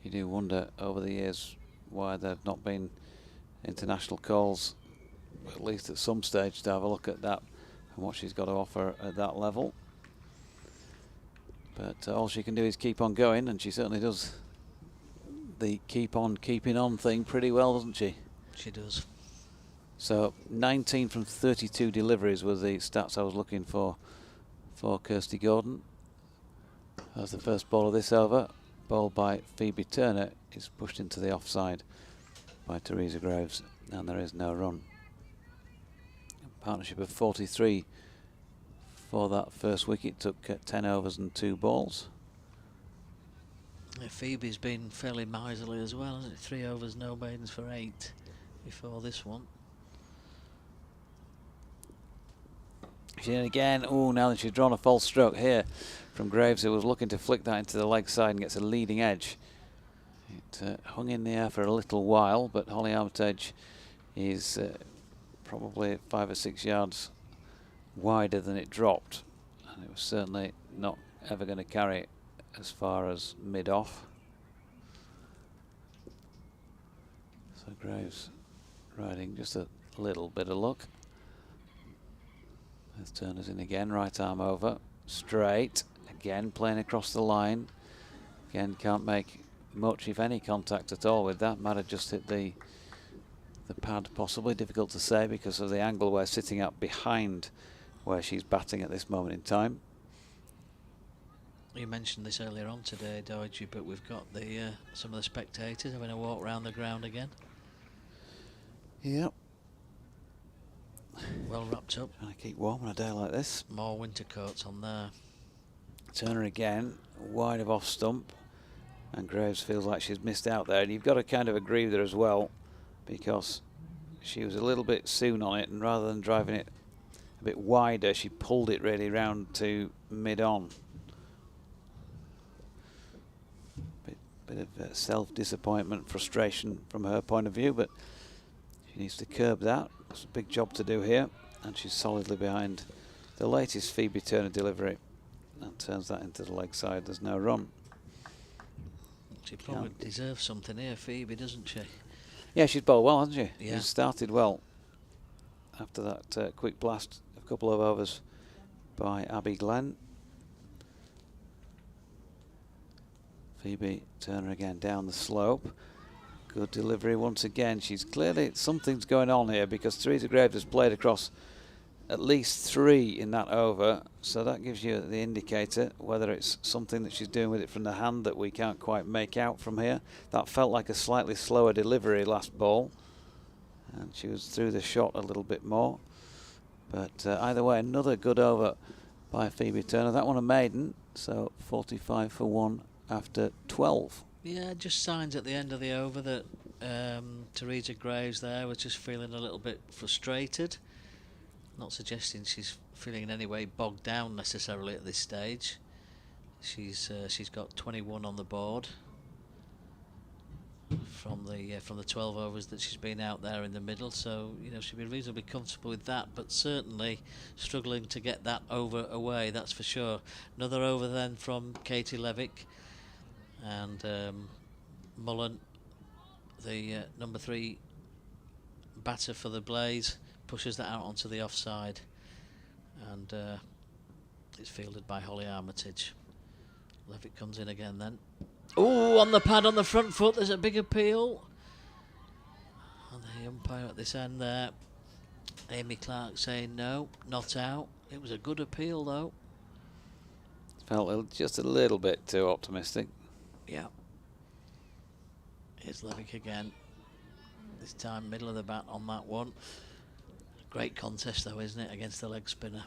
You do wonder over the years why there have not been international calls, at least at some stage, to have a look at that and what she's got to offer at that level. But all she can do is keep on going, and she certainly does the keep on keeping on thing pretty well, doesn't she? She does. So 19 from 32 deliveries were the stats I was looking for Kirsty Gordon. As the first ball of this over, bowled by Phoebe Turner, is pushed into the offside by Teresa Graves, and there is no run. A partnership of 43 for that first wicket, took 10 overs and 2 balls. Yeah, Phoebe's been fairly miserly as well, hasn't it? 3 overs, no maidens for 8 before this one. She again, now that she's drawn a false stroke here from Graves, who was looking to flick that into the leg side and gets a leading edge. It hung in the air for a little while, but Holly Armitage is probably 5 or 6 yards wider than it dropped, and it was certainly not ever going to carry it as far as mid-off. So Graves riding just a little bit of luck. As Turner's in again, right arm over, straight, again playing across the line. Again, can't make much, if any, contact at all with that. Might have just hit the pad, possibly. Difficult to say because of the angle we're sitting at behind where she's batting at this moment in time. You mentioned this earlier on today, Doidge, but we've got the some of the spectators having a walk around the ground again. Yep. Well wrapped up. Trying to keep warm on a day like this. More winter coats on there. Turner again, wide of off stump, and Graves feels like she's missed out there, and you've got to kind of agree with her as well, because she was a little bit soon on it, and rather than driving it a bit wider, she pulled it really round to mid-on. Bit of self-disappointment, frustration from her point of view, but she needs to curb that. It's a big job to do here, and she's solidly behind the latest Phoebe Turner delivery, and turns that into the leg side. There's no run. She probably deserves something here, Phoebe, doesn't she? Yeah, she's bowled well, hasn't she? Yeah. She's started well after that quick blast, a couple of overs by Abby Glenn. Phoebe Turner again down the slope. Good delivery once again. She's clearly, something's going on here, because Teresa Graves has played across at least 3 in that over, so that gives you the indicator whether it's something that she's doing with it from the hand that we can't quite make out from here. That felt like a slightly slower delivery last ball, and she was through the shot a little bit more. But either way, another good over by Phoebe Turner. That one a maiden, so 45 for 1 after 12. Yeah, just signs at the end of the over that Teresa Graves there was just feeling a little bit frustrated. Not suggesting she's feeling in any way bogged down necessarily at this stage. She's got 21 on the board from the 12 overs that she's been out there in the middle, so you know she'll be reasonably comfortable with that, but certainly struggling to get that over away, that's for sure. Another over then from Katie Levick, and Mullen, the number 3 batter for the Blaze, pushes that out onto the offside, and it's fielded by Holly Armitage. Levick comes in again then. Oh, on the pad on the front foot, there's a big appeal. And the umpire at this end there, Amy Clark, saying no, not out. It was a good appeal though. Felt just a little bit too optimistic. Yeah. Here's Levick again. This time middle of the bat on that one. Great contest though, isn't it, against the leg spinner?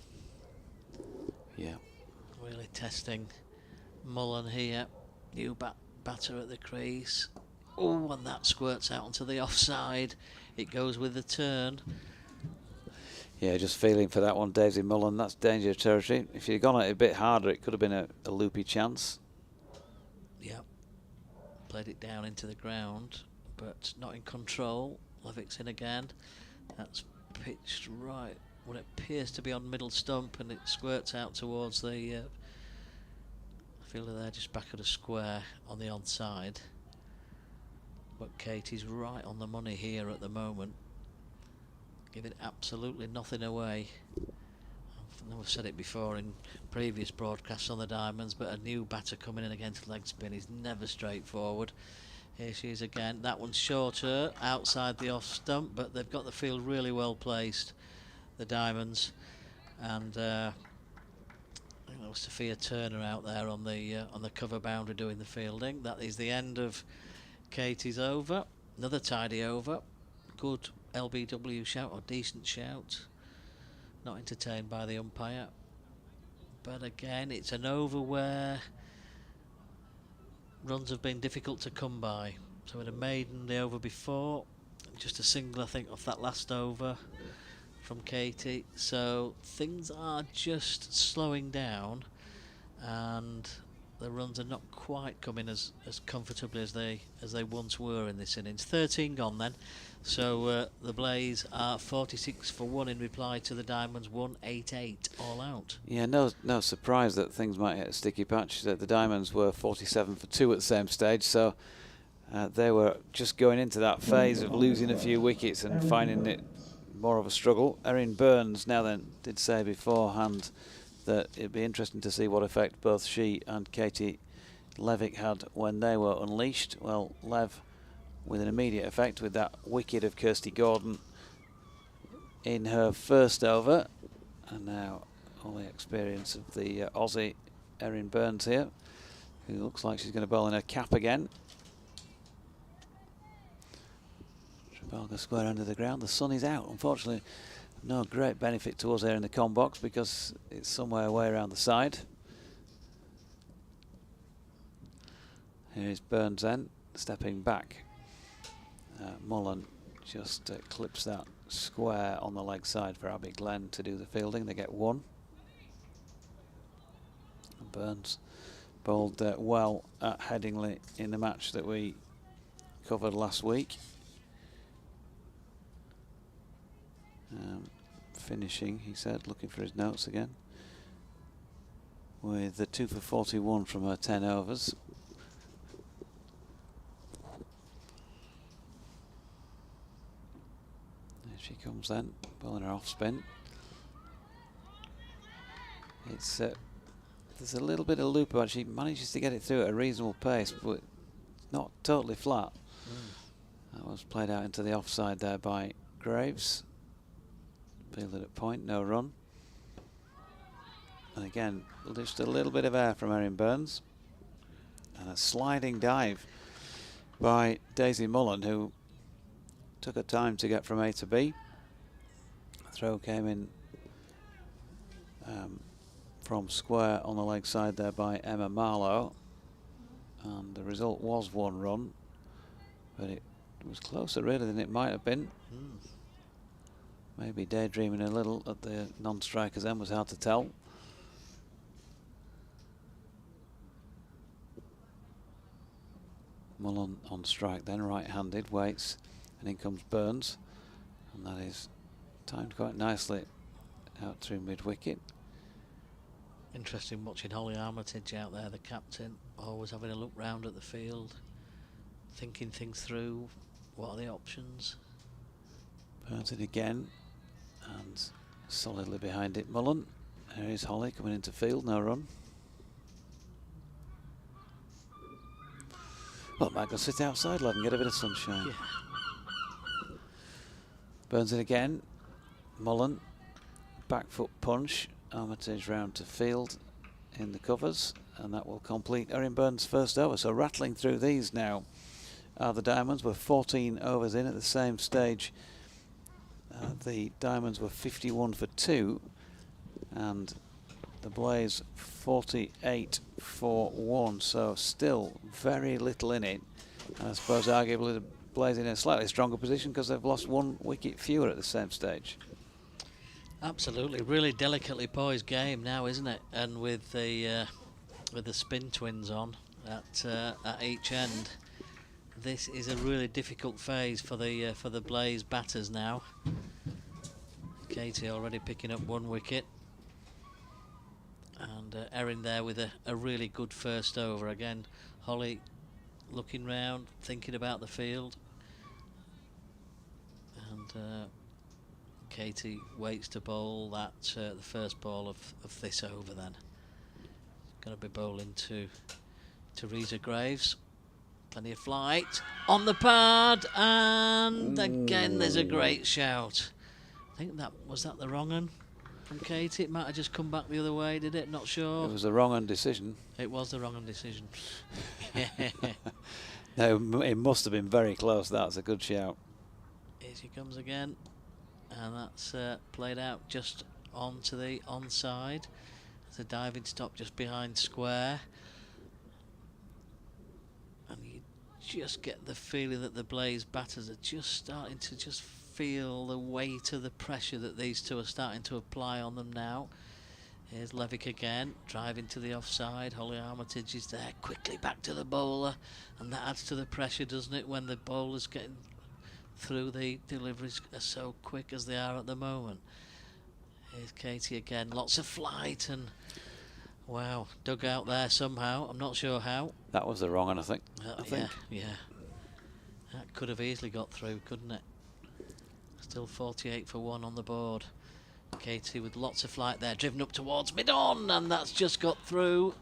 Yeah. Really testing Mullen here. New batter at the crease. Oh, and that squirts out onto the offside. It goes with the turn. Yeah, just feeling for that one, Daisy Mullen. That's danger territory. If you'd gone at it a bit harder, it could have been a loopy chance. Yeah. Played it down into the ground, but not in control. Levick's in again. That's pitched right what appears to be on middle stump, and it squirts out towards the fielder there, just back of the square on the onside. But Katie's right on the money here at the moment, giving absolutely nothing away. I've never said it before in previous broadcasts on the Diamonds, but a new batter coming in against leg spin is never straightforward. Here she is again. That one's shorter, outside the off stump, but they've got the field really well placed, the Diamonds. And I think there was Sophia Turner out there on the cover boundary doing the fielding. That is the end of Katie's over. Another tidy over. Good LBW shout, or decent shout. Not entertained by the umpire. But again, it's an over where runs have been difficult to come by. So with a maiden the over before, just a single I think off that last over from Katie. So things are just slowing down, and the runs are not quite coming as comfortably as they once were in this innings. 13 gone then. So the Blaze are 46 for 1 in reply to the Diamonds 188 all out. Yeah, no surprise that things might hit a sticky patch. That the Diamonds were 47 for 2 at the same stage, so they were just going into that phase of losing a few wickets and finding it more of a struggle. Erin Burns now then did say beforehand that it'd be interesting to see what effect both she and Katie Levick had when they were unleashed. Well, Lev with an immediate effect with that wicket of Kirsty Gordon in her first over, and now all the experience of the Aussie Erin Burns here, who looks like she's going to bowl in her cap again. Trafalgar Square under the ground. The sun is out. Unfortunately, no great benefit to us here in the com box because it's somewhere way around the side. Here's Burns then, stepping back. Mullen just clips that square on the leg side for Abby Glenn to do the fielding. They get 1. And Burns bowled well at Headingley in the match that we covered last week. Finishing, he said, looking for his notes again, with the 2 for 41 from her 10 overs. There she comes then, bowling her off spin. It's there's a little bit of loop about. She manages to get it through at a reasonable pace, but it's not totally flat. That was played out into the offside there by Graves. Fielded at point, no run. And again, just a little bit of air from Erin Burns. And a sliding dive by Daisy Mullen, who took her time to get from A to B. Throw came in from square on the leg side there by Emma Marlowe. And the result was 1 run. But it was closer really than it might have been. Maybe daydreaming a little at the non-strikers end, was hard to tell. Mullen on strike then, right-handed, waits, and in comes Burns. And that is timed quite nicely out through mid-wicket. Interesting watching Holly Armitage out there, the captain, always having a look round at the field, thinking things through. What are the options? Burns it again. And solidly behind it, Mullen. There is Holly coming into field, no run. Well, might go sit outside, lad, and get a bit of sunshine. Yeah. Burns it again. Mullen, back foot punch. Armitage round to field in the covers, and that will complete Erin Burns' first over. So rattling through these now are the Diamonds. We're 14 overs in at the same stage. The Diamonds were 51 for 2, and the Blaze 48 for 1. So still very little in it. And I suppose arguably the Blaze in a slightly stronger position because they've lost 1 wicket fewer at the same stage. Absolutely, really delicately poised game now, isn't it? And with the spin twins on at each end, this is a really difficult phase for the Blaze batters now. Katie already picking up 1 wicket, and Erin there with a really good first over. Again, Holly looking round, thinking about the field, and Katie waits to bowl that the first ball of this over. Then going to be bowling to Teresa Graves. Plenty of flight on the pad, and again there's a great shout. I think that was the wrong one from Katie. It might have just come back the other way, did it? Not sure. It was the wrong un decision. It was the wrong un decision. No, it must have been very close. That's a good shout. Here she comes again, and that's played out just onto the onside. It's a diving stop just behind square, and you just get the feeling that the Blaze batters are just starting to just feel the weight of the pressure that these two are starting to apply on them now. Here's Levick again, driving to the offside. Holly Armitage is there, quickly back to the bowler, and that adds to the pressure, doesn't it, when the bowler's getting through the deliveries are so quick as they are at the moment. Here's Katie again, lots of flight, and wow, dug out there somehow. I'm not sure how. That was the wrong one, I think. Yeah. That could have easily got through, couldn't it? Still 48 for 1 on the board. Katie with lots of flight there, driven up towards mid-on, and that's just got through.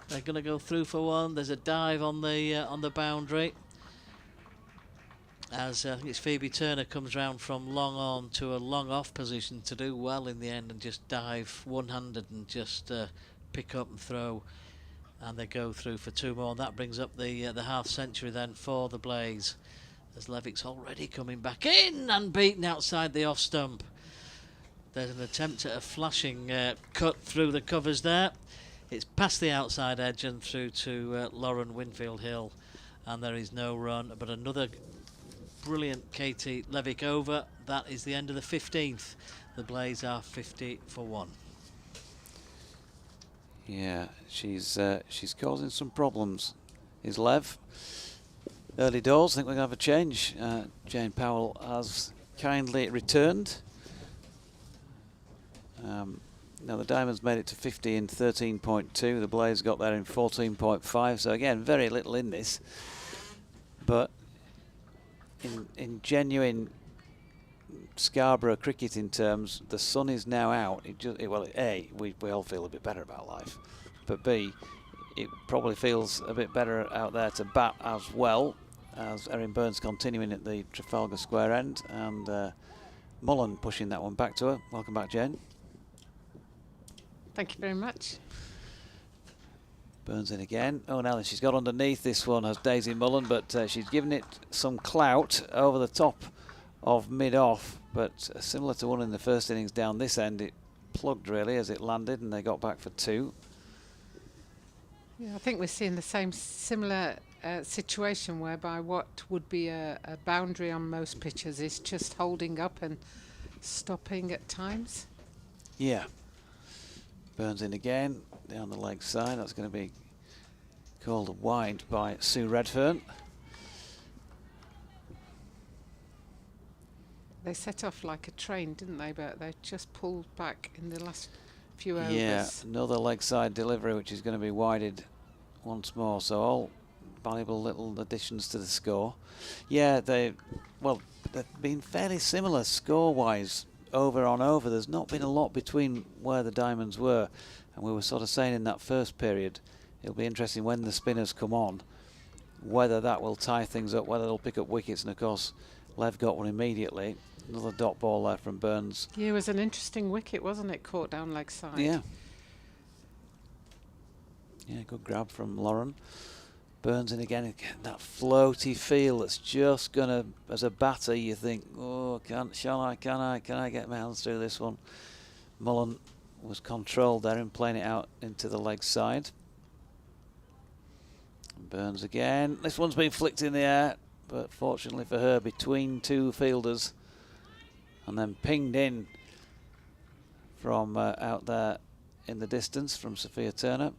They're going to go through for 1. There's a dive on the boundary. As I think it's Phoebe Turner comes round from long on to a long off position to do well in the end and just dive one-handed and just pick up and throw, and they go through for 2 more. That brings up the half century then for the Blaze, as Levick's already coming back in and beaten outside the off stump. There's an attempt at a flashing cut through the covers there. It's past the outside edge and through to Lauren Winfield Hill, and there is no run, but another brilliant Katie Levick over. That is the end of the 15th. The Blaze are 50 for 1. Yeah, she's causing some problems. Is Lev. Early doors, I think we're going to have a change. Jane Powell has kindly returned. Now the Diamonds made it to 50 in 13.2. The Blaze got there in 14.5. So again, very little in this. But in genuine Scarborough cricketing terms, the sun is now out. We all feel a bit better about life. But B, it probably feels a bit better out there to bat as well, as Erin Burns continuing at the Trafalgar Square end, and Mullen pushing that one back to her. Welcome back, Jane. Thank you very much. Burns in again. Oh, now she's got underneath this one, has Daisy Mullen, but she's given it some clout over the top of mid-off, but similar to one in the first innings down this end, it plugged really as it landed, and they got back for 2. Yeah, I think we're seeing the similar situation whereby what would be a boundary on most pitches is just holding up and stopping at times. Yeah. Burns in again, down the leg side. That's going to be called wide by Sue Redfern. They set off like a train, didn't they? But they just pulled back in the last few overs. Yeah, another leg side delivery, which is going to be wided once more. So all valuable little additions to the score. Yeah, they've been fairly similar score-wise. Over on over, there's not been a lot between where the Diamonds were, and we were sort of saying in that first period it'll be interesting when the spinners come on whether that will tie things up, whether they'll pick up wickets. And of course Lev got one immediately. Another dot ball there from Burns. Yeah, it was an interesting wicket, wasn't it? Caught down leg side. Yeah, good grab from Lauren. Burns in again, that floaty feel that's just gonna, as a batter you think, oh, can I get my hands through this one? Mullen was controlled there and playing it out into the leg side. Burns again, this one's been flicked in the air, but fortunately for her, between 2 fielders, and then pinged in from out there in the distance from Sophia Turner.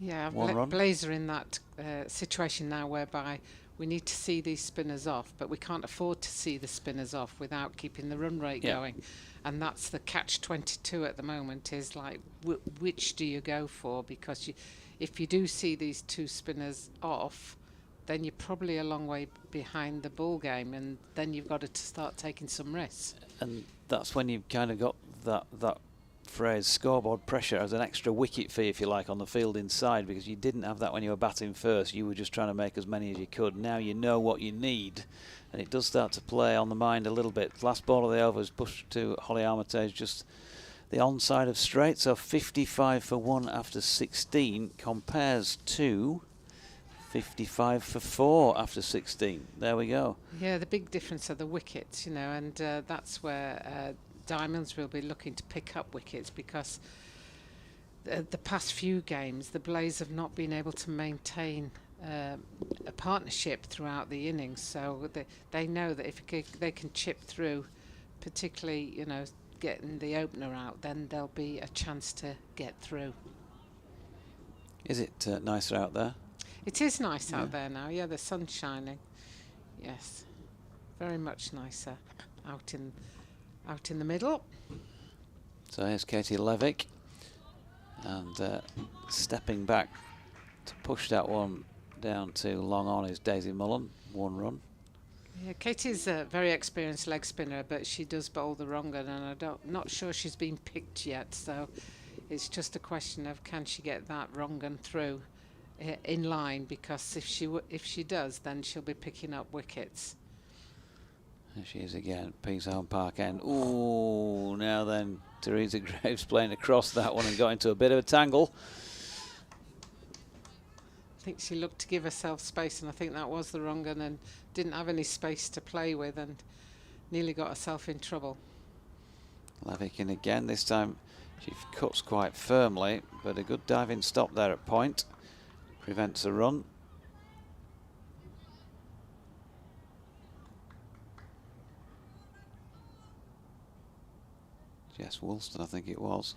Yeah, One Blazer in that situation now whereby we need to see these spinners off, but we can't afford to see the spinners off without keeping the run rate going. And that's the catch-22 at the moment, is like, which do you go for? Because if you do see these 2 spinners off, then you're probably a long way behind the ball game, and then you've got to start taking some risks. And that's when you've kind of got that phrase scoreboard pressure as an extra wicket fee, if you like, on the field inside, because you didn't have that when you were batting first. You were just trying to make as many as you could. Now you know what you need, and it does start to play on the mind a little bit. Last ball of the over is pushed to Holly Armitage, just the onside of straight, so 55 for 1 after 16 compares to 55 for 4 after 16. There we go. Yeah, the big difference are the wickets, you know, and that's where Diamonds will be looking to pick up wickets, because the past few games the Blaze have not been able to maintain a partnership throughout the innings, so they know that if they can chip through, particularly, you know, getting the opener out, then there'll be a chance to get through. Is it nicer out there? It is nice out there now. Yeah, the sun's shining. Yes, very much nicer out in the middle. So here's Katie Levick, and stepping back to push that one down to long on is Daisy Mullen, 1 run. Yeah, Katie's a very experienced leg spinner, but she does bowl the wrong one, and not sure she's been picked yet. So it's just a question of, can she get that wrong one through in line, because if she does, then she'll be picking up wickets. There she is again, Peasholm Park End. Ooh, now then, Teresa Graves playing across that one and got into a bit of a tangle. I think she looked to give herself space, and I think that was the wrong one, and didn't have any space to play with, and nearly got herself in trouble. Levick in again, this time she cuts quite firmly, but a good diving stop there at point prevents a run. Jess Woolston, I think it was.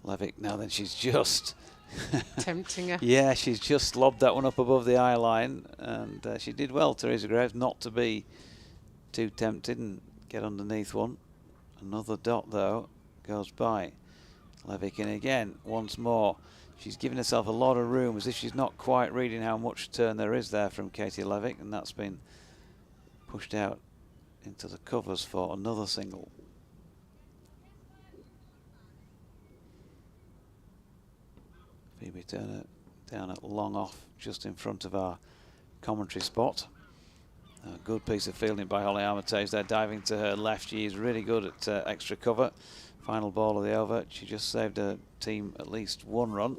Levick, now then she's just tempting her. Yeah, she's just lobbed that one up above the eye line, and she did well, Teresa Graves, not to be too tempted and get underneath one. Another dot though goes by. Levick in again once more. She's given herself a lot of room, as if she's not quite reading how much turn there is there from Katie Levick, and that's been pushed out into the covers for another single. Phoebe Turner down at long off, just in front of our commentary spot. A good piece of fielding by Holly Armitage there, diving to her left. She is really good at extra cover. Final ball of the over. She just saved her team at least 1 run.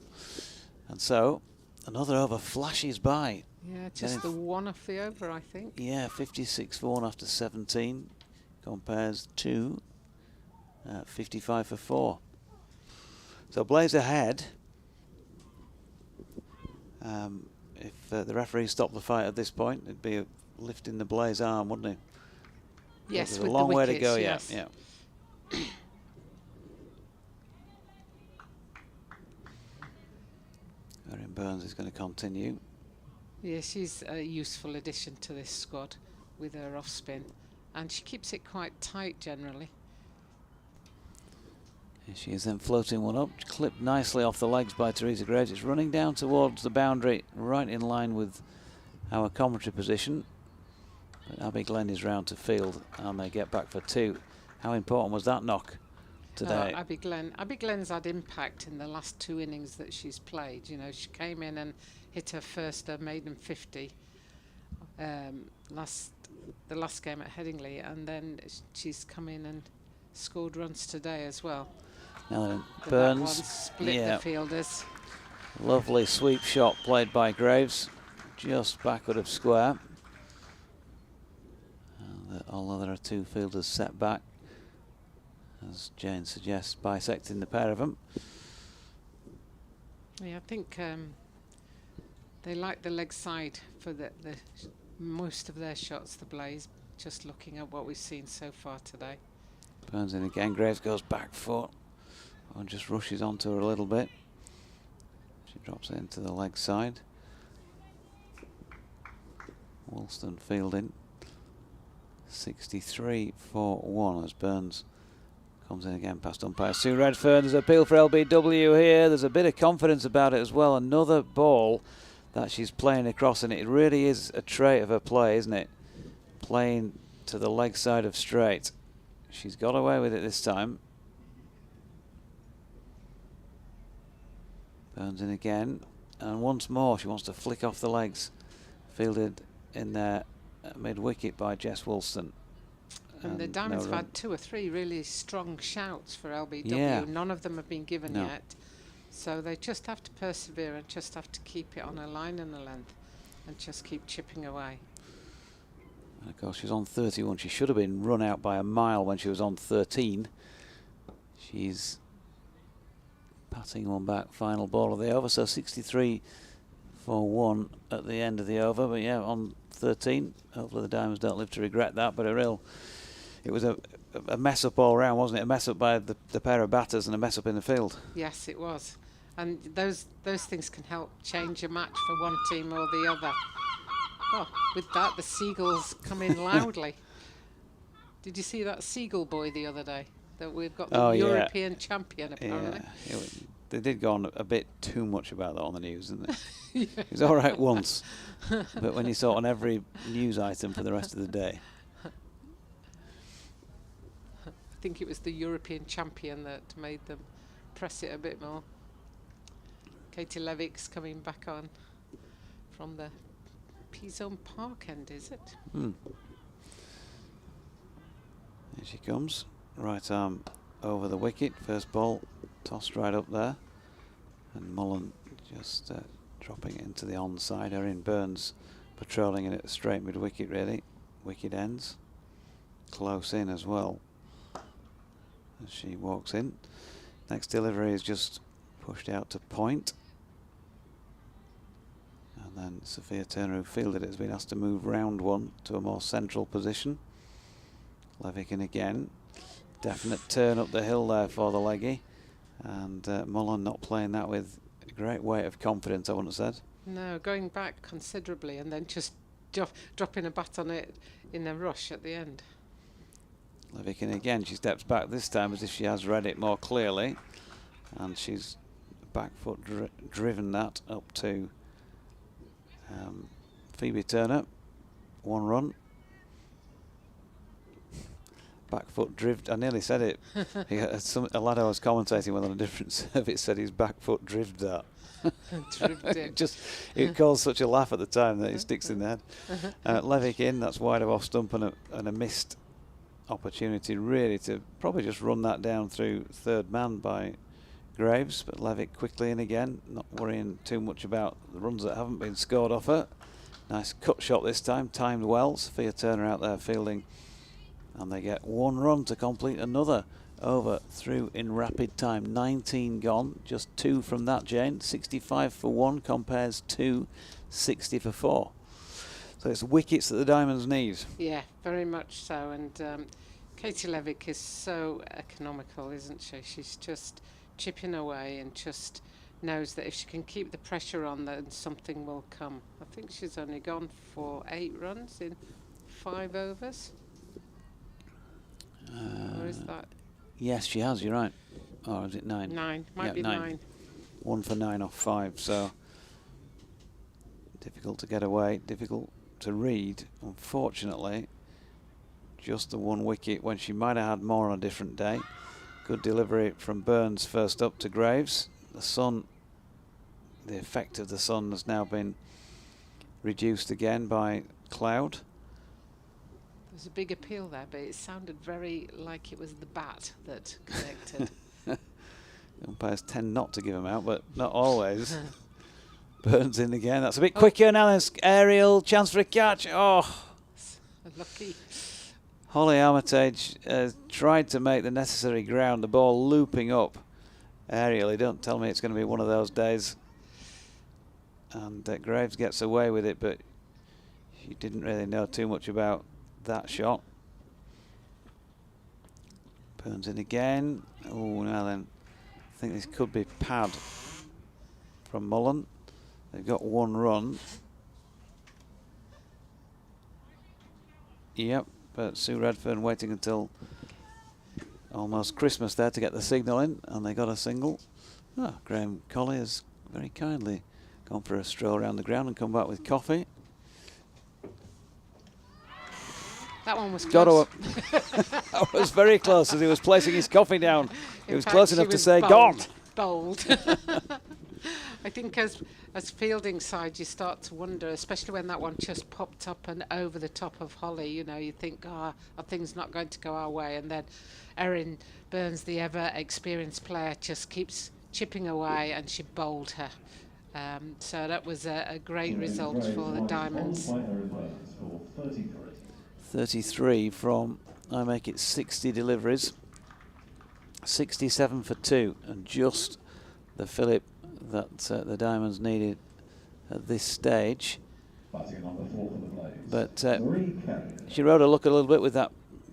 And so, another over flashes by. Yeah, just the one off the over, I think. Yeah, 56 for 1 after 17 compares to 55 for 4. So Blaze ahead. If the referee stopped the fight at this point, it'd be lifting the Blaze arm, wouldn't it? Yes, there's with a long the way to wickets, go yes. yet. Yeah. Erin Burns is going to continue. Yeah, she's a useful addition to this squad with her off spin, and she keeps it quite tight generally. Here she is then floating one up, clipped nicely off the legs by Teresa Graves. It's running down towards the boundary, right in line with our commentary position. But Abby Glenn is round to field, and they get back for 2. How important was that knock today? Abby Glenn's had impact in the last 2 innings that she's played. You know, she came in and hit her first maiden 50 the last game at Headingley, and then she's come in and scored runs today as well. Now then, But Burns, that one split the fielders. Lovely sweep shot played by Graves, just backward of square. Although there are 2 fielders set back, as Jane suggests, bisecting the pair of them. Yeah, I think they like the leg side for the most of their shots, the Blaze, just looking at what we've seen so far today. Burns in again, Graves goes back foot and just rushes onto her a little bit. She drops it into the leg side. Woolston fielding. 63 for 1 as Burns comes in again past umpire Sue Redfern. There's an appeal for LBW here. There's a bit of confidence about it as well. Another ball that she's playing across, and it really is a trait of her play, isn't it? Playing to the leg side of straight. She's got away with it this time. Burns in again, and once more she wants to flick off the legs. Fielded in there mid-wicket by Jess Woolston. And the Diamonds have had 2 or 3 really strong shouts for LBW. Yeah. None of them have been given No. yet. So they just have to persevere and just have to keep it on a line and a length and just keep chipping away. And of course, she's on 31. She should have been run out by a mile when she was on 13. She's patting one back, final ball of the over, so 63 for 1 at the end of the over. But yeah, on 13, hopefully the Diamonds don't live to regret that. But it was a mess up all round, wasn't it? A mess up by the pair of batters and a mess up in the field. Yes, it was. And those things can help change a match for one team or the other. Oh, with that, the Seagulls come in loudly. Did you see that Seagull boy the other day? That we've got the European champion, apparently. Yeah, they did go on a bit too much about that on the news, didn't they? Yeah. It was all right once, but when you saw it on every news item for the rest of the day. I think it was the European champion that made them press it a bit more. Katie Levick's coming back on from the P-Zone Park end, is it? Here she comes. Right arm over the wicket. First ball tossed right up there. And Mullen just dropping it into the onside. Erin Burns patrolling it at straight mid-wicket, really. Wicket ends. Close in as well as she walks in. Next delivery is just pushed out to point. And then Sophia Turner, who fielded it, has been asked to move round one to a more central position. Levick in again. Definite turn up the hill there for the leggy. And Mullen not playing that with a great weight of confidence, I wouldn't have said. No, going back considerably and then just dropping a bat on it in a rush at the end. Levick in again. She steps back this time as if she has read it more clearly. And she's back foot driven that up to Phoebe Turner. 1 run. Back foot drived. I nearly said it. A lad I was commentating with on a different service said his back foot drived that. It caused such a laugh at the time that it sticks in the head. Levick in. That's wide of off stump and a missed opportunity really to probably just run that down through third man by Graves. But Levick quickly in again, not worrying too much about the runs that haven't been scored off her. Nice cut shot this time, timed well. Sophia Turner out there fielding. And they get 1 run to complete another over through in rapid time. 19 gone, just 2 from that, Jane. 65 for 1 compares to 60 for 4. So it's wickets that the Diamonds need. Yeah, very much so. And Katie Levick is so economical, isn't she? She's just chipping away and just knows that if she can keep the pressure on, then something will come. I think she's only gone for 8 runs in 5 overs. Or is that? Yes, she has, you're right. Or is it 9? 9, might be 9. 1 for 9 off 5, so difficult to get away, difficult to read. Unfortunately, just the 1 wicket when she might have had more on a different day. Good delivery from Burns first up to Graves. The sun, the effect of the sun has now been reduced again by cloud. There's a big appeal there, but it sounded very like it was the bat that connected. Umpires tend not to give them out, but not always. Burns in again. That's a bit quicker now. Then aerial chance for a catch. Oh, lucky. Holly Armitage tried to make the necessary ground. The ball looping up aerially. Don't tell me it's going to be one of those days. And Graves gets away with it, but she didn't really know too much about that shot. Burns in again. Oh, now then, I think this could be pad from Mullen. They've got 1 run. Yep, but Sue Redfern waiting until almost Christmas there to get the signal in, and they got a single. Graham Colley has very kindly gone for a stroll around the ground and come back with coffee. That one was close. That was very close as he was placing his coffee down. It was fact, close enough to say, bold. gone. Bold. I think as fielding side, you start to wonder, especially when that one just popped up and over the top of Holly. You know, you think, are things not going to go our way? And then Erin Burns, the ever experienced player, just keeps chipping away, and she bowled her. So that was a great result for the Diamonds. 33 from, I make it 60 deliveries. 67 for 2, and just the fillip that the Diamonds needed at this stage. But she rode her luck a little bit with that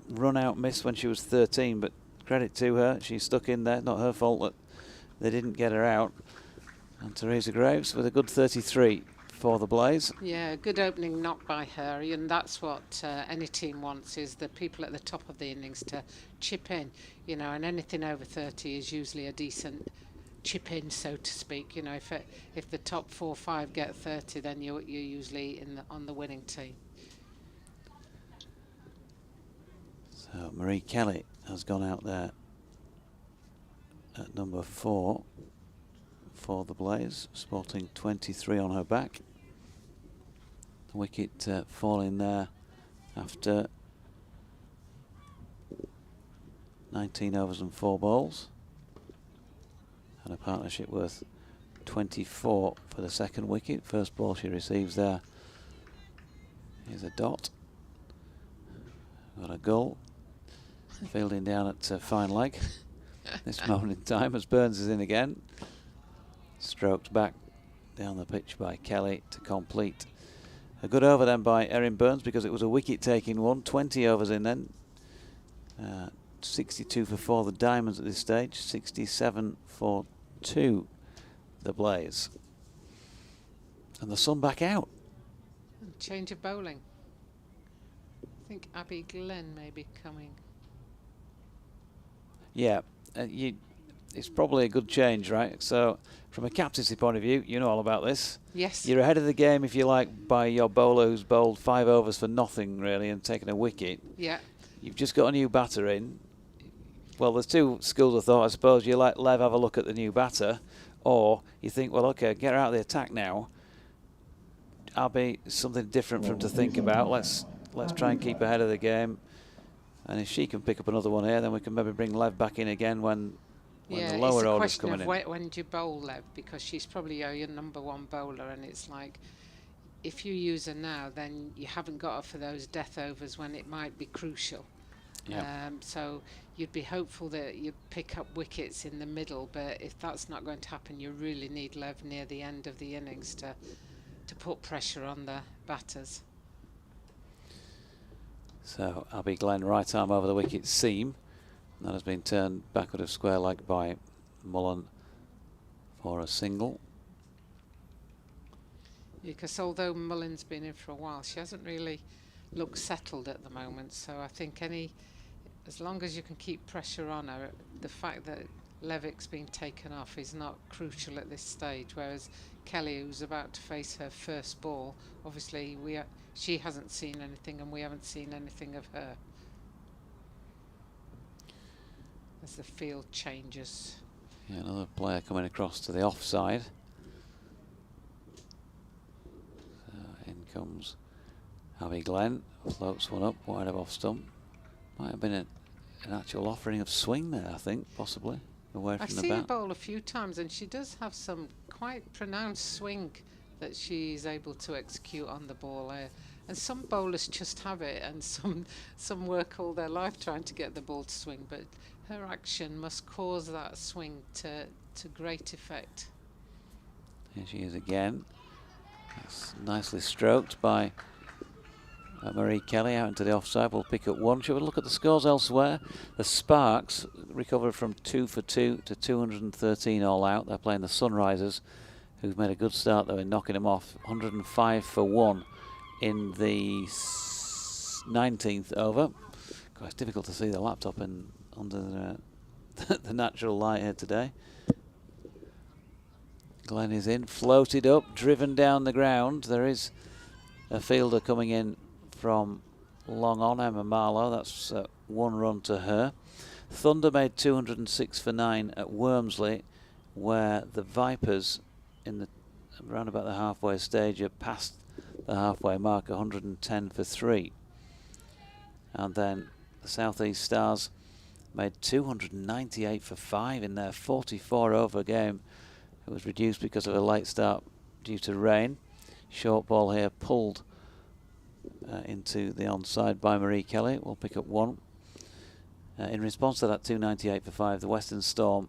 run out miss when she was 13, but credit to her, she stuck in there. Not her fault that they didn't get her out. And Teresa Graves with a good 33 for the Blaze. Yeah, good opening knock by her, and that's what any team wants, is the people at the top of the innings to chip in, you know, and anything over 30 is usually a decent chip in, so to speak. You know, if the top 4 or 5 get 30, then you're usually on the winning team. So Marie Kelly has gone out there at number 4 for the Blaze, sporting 23 on her back. The wicket falling there after 19 overs and 4 balls, and a partnership worth 24 for the second wicket. First ball she receives there is a dot. Got a goal. Fielding down at fine leg this moment in time as Burns is in again. Stroked back down the pitch by Kelly to complete. A good over then by Erin Burns, because it was a wicket-taking one. 20 overs in then. 62 for 4 the Diamonds at this stage. 67 for 2 the Blaze. And the sun back out. Change of bowling. I think Abby Glenn may be coming. Yeah, it's probably a good change, right? So, from a captaincy point of view, you know all about this. Yes. You're ahead of the game, if you like, by your bowler who's bowled 5 overs for nothing, really, and taken a wicket. Yeah. You've just got a new batter in. Well, there's two schools of thought, I suppose. You let Lev have a look at the new batter, or you think, well, OK, get her out of the attack now. Abby, something different for him to think about. Let's try and keep ahead of the game. And if she can pick up another one here, then we can maybe bring Lev back in again when the lower orders coming in. When do you bowl Lev? Because she's probably your number 1 bowler, and it's like, if you use her now, then you haven't got her for those death overs when it might be crucial. Yeah. So you'd be hopeful that you'd pick up wickets in the middle, but if that's not going to happen, you really need Lev near the end of the innings to put pressure on the batters. So Abby Glenn, right arm over the wicket seam. That has been turned backward of square leg by Mullen for a single. Because although Mullen's been in for a while, she hasn't really looked settled at the moment. So I think as long as you can keep pressure on her, the fact that Levick's been taken off is not crucial at this stage. Whereas Kelly, who's about to face her first ball, obviously she hasn't seen anything, and we haven't seen anything of her. As the field changes. Yeah, another player coming across to the offside. So in comes Abby Glenn, floats one up, wide of off stump. Might have been an actual offering of swing there, I think, possibly, away from I've the seen her bat. bowl a few times, and she does have some quite pronounced swing that she's able to execute on the ball. And some bowlers just have it, and some work all their life trying to get the ball to swing, but her action must cause that swing to great effect. Here she is again. That's nicely stroked by Marie Kelly out into the offside. We'll pick up 1. Shall we look at the scores elsewhere? The Sparks recovered from 2 for 2 to 213 all out. They're playing the Sunrisers, who've made a good start though in knocking them off. 105 for 1 in the 19th over. God, it's difficult to see the laptop under the natural light here today. Glenn is in, floated up, driven down the ground. There is a fielder coming in from long on, Emma Marlowe. That's 1 run to her. Thunder made 206 for 9 at Wormsley, where the Vipers in the around about the halfway stage are past the halfway mark, 110 for 3. And then the South East Stars made 298 for 5 in their 44 over game. It was reduced because of a late start due to rain. Short ball here pulled into the onside by Marie Kelly. We'll pick up 1. In response to that 298 for 5, the Western Storm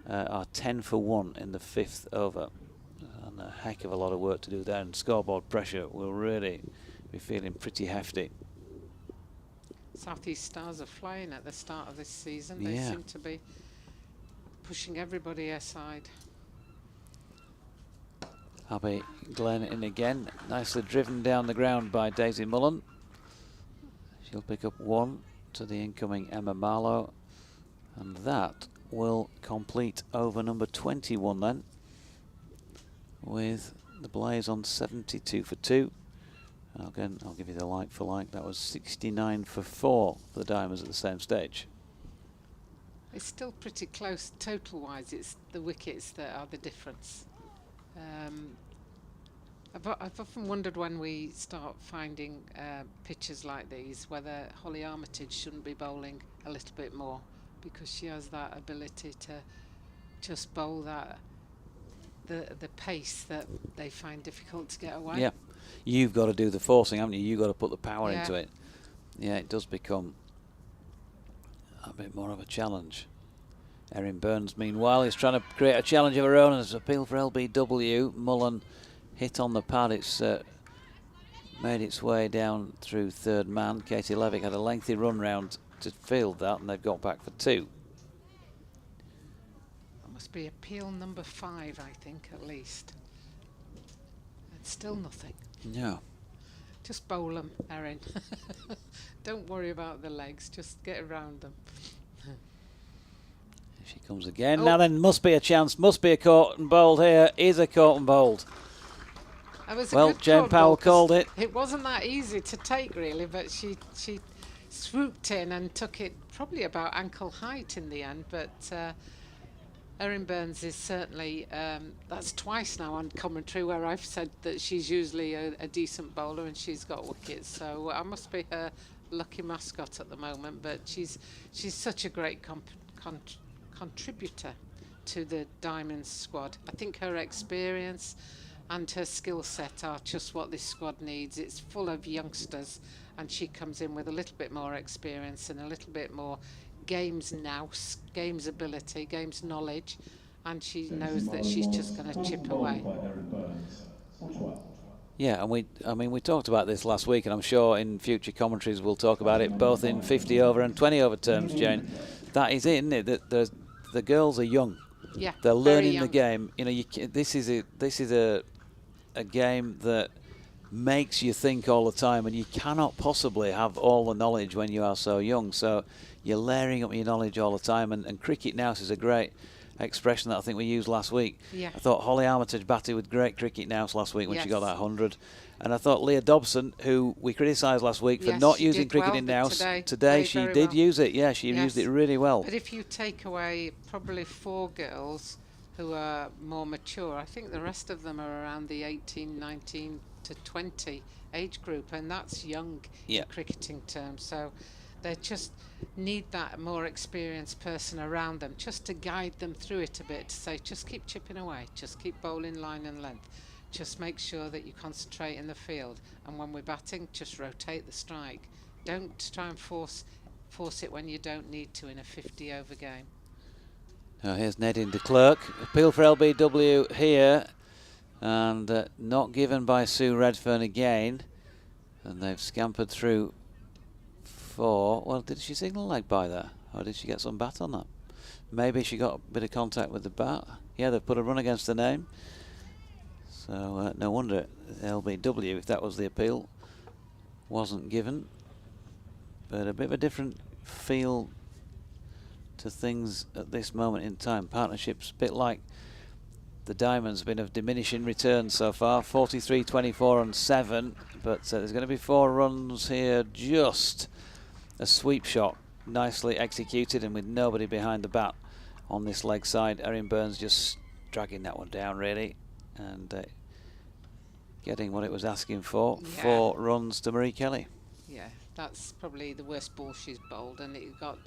are 10 for 1 in the 5th over. And a heck of a lot of work to do there, and scoreboard pressure will really be feeling pretty hefty. South East Stars are flying at the start of this season. They Yeah. seem to be pushing everybody aside. Abby Glenn in again, nicely driven down the ground by Daisy Mullen. She'll pick up 1 to the incoming Emma Marlowe, and that will complete over number 21 then, with the Blaze on 72 for 2. Again, I'll give you the like for like. That was 69 for 4 for the Diamonds at the same stage. It's still pretty close total-wise. It's the wickets that are the difference. I've often wondered when we start finding pitches like these whether Holly Armitage shouldn't be bowling a little bit more, because she has that ability to just bowl that the pace that they find difficult to get away. Yeah, you've got to do the forcing, haven't you? You've got to put the power Yeah. into it. Yeah, it does become a bit more of a challenge. Erin Burns, meanwhile, is trying to create a challenge of her own, and it's appeal for LBW. Mullen hit on the pad. It's made its way down through third man. Katie Levick had a lengthy run round to field that, and they've got back for 2. That must be appeal number 5, I think, at least. And still nothing. No. Just bowl them, Erin. Don't worry about the legs. Just get around them. Here she comes again. Oh. Now then, must be a chance. Must be a caught and bowled here. Is a caught and bowled. That was a Well, good Jane caught Powell ball 'cause called it. It wasn't that easy to take, really, but she swooped in and took it probably about ankle height in the end. But Erin Burns is certainly, that's twice now on commentary where I've said that she's usually a decent bowler and she's got wickets. So I must be her lucky mascot at the moment. But she's such a great contributor to the Diamonds squad. I think her experience and her skill set are just what this squad needs. It's full of youngsters, and she comes in with a little bit more experience and a little bit more games nous, games ability, games knowledge, and she knows that she's just going to chip away. Yeah, and we talked about this last week, and I'm sure in future commentaries we'll talk about it, both in 50 over and 20 over terms, Jane. That is it, isn't it? That the girls are young. Yeah, They're very learning young. the game. You know, this is a game that makes you think all the time, and you cannot possibly have all the knowledge when you are so young. So you're layering up your knowledge all the time, and cricket nous is a great expression that I think we used last week. Yeah. I thought Holly Armitage batted with great cricket nous last week when she got Yes. that 100. And I thought Leah Dobson, who we criticised last week for Yes, not she using did cricket well, in but nous, today she very did well. use it. Yeah, she Yes. used it really well. But if you take away probably 4 girls who are more mature, I think the rest of them are around the 18, 19 to 20 age group, and that's young Yeah. in cricketing terms. So they just need that more experienced person around them just to guide them through it a bit, to say just keep chipping away, just keep bowling line and length, just make sure that you concentrate in the field, and when we're batting just rotate the strike. Don't try and force it when you don't need to in a 50 over game. Now here's Nadine de Klerk. Appeal for LBW here, and not given by Sue Redfern again. And they've scampered through 4. Well, did she signal leg by there, or did she get some bat on that? Maybe she got a bit of contact with the bat. Yeah, they've put a run against the name. So no wonder LBW, if that was the appeal, wasn't given. But a bit of a different feel to things at this moment in time. Partnerships, a bit like the Diamonds, been of diminishing returns so far. 43, 24 and 7, but there's going to be 4 runs here. Just a sweep shot, nicely executed, and with nobody behind the bat on this leg side. Erin Burns just dragging that one down, really. and getting what it was asking for. Yeah. 4 runs to Marie Kelly. Yeah, that's probably the worst ball she's bowled, and it got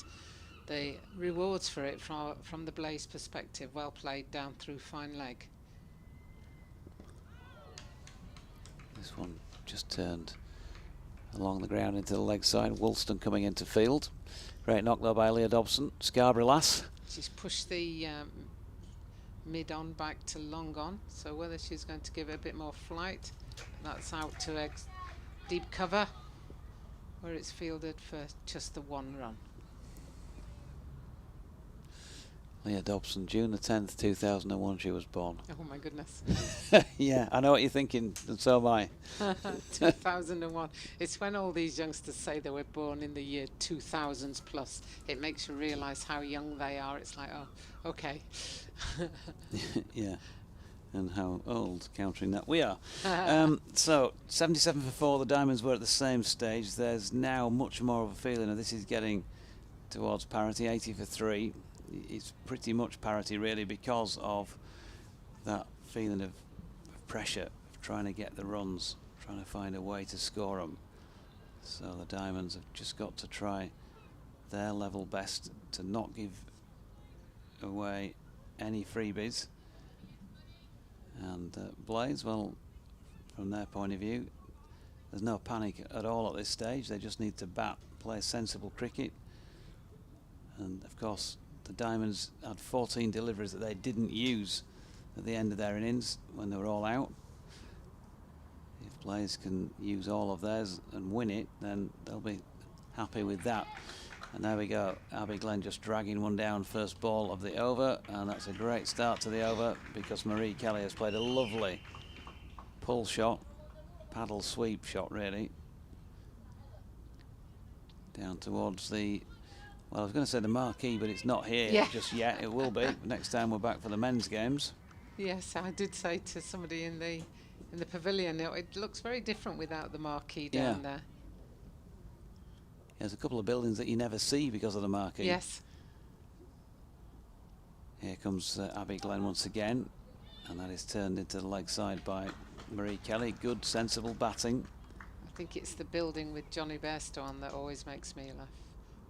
the rewards for it from the Blaze perspective. Well played down through fine leg. This one just turned along the ground into the leg side. Woolston coming into field. Great knock though by Leah Dobson. Scarborough lass. She's pushed the mid on back to long on, so whether she's going to give it a bit more flight, that's out to deep cover, where it's fielded for just the 1 run. Leah Dobson, June the 10th, 2001 she was born. Oh my goodness. Yeah, I know what you're thinking, and so am I. 2001. It's when all these youngsters say they were born in the year 2000s plus. It makes you realise how young they are. It's like, oh, okay. Yeah, and how old, countering that we are. So, 77 for 4, the Diamonds were at the same stage. There's now much more of a feeling of this is getting towards parity. 80 for 3. It's pretty much parity really, because of that feeling of pressure, of trying to get the runs, trying to find a way to score them. So the Diamonds have just got to try their level best to not give away any freebies. And Blaze, well, from their point of view, there's no panic at all at this stage. They just need to bat, play sensible cricket. And of course the Diamonds had 14 deliveries that they didn't use at the end of their innings when they were all out. If Blaze can use all of theirs and win it, then they'll be happy with that. And there we go, Abby Glenn just dragging one down, first ball of the over, and that's a great start to the over, because Marie Kelly has played a lovely pull shot, paddle sweep shot really, down towards the, well, I was going to say the marquee, but it's not here just yet. It will be next time we're back for the men's games. Yes, I did say to somebody in the pavilion, it looks very different without the marquee down there. There's a couple of buildings that you never see because of the marquee. Yes. Here comes Abby Glenn once again, and that is turned into the leg side by Marie Kelly. Good, sensible batting. I think it's the building with Johnny Bairstow on that always makes me laugh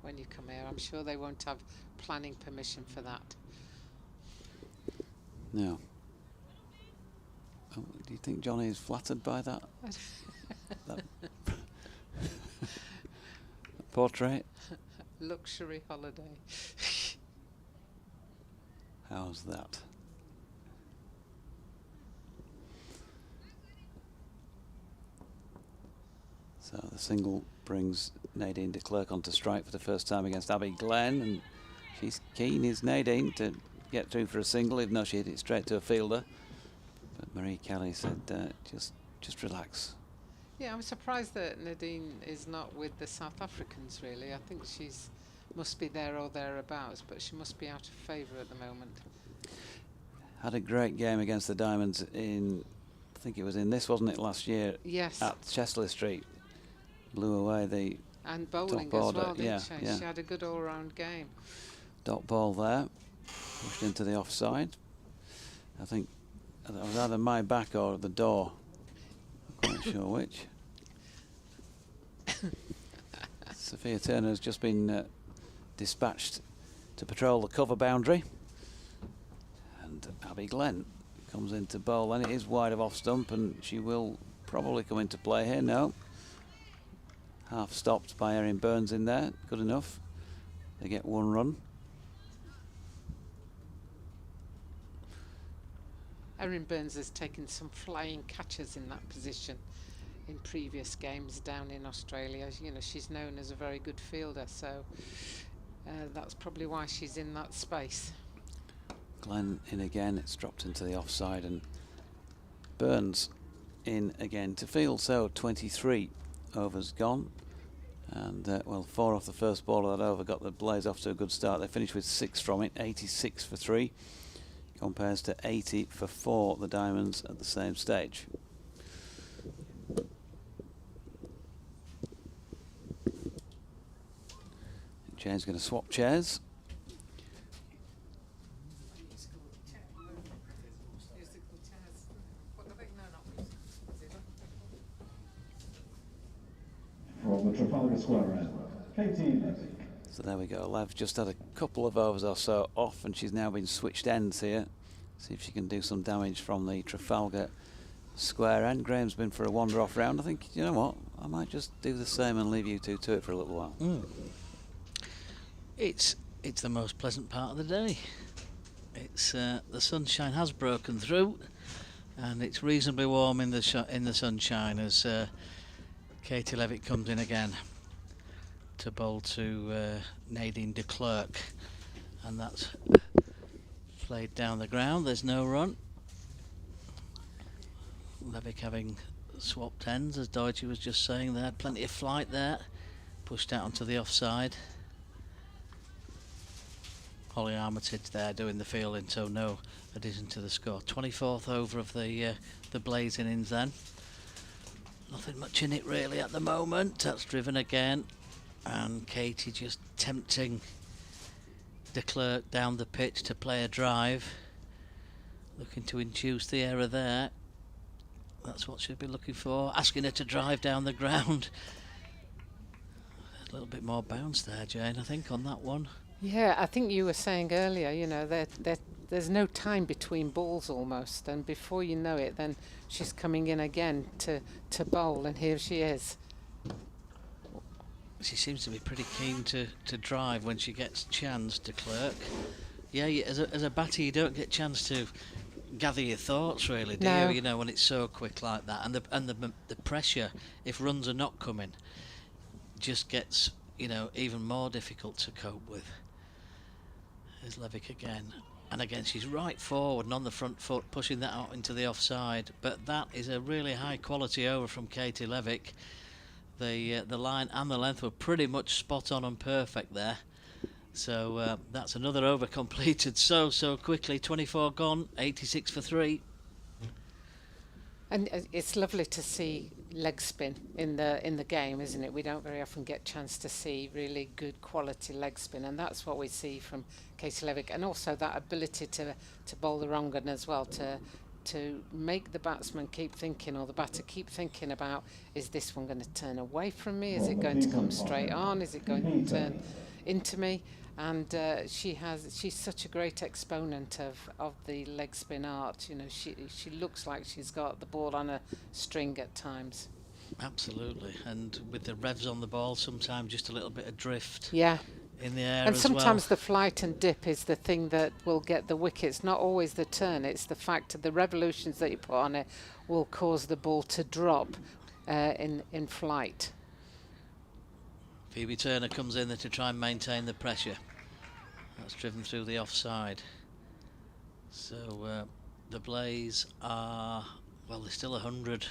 when you come here. I'm sure they won't have planning permission for that. No. Oh, do you think Johnny is flattered by that? that portrait? Luxury holiday. How's that? So the single brings Nadine de Klerk onto strike for the first time against Abby Glenn, and she's keen, is Nadine, to get through for a single, even though she hit it straight to a fielder. But Marie Kelly said, just relax. Yeah, I'm surprised that Nadine is not with the South Africans really. I think she's must be there or thereabouts, but she must be out of favour at the moment. Had a great game against the Diamonds in, I think it was in this, wasn't it, last year? Yes. At Chesley Street. Blew away the and bowling top as order. well, didn't Yeah, she? yeah. She had a good all-round game. Dot ball there, pushed into the offside. I think that was either my back or the door. Not quite sure which. Sophia Turner has just been dispatched to patrol the cover boundary. And Abby Glenn comes into bowl, and it is wide of off stump, and she will probably come into play here. No. Half stopped by Erin Burns in there. Good enough. They get 1 run. Erin Burns has taken some flying catches in that position in previous games down in Australia. You know, she's known as a very good fielder, so that's probably why she's in that space. Glenn in again. It's dropped into the offside, and Burns in again to field. So 23 overs gone, and well, 4 off the first ball of that over got the Blaze off to a good start. They finished with 6 from it. 86 for 3 compares to 80 for 4, the Diamonds at the same stage. Jane's going to swap chairs. Katie Levick. So there we go. Lev just had a couple of overs or so off, and she's now been switched ends here. See if she can do some damage from the Trafalgar square end. Graham's been for a wander off round. I think, you know what, I might just do the same and leave you two to it for a little while. It's the most pleasant part of the day. It's the sunshine has broken through, and it's reasonably warm in the sunshine as Katie Levick comes in again to bowl to Nadine de Klerk, and that's played down the ground. There's no run. Levick having swapped ends, as Deutsche was just saying there. Plenty of flight there. Pushed out onto the offside. Holly Armitage there doing the fielding, so no addition to the score. 24th over of the Blaze innings then. Nothing much in it really at the moment. That's driven again, and Katie just tempting de Klerk down the pitch to play a drive. Looking to induce the error there. That's what she'll be looking for. Asking her to drive down the ground. A little bit more bounce there, Jane, I think, on that one. Yeah, I think you were saying earlier, you know, there's no time between balls almost, and before you know it, then she's coming in again to bowl, and here she is. She seems to be pretty keen to drive when she gets chance, de Klerk. Yeah, as a batter, you don't get chance to gather your thoughts, really, do No. you? You know, when it's so quick like that, and the pressure, if runs are not coming, just gets, you know, even more difficult to cope with. There's Levick again, and again she's right forward and on the front foot, pushing that out into the offside. But that is a really high quality over from Katie Levick. The line and the length were pretty much spot on and perfect there. So that's another over completed so quickly. 24 gone, 86 for 3. And it's lovely to see leg spin in the game, isn't it? We don't very often get chance to see really good quality leg spin, and that's what we see from Katie Levick. And also that ability to bowl the wrong one as well, to make the batsman keep thinking, or the batter keep thinking about, is this one going to turn away from me? Is it going to come straight on? Is it going to turn into me? And she's such a great exponent of the leg spin art. You know, she looks like she's got the ball on a string at times. Absolutely, and with the revs on the ball, sometimes just a little bit of drift. Yeah. In the air And as sometimes well. the flight and dip is the thing that will get the wickets, not always the turn. It's the fact that the revolutions that you put on it will cause the ball to drop in flight. Phoebe Turner comes in there to try and maintain the pressure. That's driven through the offside. So the Blaze are, well, they're still 100.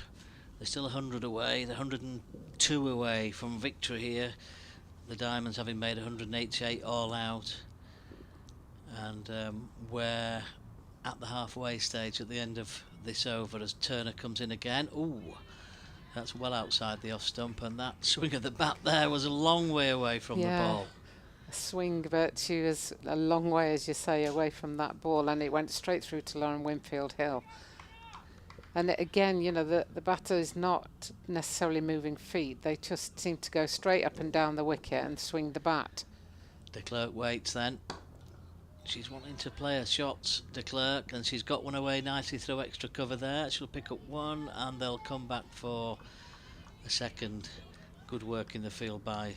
They're still 100 away. They're 102 away from victory here. The Diamonds having made 188 all out, and we're at the halfway stage at the end of this over as Turner comes in again. Ooh, that's well outside the off stump, and that swing of the bat there was a long way away from the ball. A swing, but she was a long way, as you say, away from that ball, and it went straight through to Lauren Winfield Hill. And again, you know, the batter is not necessarily moving feet. They just seem to go straight up and down the wicket and swing the bat. De Klerk waits then. She's wanting to play her shots, De Klerk, and she's got one away nicely through extra cover there. She'll pick up one, and they'll come back for a second. Good work in the field by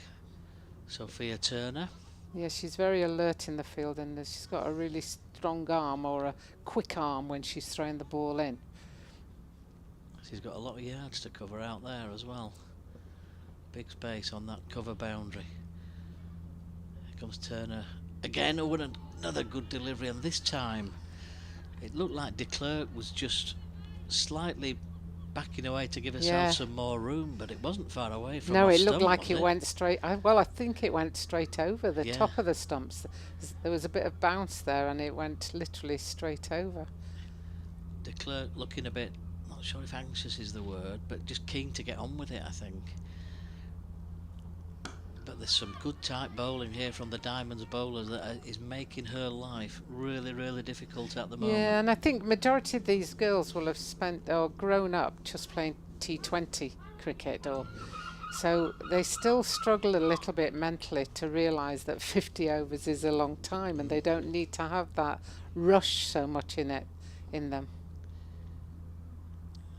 Sophia Turner. Yeah, she's very alert in the field, and she's got a really strong arm, or a quick arm, when she's throwing the ball in. She's got a lot of yards to cover out there as well. Big space on that cover boundary. Here comes Turner again. Oh, and another good delivery, and this time it looked like de Klerk was just slightly backing away to give herself some more room, but it wasn't far away from No, off it looked stump, like it was went straight. Well, I think it went straight over the top of the stumps. There was a bit of bounce there, and it went literally straight over. De Klerk looking a bit, not sure if anxious is the word, but just keen to get on with it, I think. But there's some good tight bowling here from the Diamonds bowlers that is making her life really, really difficult at the moment. Yeah, and I think majority of these girls will have spent or grown up just playing T20 cricket, or So they still struggle a little bit mentally to realise that 50 overs is a long time, and they don't need to have that rush so much in them.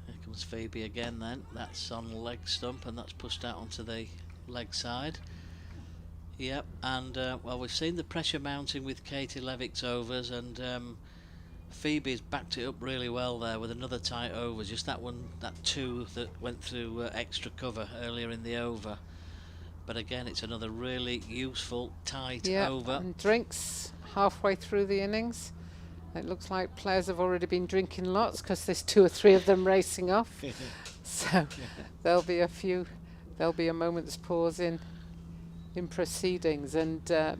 Here comes Phoebe again then. That's on leg stump and that's pushed out onto the leg side. Yep, and well, we've seen the pressure mounting with Katie Levick's overs, and Phoebe's backed it up really well there with another tight over. Just that one, that two that went through extra cover earlier in the over. But again, it's another really useful tight over. And drinks halfway through the innings. It looks like players have already been drinking lots because there's 2 or 3 of them racing off. So there'll be a moment's pause in proceedings, and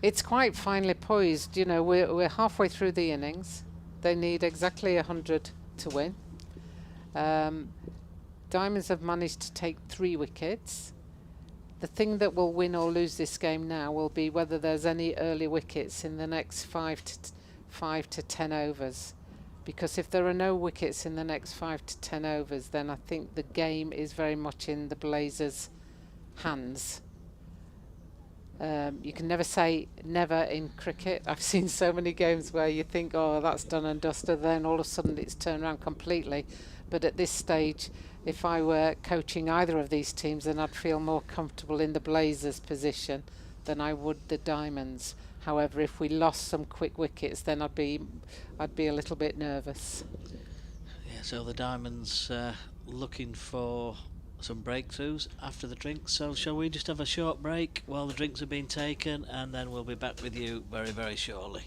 it's quite finely poised. You know, we're halfway through the innings. They need exactly 100 to win. Diamonds have managed to take 3 wickets. The thing that will win or lose this game now will be whether there's any early wickets in the next 5 to 10 overs. Because if there are no wickets in the next 5 to 10 overs, then I think the game is very much in the Blazers' hands. You can never say never in cricket. I've seen so many games where you think, oh, that's done and dusted, then all of a sudden it's turned around completely. But at this stage, if I were coaching either of these teams, then I'd feel more comfortable in the Blazers' position than I would the Diamonds. However, if we lost some quick wickets, then I'd be a little bit nervous. Yeah, so the Diamonds looking for some breakthroughs after the drinks. So shall we just have a short break while the drinks are being taken, and then we'll be back with you very, very shortly.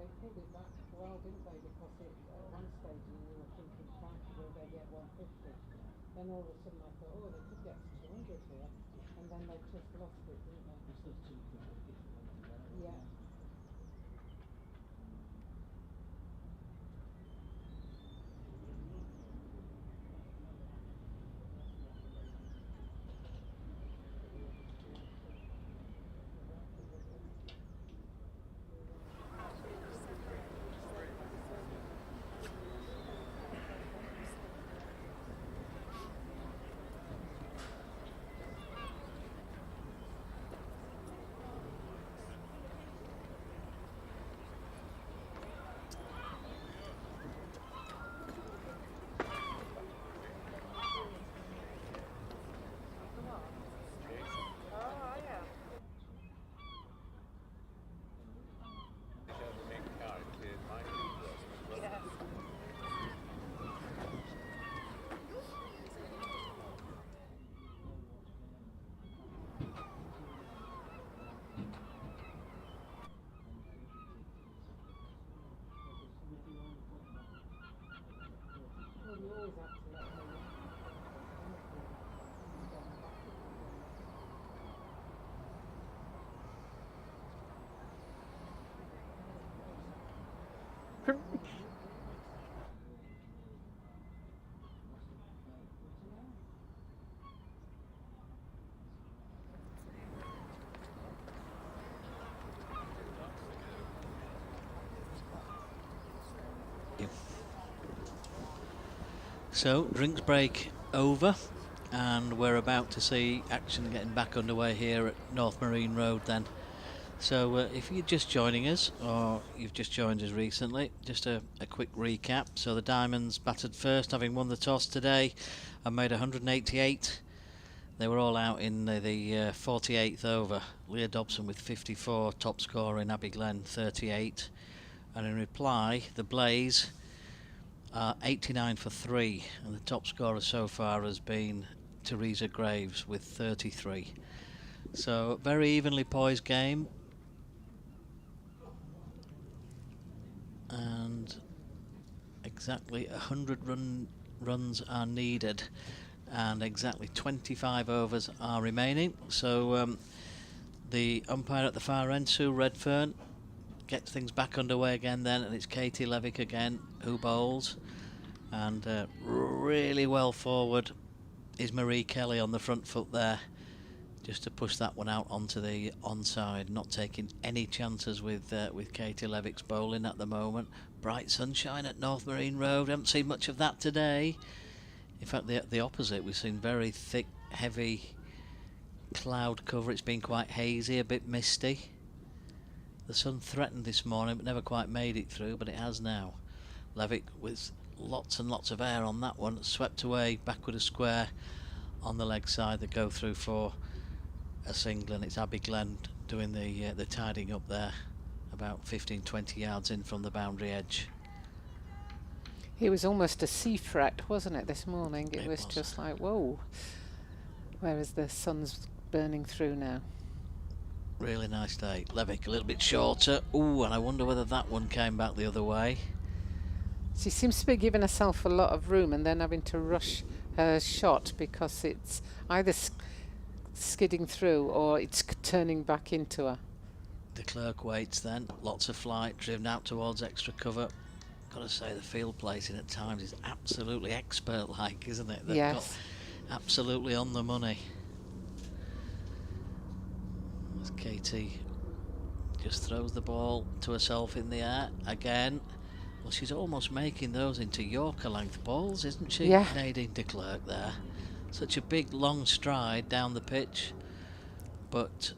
They pulled it back well, didn't they? Because at one stage we were thinking, crikey, will they get 150? Then all of a sudden I thought, oh, they could get to 200 here. And then they just lost it, didn't they? Yeah. So, drinks break over, and we're about to see action getting back underway here at North Marine Road then. So if you're just joining us, or you've just joined us recently, just a quick recap. So the Diamonds batted first, having won the toss today and made 188. They were all out in the 48th over. Leah Dobson with 54, top scorer in Abby Glenn 38. And in reply, the Blaze are 89 for 3, and the top scorer so far has been Teresa Graves with 33. So very evenly poised game. And exactly 100 runs are needed, and exactly 25 overs are remaining. So the umpire at the far end, Sue Redfern, gets things back underway again then, and it's Katie Levick again who bowls. And really well forward is Marie Kelly on the front foot there, just to push that one out onto the onside, not taking any chances with Katie Levick's bowling at the moment. Bright sunshine at North Marine Road, haven't seen much of that today. In fact, the opposite, we've seen very thick, heavy cloud cover. It's been quite hazy, a bit misty. The sun threatened this morning but never quite made it through, but it has now. Levick with lots and lots of air on that one, swept away backward a square on the leg side. They go through for a single, and it's Abby Glenn doing the tidying up there, about 15-20 yards in from the boundary edge. It was almost a sea fret, wasn't it, this morning? It was just like, whoa, whereas the sun's burning through now. Really nice day. Levick a little bit shorter. Ooh, and I wonder whether that one came back the other way. She seems to be giving herself a lot of room and then having to rush her shot because it's either skidding through or it's turning back into her. De Klerk waits then. Lots of flight, driven out towards extra cover. Got to say, the field placing at times is absolutely expert-like, isn't it? They've got absolutely on the money. As Katie just throws the ball to herself in the air again. Well, she's almost making those into Yorker length balls, isn't she? Yeah. Nadine de Klerk there. Such a big long stride down the pitch, but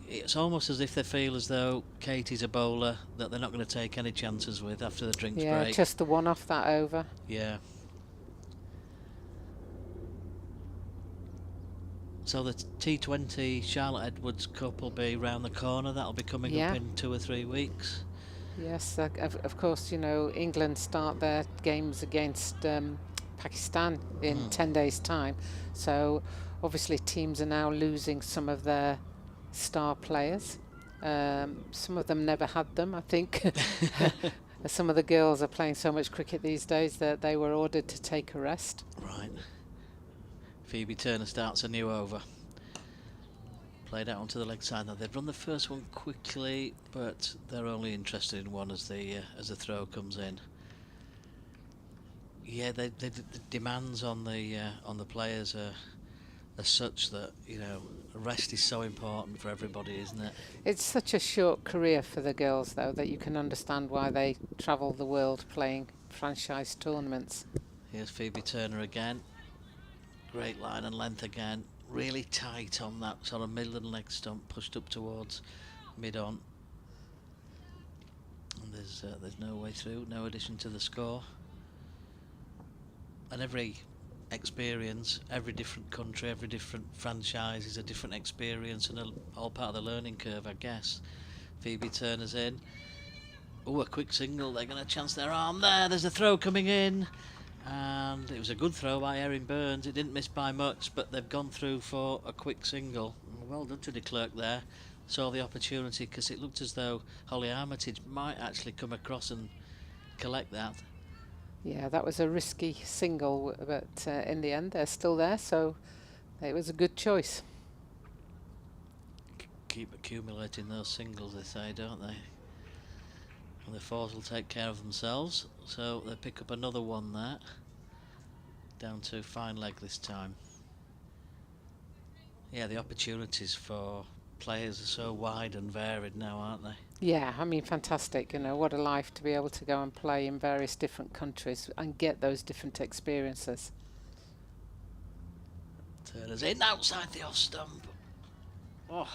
it's almost as if they feel as though Katie's a bowler that they're not going to take any chances with after the drinks break. Yeah, just the one off that over. Yeah. So the T20 Charlotte Edwards Cup will be round the corner. That'll be coming up in 2 or 3 weeks. Yes, of course, you know, England start their games against Pakistan in 10 days' time. So obviously teams are now losing some of their star players. Some of them never had them, I think. Some of the girls are playing so much cricket these days that they were ordered to take a rest. Right. Phoebe Turner starts a new over. Played out onto the leg side. Now they've run the first one quickly, but they're only interested in one as the throw comes in. Yeah, the demands on the players are such that, you know, rest is so important for everybody, isn't it? It's such a short career for the girls, though, that you can understand why they travel the world playing franchise tournaments. Here's Phoebe Turner again. Great line and length again. Really tight on that sort of middle and leg stump, pushed up towards mid-on. And there's no way through, no addition to the score. And every experience, every different country, every different franchise is a different experience and all part of the learning curve, I guess. Phoebe Turner's in. Oh, a quick single. They're going to chance their arm there. There's a throw coming in. And it was a good throw by Erin Burns. It didn't miss by much, but they've gone through for a quick single. Well done to de Klerk there. Saw the opportunity because it looked as though Holly Armitage might actually come across and collect that. Yeah, that was a risky single, but in the end they're still there, so it was a good choice. Keep accumulating those singles, they say, don't they? And the fours will take care of themselves, so they pick up another one there. Down to fine leg this time. Yeah, the opportunities for players are so wide and varied now, aren't they? Yeah, I mean, fantastic. You know, what a life to be able to go and play in various different countries and get those different experiences. Turner's in outside the off stump. Oh.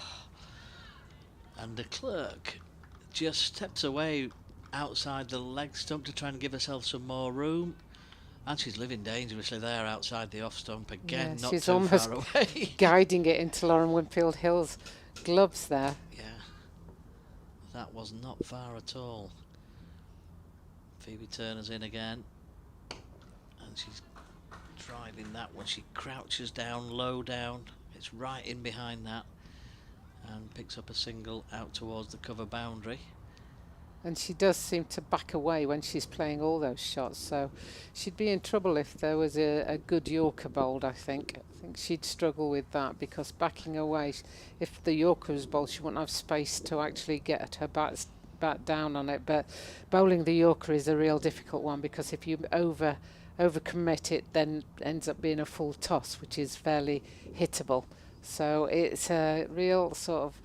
And de Klerk just steps away outside the leg stump to try and give herself some more room. And she's living dangerously there outside the off stump again, Yeah, not she's too almost far away. guiding it into Lauren Winfield Hill's gloves there. Yeah, that was not far at all. Phoebe Turner's in again, and she's driving that one. She crouches down, low down. It's right in behind that, and picks up a single out towards the cover boundary. And she does seem to back away when she's playing all those shots. So she'd be in trouble if there was a good Yorker bowled, I think. I think she'd struggle with that because backing away, if the Yorker was bowled, she wouldn't have space to actually get her bat down on it. But bowling the Yorker is a real difficult one because if you overcommit it, then ends up being a full toss, which is fairly hittable. So it's a real sort of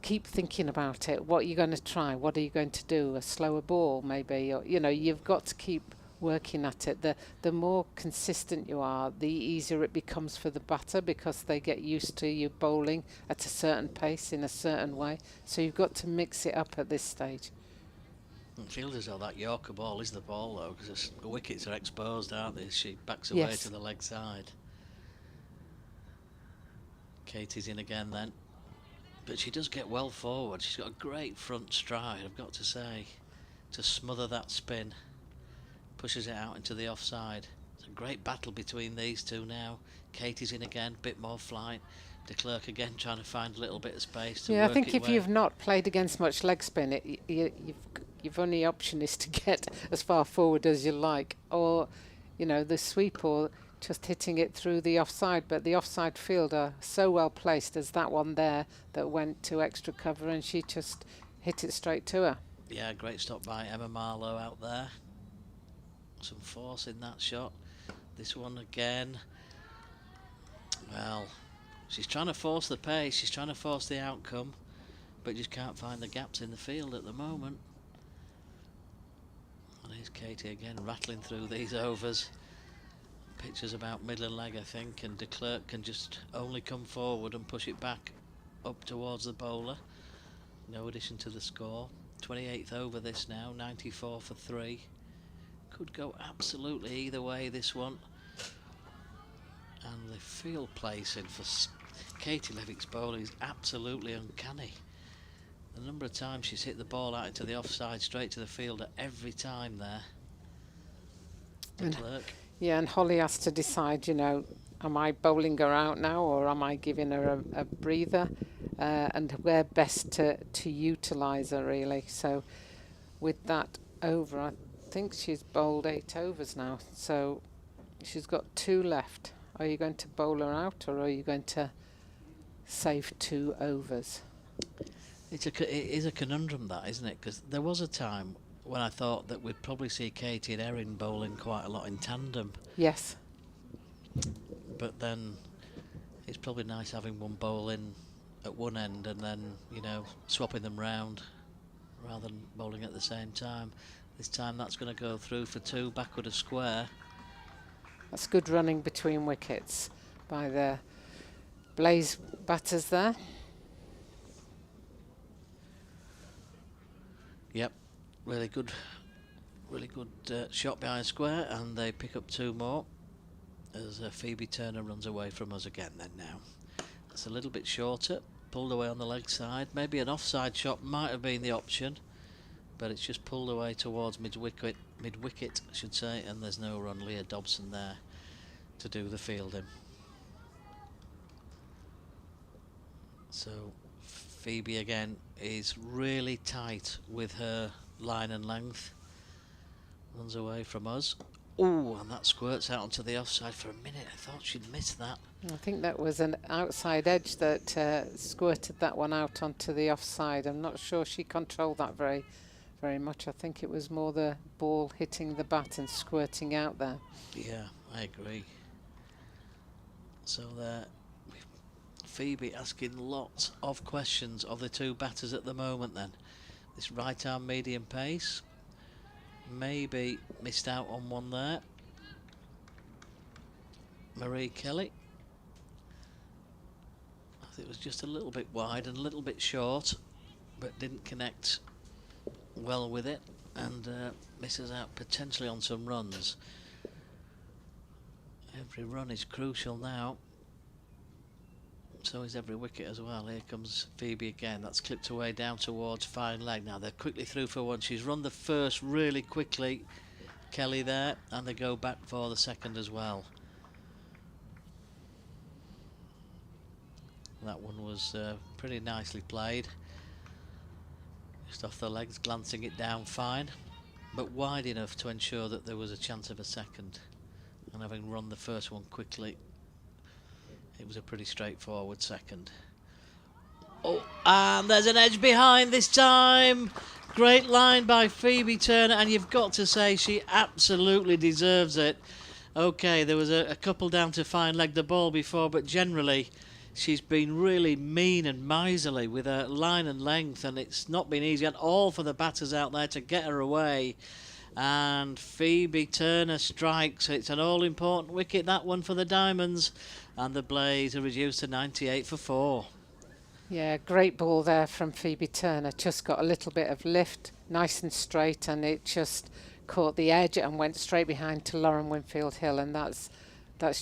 keep thinking about it. What are you going to try? What are you going to do? A slower ball, maybe? Or, you've got to keep working at it. The more consistent you are, the easier it becomes for the batter because they get used to you bowling at a certain pace in a certain way. So you've got to mix it up at this stage. It feels as though that Yorker ball is the ball, though, because the wickets are exposed, aren't they? She backs away Yes. to the leg side. Katie's in again then. But she does get well forward. She's got a great front stride, I've got to say, to smother that spin. Pushes it out into the offside. It's a great battle between these two now. Katie's in again, bit more flight. De Klerk again trying to find a little bit of space to Yeah, I work think it if way. you've not played against much leg spin, you've only option is to get as far forward as you like, or the sweep, or just hitting it through the offside. But the offside field are so well placed as that one there that went to extra cover, and she just hit it straight to her. Yeah, great stop by Emma Marlowe out there. Some force in that shot. This one again. Well, she's trying to force the pace, she's trying to force the outcome, but just can't find the gaps in the field at the moment. And here's Katie again, rattling through these overs. Pitches about middle and leg, I think, and De Klerk can just only come forward and push it back up towards the bowler. No addition to the score. 28th over this now, 94 for 3. Could go absolutely either way, this one. And the field placing for Katie Levick's bowling is absolutely uncanny. The number of times she's hit the ball out into the offside straight to the fielder every time there. De Klerk. Yeah, and Holly has to decide, am I bowling her out now or am I giving her a breather? And where best to utilise her, really. So with that over, I think she's bowled 8 overs now. So she's got 2 left. Are you going to bowl her out or are you going to save 2 overs? It is a conundrum, that, isn't it? Because there was a time when I thought that we'd probably see Katie and Erin bowling quite a lot in tandem. Yes. But then it's probably nice having one bowling at one end and then, swapping them round rather than bowling at the same time. This time that's going to go through for 2, backward of square. That's good running between wickets by the Blaze batters there. Yep, really good shot behind square, and they pick up 2 more as Phoebe Turner runs away from us again then now. That's a little bit shorter, pulled away on the leg side. Maybe an offside shot might have been the option, but it's just pulled away towards mid-wicket, I should say, and there's no run. Leah Dobson there to do the fielding. So Phoebe again is really tight with her line and length. Runs away from us. Oh, and that squirts out onto the offside. For a minute I thought she'd missed that. I think that was an outside edge that squirted that one out onto the offside. I'm not sure she controlled that very much. I think it was more the ball hitting the bat and squirting out there. Yeah, I agree. So there, Phoebe asking lots of questions of the 2 batters at the moment then. This right arm medium pace, maybe missed out on one there. Marie Kelly, I think it was just a little bit wide and a little bit short, but didn't connect well with it, and misses out potentially on some runs. Every run is crucial now. So is every wicket as well. Here comes Phoebe again. That's clipped away down towards fine leg. Now they're quickly through for one. She's run the first really quickly, Kelly there, and they go back for the second as well. That one was pretty nicely played. Just off the legs, glancing it down fine, but wide enough to ensure that there was a chance of a second. And having run the first one quickly, it was a pretty straightforward second. Oh, and there's an edge behind this time. Great line by Phoebe Turner, and you've got to say she absolutely deserves it. Okay, there was a couple down to fine leg the ball before, but generally she's been really mean and miserly with her line and length, and it's not been easy at all for the batters out there to get her away. And Phoebe Turner strikes. It's an all-important wicket, that one, for the Diamonds, and the Blaze are reduced to 98 for 4. Yeah, great ball there from Phoebe Turner. Just got a little bit of lift, nice and straight, and it just caught the edge and went straight behind to Lauren Winfield Hill, and that's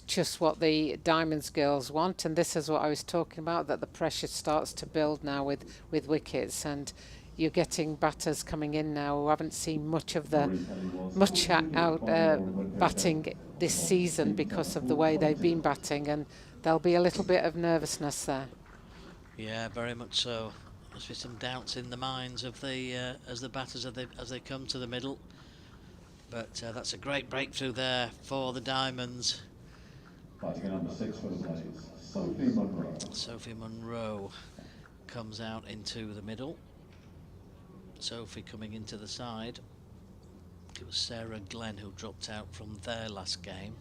just what the Diamonds girls want. And this is what I was talking about, that the pressure starts to build now with wickets, and you're getting batters coming in now who haven't seen much out batting this season because of the way they've been batting, and there'll be a little bit of nervousness there. Yeah, very much so. Must be some doubts in the minds of the batters as they come to the middle. But that's a great breakthrough there for the Diamonds. Batting at number 6 for the Blaze, Sophie Munro. Sophie Munro comes out into the middle. Sophie coming into the side. It was Sarah Glenn who dropped out from their last game.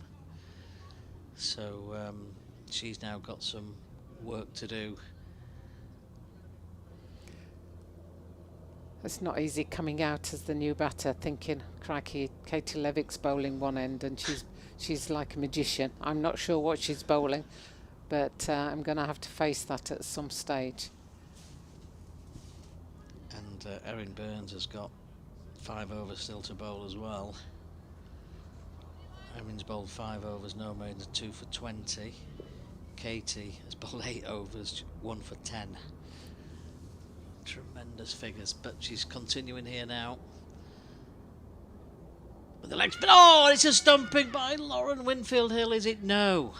So she's now got some work to do. It's not easy coming out as the new batter thinking, crikey, Katie Levick's bowling one end and she's like a magician. I'm not sure what she's bowling, but I'm going to have to face that at some stage. And Erin Burns has got 5 overs still to bowl as well. Erin's bowled 5 overs, no more than 2 for 20. Katie has bowled 8 overs, 1 for 10. Tremendous figures, but she's continuing here now. With the leg spin. Oh, it's a stumping by Lauren Winfield Hill, is it? No.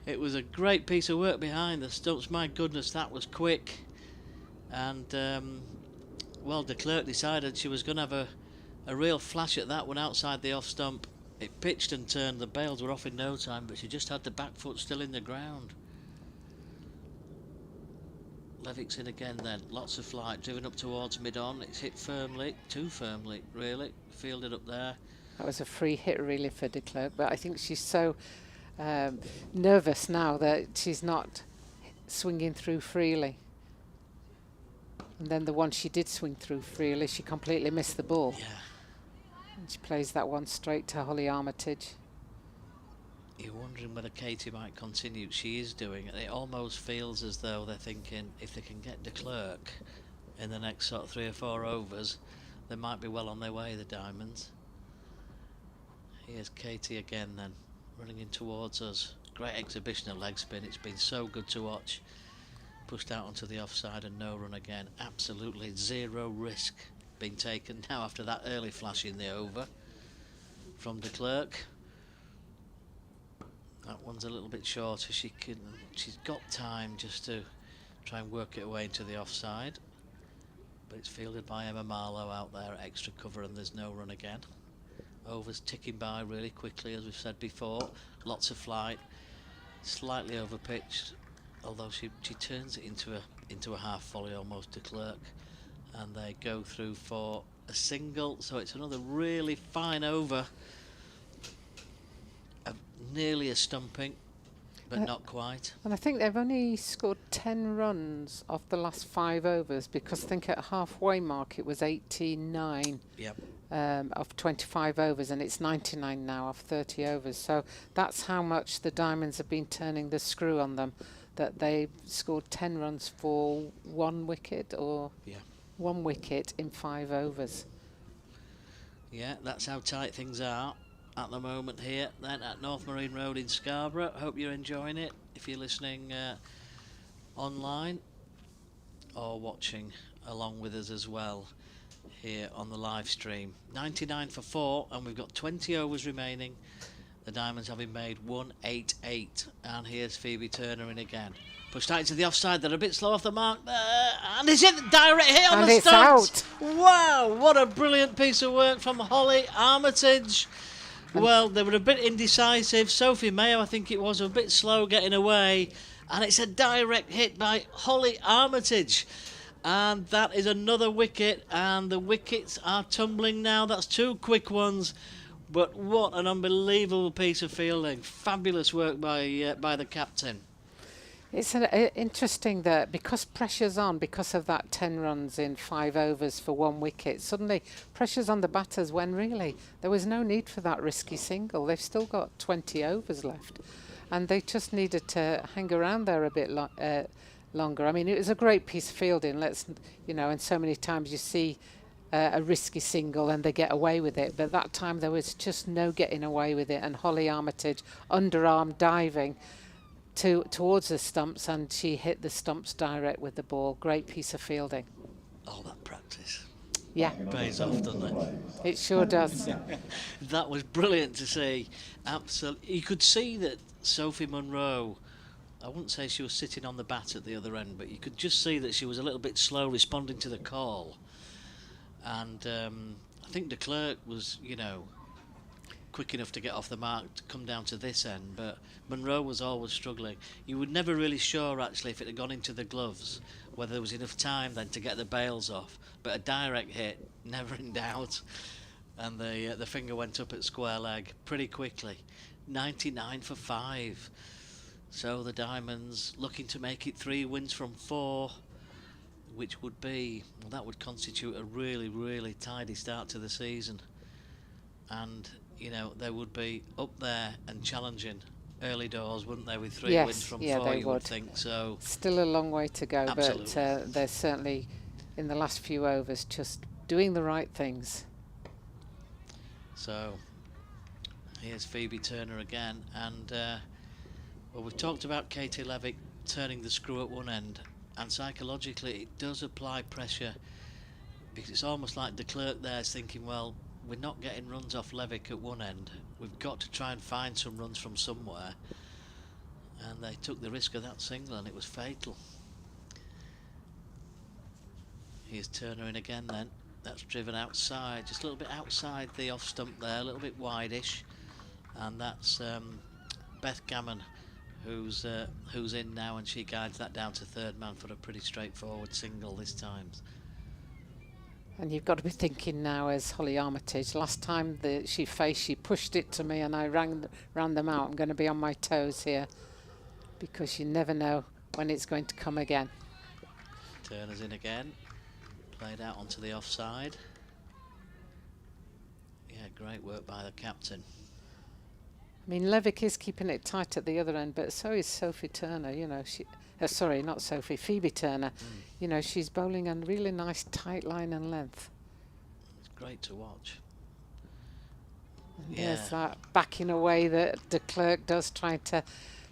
It was a great piece of work behind the stumps. My goodness, that was quick. And, well, de Klerk decided she was going to have a real flash at that one outside the off stump. It pitched and turned, the bails were off in no time, but she just had the back foot still in the ground. Levick's in again then, lots of flight, driven up towards mid-on, it's hit firmly, too firmly really, fielded up there. That was a free hit really for de Klerk, but I think she's so nervous now that she's not swinging through freely. And then the one she did swing through freely, she completely missed the ball. Yeah. And she plays that one straight to Holly Armitage. You're wondering whether Katie might continue. She is doing it. It almost feels as though they're thinking if they can get de Klerk in the next sort of 3 or 4 overs, they might be well on their way, the Diamonds. Here's Katie again then, running in towards us. Great exhibition of leg spin. It's been so good to watch. Pushed out onto the offside and no run again. Absolutely zero risk being taken now after that early flash in the over from de Klerk. That one's a little bit shorter. She's got time just to try and work it away into the offside, but it's fielded by Emma Marlowe out there at extra cover, and there's no run again. Overs ticking by really quickly, as we've said before. Lots of flight, slightly over pitched, although she turns it into a half volley almost de Klerk, and they go through for a single. So it's another really fine over. Nearly a stumping, but not quite. And I think they've only scored 10 runs off the last 5 overs, because I think at halfway mark it was 89 of 25 overs, and it's 99 now off 30 overs. So that's how much the Diamonds have been turning the screw on them, that they scored 10 runs for 1 wicket or 1 wicket in 5 overs. Yeah, that's how tight things are at the moment here then at North Marine Road in Scarborough. Hope you're enjoying it if you're listening online or watching along with us as well here on the live stream. 99 for 4, and we've got 20 overs remaining, The Diamonds having made 188. And here's Phoebe Turner in again. Pushed out into the offside. They're a bit slow off the mark there. And it's in direct hit on And the it's stumps. out. Wow, what a brilliant piece of work from Holly Armitage. Well, they were a bit indecisive. Sophie Mayo, I think it was, a bit slow getting away. And it's a direct hit by Holly Armitage. And that is another wicket. And the wickets are tumbling now. That's 2 quick ones. But what an unbelievable piece of fielding. Fabulous work by the captain. It's interesting that because pressure's on, because of that 10 runs in 5 overs for 1 wicket, suddenly pressure's on the batters when really there was no need for that risky single. They've still got 20 overs left and they just needed to hang around there a bit longer. I mean, it was a great piece of fielding, and so many times you see a risky single and they get away with it, but that time there was just no getting away with it, and Holly Armitage underarm diving towards the stumps, and she hit the stumps direct with the ball. Great piece of fielding. All that practice. Yeah, Pays off, doesn't it? it sure does. That was brilliant to see. Absolutely. You could see that Sophie Munro, I wouldn't say she was sitting on the bat at the other end, but you could just see that she was a little bit slow responding to the call. And I think de Klerk was, quick enough to get off the mark to come down to this end, but Munro was always struggling. You were never really sure actually if it had gone into the gloves, whether there was enough time then to get the bails off, but a direct hit, never in doubt, and the finger went up at square leg pretty quickly. 99 for 5, so the Diamonds looking to make it 3 wins from 4, which would be, well, that would constitute a really, really tidy start to the season, and they would be up there and challenging early doors, wouldn't they, with 3 wins from 4, they you would think. So still a long way to go. Absolutely. But they're certainly in the last few overs just doing the right things. So here's Phoebe Turner again, and we've talked about Katie Levick turning the screw at one end, and psychologically it does apply pressure, because it's almost like de Klerk there's thinking, well, we're not getting runs off Levick at one end, we've got to try and find some runs from somewhere, and they took the risk of that single and it was fatal. Here's Turner in again then. That's driven outside, just a little bit outside the off stump there, a little bit wide-ish, and that's Beth Gammon who's in now, and she guides that down to third man for a pretty straightforward single this time. And you've got to be thinking now as Holly Armitage. Last time she pushed it to me and I ran them out. I'm going to be on my toes here because you never know when it's going to come again. Turner's in again. Played out onto the offside. Yeah, great work by the captain. I mean, Levick is keeping it tight at the other end, but so is Sophie Turner. Sorry, not Sophie, Phoebe Turner. She's bowling a really nice tight line and length. It's great to watch. And there's that backing away that de Klerk does, trying to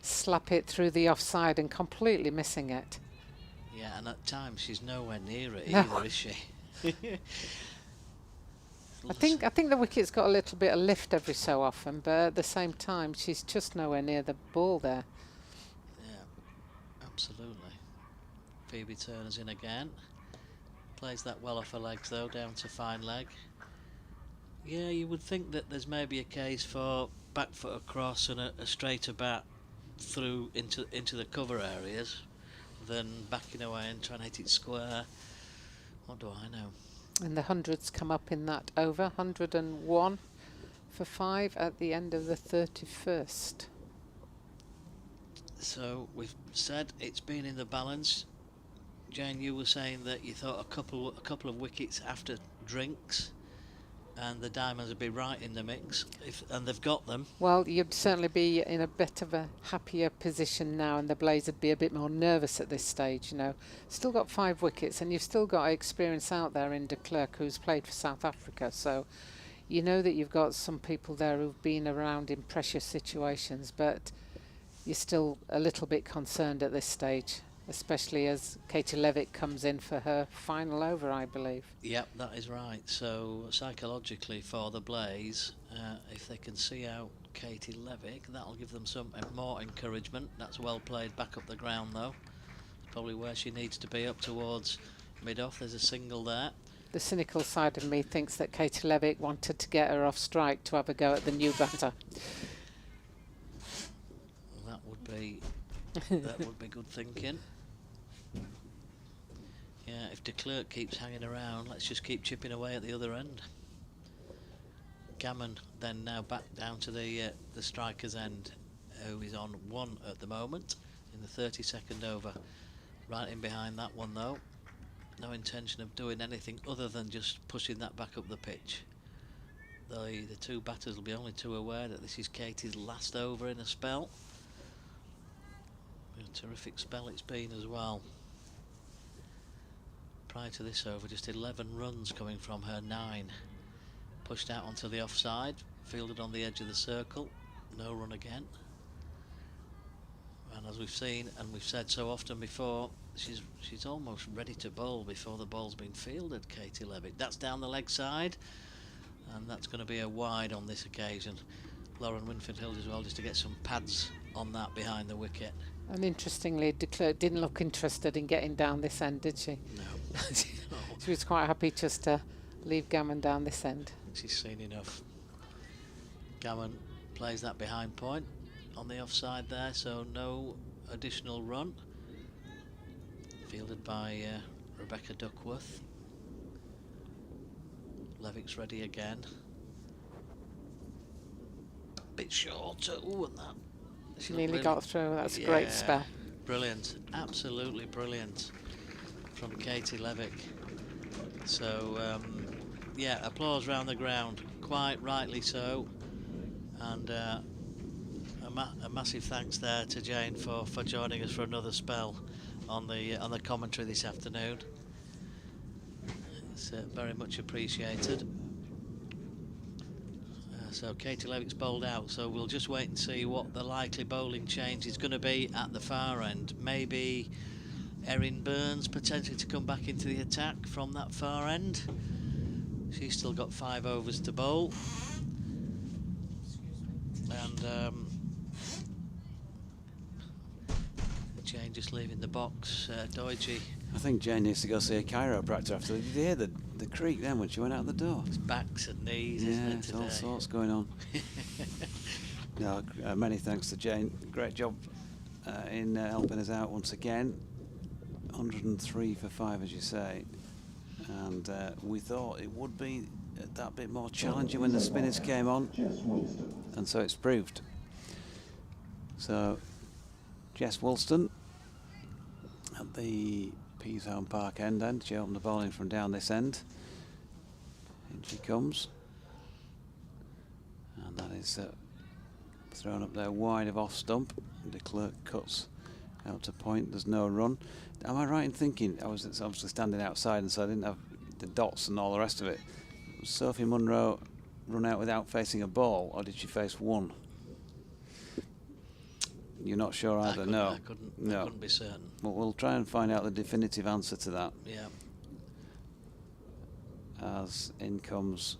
slap it through the offside and completely missing it. Yeah, and at times she's nowhere near it No. either, is she? I think the wicket's got a little bit of lift every so often, but at the same time she's just nowhere near the ball there. Yeah, absolutely. Phoebe Turner's in again. Plays that well off her legs though, down to fine leg. Yeah, you would think that there's maybe a case for back foot across and a straighter bat through into the cover areas than backing away and trying to hit it square. What do I know? And the hundreds come up in that over, 101 for 5 at the end of the 31st. So we've said it's been in the balance. Jane, you were saying that you thought a couple of wickets after drinks, and the Diamonds would be right in the mix, and they've got them. Well, you'd certainly be in a bit of a happier position now, and the Blaze would be a bit more nervous at this stage. Still got 5 wickets, and you've still got experience out there in de Klerk, who's played for South Africa, so you know that you've got some people there who've been around in pressure situations, but you're still a little bit concerned at this stage, especially as Katie Levick comes in for her final over, I believe. Yep, that is right. So psychologically for the Blaze, if they can see out Katie Levick, that'll give them some more encouragement. That's well played back up the ground though. Probably where she needs to be, up towards mid-off. There's a single there. The cynical side of me thinks that Katie Levick wanted to get her off strike to have a go at the new batter. Well, that would be good thinking. Yeah, if de Klerk keeps hanging around, let's just keep chipping away at the other end. Gammon then now back down to the striker's end, who is on 1 at the moment in the 32nd over. Right in behind that one though. No intention of doing anything other than just pushing that back up the pitch. The two batters will be only too aware that this is Katie's last over in a spell. A terrific spell it's been as well. Prior to this over, just 11 runs coming from her 9. Pushed out onto the offside, fielded on the edge of the circle, no run again. And as we've seen and we've said so often before, she's almost ready to bowl before the ball's been fielded, Katie Levick. That's down the leg side, and that's going to be a wide on this occasion. Lauren Winfield Hill as well, just to get some pads on that behind the wicket. And interestingly, de Klerk didn't look interested in getting down this end, did she? No. She was quite happy just to leave Gammon down this end. She's seen enough. Gammon plays that behind point on the offside there, so no additional run. Fielded by Rebecca Duckworth. Levick's ready again. Bit short. Ooh, and that. She nearly got through. That's a great spell. Brilliant. Absolutely brilliant from Katie Levick. So, yeah, applause round the ground. Quite rightly so. And a massive thanks there to Jane for joining us for another spell on the commentary this afternoon. It's very much appreciated. So Katie Levick's bowled out, so we'll just wait and see what the likely bowling change is going to be at the far end. Maybe Erin Burns potentially to come back into the attack from that far end. She's still got 5 overs to bowl. And Jane just leaving the box. Doidgy. I think Jane needs to go see a chiropractor after. Did you hear the creak then when she went out the door? It's backs and knees, isn't it, today? All sorts going on. No, many thanks to Jane. Great job in helping us out once again. 103 for 5, as you say. And we thought it would be that bit more challenging when the spinners came on. And so it's proved. So, Jess Woolston at the Peasholm Park end. She opened the bowling from down this end. In she comes. And that is thrown up there wide of off stump. And de Klerk cuts out to point. There's no run. Am I right in thinking, I was obviously standing outside and so I didn't have the dots and all the rest of it. Was Sophie Munro run out without facing a ball, or did she face one? You're not sure either, no. I couldn't be certain. Well, we'll try and find out the definitive answer to that. Yeah. As in comes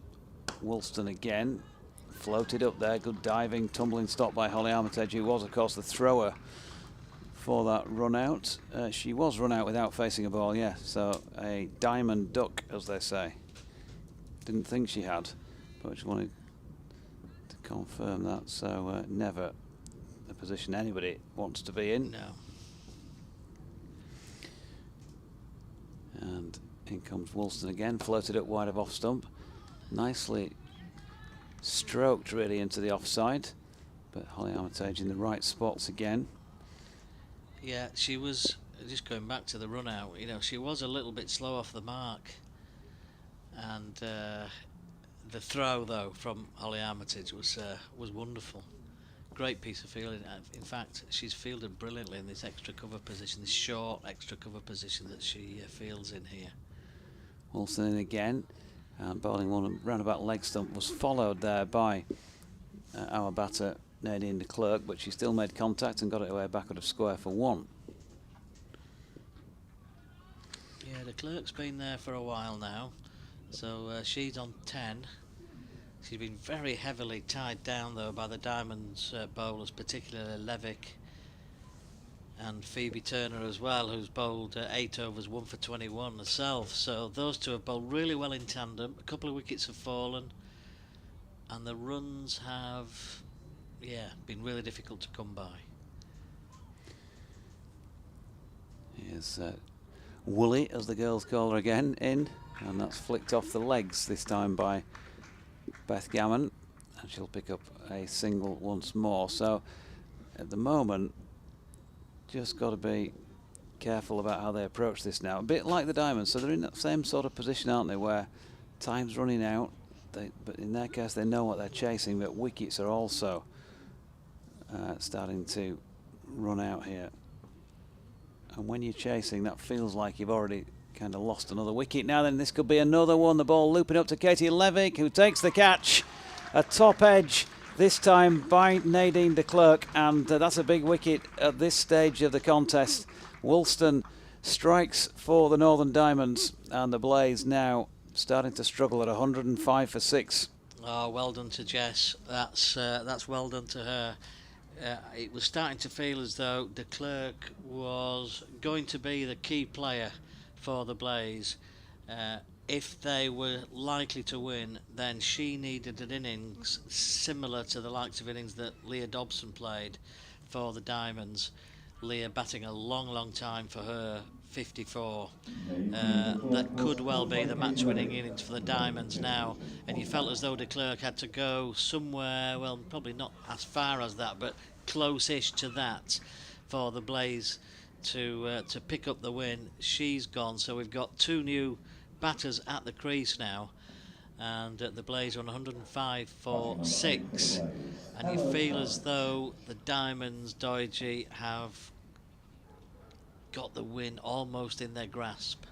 Woolston again. Floated up there, good diving, tumbling stop by Holly Armitage, who was, of course, the thrower for that run out. She was run out without facing a ball, yeah. So a diamond duck, as they say. Didn't think she had, but she wanted to confirm that. So never the position anybody wants to be in. No. And in comes Woolston again, floated up wide of off stump. Nicely stroked really into the offside, but Holly Armitage in the right spots again. Yeah, she was, just going back to the run out, you know, she was a little bit slow off the mark. And the throw, though, from Holly Armitage was wonderful. Great piece of fielding. In fact, she's fielded brilliantly in this extra cover position, this short extra cover position that she fields in here. Wilson in again, and bowling one round about leg stump, was followed there by our batter Nadine de Klerk, but she still made contact and got it away backward of square for 1. Yeah, de Klerk's been there for a while now, so she's on 10. She's been very heavily tied down though by the Diamonds bowlers, particularly Levick and Phoebe Turner as well, who's bowled 8 overs, 1 for 21 herself. So those two have bowled really well in tandem. A couple of wickets have fallen, and the runs have, been really difficult to come by. Here's Woolly, as the girls call her again, in, and that's flicked off the legs this time by Beth Gammon, and she'll pick up a single once more. So at the moment, just got to be careful about how they approach this now. A bit like the Diamonds, so they're in that same sort of position, aren't they, where time's running out, but in their case they know what they're chasing, but wickets are also starting to run out here. And when you're chasing, that feels like you've already kind of lost another wicket. Now then, this could be another one. The ball looping up to Katie Levick, who takes the catch. A top edge, this time by Nadine de Klerk, and that's a big wicket at this stage of the contest. Woolston strikes for the Northern Diamonds, and the Blaze now starting to struggle at 105 for 6. Oh, well done to Jess. That's well done to her. It was starting to feel as though de Klerk was going to be the key player for the Blaze. If they were likely to win, then she needed an innings similar to the likes of innings that Leah Dobson played for the Diamonds. Leah batting a long time for her 54. That could well be the match-winning innings for the Diamonds now, and you felt as though de Klerk had to go somewhere, well, probably not as far as that, but close-ish to that for the Blaze to pick up the win. She's gone, so we've got 2 new batters at the crease now, and the Blaze are on 105 for 6, and you feel as though the Diamonds, Doidge, have got the win almost in their grasp.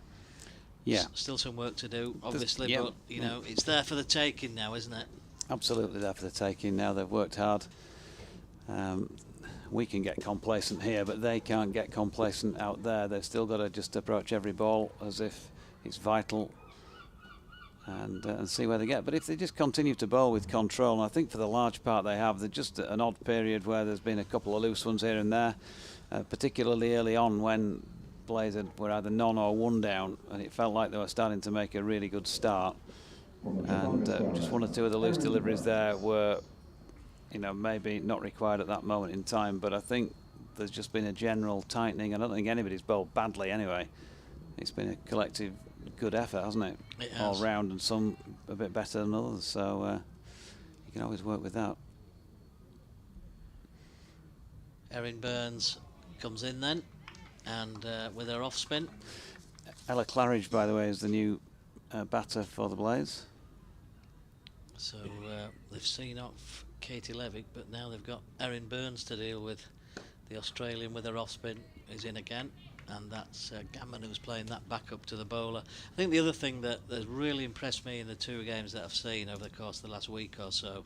Yeah. Still some work to do, obviously, yeah. but you know, it's there for the taking now, isn't it? Absolutely there for the taking now. They've worked hard. We can get complacent here, but they can't get complacent out there. They've still got to just approach every ball as if it's vital and see where they get. But if they just continue to bowl with control, and I think for the large part they have, they're just an odd period where there's been a couple of loose ones here and there, particularly early on when Blaze were either none or one down, and it felt like they were starting to make a really good start. And just 1 or 2 of the loose deliveries there were, you know, maybe not required at that moment in time, but I think there's just been a general tightening. I don't think anybody's bowled badly anyway. It's been a collective good effort, hasn't it? It has. All round, and some a bit better than others, so you can always work with that. Erin Burns comes in then, and with her off spin. Ella Claridge, by the way, is the new batter for the Blaze. So they've seen off Katie Levick, but now they've got Erin Burns to deal with. The Australian with her off spin is in again, and that's Gammon who's playing that back up to the bowler. I think the other thing that has really impressed me in the 2 games that I've seen over the course of the last week or so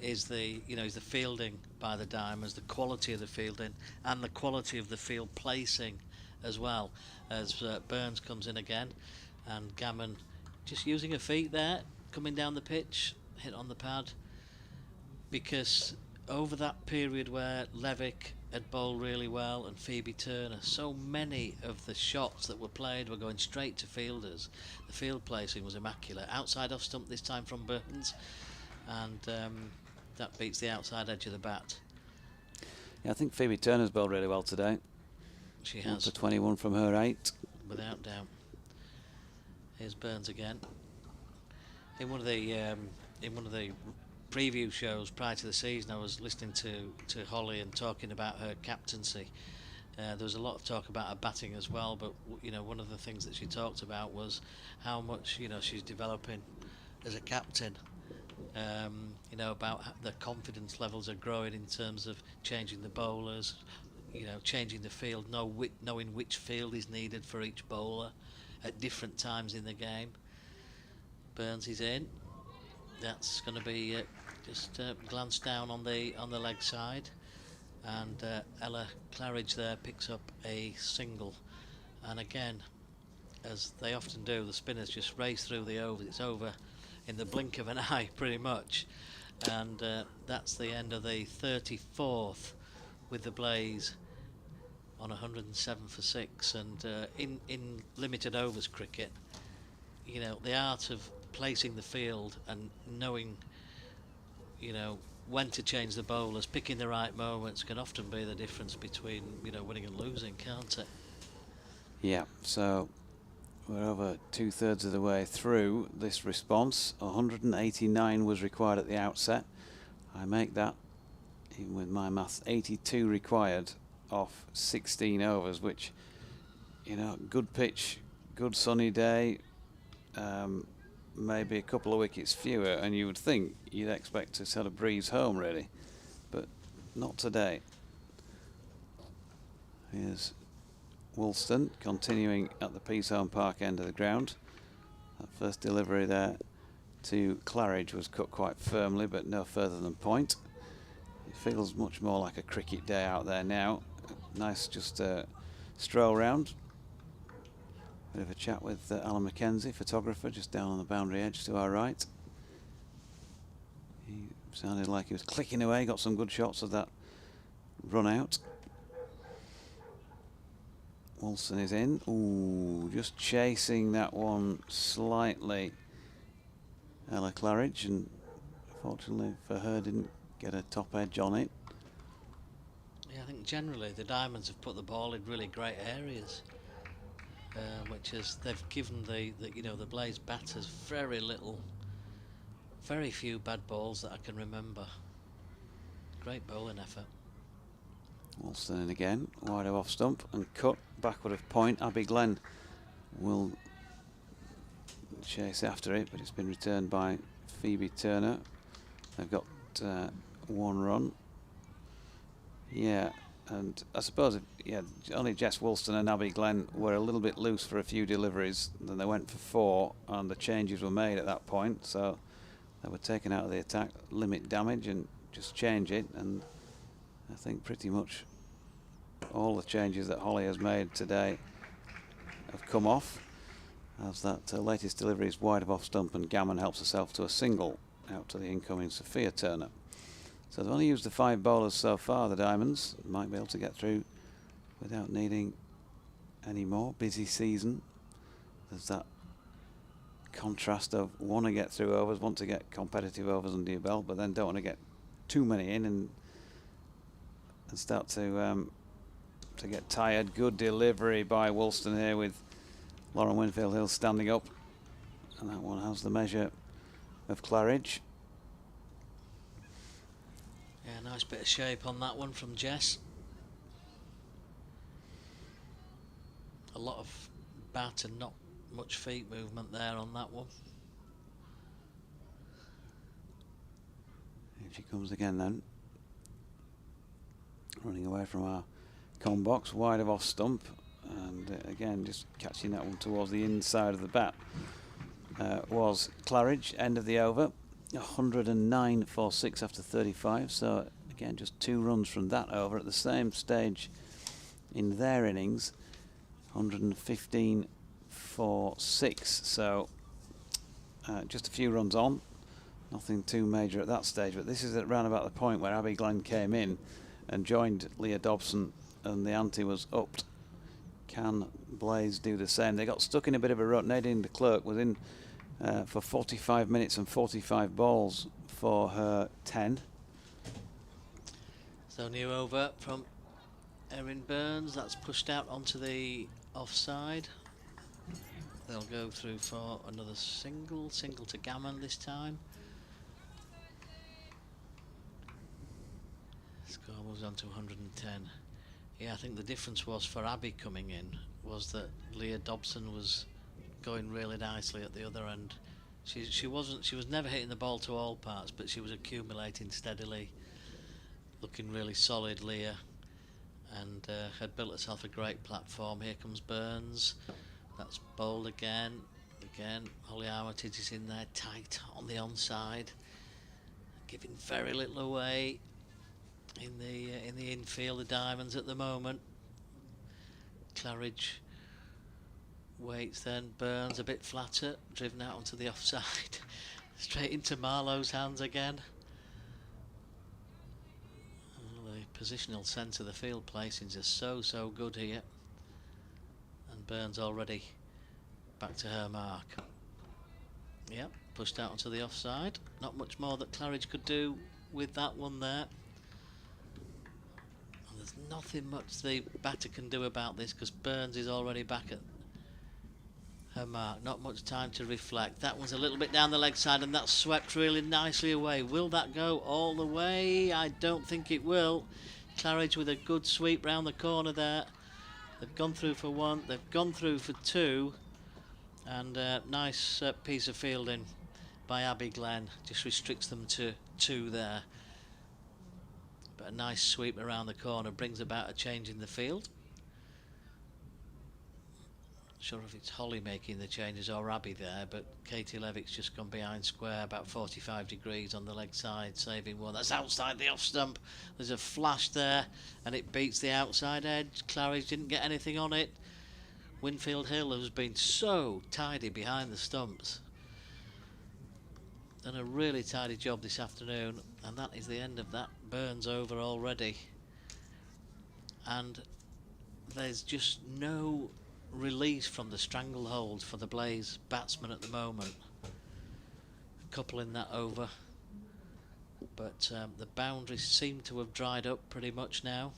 is the fielding by the Diamonds, the quality of the fielding and the quality of the field placing as well, as Burns comes in again, and Gammon just using her feet there, coming down the pitch, hit on the pad, because over that period where Levick had bowled really well and Phoebe Turner, so many of the shots that were played were going straight to fielders. The field placing was immaculate. Outside off stump this time from Burns, and that beats the outside edge of the bat. Yeah, I think Phoebe Turner's bowled really well today. She has. 1 for 21 from her 8. Without doubt. Here's Burns again. In one of the preview shows prior to the season, I was listening to Holly and talking about her captaincy. There was a lot of talk about her batting as well, but you know, one of the things that she talked about was how much, you know, she's developing as a captain. You know, about the confidence levels are growing in terms of changing the bowlers, you know, changing the field, knowing which field is needed for each bowler at different times in the game. Burns is in. That's going to be just glanced down on the leg side, and Ella Claridge there picks up a single. And again, as they often do, the spinners just race through the overs. in the blink of an eye, pretty much. And that's the end of the 34th with the Blaze on 107 for 6. And in limited overs cricket, you know, the art of placing the field and knowing, you know, when to change the bowlers, picking the right moments can often be the difference between, you know, winning and losing, can't it? Yeah, so we're over 2/3 of the way through this response. 189 was required at the outset. I make that, even with my maths, 82 required off 16 overs, which, you know, good pitch, good sunny day, maybe a couple of wickets fewer, and you would think you'd expect to sort of breeze home, really, but not today. Here's Woolston continuing at the Peaceholm Park end of the ground. That first delivery there to Claridge was cut quite firmly, but no further than point. It feels much more like a cricket day out there now. Nice just stroll round. Bit of a chat with Alan Mackenzie, photographer, just down on the boundary edge to our right. He sounded like he was clicking away, got some good shots of that run out. Wilson is in. Ooh, just chasing that one slightly, Ella Claridge, and fortunately for her didn't get a top edge on it. Yeah, I think generally the Diamonds have put the ball in really great areas, which is they've given the you know, the Blaze batters very few bad balls that I can remember. Great bowling effort. Wilson in again, wide of off stump and cut backward of point. Abby Glenn will chase after it, but it's been returned by Phoebe Turner. They've got one run. Yeah, and I suppose only Jess Woolston and Abby Glenn were a little bit loose for a few deliveries. Then they went for 4, and the changes were made at that point, so they were taken out of the attack, limit damage and just change it. And I think pretty much all the changes that Holly has made today have come off, as that latest delivery is wide of off stump, and Gammon helps herself to a single out to the incoming Sophia Turner. So they've only used the 5 bowlers so far, the Diamonds. Might be able to get through without needing any more. Busy season. There's that contrast of want to get through overs, want to get competitive overs under your belt, but then don't want to get too many in and start to get tired. Good delivery by Woolston here with Lauren Winfield Hill standing up, and that one has the measure of Claridge. Yeah, nice bit of shape on that one from Jess. A lot of bat and not much feet movement there on that one. Here she comes again then. Running away from our con box, wide of off stump, and again just catching that one towards the inside of the bat was Claridge. End of the over, 109 for 6 after 35, so again just 2 runs from that over. At the same stage in their innings, 115 for 6, so just a few runs on, nothing too major at that stage. But this is at round about the point where Abby Glenn came in and joined Leah Dobson, and the ante was upped. Can Blaze do the same? They got stuck in a bit of a rut. Nadine de Klerk was in for 45 minutes and 45 balls for her 10. So new over from Erin Burns. That's pushed out onto the offside. They'll go through for another single to Gammon this time. Score was on to 110. Yeah, I think the difference was for Abby coming in was that Leah Dobson was going really nicely at the other end. She was never hitting the ball to all parts, but she was accumulating steadily, looking really solid, Leah, and had built herself a great platform. Here comes Burns. That's bowled again. Holly Armitage is in there tight on the onside, giving very little away in the infield. The Diamonds at the moment. Claridge waits, then Burns a bit flatter, driven out onto the offside. Straight into Marlowe's hands again. Well, the positional sense of the field placings are so good here. And Burns already back to her mark. Yep, pushed out onto the offside. Not much more that Claridge could do with that one there. And there's nothing much the batter can do about this because Burns is already back at her mark. Not much time to reflect. That one's a little bit down the leg side and that's swept really nicely away. Will that go all the way? I don't think it will. Claridge with a good sweep round the corner there. They've gone through for one, they've gone through for two, and a nice piece of fielding by Abby Glenn just restricts them to two there. But a nice sweep around the corner brings about a change in the field. Not sure if it's Holly making the changes or Abby there, but Katie Levick's just gone behind square about 45 degrees on the leg side, saving one. That's outside the off stump. There's a flash there and it beats the outside edge. Claridge didn't get anything on it. Winfield Hill has been so tidy behind the stumps. Done a really tidy job this afternoon, and that is the end of that Burns over already. And there's just no release from the stranglehold for the Blaze batsman at the moment. A couple in that over, but the boundaries seem to have dried up pretty much now.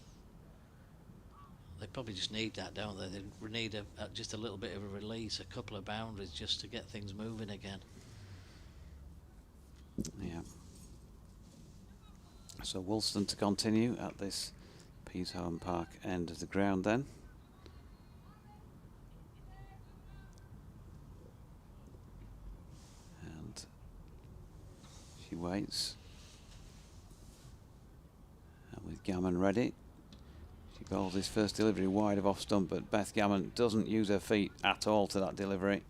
They probably just need that, don't they? They need just a little bit of a release, a couple of boundaries just to get things moving again. Yeah. So Woolston to continue at this Peasham Park end of the ground then. And she waits. And with Gammon ready. She bowls his first delivery wide of off stump, but Beth Gammon doesn't use her feet at all to that delivery.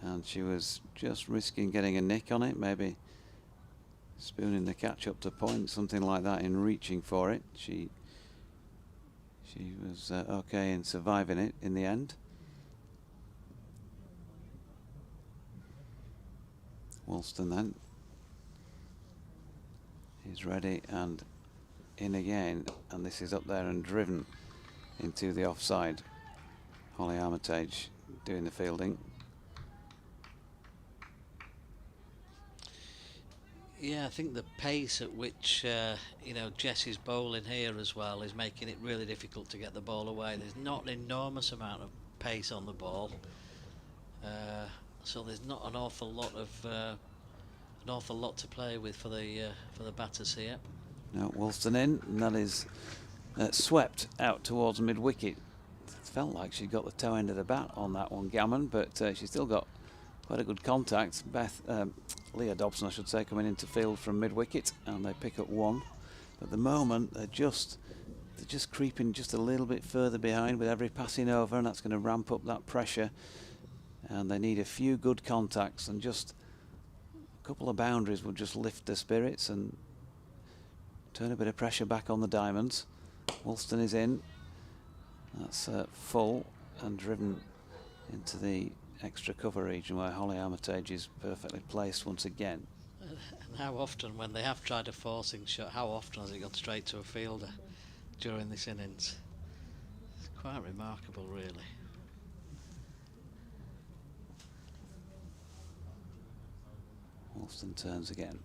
And she was just risking getting a nick on it, maybe spooning the catch up to point, something like that, in reaching for it. She was okay in surviving it in the end. Woolston then is ready and in again, and this is up there and driven into the offside. Holly Armitage doing the fielding. Yeah, I think the pace at which Jessie's bowling here as well is making it really difficult to get the ball away. There's not an enormous amount of pace on the ball, so there's not an awful lot to play with for the batters here. Now Woolston in, and that is swept out towards mid wicket. Felt like she got the toe end of the bat on that one, Gammon, but she still got quite a good contact. Leah Dobson, I should say, coming into field from mid wicket, and they pick up one. At the moment, they're just creeping just a little bit further behind with every passing over, and that's going to ramp up that pressure. And they need a few good contacts, and just a couple of boundaries will just lift their spirits and turn a bit of pressure back on the Diamonds. Woolston is in. That's full and driven into the extra cover region where Holly Armitage is perfectly placed once again. And how often, when they have tried a forcing shot, how often has it gone straight to a fielder during this innings? It's quite remarkable, really. Woolston turns again.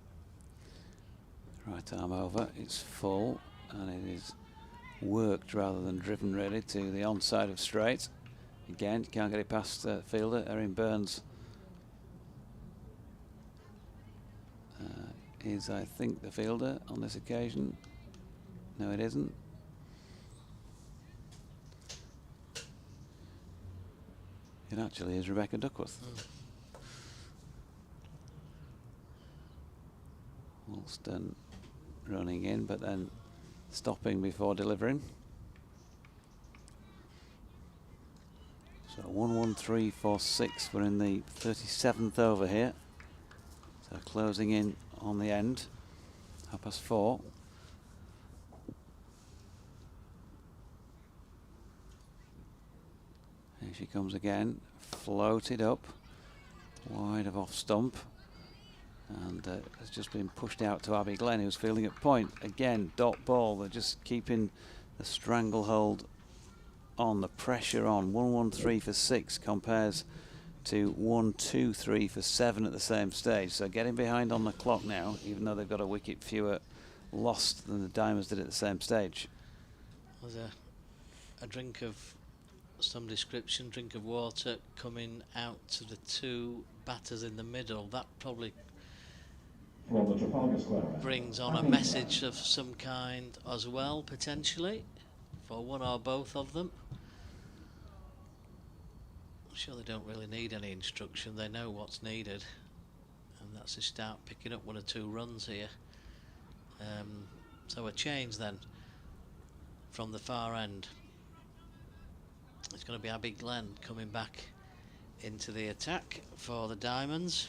Right arm over, it's full, and it is worked rather than driven really to the onside of straight. Again, can't get it past fielder. Erin Burns is, I think, the fielder on this occasion. No, it isn't. It actually is Rebecca Duckworth. Woolston running in, but then stopping before delivering. So 1, 1, 3, 4, 6. We're in the 37th over here. So closing in on the end. 4:30. Here she comes again. Floated up. Wide of off stump. and has just been pushed out to Abby Glenn, who's fielding at point. Again, dot ball. They're just keeping the stranglehold on, the pressure on. 1-1-3 for 6 compares to 1-2-3 for 7 at the same stage. So getting behind on the clock now, even though they've got a wicket fewer lost than the Diamonds did at the same stage. There's a drink of some description, drink of water coming out to the two batters in the middle. That probably From the Trafalgar Square. brings on a message of some kind as well, potentially, for one or both of them. I'm sure they don't really need any instruction. They know what's needed, and that's to start picking up 1 or 2 runs here. So a change then from the far end. It's going to be Abby Glenn coming back into the attack for the Diamonds.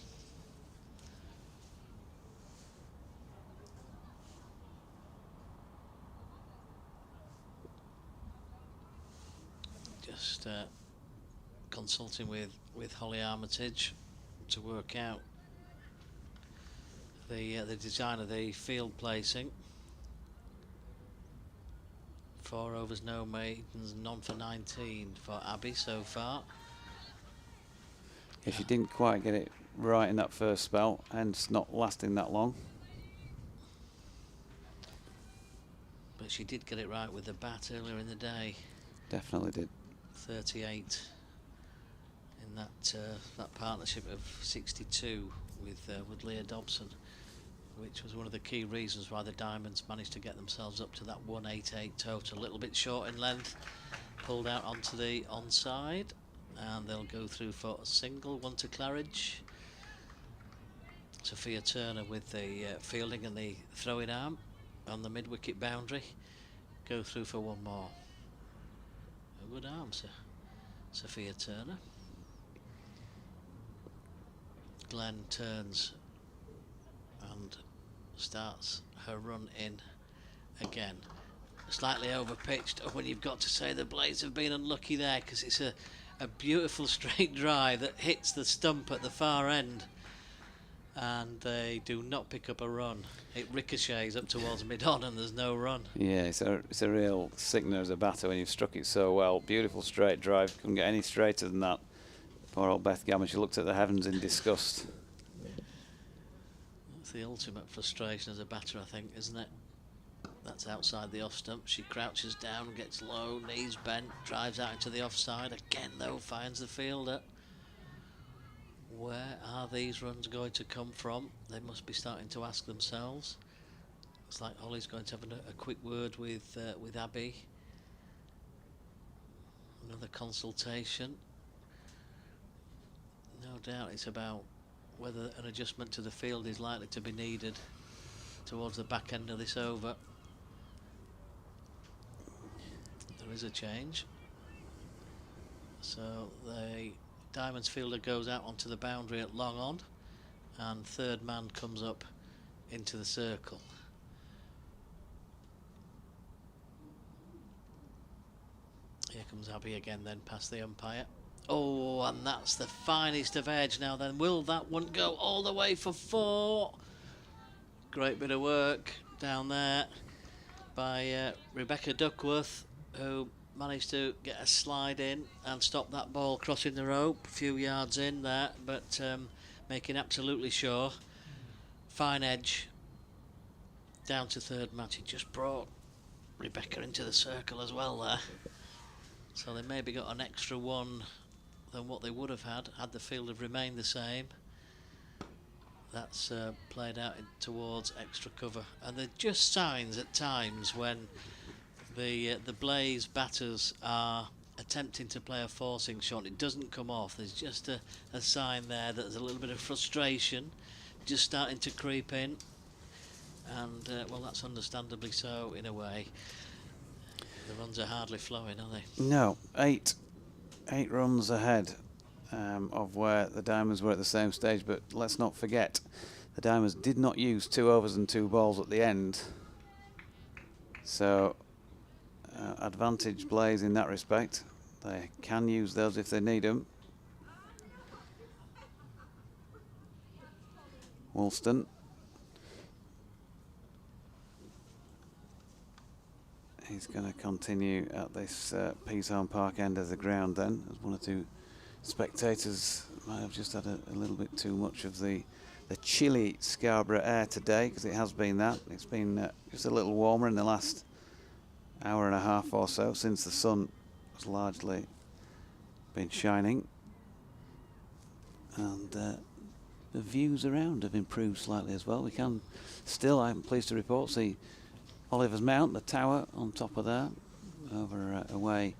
Just consulting with Holly Armitage to work out the design of the field placing. 4 overs, no maidens, none for 19 for Abby so far. If she didn't quite get it right in that first spell, hence not lasting that long. But she did get it right with the bat earlier in the day. Definitely did. 38 in that partnership of 62 with Leah Dobson, which was one of the key reasons why the Diamonds managed to get themselves up to that 188 total. A little bit short in length, pulled out onto the onside, and they'll go through for a single, 1 to Claridge. Sophia Turner with the fielding and the throwing arm on the mid-wicket boundary, go through for 1 more. A good arm, Sophia Turner. Glenn turns and starts her run in again. Slightly over pitched. When you've got to say the Blades have been unlucky there, because it's a beautiful straight drive that hits the stump at the far end, and they do not pick up a run. It ricochets up towards mid-on and there's no run. Yeah, it's a real sickener as a batter when you've struck it so well. Beautiful straight drive, couldn't get any straighter than that. Poor old Beth Gammon, she looked at the heavens in disgust. That's the ultimate frustration as a batter, I think, isn't it? That's outside the off stump. She crouches down, gets low, knees bent, drives out into the offside. Again, though, finds the fielder. Where are these runs going to come from? They must be starting to ask themselves. Looks like Holly's going to have a quick word with Abby. Another consultation. No doubt it's about whether an adjustment to the field is likely to be needed towards the back end of this over. There is a change. So the Diamonds fielder goes out onto the boundary at long on, and third man comes up into the circle. Here comes Abby again then past the umpire. Oh, and that's the finest of edge now then. Will that one go all the way for 4? Great bit of work down there by Rebecca Duckworth, who managed to get a slide in and stop that ball crossing the rope a few yards in there, but making absolutely sure. Fine edge down to third match. It just brought Rebecca into the circle as well there, so they maybe got an extra 1 than what they would have had the field have remained the same. That's played out towards extra cover, and they're just signs at times when the Blaze batters are attempting to play a forcing shot. It doesn't come off. There's just a sign there that there's a little bit of frustration just starting to creep in, and well, that's understandably so in a way. The runs are hardly flowing, are they? No, 8 runs ahead of where the Diamonds were at the same stage, but let's not forget the Diamonds did not use 2 overs and 2 balls at the end, so advantage Blaze in that respect. They can use those if they need them. Woolston. He's going to continue at this Peashorn Park end of the ground then, as one or two spectators might have just had a little bit too much of the chilly Scarborough air today, because it has been that. It's been just a little warmer in the last hour and a half or so since the sun has largely been shining. And the views around have improved slightly as well. We can still, I'm pleased to report, see Oliver's Mount, the tower on top of there, over away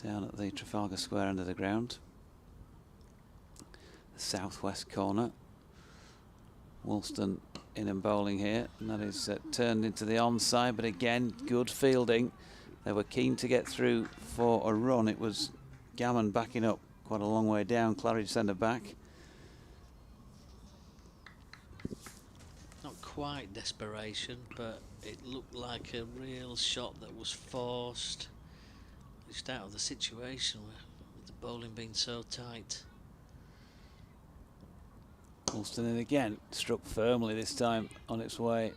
down at the Trafalgar Square end of the ground. The southwest corner. Woolston in and bowling here, and that is turned into the onside, but again, good fielding. They were keen to get through for a run. It was Gammon backing up quite a long way down, Claridge centre back. Not quite desperation, but it looked like a real shot that was forced, just out of the situation with the bowling being so tight. Woolston in again, struck firmly this time on its way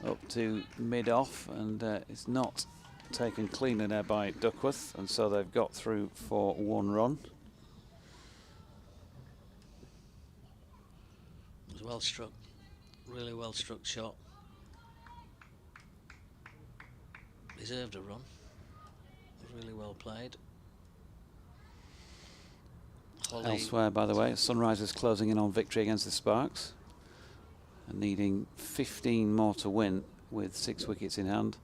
up to mid-off, and it's not taken cleanly there by Duckworth, and so they've got through for one run. It was well struck, really well struck shot. Deserved a run. It was really well played. Holly. Elsewhere, by the way, Sunrisers closing in on victory against the Sparks, and needing 15 more to win with 6 wickets in hand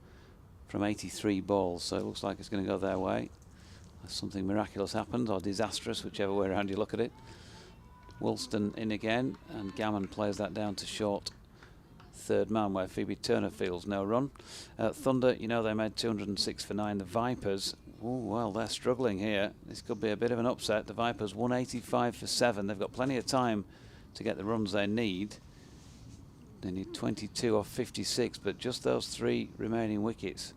from 83 balls, so it looks like it's going to go their way. Something miraculous happened, or disastrous, whichever way around you look at it. Woolston in again, and Gammon plays that down to short third man, where Phoebe Turner fields no run. Thunder, you know, they made 206 for 9. The Vipers, oh well, they're struggling here. This could be a bit of an upset. The Vipers 185 for 7. They've got plenty of time to get the runs they need. They need 22 off 56, but just those 3 remaining wickets.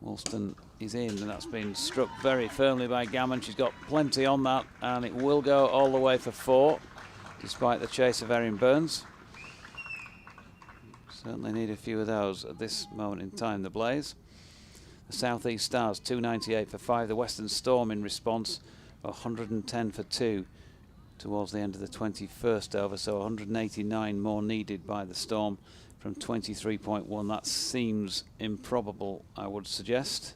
Woolston is in, and that's been struck very firmly by Gammon. She's got plenty on that, and it will go all the way for 4, despite the chase of Erin Burns. Certainly need a few of those at this moment in time. The Blaze. The South East Stars 298 for 5. The Western Storm in response 110 for 2 towards the end of the 21st over, so 189 more needed by the Storm from 23.1. That seems improbable, I would suggest.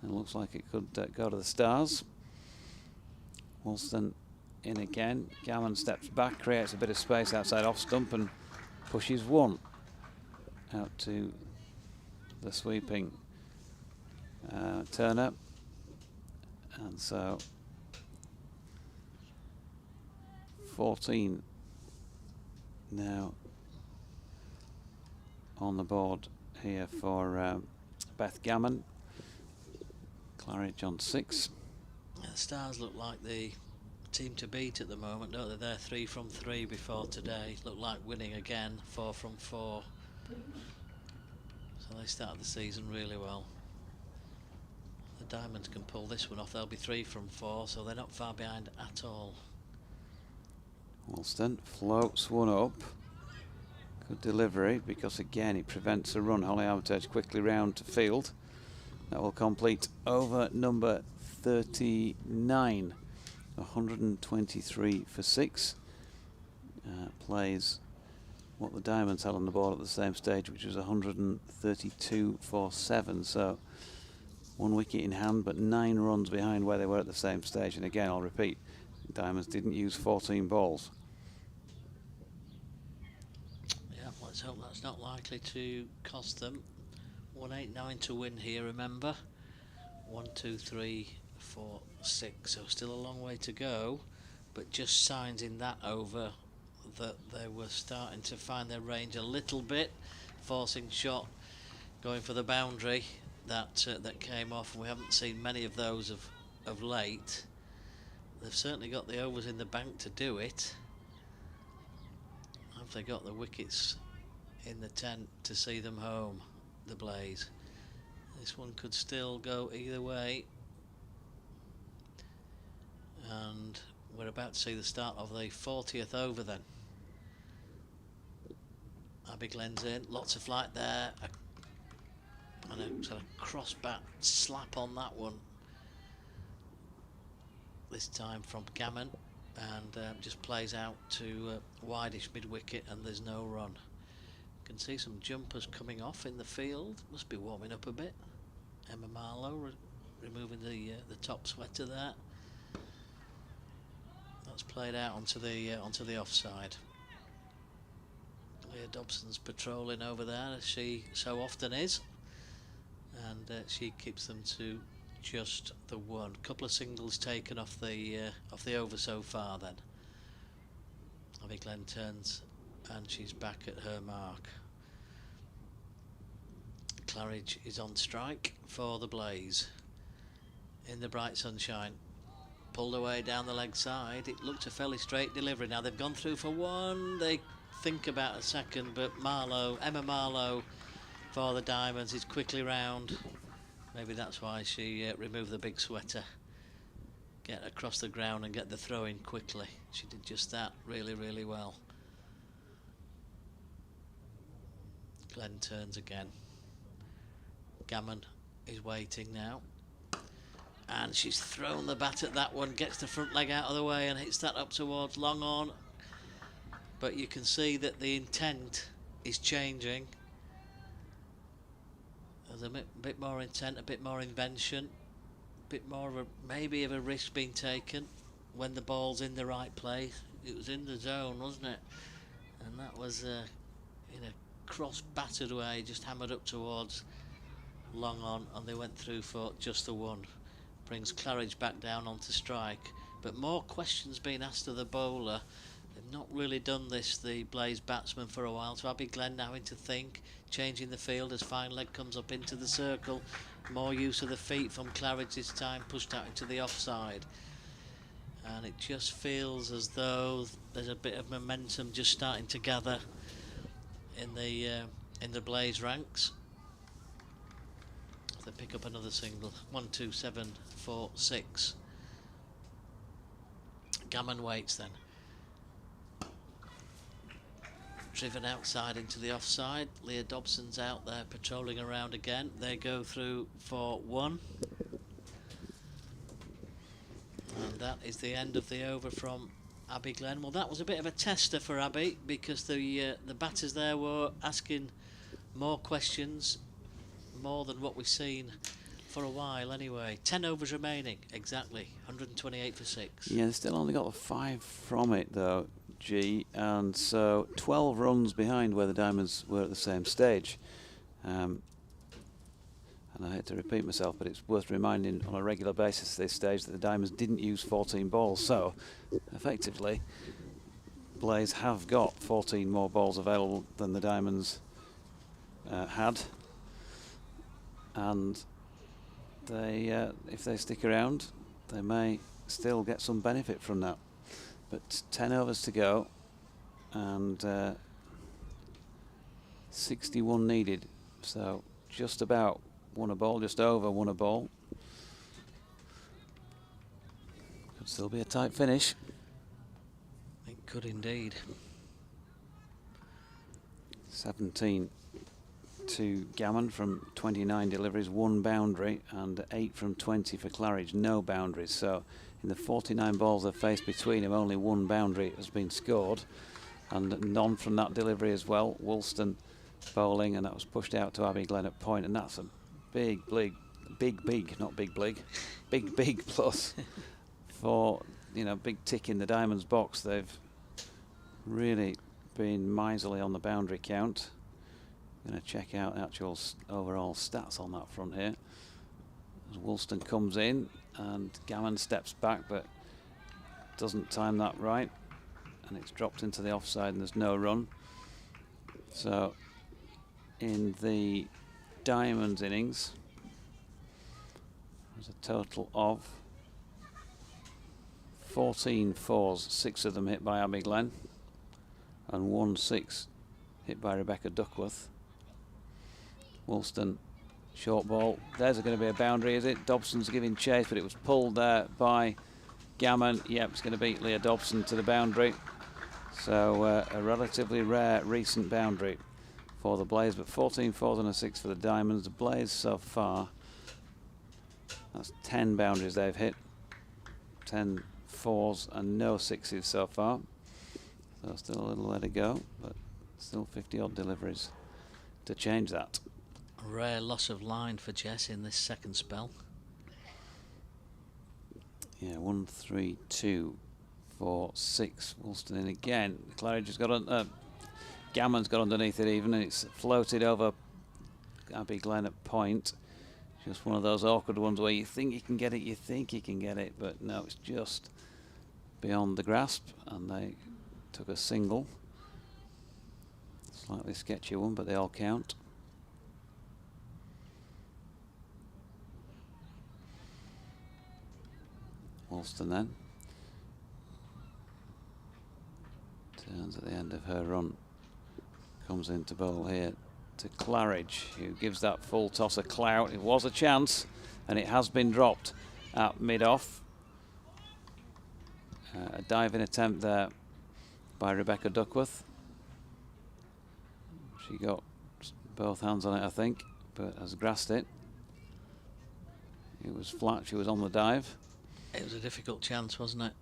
It looks like it could go to the Stars. Woolston in again. Gammon steps back, creates a bit of space outside off stump, and pushes 1 out to the sweeping Turner. And so 14 now on the board here for Beth Gammon. Claridge on 6. Yeah, the Stars look like the team to beat at the moment, don't they? They're 3 from 3 before today. Look like winning again, 4 from 4. So they started the season really well. The Diamonds can pull this one off. They'll be 3 from 4, so they're not far behind at all. Woolston floats 1 up. Good delivery, because again it prevents a run. Holly Armitage quickly round to field. That will complete over number 39. 123 for 6. Plays what the Diamonds had on the board at the same stage, which was 132 for 7. So 1 wicket in hand, but 9 runs behind where they were at the same stage. And again, I'll repeat, the Diamonds didn't use 14 balls. Yeah, let's hope that's not likely to cost them. 189 to win here, remember. 1, 2, 3, 4, 6. So still a long way to go, but just signs in that over that they were starting to find their range a little bit. Forcing shot, going for the boundary that came off, and we haven't seen many of those of late. They've certainly got the overs in the bank to do it. Have they got the wickets in the tent to see them home, the Blaze? This one could still go either way, and we're about to see the start of the 40th over then. Abby Glenn's in, lots of flight there, and a sort of cross bat slap on that one. This time from Gammon, and just plays out to wideish mid-wicket, and there's no run. Can see some jumpers coming off in the field, must be warming up a bit. Emma Marlowe removing the top sweater there. That's played out onto the offside. Leah Dobson's patrolling over there, as she so often is, and she keeps them to just the one. Couple of singles taken off the over so far. Then Abby Glenn turns, and she's back at her mark. Claridge is on strike for the Blaze in the bright sunshine. Pulled away down the leg side. It looked a fairly straight delivery. Now they've gone through for one. They think about a second, but Emma Marlowe for the Diamonds is quickly round. Maybe that's why she removed the big sweater. Get across the ground and get the throw in quickly. She did just that really, really well. Glenn turns again. Gammon is waiting now. And she's thrown the bat at that one, gets the front leg out of the way and hits that up towards long on. But you can see that the intent is changing. There's a bit more intent, a bit more invention, a bit more of maybe of a risk being taken when the ball's in the right place. It was in the zone, wasn't it? And that was in a cross-battered way, just hammered up towards long on, and they went through for just the one. Brings Claridge back down onto strike, but more questions being asked of the bowler. They've not really done this, the Blaze batsman, for a while, so Abby Glenn now having to think, changing the field as fine leg comes up into the circle. More use of the feet from Claridge this time, pushed out into the offside, and it just feels as though there's a bit of momentum just starting to gather in the Blaze ranks. They pick up another single. 1, 2, 7, 4, 6. Gammon waits then. Driven outside into the offside. Leah Dobson's out there patrolling around again. They go through for one. And that is the end of the over from Abby Glenn. Well, that was a bit of a tester for Abby, because the batters there were asking more questions, more than what we've seen for a while anyway. 10 overs remaining, exactly. 128 for 6. Yeah, they still only got 5 from it though, G, and so 12 runs behind where the Diamonds were at the same stage. And I hate to repeat myself, but it's worth reminding on a regular basis at this stage that the Diamonds didn't use 14 balls, so effectively Blaze have got 14 more balls available than the Diamonds had. And they, if they stick around, they may still get some benefit from that. But 10 overs to go, and 61 needed. So just about won a ball, just over won a ball. Could still be a tight finish. It could indeed. 17 to Gammon from 29 deliveries, 1 boundary, and 8 from 20 for Claridge, no boundaries. So in the 49 balls they've faced between them, only 1 boundary has been scored, and none from that delivery as well. Woolston bowling, and that was pushed out to Abby Glenn at point, and that's a big plus for, you know, big tick in the Diamonds box. They've really been miserly on the boundary count. Going to check out the actual overall stats on that front here. As Woolston comes in and Gammon steps back, but doesn't time that right, and it's dropped into the offside and there's no run. So in the Diamonds innings, there's a total of 14 fours, 6 of them hit by Abby Glenn, and 1 6 hit by Rebecca Duckworth. Woolston, short ball. There's going to be a boundary, is it? Dobson's giving chase, but it was pulled there by Gammon, yep, it's going to beat Leah Dobson to the boundary. So a relatively rare recent boundary for the Blaze, but 14 fours and a 6 for the Diamonds. The Blaze so far, that's 10 boundaries they've hit. 10 fours and no sixes so far. So still a little way to go, but still 50 odd deliveries to change that. A rare loss of line for Jess in this second spell. Yeah, 1, 3, 2, 4, 6. Woolston in again. Claridge has got Gammon's got underneath it even, and it's floated over Abbey Glen at point. Just one of those awkward ones where you think you can get it, but no, it's just beyond the grasp, and they took a single. Slightly sketchy one, but they all count. Woolston then turns at the end of her run, comes into bowl here to Claridge, who gives that full toss a clout. It was a chance, and it has been dropped at mid-off. A diving attempt there by Rebecca Duckworth. She got both hands on it, I think, but has grasped it. It was flat, she was on the dive. It was a difficult chance, wasn't it?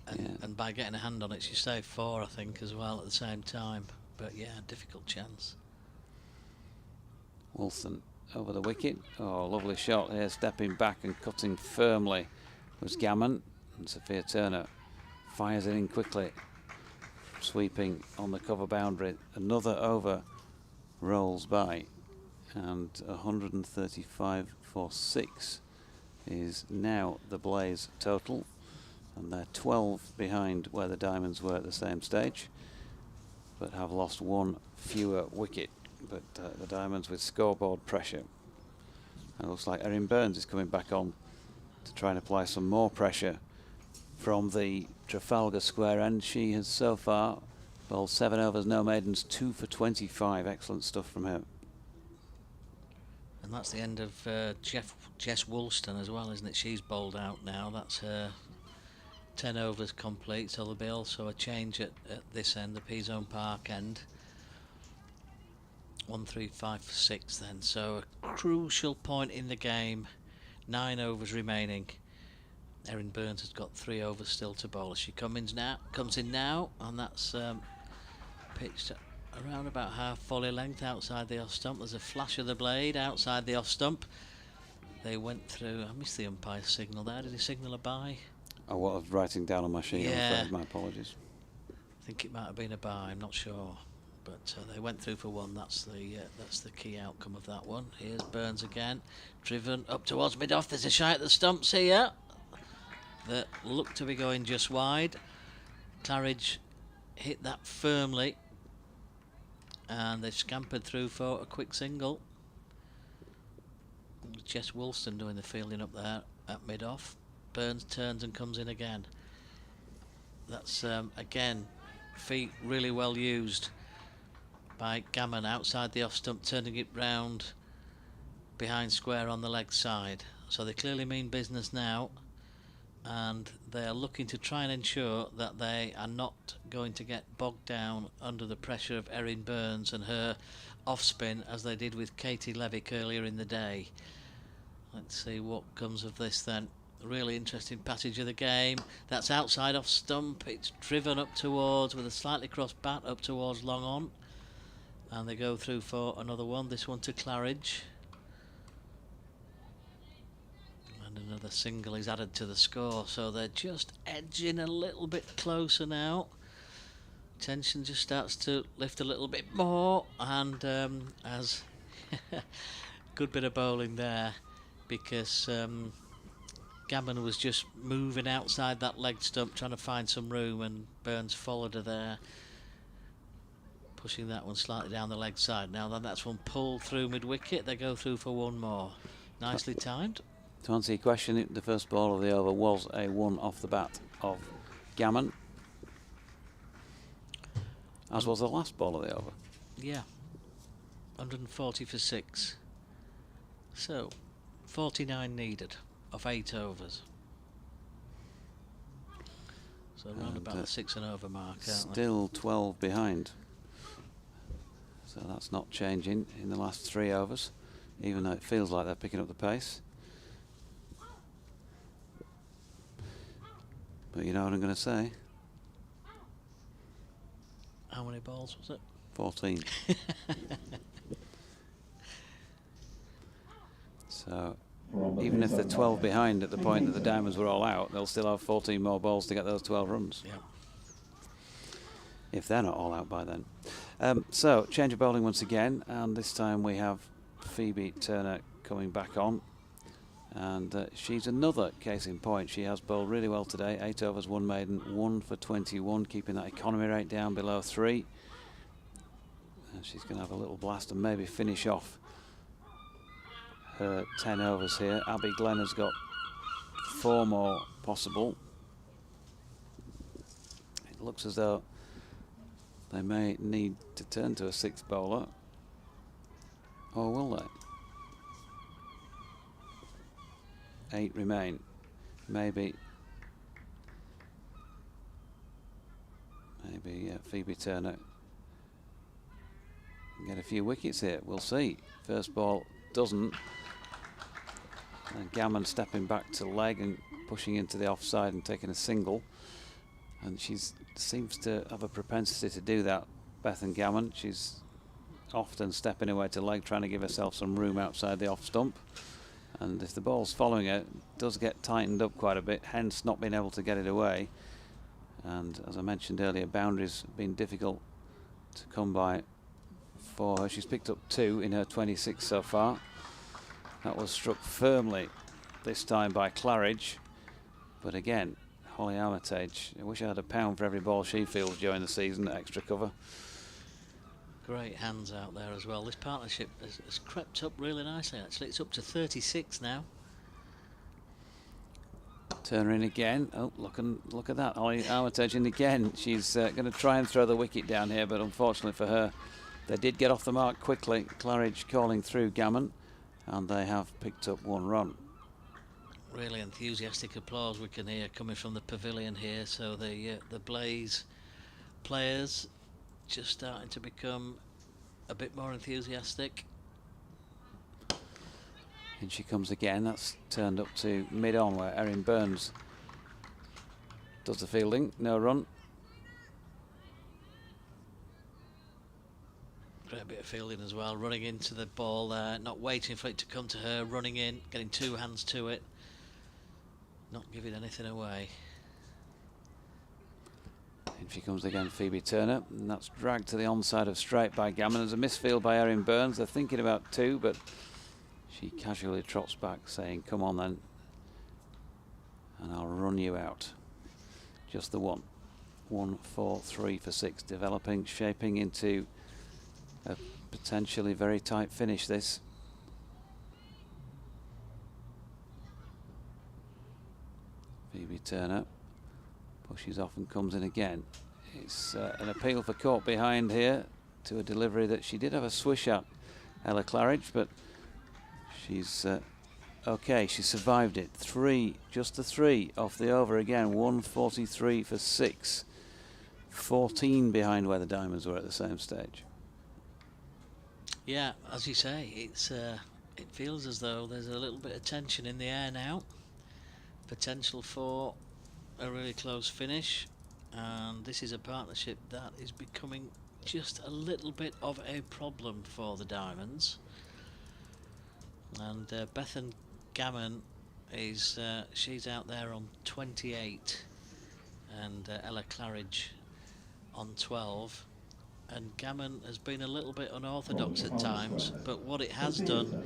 And, Yeah. and by getting a hand on it, she saved 4, I think, as well at the same time. But yeah, difficult chance. Wilson over the wicket. Oh, lovely shot here, stepping back and cutting firmly was Gammon. And Sophia Turner fires it in quickly, sweeping on the cover boundary. Another over rolls by, and 135 for 6 is now the Blaze total, and they're 12 behind where the Diamonds were at the same stage, but have lost 1 fewer wicket. But the Diamonds with scoreboard pressure. It looks like Erin Burns is coming back on to try and apply some more pressure from the Trafalgar Square end. She has so far bowled 7 overs, no maidens, 2 for 25. Excellent stuff from her. And that's the end of Jess Woolston as well, isn't it? She's bowled out now. That's her 10 overs complete. So there'll be also a change at this end, the P-Zone Park end. 1, 3, 5 for 6 then. So a crucial point in the game. 9 overs remaining. Erin Burns has got 3 overs still to bowl. She comes in now, and that's pitched around about half volley length outside the off stump. There's a flash of the blade outside the off stump. They went through. I missed the umpire's signal there. Did he signal a bye? Oh, what I was writing down on my sheet, Yeah. I'm afraid. My apologies. I think it might have been a bye. I'm not sure. But they went through for 1. That's the key outcome of that one. Here's Burns again, driven up towards mid-off. There's a shy at the stumps here that look to be going just wide. Claridge hit that firmly, and they've scampered through for a quick single. Jess Woolston doing the fielding up there at mid-off. Burns turns and comes in again. That's again, feet really well used by Gammon outside the off stump, turning it round behind square on the leg side. So they clearly mean business now, and they are looking to try and ensure that they are not going to get bogged down under the pressure of Erin Burns and her off spin as they did with Katie Levick earlier in the day. Let's see what comes of this then. Really interesting passage of the game. That's outside off stump. It's driven up towards with a slightly crossed bat up towards long on. And they go through for another one. This one to Claridge. And another single is added to the score. So they're just edging a little bit closer now. Tension just starts to lift a little bit more. And as good bit of bowling there, because Gammon was just moving outside that leg stump trying to find some room, and Burns followed her there, pushing that one slightly down the leg side. Now then, that's one pulled through mid-wicket. They go through for 1 more. Nicely timed. To answer your question, the first ball of the over was a 1 off the bat of Gammon, as was the last ball of the over. Yeah. 140 for 6. So, 49 needed of 8 overs. So around about the 6 and over mark, aren't they? Still 12 behind. So that's not changing in the last 3 overs, even though it feels like they're picking up the pace. But you know what I'm going to say? How many balls was it? 14. So even if they're 12 behind at the point that the Diamonds were all out, they'll still have 14 more balls to get those 12 runs. Yeah. If they're not all out by then. So change of bowling once again, and this time we have Phoebe Turner coming back on. And she's another case in point. She has bowled really well today. 8 overs, 1 maiden, 1 for 21, keeping that economy rate down below 3. And she's going to have a little blast and maybe finish off her 10 overs here. Abby Glenn has got 4 more possible. It looks as though they may need to turn to a 6th bowler. Or will they? 8 remain. Maybe Phoebe Turner can get a few wickets here. We'll see. First ball doesn't. And Gammon stepping back to leg and pushing into the offside and taking a single. And she seems to have a propensity to do that, Bethan Gammon. She's often stepping away to leg, trying to give herself some room outside the off stump. And if the ball's following it, it does get tightened up quite a bit, hence not being able to get it away. And as I mentioned earlier, boundaries have been difficult to come by for her. She's picked up 2 in her 26 so far. That was struck firmly this time by Claridge. But again, Holly Armitage, I wish I had £1 for every ball she fields during the season at extra cover. Great hands out there as well. This partnership has crept up really nicely, actually. It's up to 36 now. Turner in again. Oh, look at that. Holly Armitage in again. She's going to try and throw the wicket down here, but unfortunately for her, they did get off the mark quickly. Claridge calling through Gammon, and they have picked up 1 run. Really enthusiastic applause we can hear coming from the pavilion here. So the Blaze players just starting to become a bit more enthusiastic. In she comes again. That's turned up to mid-on where Erin Burns does the fielding. No run. Great bit of fielding as well, running into the ball there, not waiting for it to come to her, running in, getting 2 hands to it, not giving anything away. In she comes again, Phoebe Turner, and that's dragged to the onside of straight by Gammon. There's a misfield by Erin Burns. They're thinking about 2, but she casually trots back saying, come on then, and I'll run you out. Just the 1. 1, 4, 3 for 6, developing, shaping into a potentially very tight finish this. Phoebe Turner pushes off and comes in again. It's an appeal for caught behind here to a delivery that she did have a swish at Ella Claridge, but she's okay. She survived it. 3, just the 3 off the over again. 143 for 6. 14 behind where the Diamonds were at the same stage. Yeah, as you say, it feels as though there's a little bit of tension in the air now. Potential for a really close finish, and this is a partnership that is becoming just a little bit of a problem for the Diamonds. And Bethan Gammon is she's out there on 28, and Ella Claridge on 12. And Gammon has been a little bit unorthodox at times, but what it has done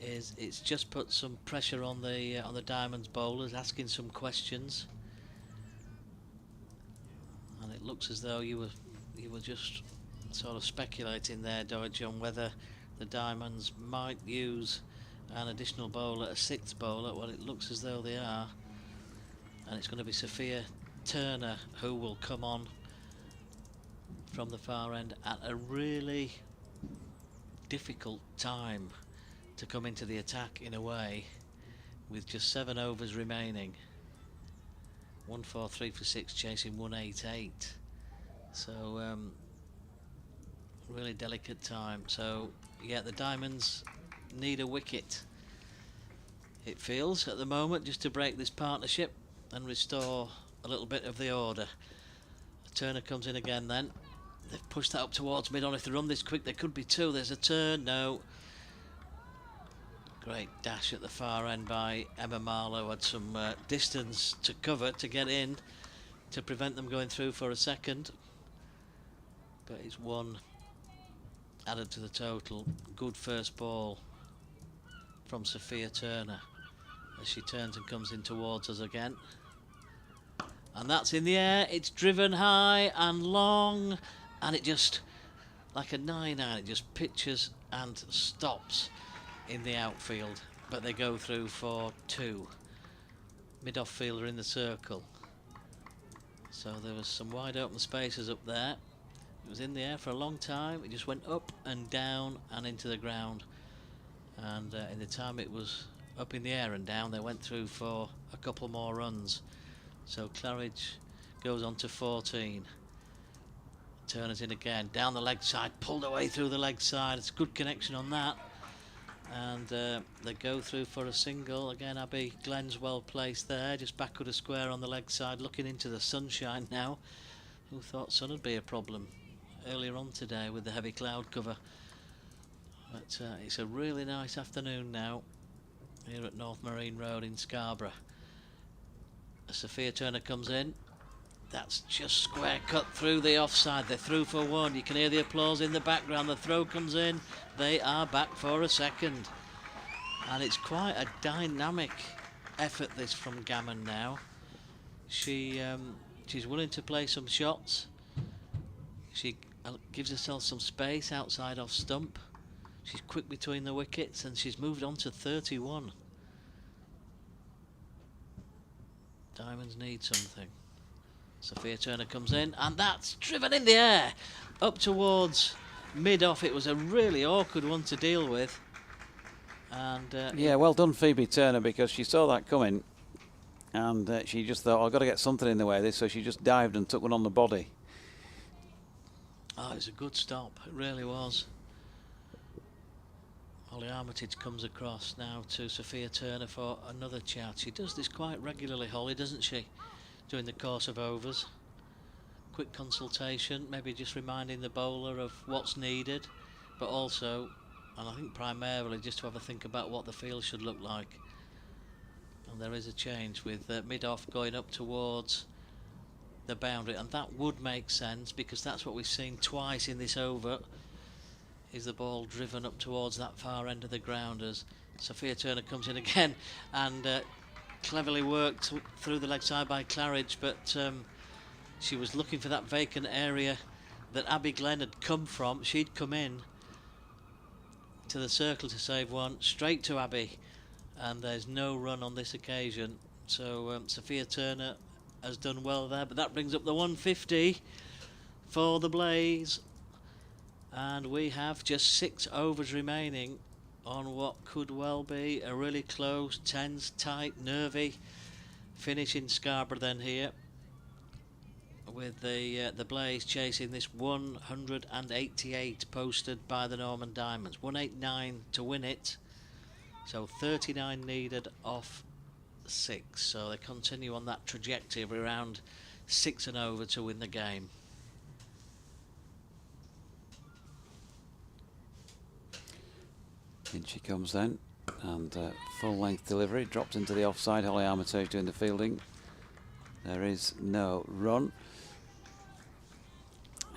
is it's just put some pressure on the Diamonds bowlers, asking some questions. And it looks as though you were just sort of speculating there, Dodge, on whether the Diamonds might use an additional bowler, a 6th bowler. Well, it looks as though they are, and it's going to be Sophia Turner who will come on from the far end at a really difficult time to come into the attack in a way, with just 7 overs remaining. 1-4-3 for 6, chasing 1-8-8. So really delicate time. So yeah, the Diamonds need a wicket, it feels, at the moment, just to break this partnership and restore a little bit of the order. Turner comes in again then. They've pushed that up towards mid-on. If they run this quick, there could be two. There's a turn. No. Great dash at the far end by Emma Marlowe. Had some distance to cover to get in to prevent them going through for a second. But it's one added to the total. Good first ball from Sophia Turner as she turns and comes in towards us again. And that's in the air. It's driven high and long, and it just, like a 9-iron, it just pitches and stops in the outfield. But they go through for 2. Mid-off fielder in the circle. So there was some wide open spaces up there. It was in the air for a long time. It just went up and down and into the ground. And in the time it was up in the air and down, they went through for a couple more runs. So Claridge goes on to 14. Turner's in again, down the leg side, pulled away through the leg side. It's a good connection on that. And they go through for a single. Again, Abby Glenn's well placed there, just backward a square on the leg side, looking into the sunshine now. Who thought sun would be a problem earlier on today with the heavy cloud cover? But it's a really nice afternoon now here at North Marine Road in Scarborough. Sophia Turner comes in. That's just square cut through the offside. They're through for 1. You can hear the applause in the background. The throw comes in. They are back for a second. And it's quite a dynamic effort, this, from Gammon now. She's willing to play some shots. She gives herself some space outside off stump. She's quick between the wickets, and she's moved on to 31. Diamonds need something. Sophia Turner comes in, and that's driven in the air up towards mid-off. It was a really awkward one to deal with. And yeah, well done Phoebe Turner, because she saw that coming and she just thought, I've got to get something in the way of this, so she just dived and took one on the body. Oh, it's a good stop, it really was. Holly Armitage comes across now to Sophia Turner for another chat. She does this quite regularly, Holly, doesn't she, during the course of overs? Quick consultation, maybe just reminding the bowler of what's needed, but also, and I think primarily, just to have a think about what the field should look like. And there is a change with mid-off going up towards the boundary, and that would make sense because that's what we've seen twice in this over, is the ball driven up towards that far end of the ground as Sophia Turner comes in again, and cleverly worked through the leg side by Claridge, but she was looking for that vacant area that Abby Glenn had come from. She'd come in to the circle to save one, straight to Abby, and there's no run on this occasion. So Sophia Turner has done well there, but that brings up the 150 for the Blaze. And we have just 6 overs remaining on what could well be a really close, tense, tight, nervy finish in Scarborough then here, with the Blaze chasing this 188 posted by the Norman Diamonds. 189 to win it, so 39 needed off 6. So they continue on that trajectory of around 6 and over to win the game. In she comes then, and full length delivery, dropped into the offside. Holly Armitage doing the fielding. There is no run.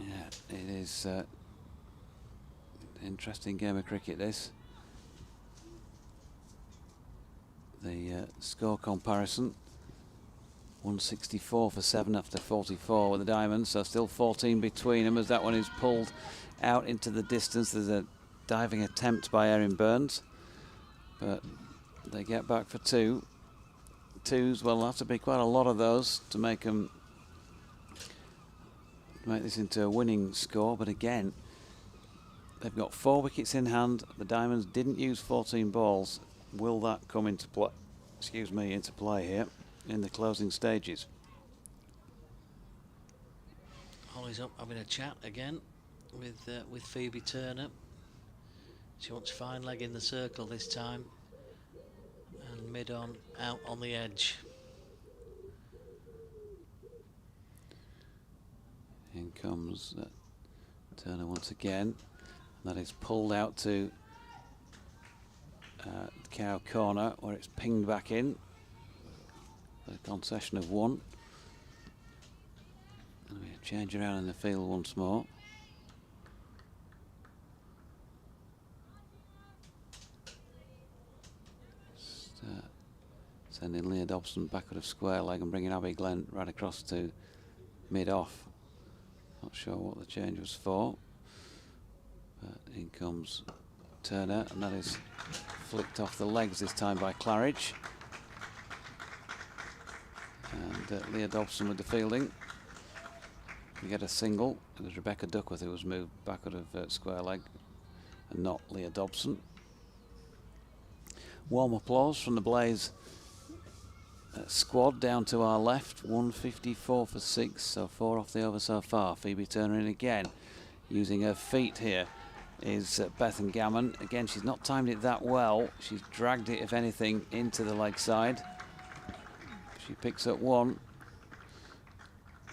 Yeah, it is interesting game of cricket, this. The score comparison, 164 for 7 after 44 with the Diamonds, so still 14 between them as that one is pulled out into the distance. There's a diving attempt by Erin Burns, but they get back for 2. 2s, well, there'll have to be quite a lot of those to make this into a winning score. But again, they've got 4 wickets in hand. The Diamonds didn't use 14 balls. Will that come into play? Into play here in the closing stages? Holly's up having a chat again with Phoebe Turner. She wants fine leg in the circle this time, and mid on out on the edge. In comes Turner once again. That is pulled out to the cow corner, where it's pinged back in. A concession of 1. And we change around in the field once more. Sending Leah Dobson back out of square leg and bringing Abby Glenn right across to mid-off. Not sure what the change was for. But in comes Turner, and that is flicked off the legs this time by Claridge. And Leah Dobson with the fielding. We get a single. It was Rebecca Duckworth who was moved back out of square leg, and not Leah Dobson. Warm applause from the Blaze squad down to our left. 154 for 6, so 4 off the over so far. Phoebe Turner in again, using her feet here is Bethan Gammon. Again, she's not timed it that well. She's dragged it, if anything, into the leg side. She picks up 1.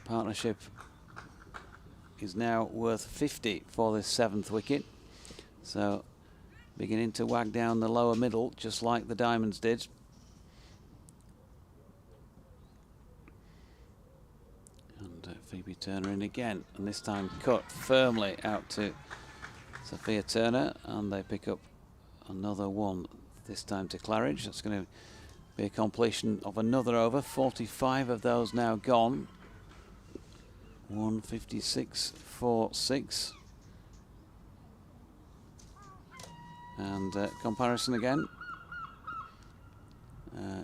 Partnership is now worth 50 for this 7th wicket. So beginning to wag down the lower middle, just like the Diamonds did. And Phoebe Turner in again, and this time cut firmly out to Sophia Turner, and they pick up another 1, this time to Claridge. That's going to be a completion of another over. 45 of those now gone. 156 for 6. And comparison again.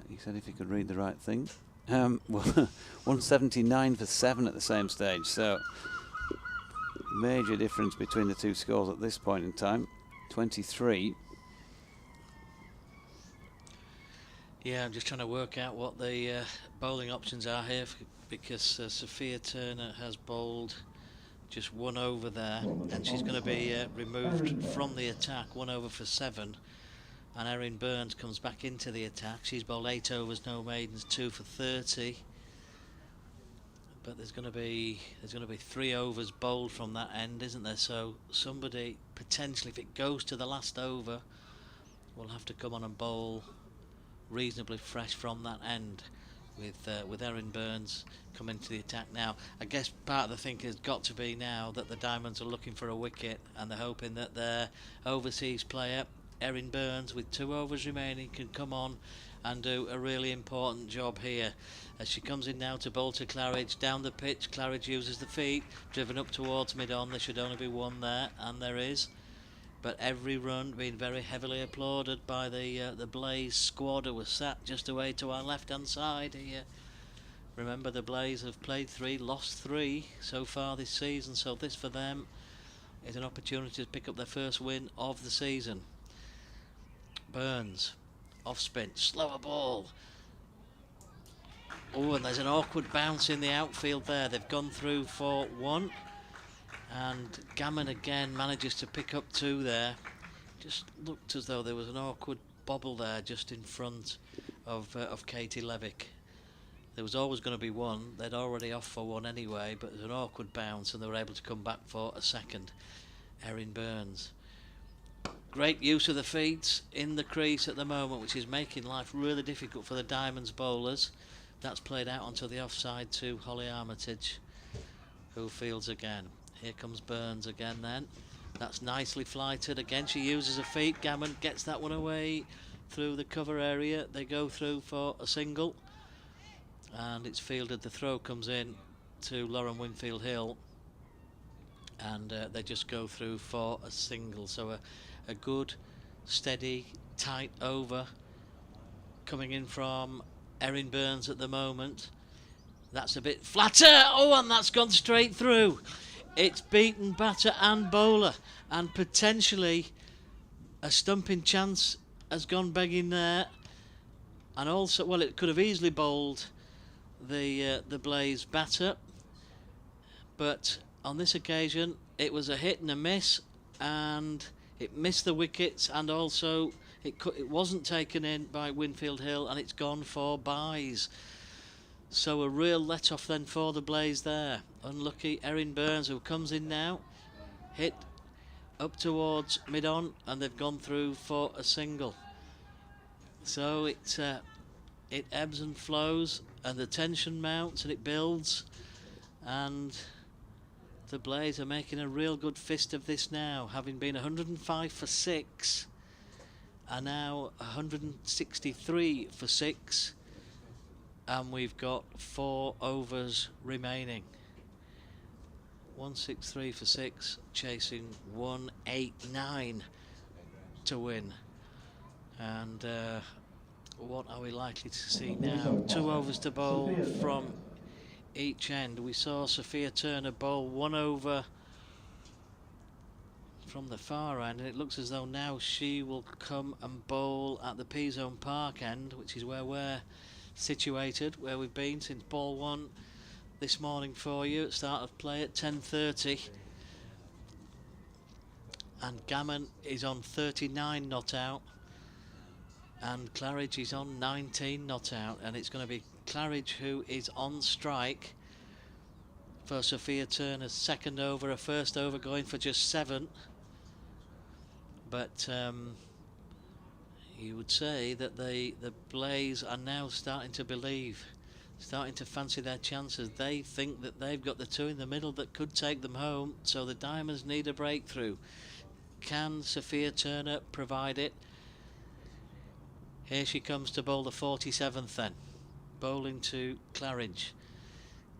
He said if he could read the right thing. 179 for 7 at the same stage. So major difference between the two scores at this point in time. 23. Yeah, I'm just trying to work out what the bowling options are here, because Sophia Turner has bowled just 1 over there, and she's going to be removed from the attack. 1 over for 7, and Erin Burns comes back into the attack. She's bowled 8 overs, no maidens, 2 for 30. But there's going to be 3 overs bowled from that end, isn't there? So somebody potentially, if it goes to the last over, will have to come on and bowl reasonably fresh from that end, with Erin Burns coming to the attack now. I guess part of the thinking has got to be now that the Diamonds are looking for a wicket, and they're hoping that their overseas player Erin Burns, with 2 overs remaining, can come on and do a really important job here. As she comes in now to bowl to Claridge down the pitch, Claridge uses the feet, driven up towards mid-on. There should only be 1 there, and there is. But every run being very heavily applauded by the Blaze squad, who was sat just away to our left-hand side here. Remember, the Blaze have played 3, lost 3 so far this season, so this for them is an opportunity to pick up their first win of the season. Burns, off spin, slower ball. Oh, and there's an awkward bounce in the outfield there. They've gone through for 1. And Gammon again manages to pick up 2 there. Just looked as though there was an awkward bobble there just in front of Katie Levick. There was always going to be 1. They'd already off for 1 anyway, but there's an awkward bounce and they were able to come back for a second. Erin Burns. Great use of the feet in the crease at the moment, which is making life really difficult for the Diamonds bowlers. That's played out onto the offside to Holly Armitage, who fields again. Here comes Burns again then. That's nicely flighted. Again, she uses her feet. Gammon gets that one away through the cover area. They go through for a single. And it's fielded. The throw comes in to Lauren Winfield Hill. And they just go through for a single. So a good, steady, tight over coming in from Erin Burns at the moment. That's a bit flatter. Oh, and that's gone straight through. It's beaten batter and bowler, and potentially a stumping chance has gone begging there. And also, well, it could have easily bowled the Blaze batter, but on this occasion it was a hit and a miss, and it missed the wickets, and also it wasn't taken in by Winfield Hill, and it's gone for byes. So a real let-off then for the Blaze there. Unlucky Erin Burns, who comes in now, hit up towards mid-on, and they've gone through for a single. So it ebbs and flows, and the tension mounts and it builds, and the Blaze are making a real good fist of this now, having been 105 for 6, and now 163 for 6, and we've got 4 overs remaining. 163 for 6, chasing 189 to win. And what are we likely to see now? 2 overs to bowl from each end. We saw Sophia Turner bowl 1 over from the far end, and it looks as though now she will come and bowl at the P-Zone Park end, which is where we're situated, where we've been since ball 1 this morning for you at start of play at 10:30. And Gammon is on 39 not out, and Claridge is on 19 not out, and it's going to be Claridge who is on strike for Sophia Turner's second over, a first over going for just 7. But you would say that the Blaze are now starting to believe, starting to fancy their chances. They think that they've got the 2 in the middle that could take them home, so the Diamonds need a breakthrough. Can Sophia Turner provide it? Here she comes to bowl the 47th then, bowling to Claridge.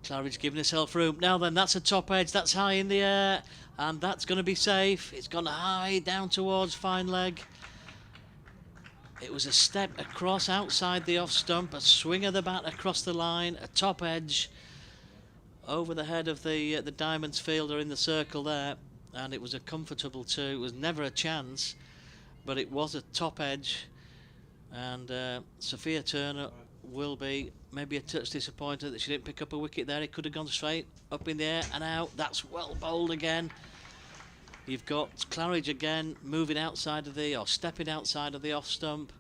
Claridge giving herself room. Now then, that's a top edge, that's high in the air, and that's going to be safe. It's gone high down towards fine leg. It was a step across outside the off stump, a swing of the bat across the line, a top edge over the head of the Diamonds fielder in the circle there, and it was a comfortable 2. It was never a chance, but it was a top edge, and Sophia Turner will be maybe a touch disappointed that she didn't pick up a wicket there. It could have gone straight up in the air and out. That's well bowled again. You've got Claridge again moving outside of or stepping outside of the off stump,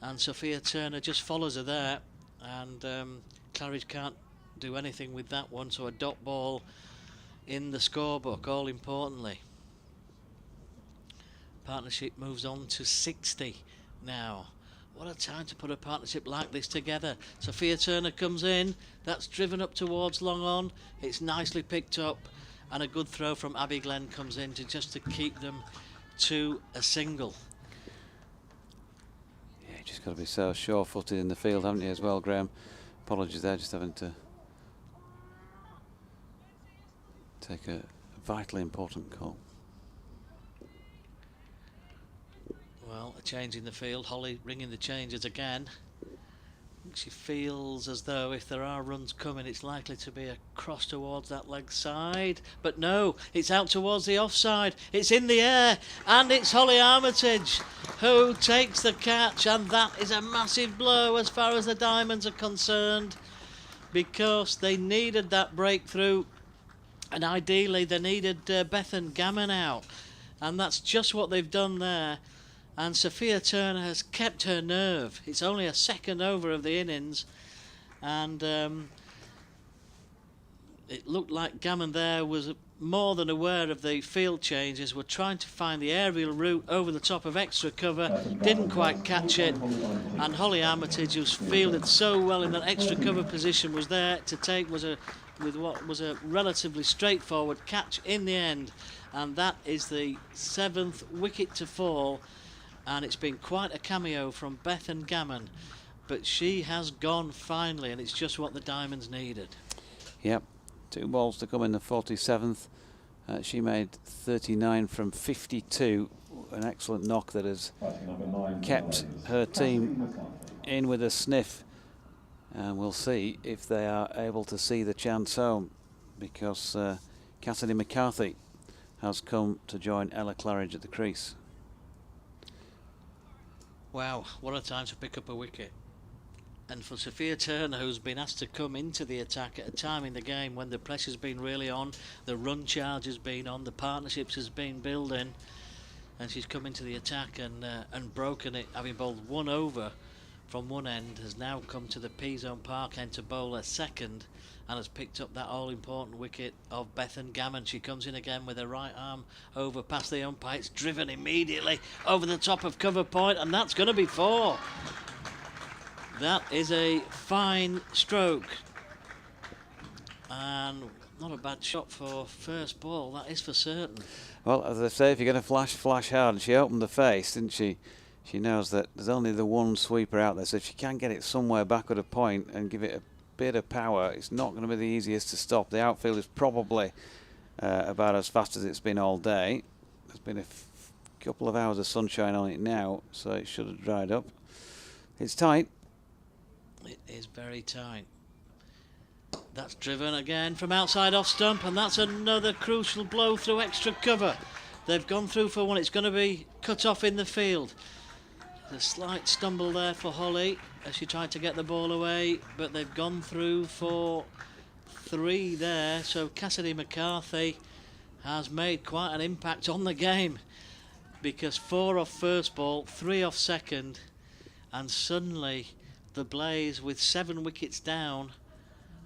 and Sophia Turner just follows her there, and Claridge can't do anything with that one, so a dot ball in the scorebook, all importantly. Partnership moves on to 60 now. What a time to put a partnership like this together. Sophia Turner comes in, that's driven up towards long on, it's nicely picked up, and a good throw from Abby Glenn comes in to keep them to a single. Yeah, you just got to be so sure-footed in the field, haven't you, as well, Graham? Apologies there, just having to take a vitally important call. Well, a change in the field. Holly ringing the changes again. She feels as though if there are runs coming, it's likely to be a cross towards that leg side. But no, it's out towards the offside. It's in the air, and it's Holly Armitage who takes the catch, and that is a massive blow as far as the Diamonds are concerned, because they needed that breakthrough, and ideally they needed Bethan Gammon out, and that's just what they've done there. And Sophia Turner has kept her nerve. It's only a second over of the innings, and it looked like Gammon there was more than aware of the field changes, were trying to find the aerial route over the top of extra cover, didn't quite catch it, and Holly Armitage, who's fielded so well in that extra cover position, was there to take with what was a relatively straightforward catch in the end, and that is the 7th wicket to fall. And it's been quite a cameo from Bethan Gammon, but she has gone finally, and it's just what the Diamonds needed. Yep, 2 balls to come in the 47th. She made 39 from 52, an excellent knock that has kept her team in with a sniff, and we'll see if they are able to see the chance home, because Cassidy McCarthy has come to join Ella Claridge at the crease. Wow, what a time to pick up a wicket. And for Sophia Turner, who's been asked to come into the attack at a time in the game when the pressure's been really on, the run charge has been on, the partnerships has been building, and she's come into the attack and broken it, having bowled 1 over from one end, has now come to the P-Zone Park end to bowl a second, and has picked up that all-important wicket of Bethan Gammon. She comes in again with her right arm over past the umpire. It's driven immediately over the top of cover point, and that's going to be 4. That is a fine stroke, and not a bad shot for first ball, that is for certain. Well, as I say, if you're going to flash hard, and she opened the face, didn't she? She knows that there's only the one sweeper out there, so if she can get it somewhere back at a point and give it a bit of power, it's not going to be the easiest to stop. The outfield is probably about as fast as it's been all day. There's been a couple of hours of sunshine on it now, so it should have dried up. It's tight. It is very tight. That's driven again from outside off stump, and that's another crucial blow through extra cover. They've gone through for one. It's going to be cut off in the field. There's a slight stumble there for Holly as she tried to get the ball away, but they've gone through for 3 there. So Cassidy McCarthy has made quite an impact on the game, because 4 off first ball, 3 off second, and suddenly the Blaze, with 7 wickets down,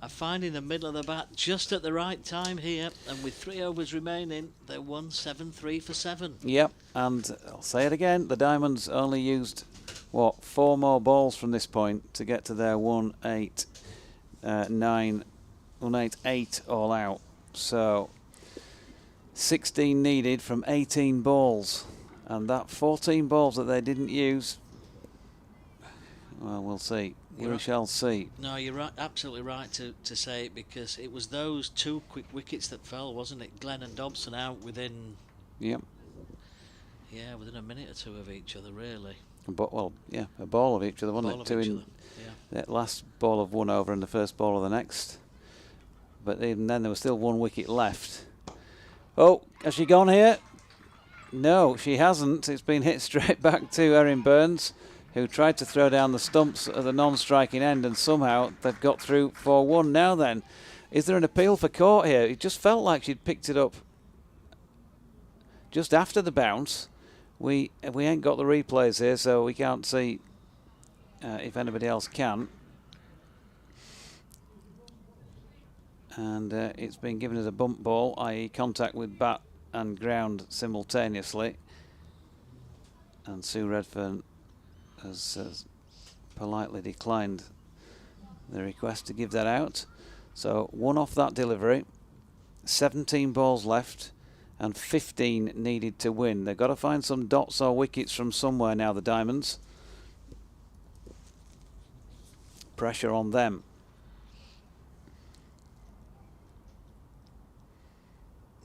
are finding the middle of the bat just at the right time here, and with 3 overs remaining, they won 7-3 for 7. Yep, and I'll say it again, the Diamonds only used, 4 more balls from this point to get to their 1-8 all out. So 16 needed from 18 balls, and that 14 balls that they didn't use, well, we'll see. We shall see. No, you're right, absolutely right to say it, because it was those 2 quick wickets that fell, wasn't it? Glenn and Dobson out within... Yep. Yeah, within a minute or 2 of each other, really. But, well, yeah, a ball of each other, wasn't it? 2 in that last ball of 1 over and the first ball of the next. But even then, there was still 1 wicket left. Oh, has she gone here? No, she hasn't. It's been hit straight back to Erin Burns, who tried to throw down the stumps at the non-striking end, and somehow they've got through for 1. Now then, is there an appeal for court here? It just felt like she'd picked it up just after the bounce. We ain't got the replays here, so we can't see if anybody else can. And it's been given as a bump ball, i.e. contact with bat and ground simultaneously. And Sue Redfern has politely declined the request to give that out. So 1 off that delivery, 17 balls left, and 15 needed to win. They've got to find some dots or wickets from somewhere now, the Diamonds. Pressure on them.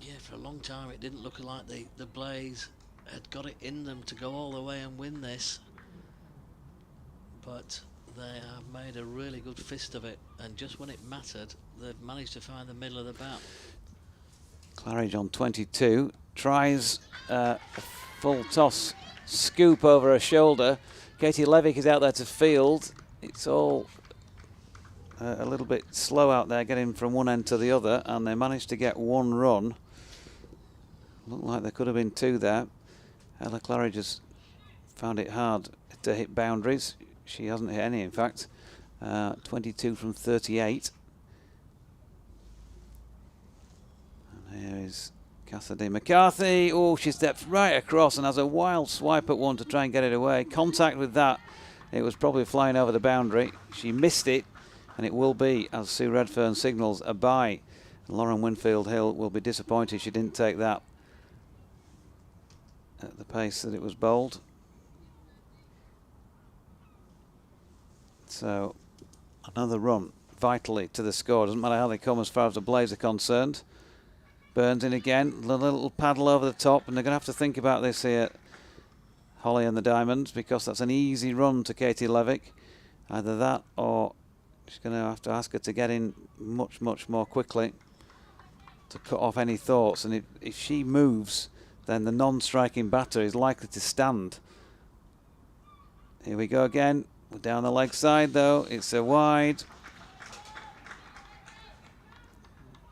Yeah, for a long time it didn't look like the Blaze had got it in them to go all the way and win this. But they have made a really good fist of it, and just when it mattered, they've managed to find the middle of the bat. Claridge on 22 tries a full toss scoop over her shoulder. Katie Levick is out there to field. It's all a little bit slow out there, getting from one end to the other, and they managed to get 1 run. Looked like there could have been 2 there. Ella Claridge has found it hard to hit boundaries. She hasn't hit any, in fact. 22 from 38. And here is Cassidy McCarthy. Oh, she steps right across and has a wild swipe at one to try and get it away. Contact with that. It was probably flying over the boundary. She missed it, and it will be, as Sue Redfern signals, a bye. Lauren Winfield Hill will be disappointed she didn't take that at the pace that it was bowled. So another run vitally to the score. Doesn't matter how they come as far as the Blaze are concerned. Burns in again, a little paddle over the top, and they're going to have to think about this here, Holly and the Diamonds, because that's an easy run to Katie Levick. Either that, or she's going to have to ask her to get in much, much more quickly to cut off any thoughts. And if she moves, then the non-striking batter is likely to stand. Here we go again. Down the leg side though, it's a wide.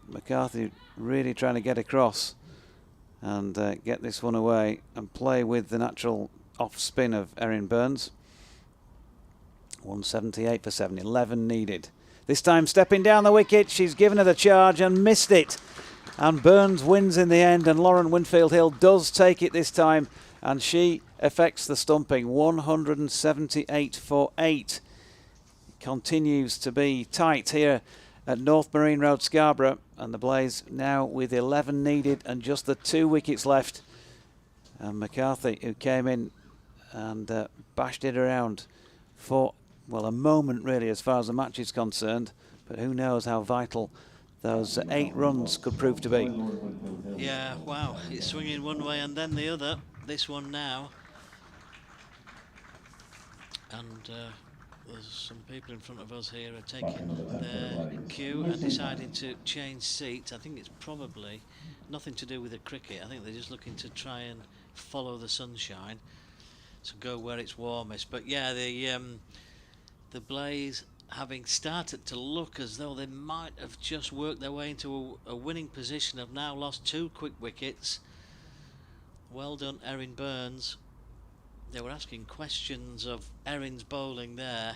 McCarthy really trying to get across and get this one away and play with the natural off spin of Erin Burns. 178 for 7, 11 needed. This time stepping down the wicket, she's given her the charge and missed it. And Burns wins in the end, and Lauren Winfield-Hill does take it this time, and she effects the stumping. 178 for 8. Continues to be tight here at North Marine Road, Scarborough, and the Blaze now with 11 needed and just the 2 wickets left. And McCarthy, who came in and bashed it around for, well, a moment really as far as the match is concerned, but who knows how vital those 8 runs could prove to be. Yeah, wow, it's swinging one way and then the other. This one now. And there's some people in front of us here are taking their cue and deciding to change seats. I think it's probably nothing to do with the cricket. I think they're just looking to try and follow the sunshine to go where it's warmest. But yeah, the Blaze, having started to look as though they might have just worked their way into a winning position, have now lost 2 quick wickets. Well done, Erin Burns. They were asking questions of Erin's bowling there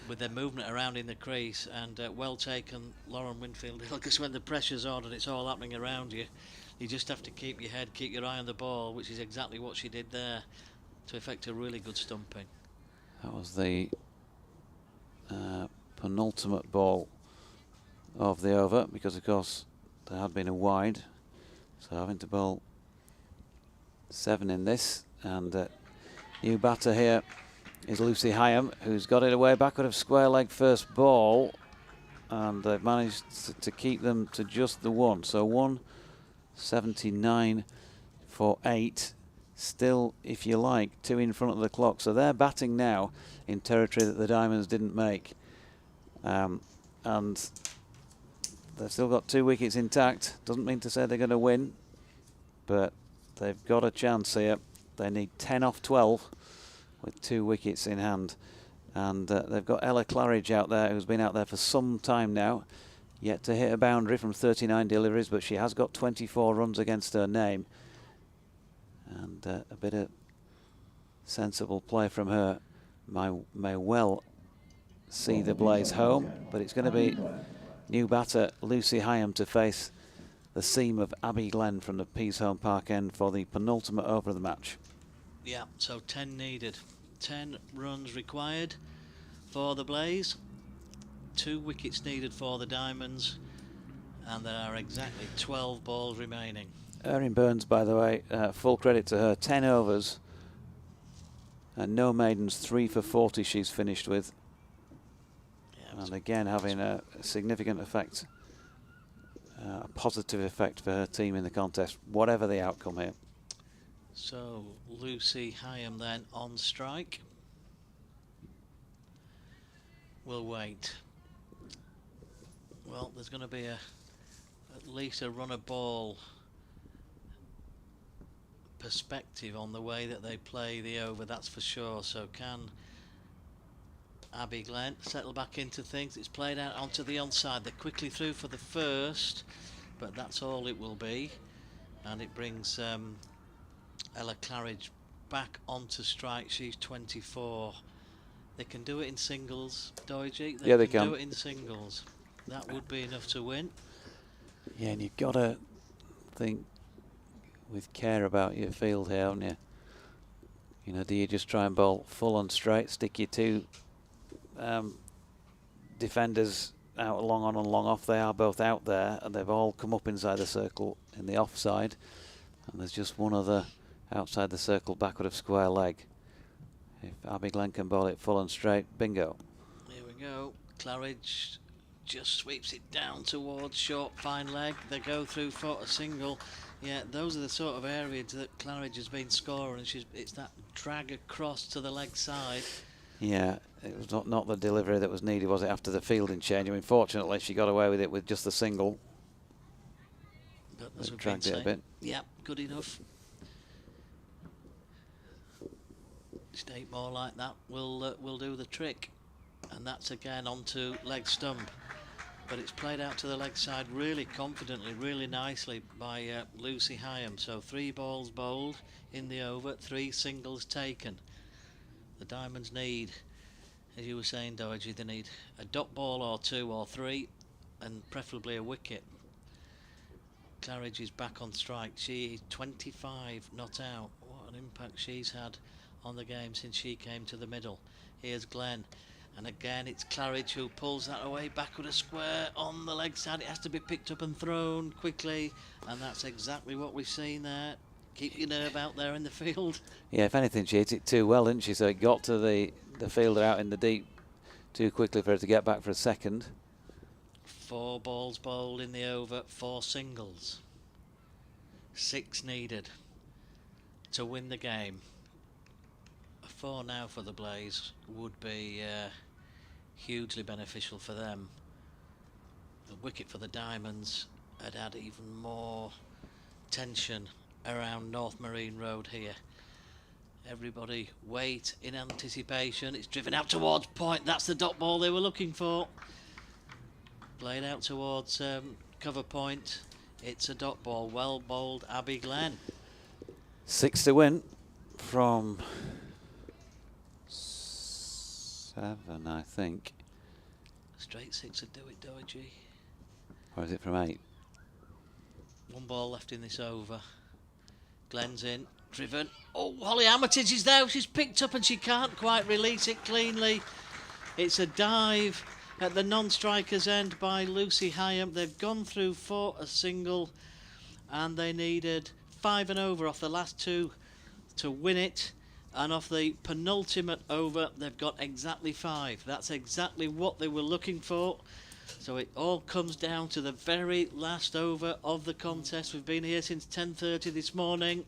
with their movement around in the crease, and well taken, Lauren Winfield, because when the pressure's on and it's all happening around you, you just have to keep your head, keep your eye on the ball, which is exactly what she did there to effect a really good stumping. That was the penultimate ball of the over, because of course there had been a wide, so having to bowl 7 in this. And new batter here is Lucy Hyam, who's got it away backward of square leg first ball, and they've managed to keep them to just the 1. So 179 for 8. Still, if you like, 2 in front of the clock. So they're batting now in territory that the Diamonds didn't make. And they've still got 2 wickets intact. Doesn't mean to say they're going to win, but they've got a chance here. They need 10 off 12 with 2 wickets in hand. And they've got Ella Claridge out there, who's been out there for some time now, yet to hit a boundary from 39 deliveries, but she has got 24 runs against her name. And a bit of sensible play from her may well see the Blaze home, but it's going to be new batter Lucy Hyam to face the seam of Abby Glenn from the Peasholm Park end for the penultimate over of the match. Yeah, so 10 needed. 10 runs required for the Blaze. 2 wickets needed for the Diamonds, and there are exactly 12 balls remaining. Erin Burns, by the way, full credit to her. 10 overs and no maidens, 3 for 40 she's finished with. Yeah, and again having a significant effect, a positive effect for her team in the contest, whatever the outcome here. So Lucy Hyam then on strike. We'll wait. Well, there's going to be at least a run of ball perspective on the way that they play the over, that's for sure. So can Abby Glenn settle back into things? It's played out onto the onside. They're quickly through for the first, but that's all it will be. And it brings Ella Claridge back onto strike. She's 24. They can do it in singles, Doige. Yeah, they can do it in singles. That would be enough to win. Yeah, and you've got to think with care about your field here, haven't you? You know, do you just try and bowl full on straight, stick your 2 defenders out long on and long off? They are both out there, and they've all come up inside the circle in the offside, and there's just one other outside the circle backward of square leg. If Abby Glenn can bowl it full and straight, bingo. Here we go. Claridge just sweeps it down towards short fine leg. They go through for a single. Yeah, those are the sort of areas that Claridge has been scoring. It's that drag across to the leg side. Yeah, it was not the delivery that was needed, was it, after the fielding change? I mean, fortunately, she got away with it with just the single. But as we've dragged been it a bit. Yeah, good enough. Just 8 more like that will do the trick. And that's again onto leg stump. But it's played out to the leg side really confidently, really nicely by Lucy Heyhoe. So 3 balls bowled in the over, 3 singles taken. The Diamonds need, as you were saying, Doherty, they need a dot ball or 2 or 3, and preferably a wicket. Claridge is back on strike. She is 25 not out. What an impact she's had on the game since she came to the middle. Here's Glenn. And again, it's Claridge who pulls that away backward a square on the leg side. It has to be picked up and thrown quickly, and that's exactly what we've seen there. Keep your nerve out there in the field. Yeah, if anything, she hit it too well, didn't she? So it got to the fielder out in the deep too quickly for her to get back for a second. 4 balls bowled in the over, 4 singles. 6 needed to win the game. A 4 now for the Blaze would be hugely beneficial for them. A wicket for the Diamonds had had even more tension around North Marine Road here. Everybody wait in anticipation. It's driven out towards point. That's the dot ball they were looking for. Played out towards cover point. It's a dot ball. Well bowled, Abby Glenn. 6 to win from 7, I think. Straight 6 would do it, Doherty. Or is it from 8? 1 ball left in this over. Glenn's in, driven. Oh, Holly Armitage is there. She's picked up and she can't quite release it cleanly. It's a dive at the non-striker's end by Lucy Heyhoe. They've gone through for a single, and they needed 5 and over off the last 2 to win it. And off the penultimate over, they've got exactly 5. That's exactly what they were looking for. So it all comes down to the very last over of the contest. We've been here since 10:30 this morning.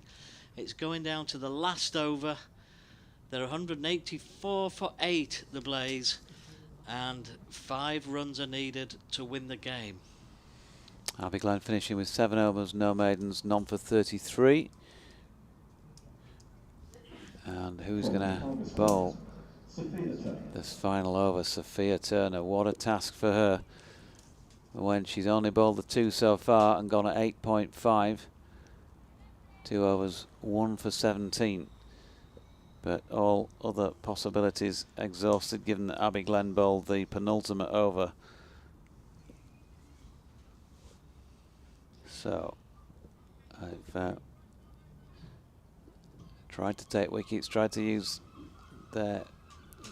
It's going down to the last over. They're 184 for 8, the Blaze, and 5 runs are needed to win the game. Abby Glenn finishing with 7 overs, no maidens, none for 33. And who's going to bowl this final over? Sophia Turner. What a task for her when she's only bowled the 2 so far and gone at 8.5. 2 overs, 1 for 17. But all other possibilities exhausted, given that Abby Glenn bowled the penultimate over. So I've tried to take wickets, tried to use the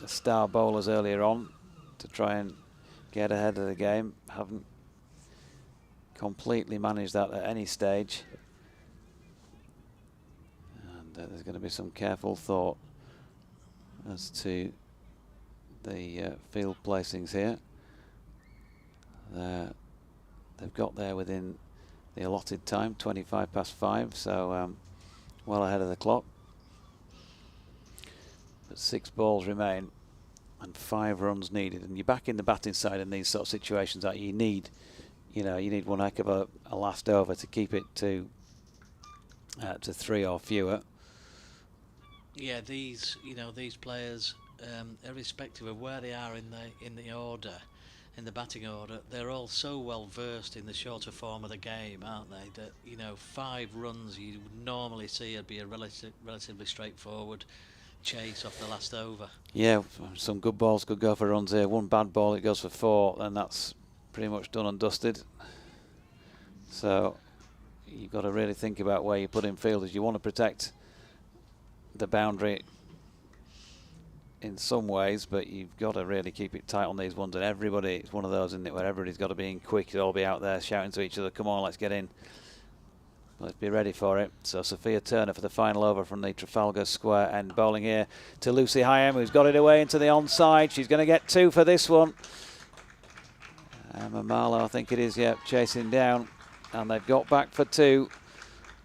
star bowlers earlier on to try and get ahead of the game. Haven't completely managed that at any stage. And there's going to be some careful thought as to the field placings here. They've got there within the allotted time, 25 past 5, so well ahead of the clock. But 6 balls remain and 5 runs needed, and you're back in the batting side in these sort of situations that you need. You need one heck of a last over to keep it to 3 or fewer. Yeah, these players, irrespective of where they are in the order, in the batting order, they're all so well versed in the shorter form of the game, aren't they? That 5 runs you would normally see would be a relatively straightforward chase off the last over. Yeah, some good balls could go for runs here. One bad ball, it goes for 4, and that's pretty much done and dusted. So you've got to really think about where you put in fielders. You want to protect the boundary in some ways, but you've got to really keep it tight on these ones. And everybody, it's one of those, isn't it, where everybody's got to be in quick. They'll all be out there shouting to each other, come on, let's get in. Let's be ready for it. So Sophia Turner for the final over from the Trafalgar Square end, bowling here to Lucy Heyhoe, who's got it away into the onside. She's going to get 2 for this one. Emma Marlowe, I think it is, chasing down. And they've got back for 2.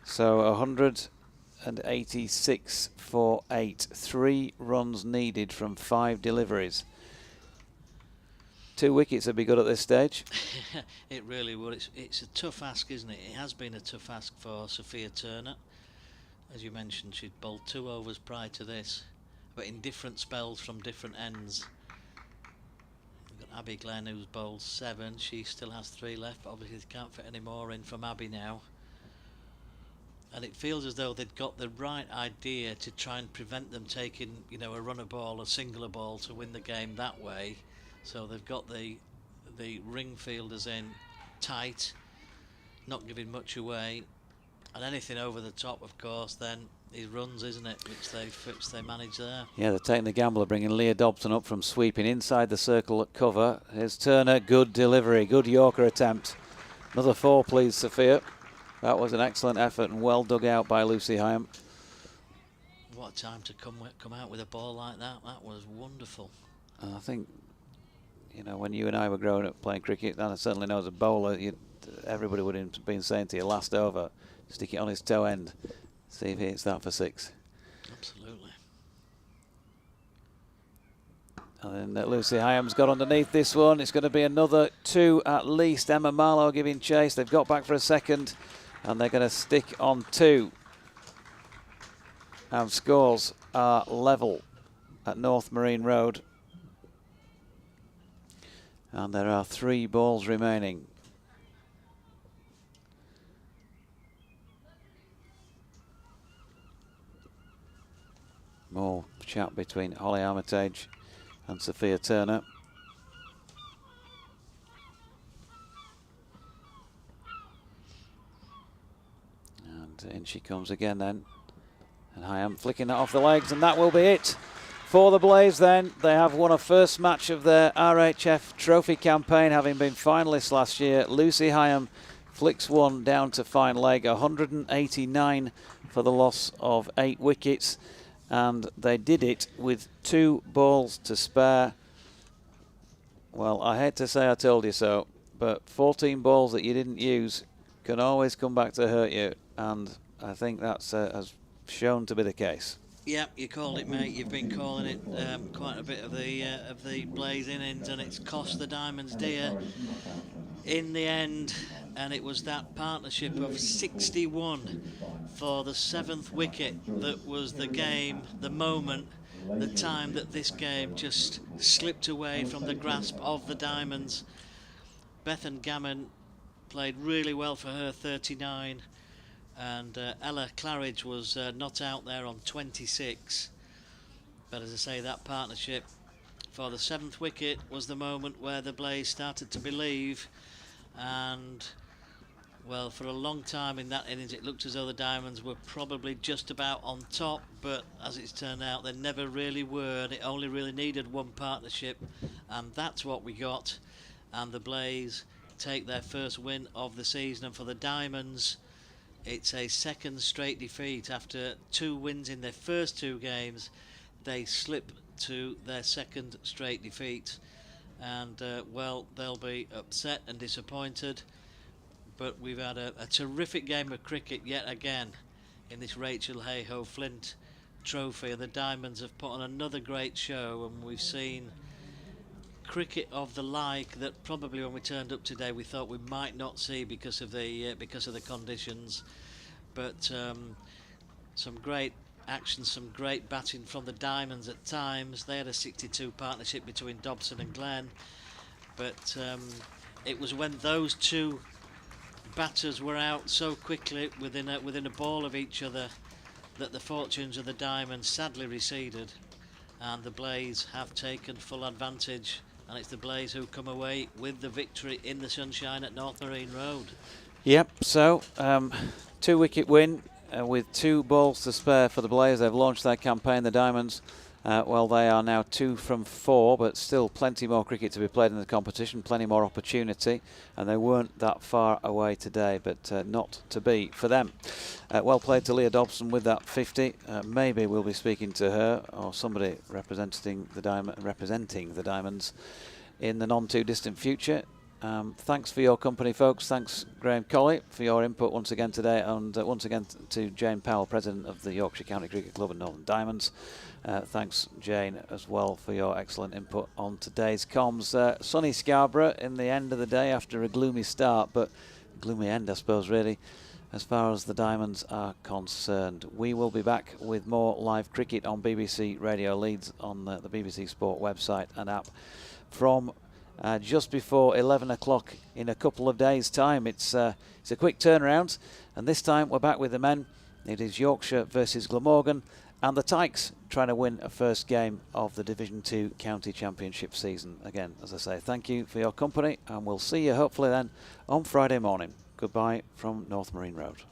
So 186 for 8. 3 runs needed from 5 deliveries. 2 wickets would be good at this stage. It really would. It's a tough ask, isn't it? It has been a tough ask for Sophia Turner. As you mentioned, she'd bowled 2 overs prior to this. but in different spells from different ends. We've got Abby Glenn, who's bowled 7. She still has 3 left, but obviously they can't fit any more in from Abby now. And it feels as though they've got the right idea to try and prevent them taking, you know, a runner ball, a singular ball to win the game that way. So they've got the ring fielders in tight, not giving much away, and anything over the top, of course, then is runs, isn't it, which they manage there. Yeah, they're taking the gamble of bringing Leah Dobson up from sweeping inside the circle at cover. Here's Turner, good delivery, good Yorker attempt. Another 4, please, Sophia. That was an excellent effort and well dug out by Lucy Heyhoe. What a time to come out with a ball like that. That was wonderful. I think, you know, when you and I were growing up playing cricket, and I certainly know as a bowler, everybody would have been saying to you, last over, stick it on his toe end, see if he hits that for 6. Absolutely. And then Lucy Heyhoe's got underneath this one. It's going to be another 2 at least. Emma Marlowe giving chase. They've got back for a second, and they're going to stick on 2. And scores are level at North Marine Road. And there are 3 balls remaining. More chat between Holly Armitage and Sophia Turner. And in she comes again then. And Heyhoe flicking that off the legs, and that will be it for the Blaze then. They have won a first match of their RHF Trophy campaign, having been finalists last year. Lucy Heyhoe flicks one down to fine leg, 189 for the loss of 8 wickets. And they did it with 2 balls to spare. Well, I hate to say I told you so, but 14 balls that you didn't use can always come back to hurt you, and I think that's has shown to be the case. Yeah, you called it, mate. You've been calling it quite a bit of the Blaze innings, and it's cost the Diamonds dear in the end. And it was that partnership of 61 for the 7th wicket that was the game, the moment, the time that this game just slipped away from the grasp of the Diamonds. Bethan Gammon played really well for her 39, and Ella Claridge was not out there on 26. But as I say, that partnership for the 7th wicket was the moment where the Blaze started to believe. And well, for a long time in that innings, it looked as though the Diamonds were probably just about on top, but as it's turned out, they never really were, and it only really needed one partnership, and that's what we got. And the Blaze take their first win of the season, and for the Diamonds, it's a 2nd straight defeat. After 2 wins in their first 2 games, they slip to their 2nd straight defeat, and well, they'll be upset and disappointed. But we've had a terrific game of cricket yet again in this Rachael Heyhoe Flint Trophy, and the Diamonds have put on another great show, and we've seen cricket of the like that probably when we turned up today we thought we might not see because of the conditions. But some great action, some great batting from the Diamonds at times. They had a 62 partnership between Dobson and Glenn, but it was when those 2 batters were out so quickly within a ball of each other that the fortunes of the Diamonds sadly receded, and the Blaze have taken full advantage, and it's the Blaze who come away with the victory in the sunshine at North Marine Road. Yep, so 2 wicket win with 2 balls to spare for the Blaze. They've launched their campaign, the Diamonds. Well, they are now 2 from 4, but still plenty more cricket to be played in the competition, plenty more opportunity, and they weren't that far away today, but not to be for them. Well played to Leah Dobson with that 50. Maybe we'll be speaking to her or somebody representing the Diamonds in the non-too-distant future. Thanks for your company, folks. Thanks, Graham Colley, for your input once again today, and once again to Jane Powell, President of the Yorkshire County Cricket Club and Northern Diamonds. Thanks, Jane, as well, for your excellent input on today's comms. Sunny Scarborough in the end of the day after a gloomy start, but gloomy end, I suppose, really. as far as the Diamonds are concerned. We will be back with more live cricket on BBC Radio Leeds on the BBC Sport website and app from just before 11 o'clock in a couple of days' time. It's a quick turnaround, and this time we're back with the men. It is Yorkshire versus Glamorgan, and the Tykes trying to win a first game of the Division 2 County Championship season. Again, as I say, thank you for your company, and we'll see you hopefully then on Friday morning. Goodbye from North Marine Road.